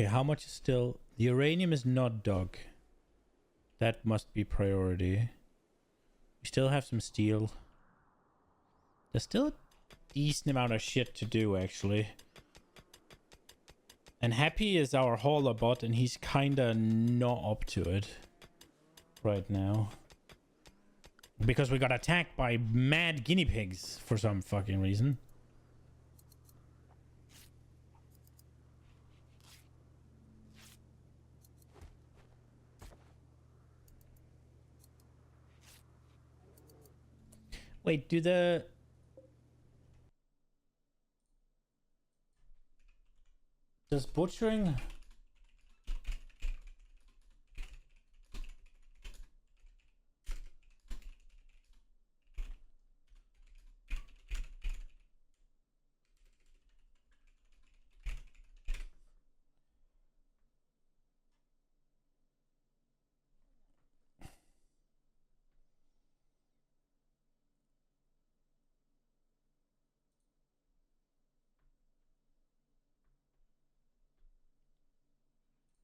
Okay, how much is still... The uranium is not dug. That must be priority. We still have some steel. There's still a decent amount of shit to do, actually. And Happy is our hauler bot, and he's kinda not up to it right now. Because we got attacked by mad guinea pigs for some fucking reason. Wait, does butchering...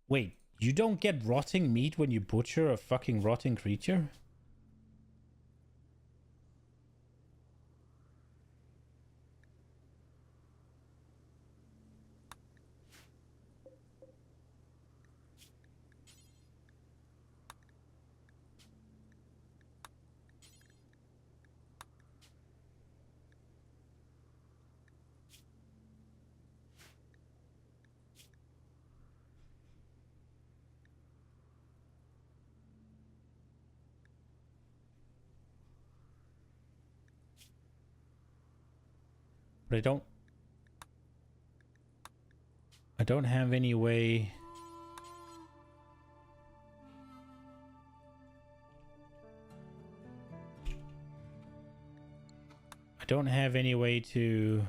Wait, you don't get rotting meat when you butcher a fucking rotting creature? But I don't have any way. I don't have any way to.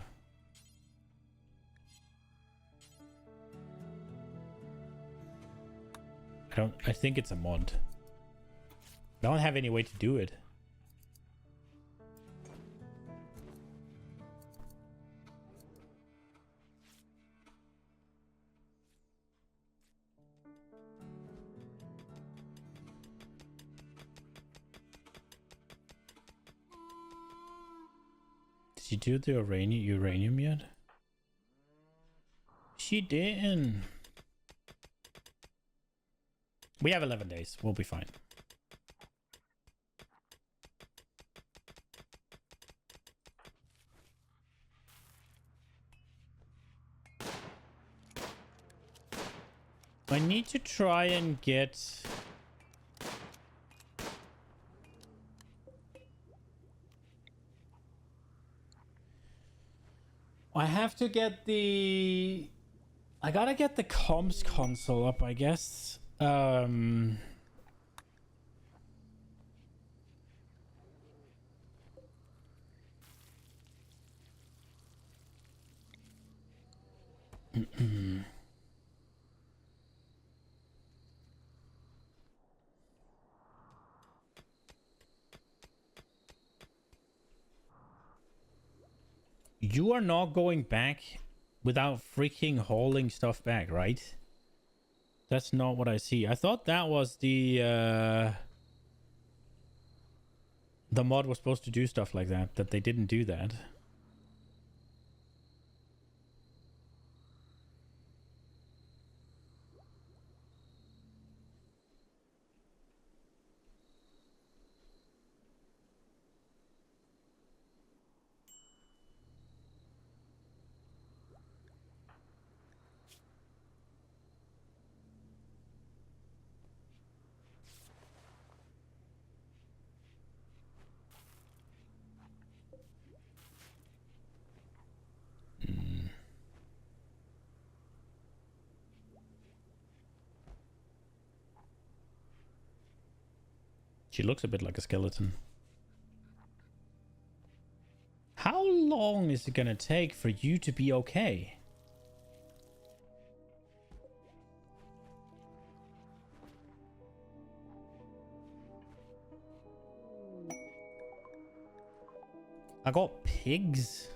I think it's a mod. I don't have any way to do it. Did you do the uranium yet? She didn't. We have 11 days. We'll be fine. I need to try and get... I have to get the... I gotta get the comms console up, I guess. You are not going back without freaking hauling stuff back, right? That's not what I see. I thought that was the mod was supposed to do stuff like that, that they didn't do that. She looks a bit like a skeleton. How long is it gonna take for you to be okay? I got pigs.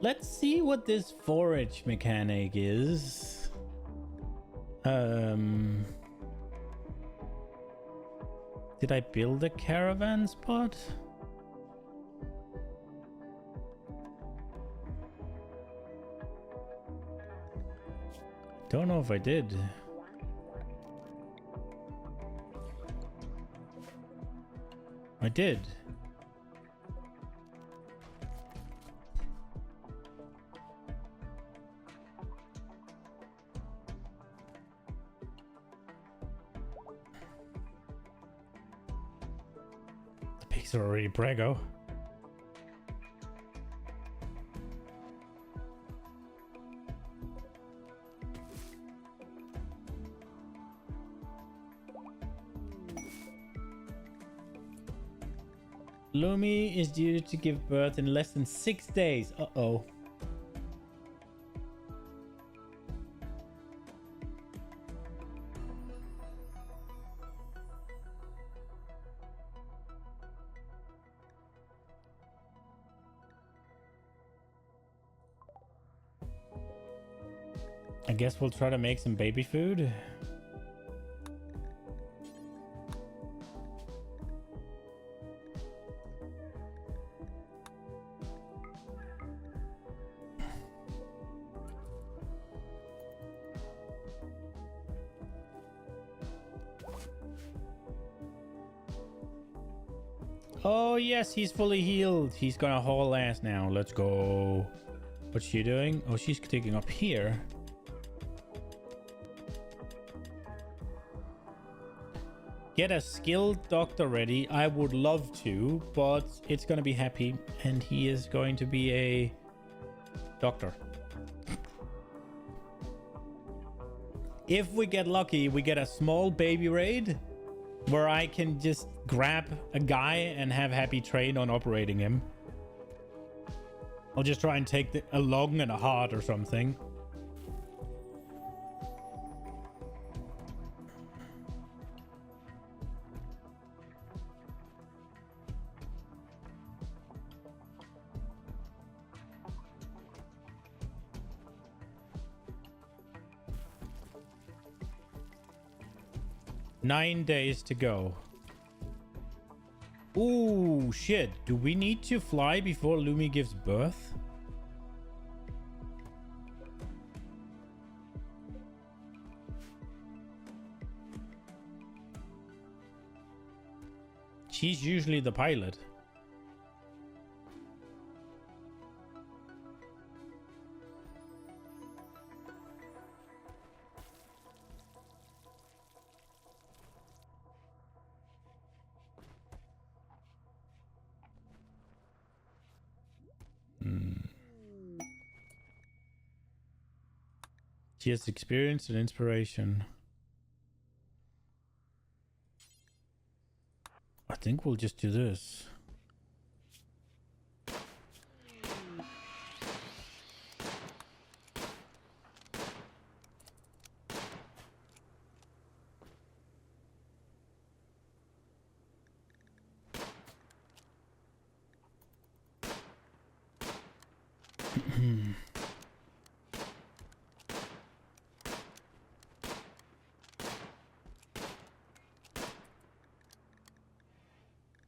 Let's see what this forage mechanic is. Did I build a caravan spot? Don't know if I did. I did. The pigs are already prego. Lumi is due to give birth in less than 6 days. Uh-oh. I guess we'll try to make some baby food. Oh yes, he's fully healed. He's gonna haul ass now. Let's go. What's she doing? Oh, she's taking up here. Get a skilled doctor ready. I would love to, but it's gonna be Happy, and he is going to be a doctor. If we get lucky, we get a small baby raid where I can just grab a guy and have Happy train on operating him. I'll just try and take a lung and a heart or something. Nine days to go. Ooh, shit. Do we need to fly before Lumi gives birth? She's usually the pilot. She has experience and inspiration. I think we'll just do this.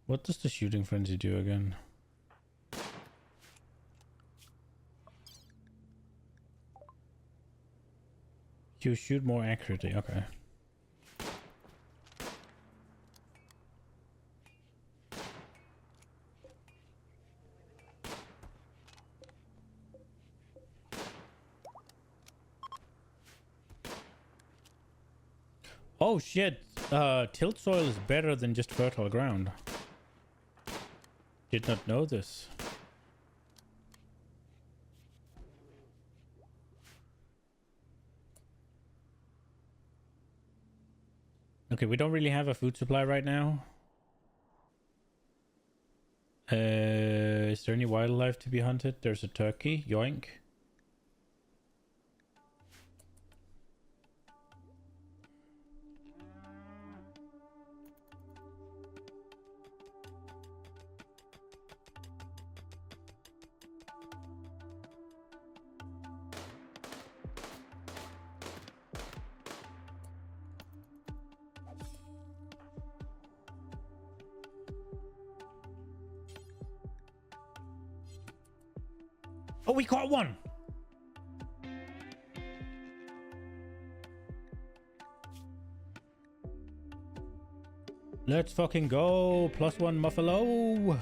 What does the shooting frenzy do again? You shoot more accurately, okay. Oh shit, tilt soil is better than just fertile ground. Did not know this. Okay, we don't really have a food supply right now. Is there any wildlife to be hunted? There's a turkey. Yoink. Oh, we caught one. Let's fucking go. +1 Muffalo.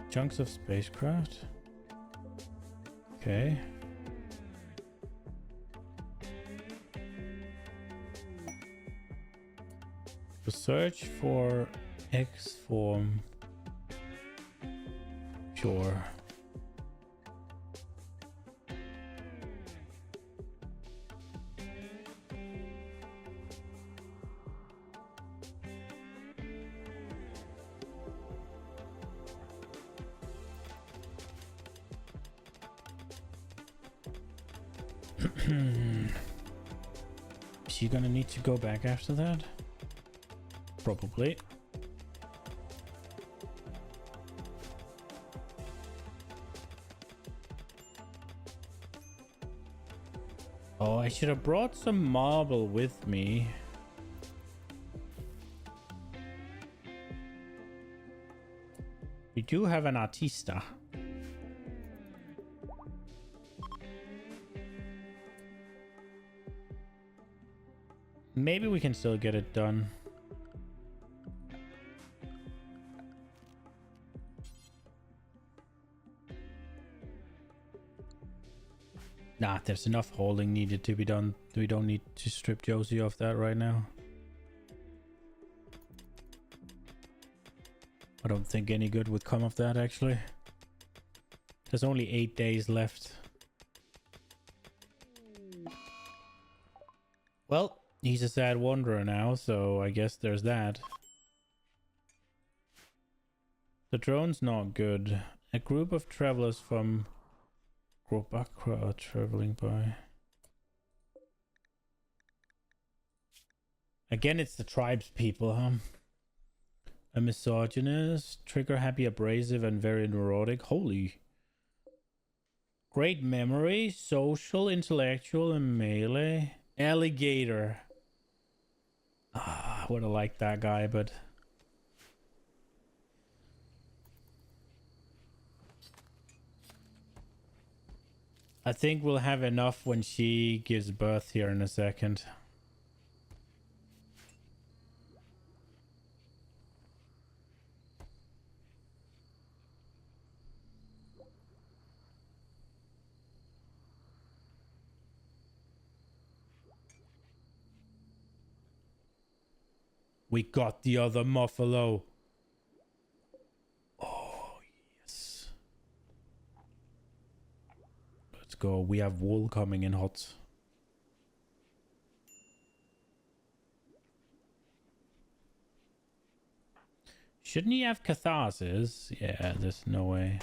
Chunks of spacecraft. Okay. Search for X form. Sure. Is she gonna need to go back after that? Probably. Oh, I should have brought some marble with me. We do have an artista. Maybe we can still get it done. Nah, there's enough holding needed to be done. We don't need to strip Josie of that right now. I don't think any good would come of that, actually. There's only 8 days left. Well, he's a sad wanderer now, so I guess there's that. The drone's not good. A group of travelers from Grobakra are traveling by. Again, it's the tribes people, huh? A misogynist, trigger happy, abrasive, and very neurotic. Holy. Great memory, social, intellectual, and melee. Alligator. Ah, I would have liked that guy, but... I think we'll have enough when she gives birth here in a second. We got the other Muffalo. Oh, yes. Let's go. We have wool coming in hot. Shouldn't he have catharsis? Yeah, there's no way.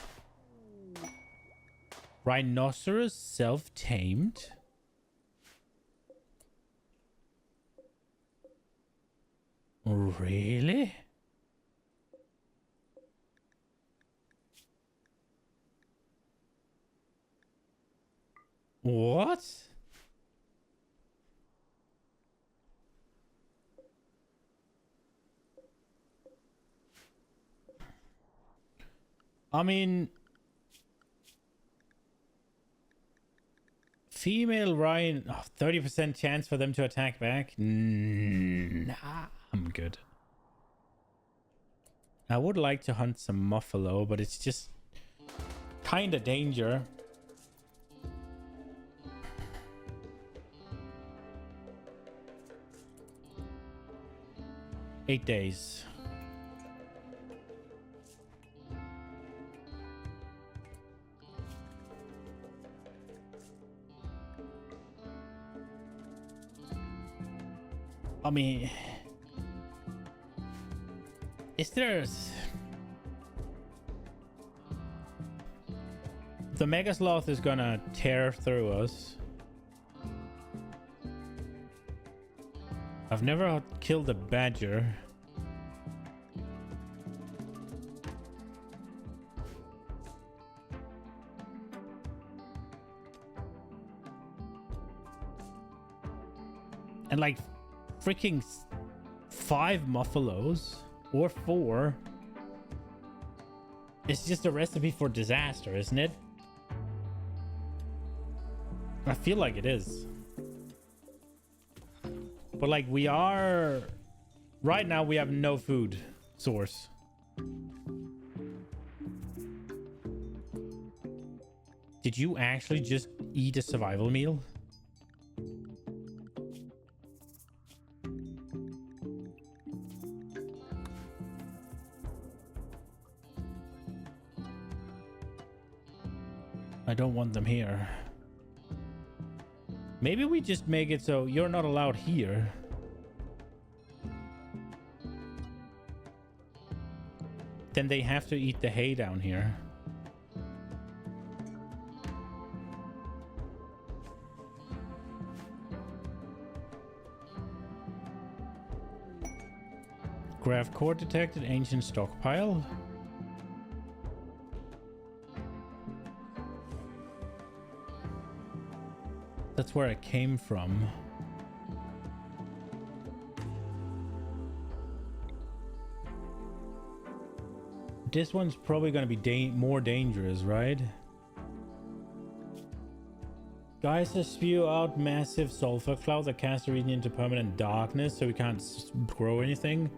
Rhinoceros self-tamed? Really? What? I mean, female Ryan, 30% chance for them to attack back? Nah, I'm good. I would like to hunt some Muffalo, but it's just kind of danger. Eight days. I mean, is there... The Mega Sloth is gonna tear through us. I've never killed a badger. And like freaking 5 muffalos or 4. It's just a recipe for disaster, isn't it? I feel like it is. But like we are... Right now we have no food source. Did you actually just eat a survival meal? I don't want them here. Maybe we just make it so you're not allowed here. Then they have to eat the hay down here. Graph core detected, ancient stockpile. That's where it came from. This one's probably going to be more dangerous, right? Geysers spew out massive sulfur clouds that cast the region into permanent darkness, so we can't grow anything.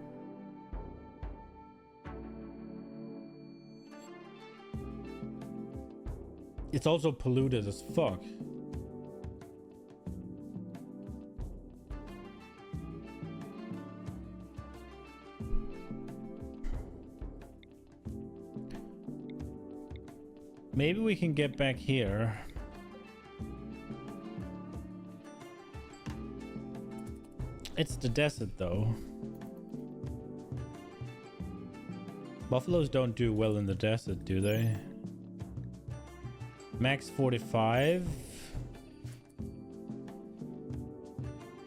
It's also polluted as fuck. Maybe we can get back here. It's the desert though. Buffaloes don't do well in the desert, do they? Max 45.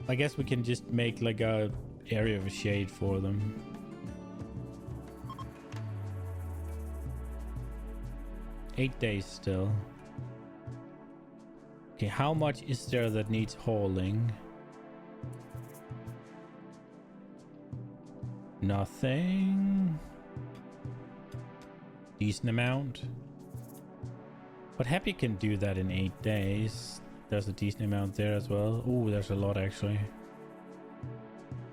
I guess we can just make like a area of shade for them. Eight days still. Okay, how much is there that needs hauling? Nothing. Decent amount. But Happy can do that in 8 days. There's a decent amount there as well. Ooh, there's a lot actually.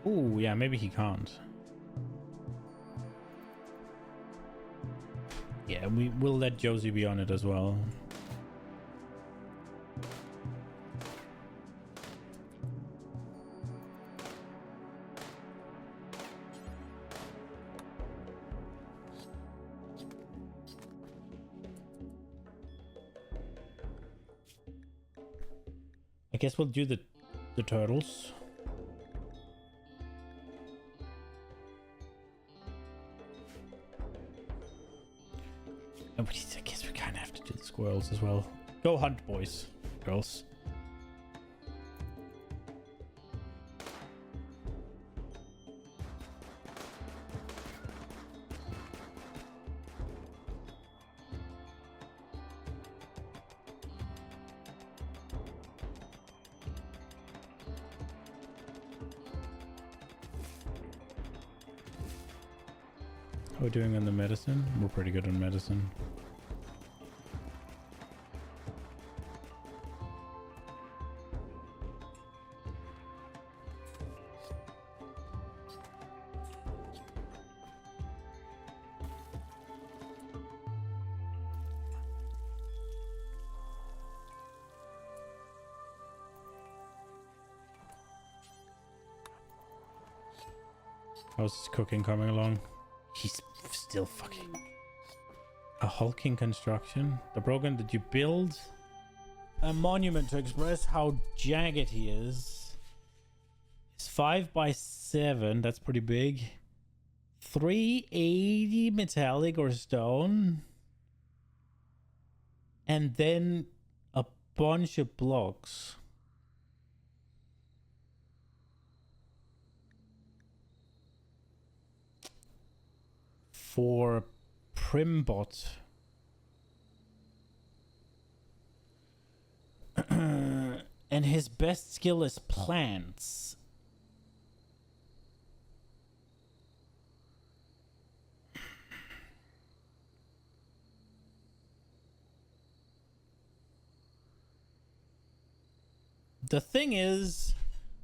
Ooh, yeah, maybe he can't. Yeah, we will let Josie be on it as well. I guess we'll do the turtles. I guess we kind of have to do the squirrels as well. Go hunt, boys, girls. How are we doing on the medicine? We're pretty good on medicine. How's cooking coming along? He's still fucking... A hulking construction? The broken, did you build a monument to express how jagged he is? It's 5 by 7, that's pretty big. 380 metallic or stone. And then a bunch of blocks. For Primbot. And his best skill is plants. The thing is,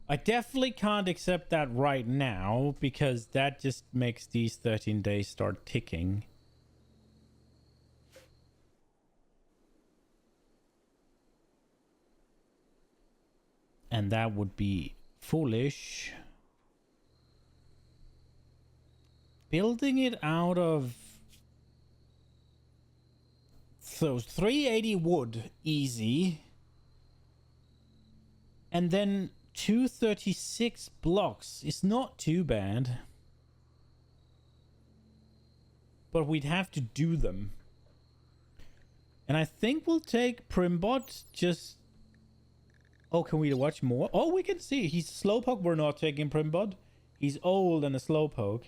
I definitely can't accept that right now because that just makes these 13 days start ticking. And that would be foolish. Building it out of... So 380 wood, easy. And then 236 blocks is not too bad. But we'd have to do them. And I think we'll take Primbot just... Oh, can we watch more? Oh, we can see. He's Slowpoke. We're not taking Primbot. He's old and a Slowpoke.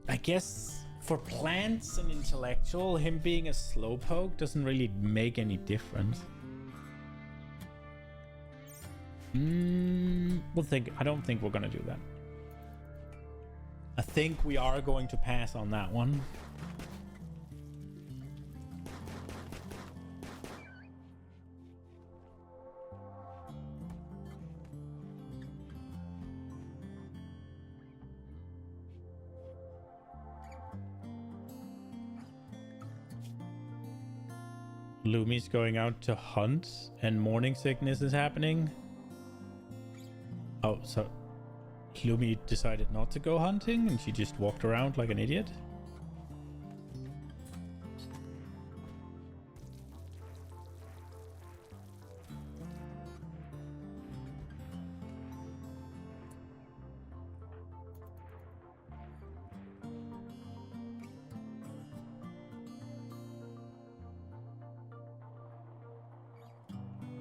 I guess for plants and intellectual, him being a Slowpoke doesn't really make any difference. We'll think. I don't think we're gonna do that. I think we are going to pass on that one. Lumi's going out to hunt and morning sickness is happening. Oh, so Lumi decided not to go hunting and she just walked around like an idiot?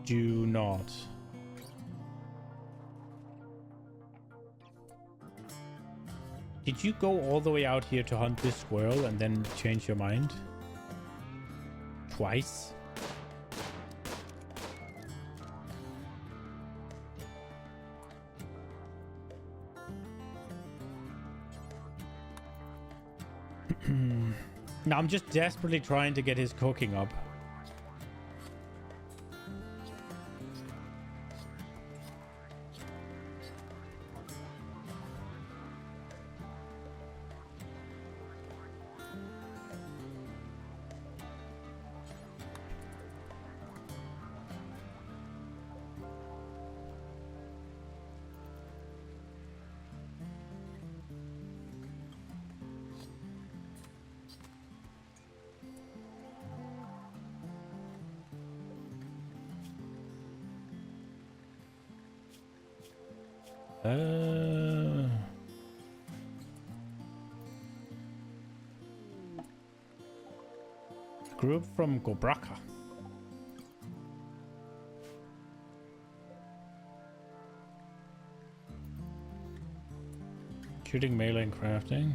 Do not. Did you go all the way out here to hunt this squirrel and then change your mind? Twice? No, I'm just desperately trying to get his cooking up. Group from Gobraka. Shooting, melee, and crafting.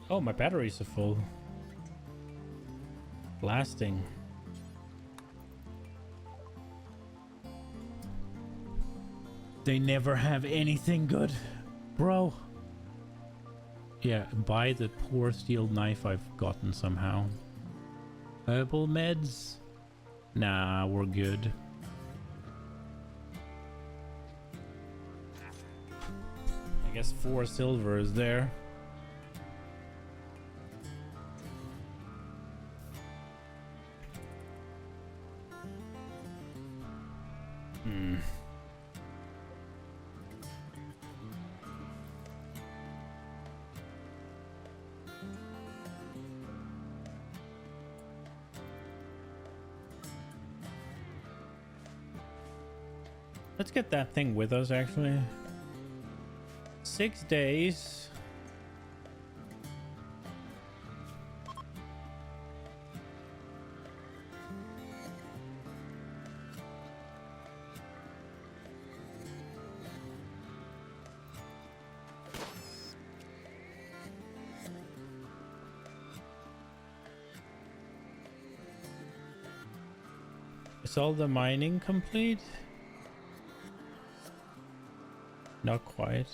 Oh, my batteries are full. Blasting. They never have anything good, bro. Yeah, buy the poor steel knife I've gotten somehow. Herbal meds? Nah, we're good. I guess 4 silver is there. Let's get that thing with us, actually. 6 days. Is all the mining complete? Not quite.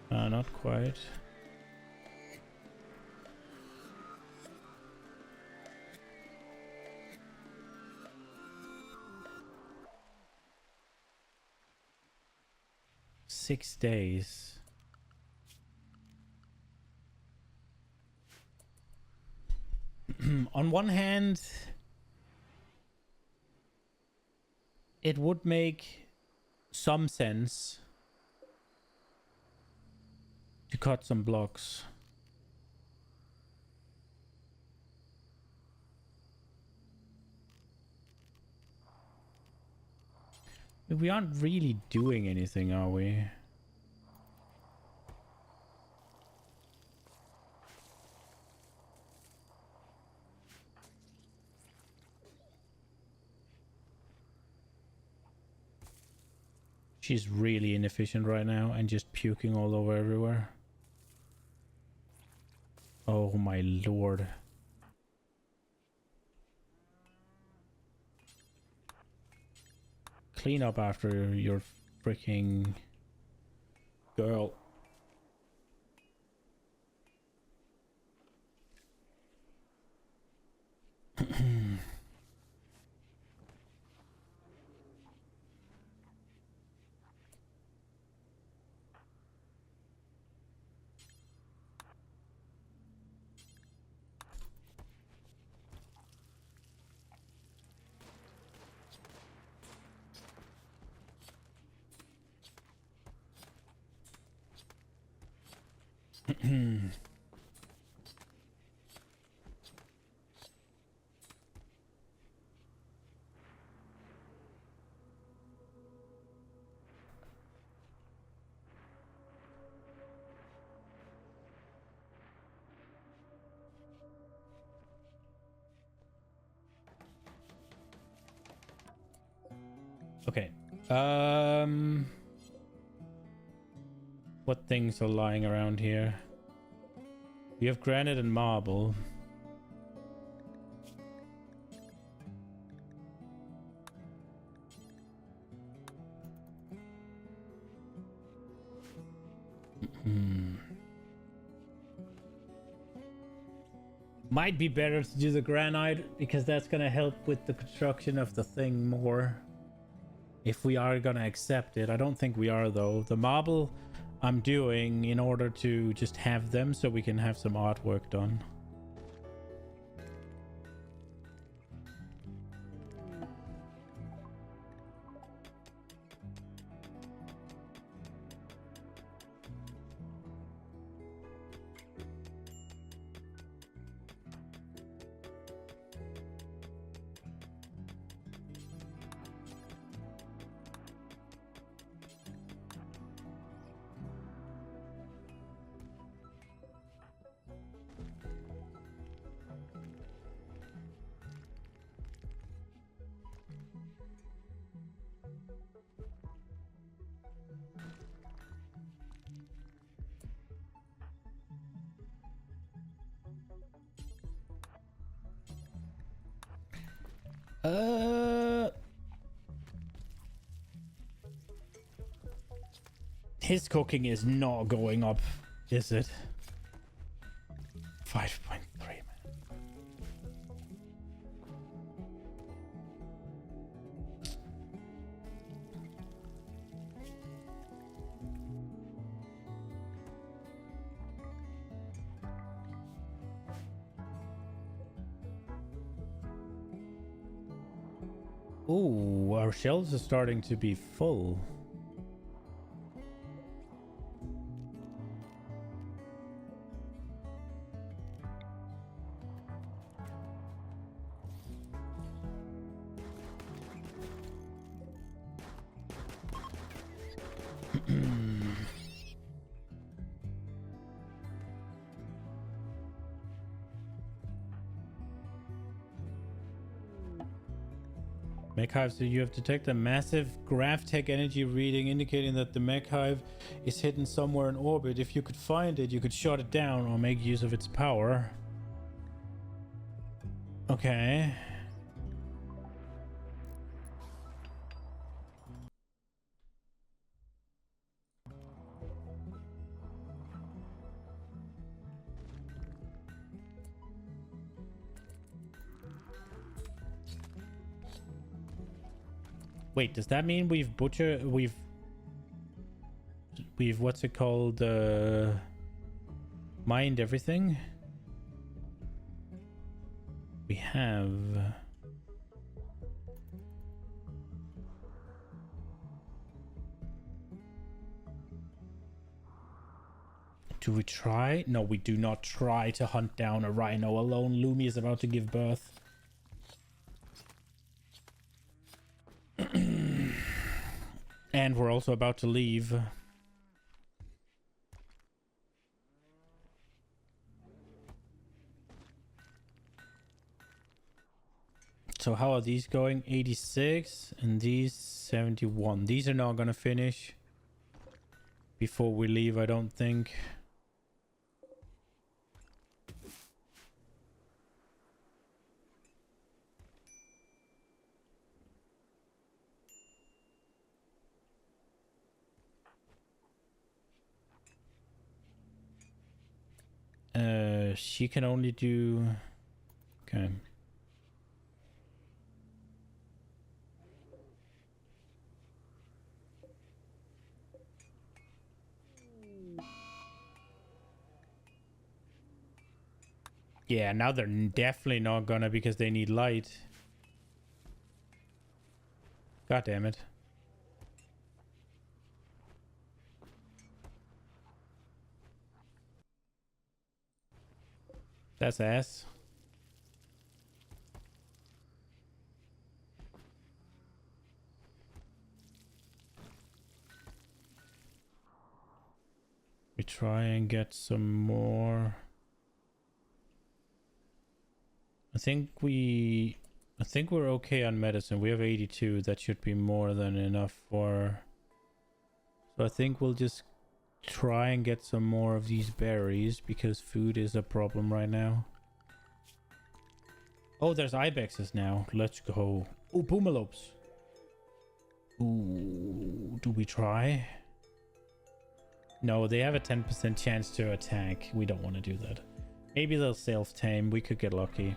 Not quite. Six days. On one hand, it would make some sense to cut some blocks. We aren't really doing anything, are we? She's really inefficient right now and just puking all over everywhere. Oh my lord. Clean up after your freaking girl. Okay. What things are lying around here? We have granite and marble. Might be better to do the granite because that's gonna help with the construction of the thing more. If we are gonna accept it. I don't think we are though. The marble I'm doing in order to just have them so we can have some artwork done. His cooking is not going up, is it? 5.3, man. Ooh, our shelves are starting to be full. Mech hive, so you have detected a massive GravTech energy reading indicating that the mech hive is hidden somewhere in orbit. If you could find it, you could shut it down or make use of its power. Okay. Wait, does that mean we've what's it called, mined everything? We have. Do we try? No, we do not try to hunt down a rhino alone. Lumi is about to give birth. And we're also about to leave. So how are these going? 86 and these 71. These are not gonna finish before we leave, I don't think. She can only do. Okay. Yeah, now they're definitely not gonna because they need light. God damn it. That's ass. We try and get some more. I think we're okay on medicine. We have 82. That should be more than enough for. So I think we'll just try and get some more of these berries because food is a problem right now. Oh, there's ibexes now. Let's go. Oh, boomalopes. Ooh, do we try? No, they have a 10% chance to attack. We don't want to do that. Maybe they'll self-tame. We could get lucky.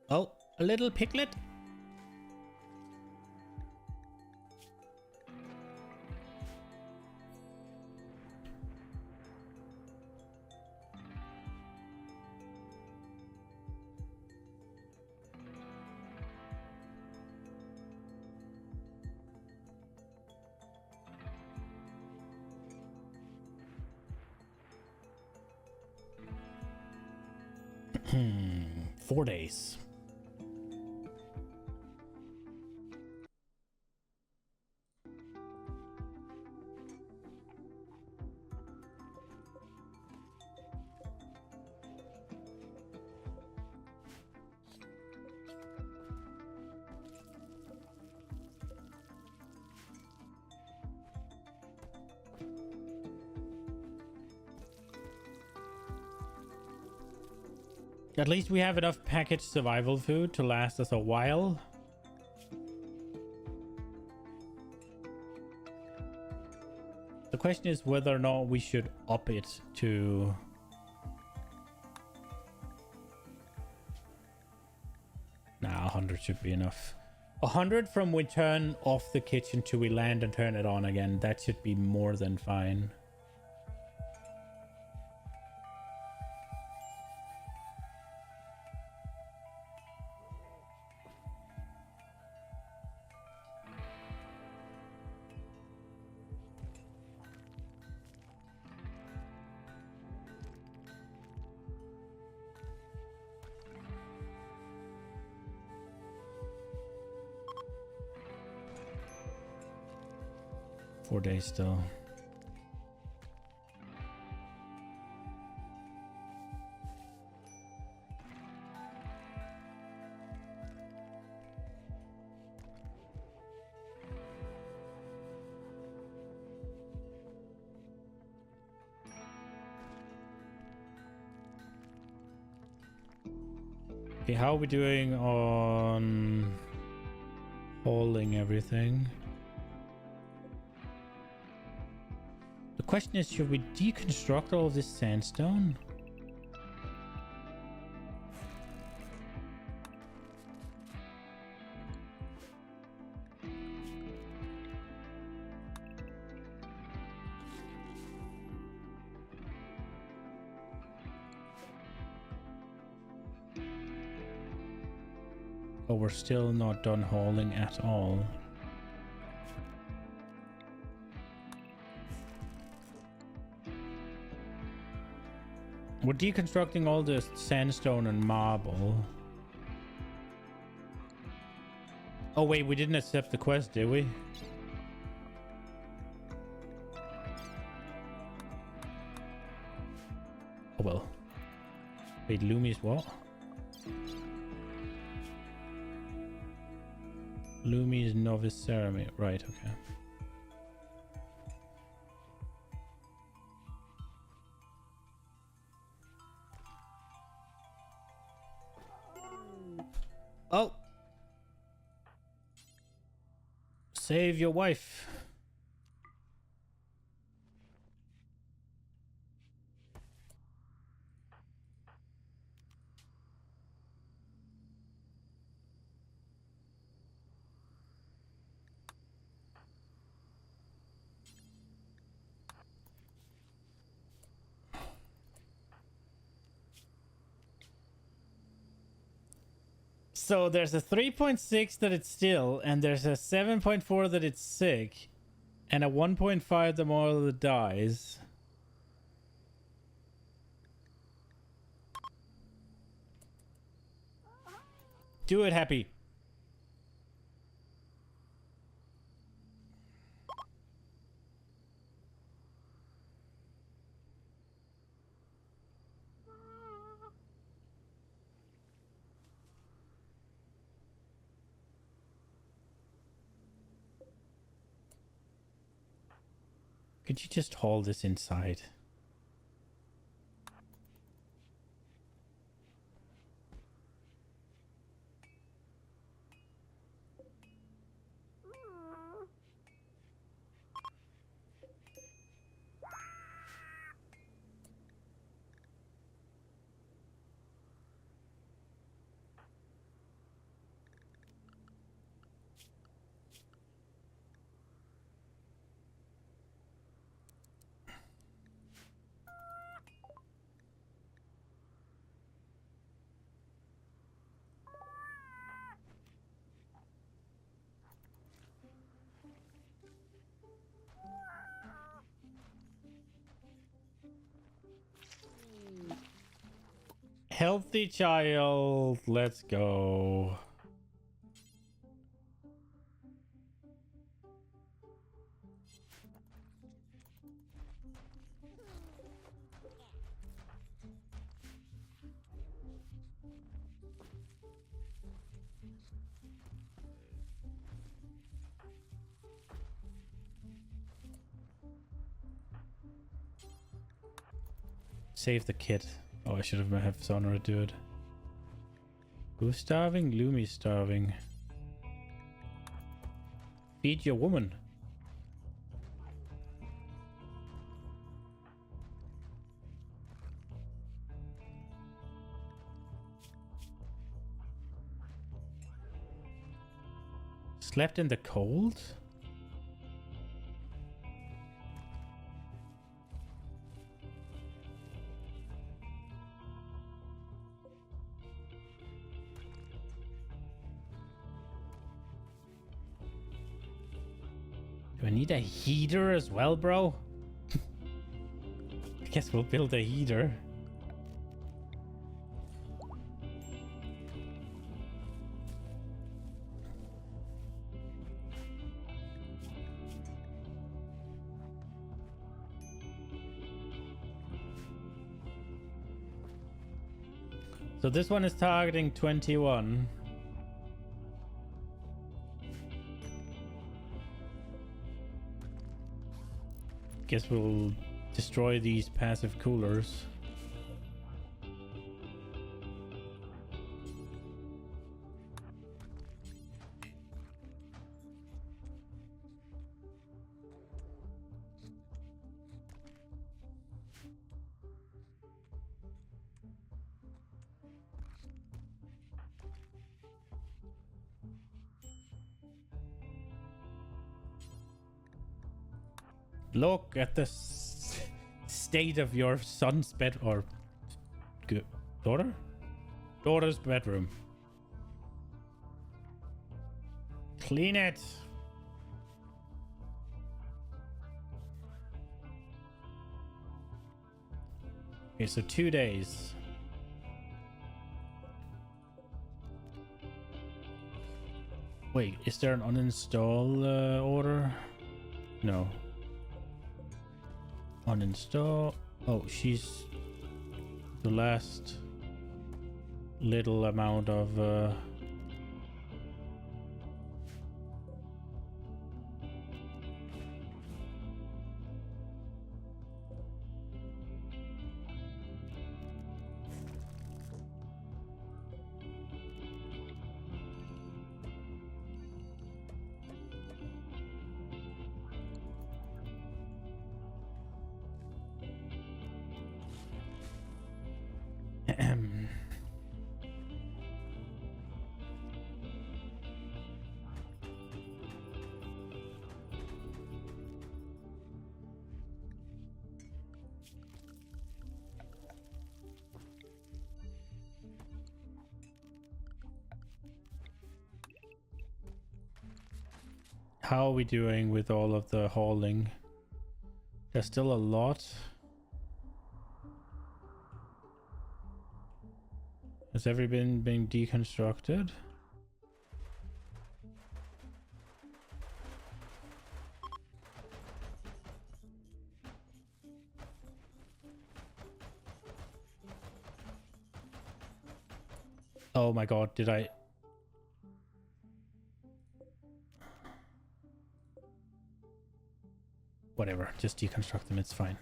Oh, a little piglet. Hmm, 4 days. At least we have enough packaged survival food to last us a while. The question is whether or not we should up it to... Nah, 100 should be enough. 100 from we turn off the kitchen to we land and turn it on again. That should be more than fine. Four days still. Okay, how are we doing on hauling everything? The question is, should we deconstruct all of this sandstone? Oh, we're still not done hauling at all. We're deconstructing all the sandstone and marble. Oh wait, we didn't accept the quest, did we? Oh well. Wait, Lumi's what? Lumi's novice ceremony. Right, okay. Oh! Save your wife. So there's a 3.6 that it's still, and there's a 7.4 that it's sick, and a 1.5 the more that dies. Do it, Happy. Could you just haul this inside? Healthy child, let's go. Save the kid. Oh, I should have Sonora do it. Who's starving? Lumi's starving. Feed your woman. Slept in the cold? Do I need a heater as well, bro? I guess we'll build a heater. So this one is targeting 21. Guess we'll destroy these passive coolers. Look at the state of your son's bed or daughter? Daughter's bedroom. Clean it. Okay, so 2 days. Wait, is there an uninstall order? No. Uninstall. Oh, she's the last little amount of how are we doing with all of the hauling? There's still a lot. Has everything been deconstructed? Oh my god, did I... Whatever, just deconstruct them, it's fine.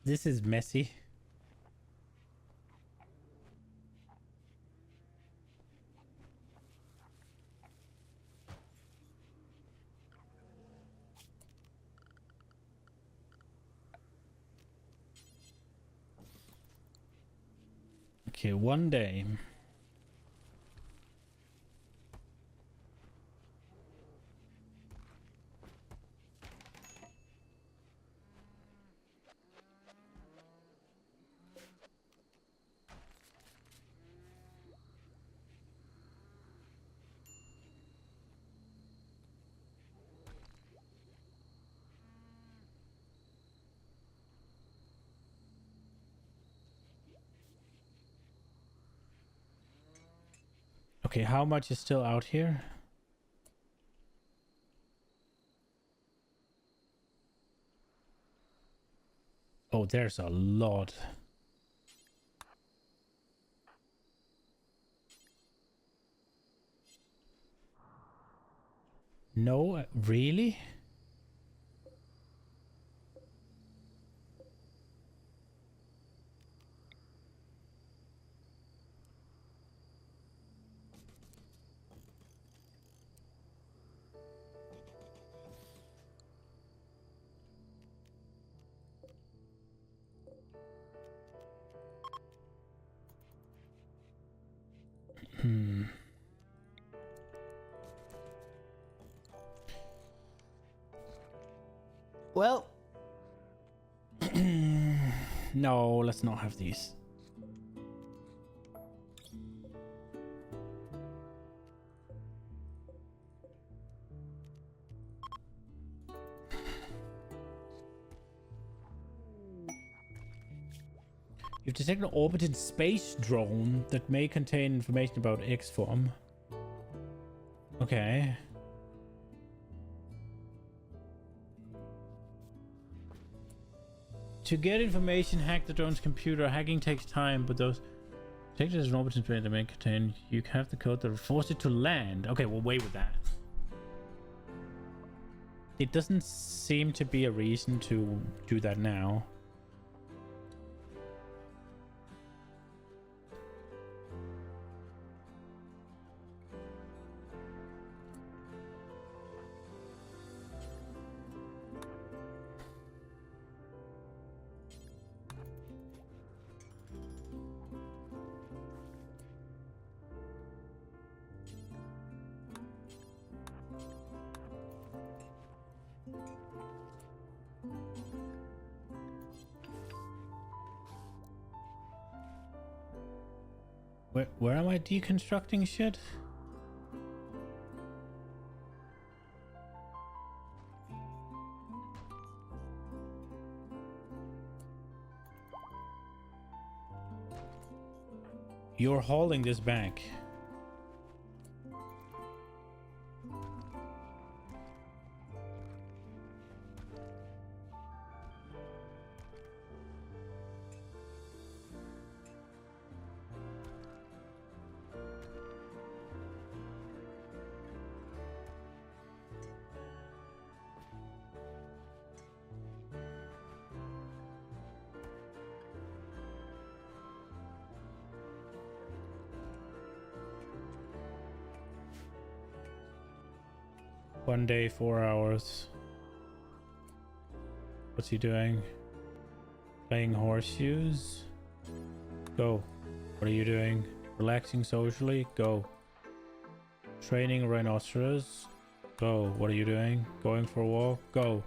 This is messy. Okay, 1 day. Okay, how much is still out here? Oh, there's a lot. No, really? Well, no, let's not have these. You've detected an orbited space drone that may contain information about X-Form. Okay. To get information, hack the drone's computer. Hacking takes time, but those detected as an orbited space that may contain, you have the code that will force it to land. Okay, we'll wait with that. It doesn't seem to be a reason to do that now. Where am I deconstructing shit? You're hauling this back. One day, 4 hours. What's he doing? Playing horseshoes? Go. What are you doing? Relaxing socially? Go. Training rhinoceros? Go. What are you doing? Going for a walk? Go.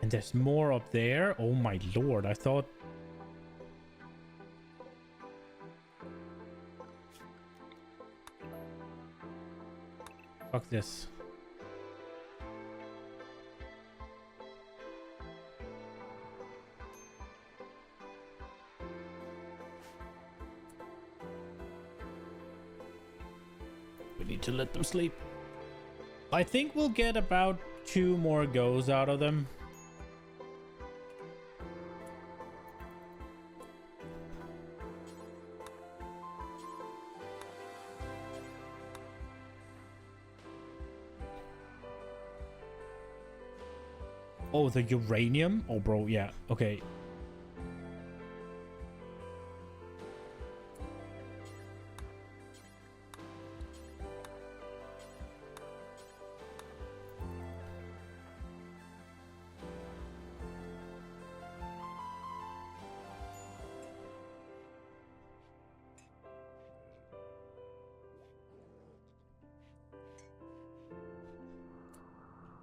And there's more up there? Oh my lord, I thought... Fuck this. We need to let them sleep. I think we'll get about 2 more goes out of them. Oh, the uranium? Oh, bro, yeah. Okay.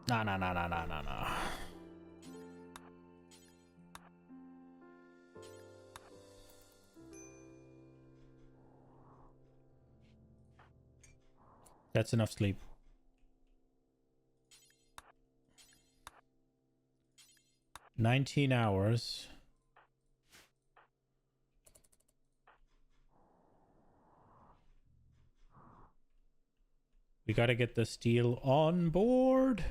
Nah. That's enough sleep. $19 hours. We gotta get the steel on board.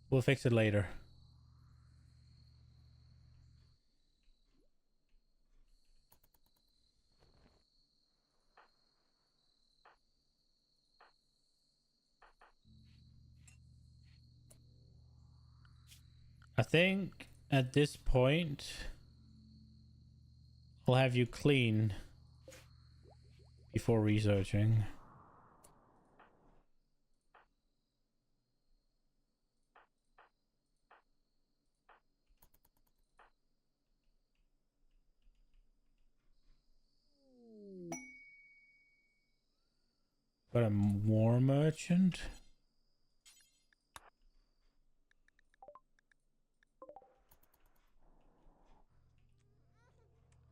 We'll fix it later. I think at this point, I'll have you clean before researching. Got a war merchant.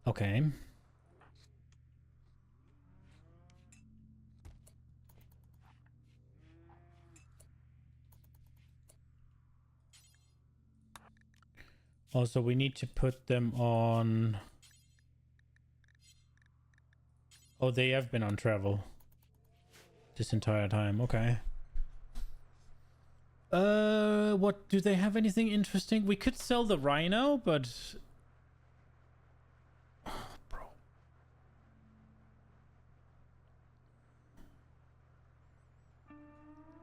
Okay. Also, we need to put them on... Oh, they have been on travel this entire time. Okay. What, do they have anything interesting? We could sell the rhino, but... Bro.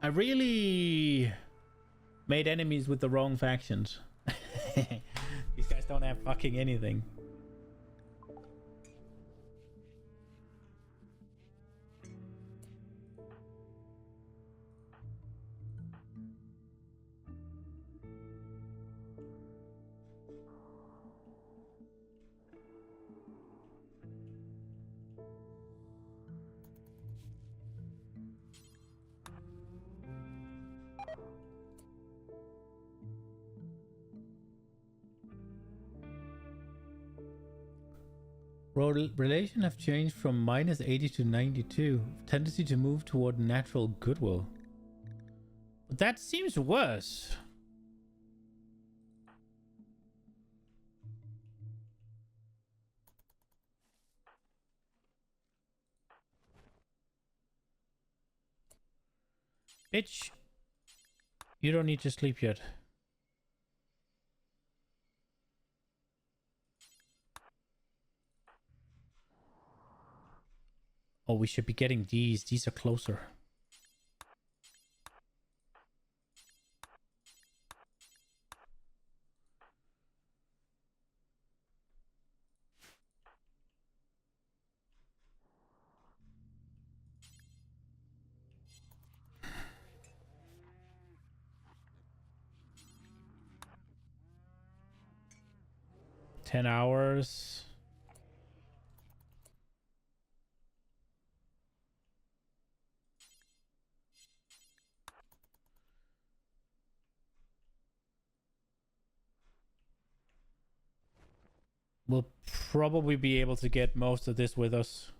I really made enemies with the wrong factions. These guys don't have fucking anything. Relation have changed from -80 to 92. Tendency to move toward natural goodwill. But that seems worse. Bitch. You don't need to sleep yet. Oh, we should be getting these. These are closer. $10 hours. We'll probably be able to get most of this with us.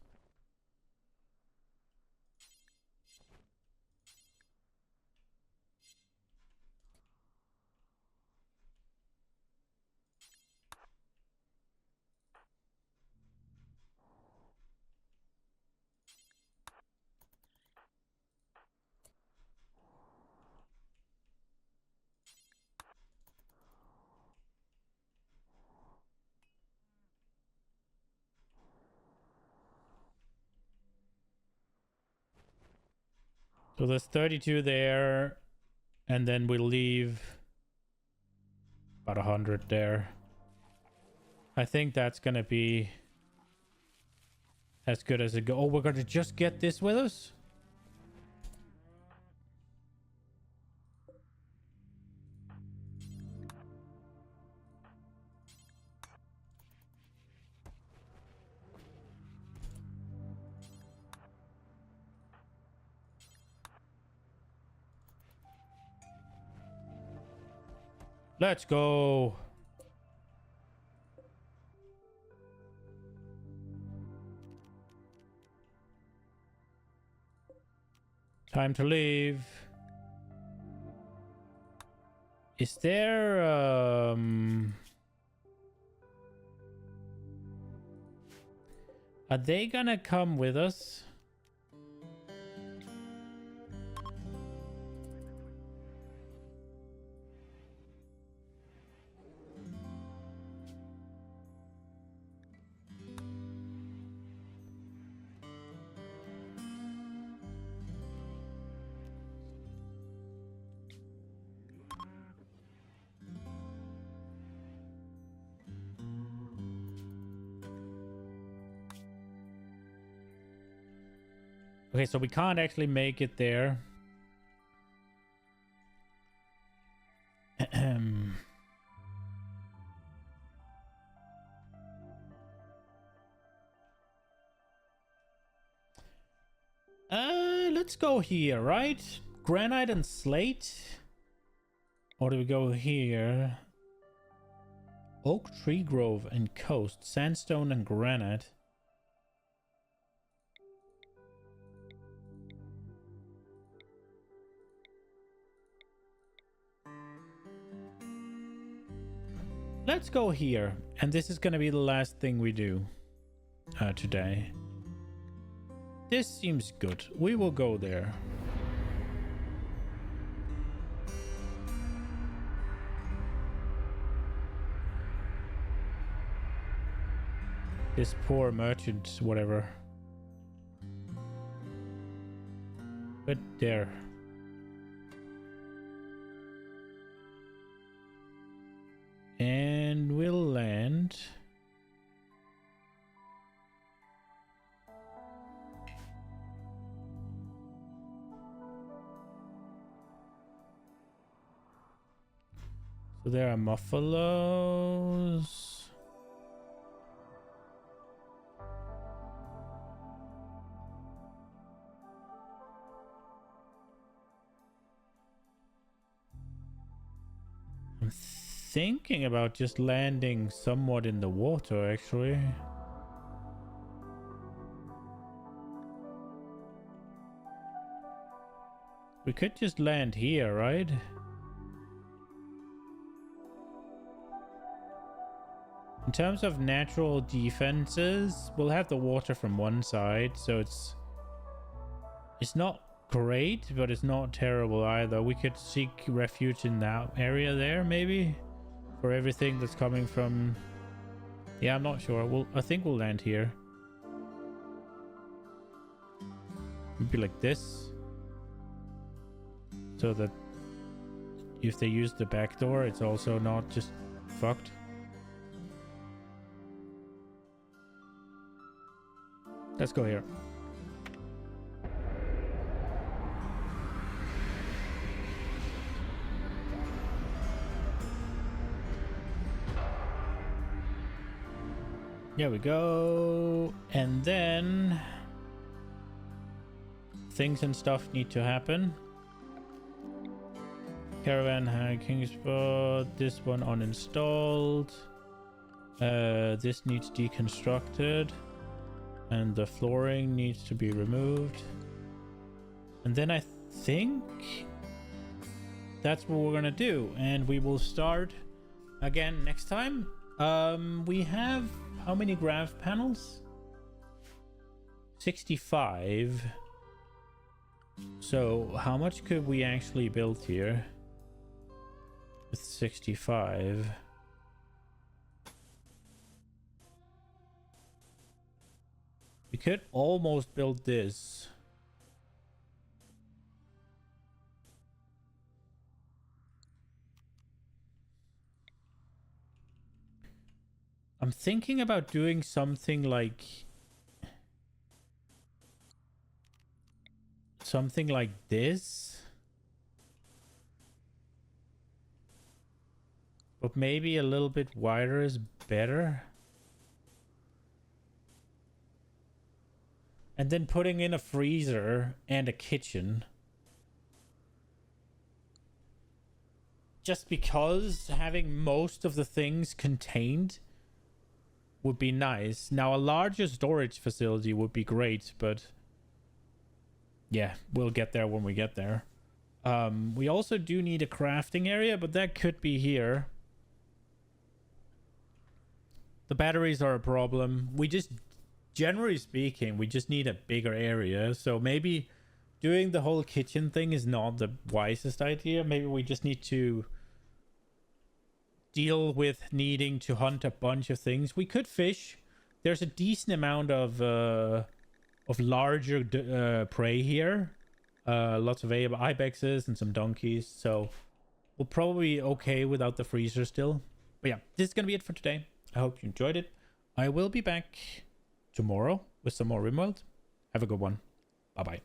So there's 32 there, and then we'll leave about 100 there. I think that's gonna be as good as it go. Oh, we're gonna just get this with us? Let's go. Time to leave. Is there are they gonna come with us? Okay, so we can't actually make it there. Let's go here, right? Granite and slate? Or do we go here? Oak, tree grove, and coast. Sandstone and granite. Let's go here. And this is gonna be the last thing we do today. This seems good. We will go there. This poor merchant, whatever. But there. And we'll land. So there are buffaloes. I'm thinking about just landing somewhat in the water, actually. We could just land here, right? In terms of natural defenses, we'll have the water from one side, so it's not great, but it's not terrible either. We could seek refuge in that area there, maybe, for everything that's coming from... Yeah, I'm not sure. I think we'll land here. Maybe like this, so that if they use the back door, it's also not just fucked. Let's go here. There we go. And then things and stuff need to happen. Caravan hiking spot. This one uninstalled. This needs deconstructed. And the flooring needs to be removed. And then I think that's what we're gonna do. And we will start again next time. We have how many grav panels? 65. So how much could we actually build here with 65? We could almost build this. I'm thinking about doing something like this. But maybe a little bit wider is better. And then putting in a freezer and a kitchen. Just because having most of the things contained would be nice. Now, a larger storage facility would be great, but yeah, we'll get there when we get there. We also do need a crafting area, but that could be here. The batteries are a problem. We just, generally speaking, we just need a bigger area. So maybe doing the whole kitchen thing is not the wisest idea. Maybe we just need to deal with needing to hunt a bunch of things. We could fish. There's a decent amount of larger prey here. Lots of ibexes and some donkeys. So we'll probably be okay without the freezer still. But yeah, this is going to be it for today. I hope you enjoyed it. I will be back tomorrow with some more Rimworld. Have a good one. Bye-bye.